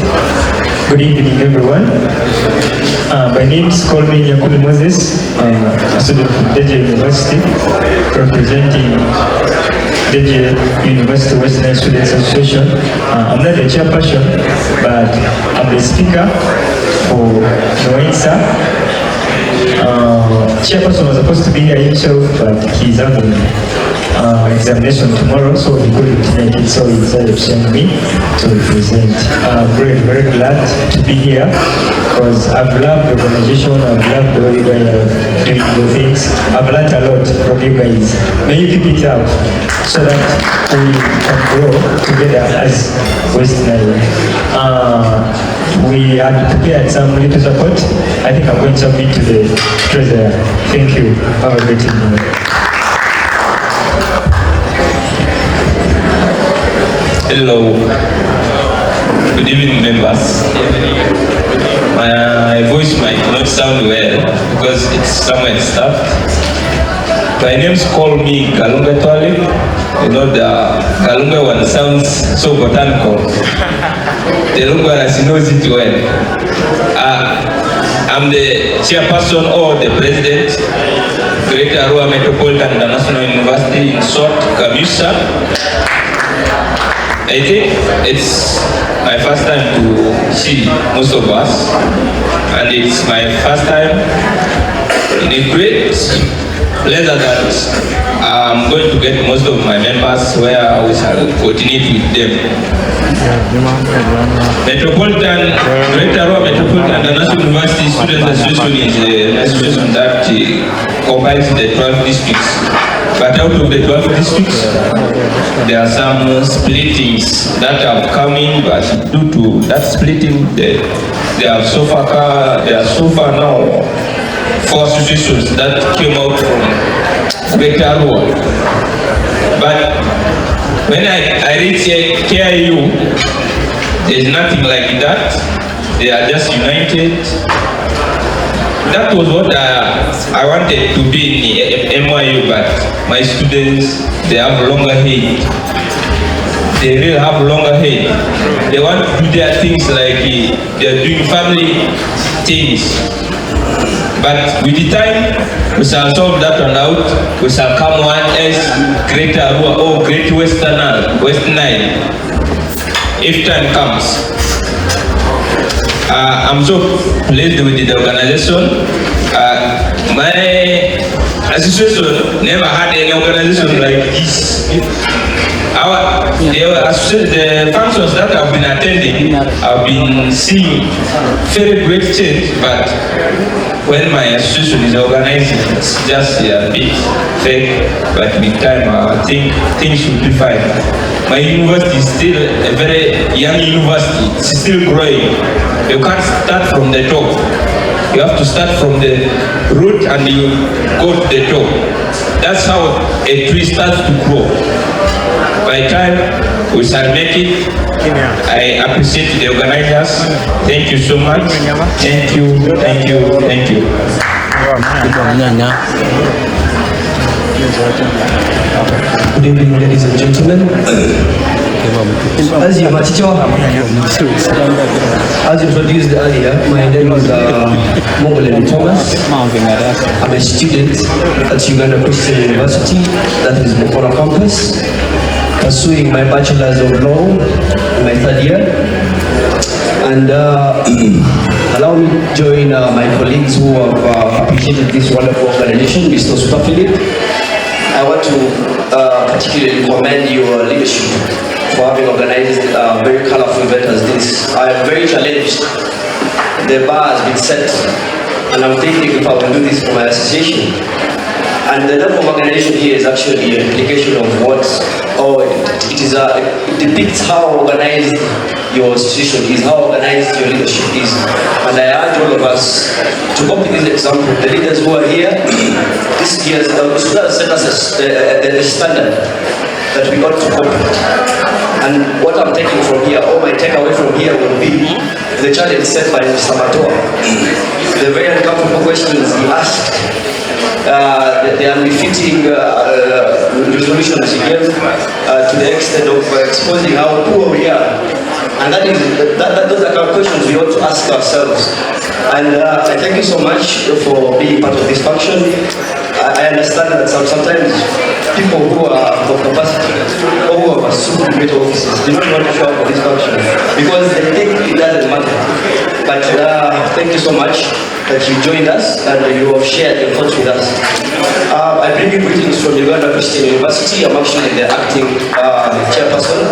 Good evening, everyone. My name is Nyakuli Moses, a student from Deje University, representing Deje University Westnile Students Association. I'm not the chairperson, but I'm the speaker for Noensa. Chairperson was supposed to be here himself, but he's having examination tomorrow, so he couldn't make it, so he decided to send me to represent. I'm very, very glad to be here because I've loved the organization, I've loved the way you guys are doing the things. I've learned a lot from you guys. May you keep it up so that we can grow together as Westnile. We had prepared some little support. I think I'm going to submit to the treasurer. Thank you. Have a great evening. Hello. Good evening, members. My voice might not sound well because it's somewhere stuffed. My name's call me Kalunga Twali. You know, the Kalunga one sounds so botanical. The Lungaras knows it well. I'm the chairperson or the president, Greater Arua Metropolitan International University in short, Kamisa. I think it's my first time to see most of us, and it's my first time in a great pleasure that I'm going to get most of my members where we shall coordinate with them. Greater Metropolitan International University Students Association is an association that combines the 12 districts. But out of the 12 districts, there are some splittings that have come in, but due to that splitting, there are so far now 4 associations that came out from Greater Arua. But when I reach KIU, there's nothing like that. They are just united that was what I wanted to be in NYU, but my students, they have longer head. They really have longer head. They want to do their things like they're doing family things. But with the time, we shall solve that one out. We shall come one as Great Arua or Great Westnile, if time comes. I'm so pleased with the organization. My association never had any organization like this. The functions that I've been attending, I've been seeing very great change, but when my association is organizing, it's just a bit fake, but with time I think things should be fine. My university is still a very young university, it's still growing. You can't start from the top. You have to start from the root and you go to the top. That's how a tree starts to grow. By time we shall make it. I appreciate the organizers. Thank you so much. Thank you, thank you, thank you. Good evening, ladies and gentlemen. As introduced earlier, my name is Mogoleni Thomas. I'm a student at Uganda Christian University, that is Mukora campus, pursuing my bachelor's of law in my third year. And allow me to join my colleagues who have appreciated this wonderful organization, Mr. Super Philip. I want to particularly commend your leadership for having organized a very colorful event as this. I am very challenged. The bar has been set, and I'm thinking if I will do this for my association. And the level of organization here is actually a replication of what, it depicts how organized your institution is, how organized your leadership is. And I urge all of us to copy this example. The leaders who are here, this year should set us a standard that we ought to copy. And what I'm taking from here, or my takeaway from here will be the challenge set by Mr. Matoa. The very uncomfortable questions he asked, the unbefitting resolutions he gave to the extent of exposing how poor we are. And those are questions we ought to ask ourselves. And I thank you so much for being part of this function. I understand that sometimes people who are of capacity or who have assumed great offices do not want to show up for this function because they think it doesn't matter. But thank you so much that you joined us and you have shared your thoughts with us. I bring you greetings from Uganda Christian University. I'm actually the acting chairperson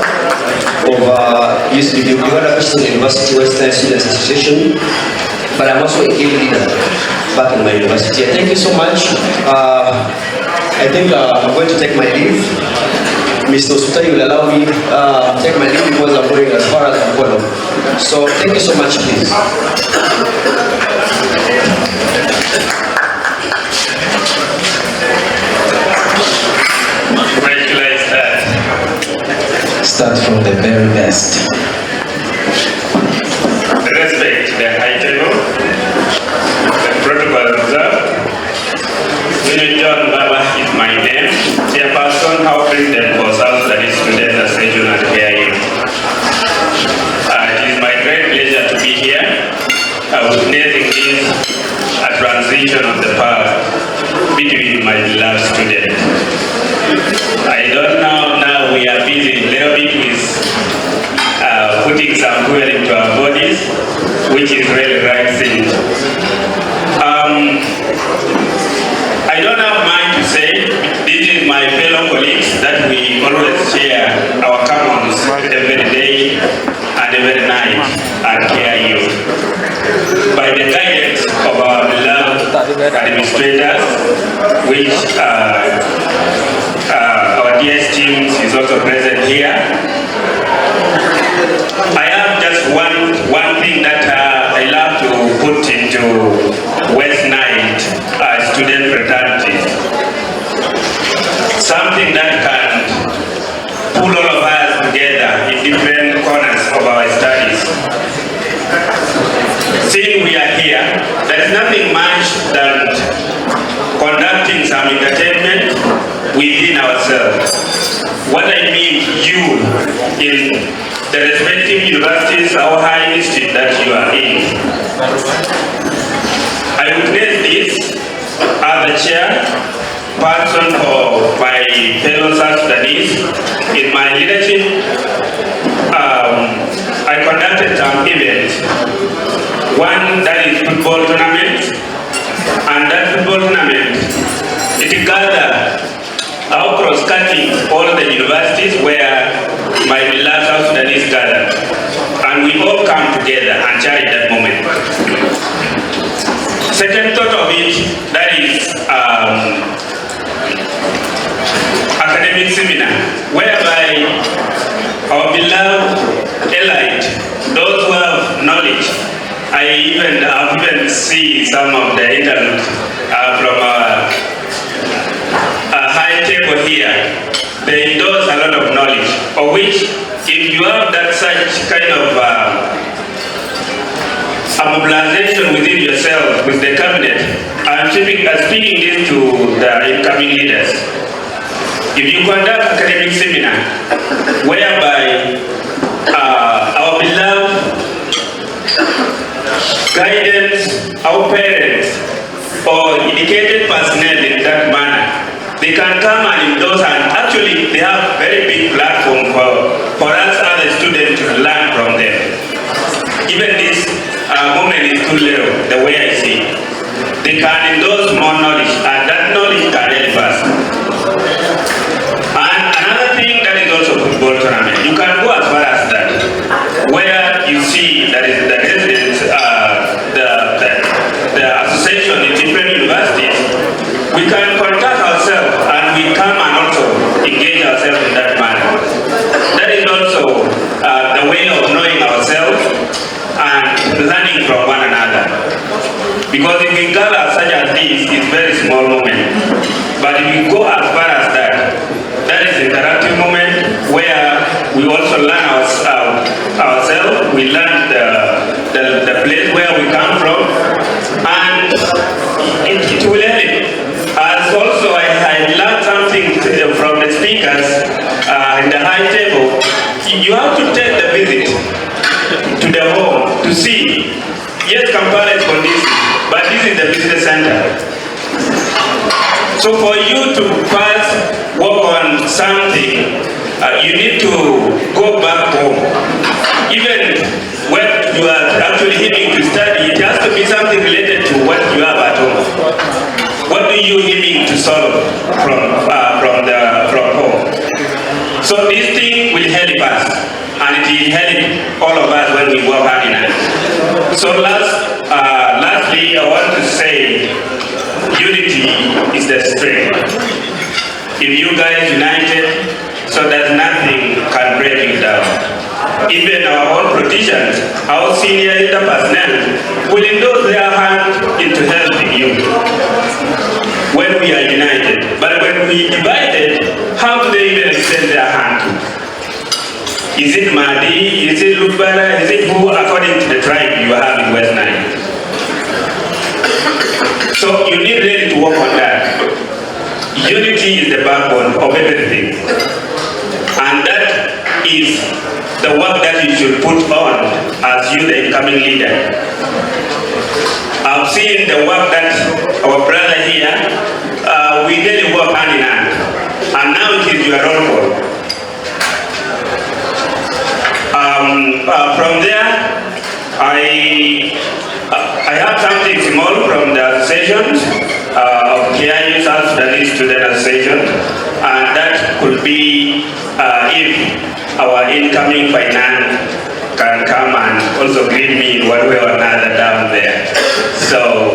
of Uganda Christian University Westnile Students Association, but I'm also a game leader back in my university. Thank you so much. I think I'm going to take my leave. Mr. Sutai will allow me to take my leave because I'm going as far as I'm going. So thank you so much, please. Start from the very best. Respect the high table, the protocol observed. John Baba is my name, chairperson, House President for South Studies Students Association at KIU. It is my great pleasure to be here, witnessing this a transition of the past between my beloved students. I don't know, now we are busy a little bit with putting some fuel into our bodies, which is really the right thing. I don't have mind to say, this is my fellow colleagues that we always share our commons every day and every night at KIU. By the guidance of our beloved administrators, which our DS team is also present here, I have just one thing that I love to put into Westnile student fraternity. Something that can pull all of us together in different corners of our studies. Seeing we are here, there is nothing much much than conducting some entertainment within ourselves. What I mean, you in the respective universities or high institute that you are in. I witnessed this as the chair person of my fellow South Sudanese. In my leadership, I conducted some events. One that is football tournament, and that football tournament, it gathered our cross-cutting all the universities where my beloved South Sudanese gathered. And we all come together and cherish that moment. Second thought of it, that is academic seminar, whereby our beloved elite, those who have knowledge, I've even seen some of the interludes from our high table here. They endorse a lot of knowledge, of which, if you have that such kind of a mobilization within yourself, with the cabinet, I'm speaking this to the incoming leaders. If you conduct academic seminar, whereby our beloved guidance, our parents, or educated personnel in that manner, they can come and endorse, and actually they have very big platform for us other students to learn from them. Even this moment is too little, the way I see it. They can endorse more knowledge, and that knowledge can help us. And another thing that is also football tournament, you can go as far as that, where you see that is the residents, the association in different universities. We can contact ourselves and we come and also engage ourselves in that manner. That is also the way of knowing ourselves and learning from one another. Because if we gather such as this, it's very small moment. But if we go as far as that, that is interactive moment where we also learn ourselves, we learn the place where we come from, and it will help. As also I learned something from the speakers in the high table. You have to take the visit to the home to see. Yes, Kampala is conducive, but this is the business center. So for you to first work on something, you need to go back home. Even when you are actually aiming to study, it has to be something related to what you have at home. What do you aiming to solve from home? So this thing will help us, and it will help all of us when we work hard in it. So lastly, I want to say, unity is the strength. If you guys united, so that nothing can break you down. Even our own politicians, our senior personnel, will endorse their hand into helping you when we are united. But when we divided, how do they even extend their hand? Is it Mahdi? Is it Lubara? Is it who, according to the tribe you have in Westnile? So you need really to work on that. Unity is the backbone of everything. And that is the work that you should put on as you, the incoming leader. I've seen the work that our brother here, we really work hand in hand. And now it is your role call. From there, I have something small from the association of KIU South Sudanese Student Association, and that could be if our incoming finance can come and also greet me in one way or another down there. So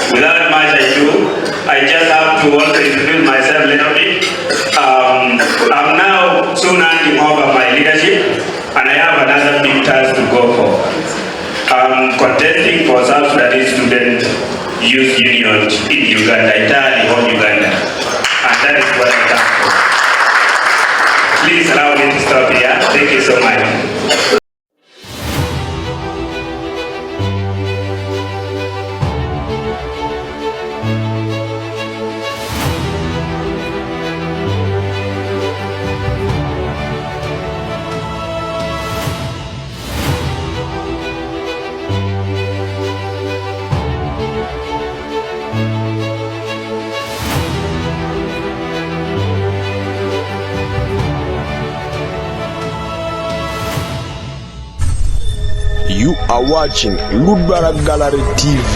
without much ado, I just have to also introduce myself a little bit. I'm now soon handing over my leadership, and I have another big task to go for. I'm contesting for South Sudanese Student Youth Union in Uganda, entirely whole Uganda. And that is what I come for. Please allow me to stop here. Thank you so much. are watching Ludbara Gallery TV,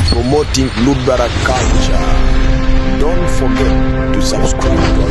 promoting Ludbara culture. Don't forget to subscribe to our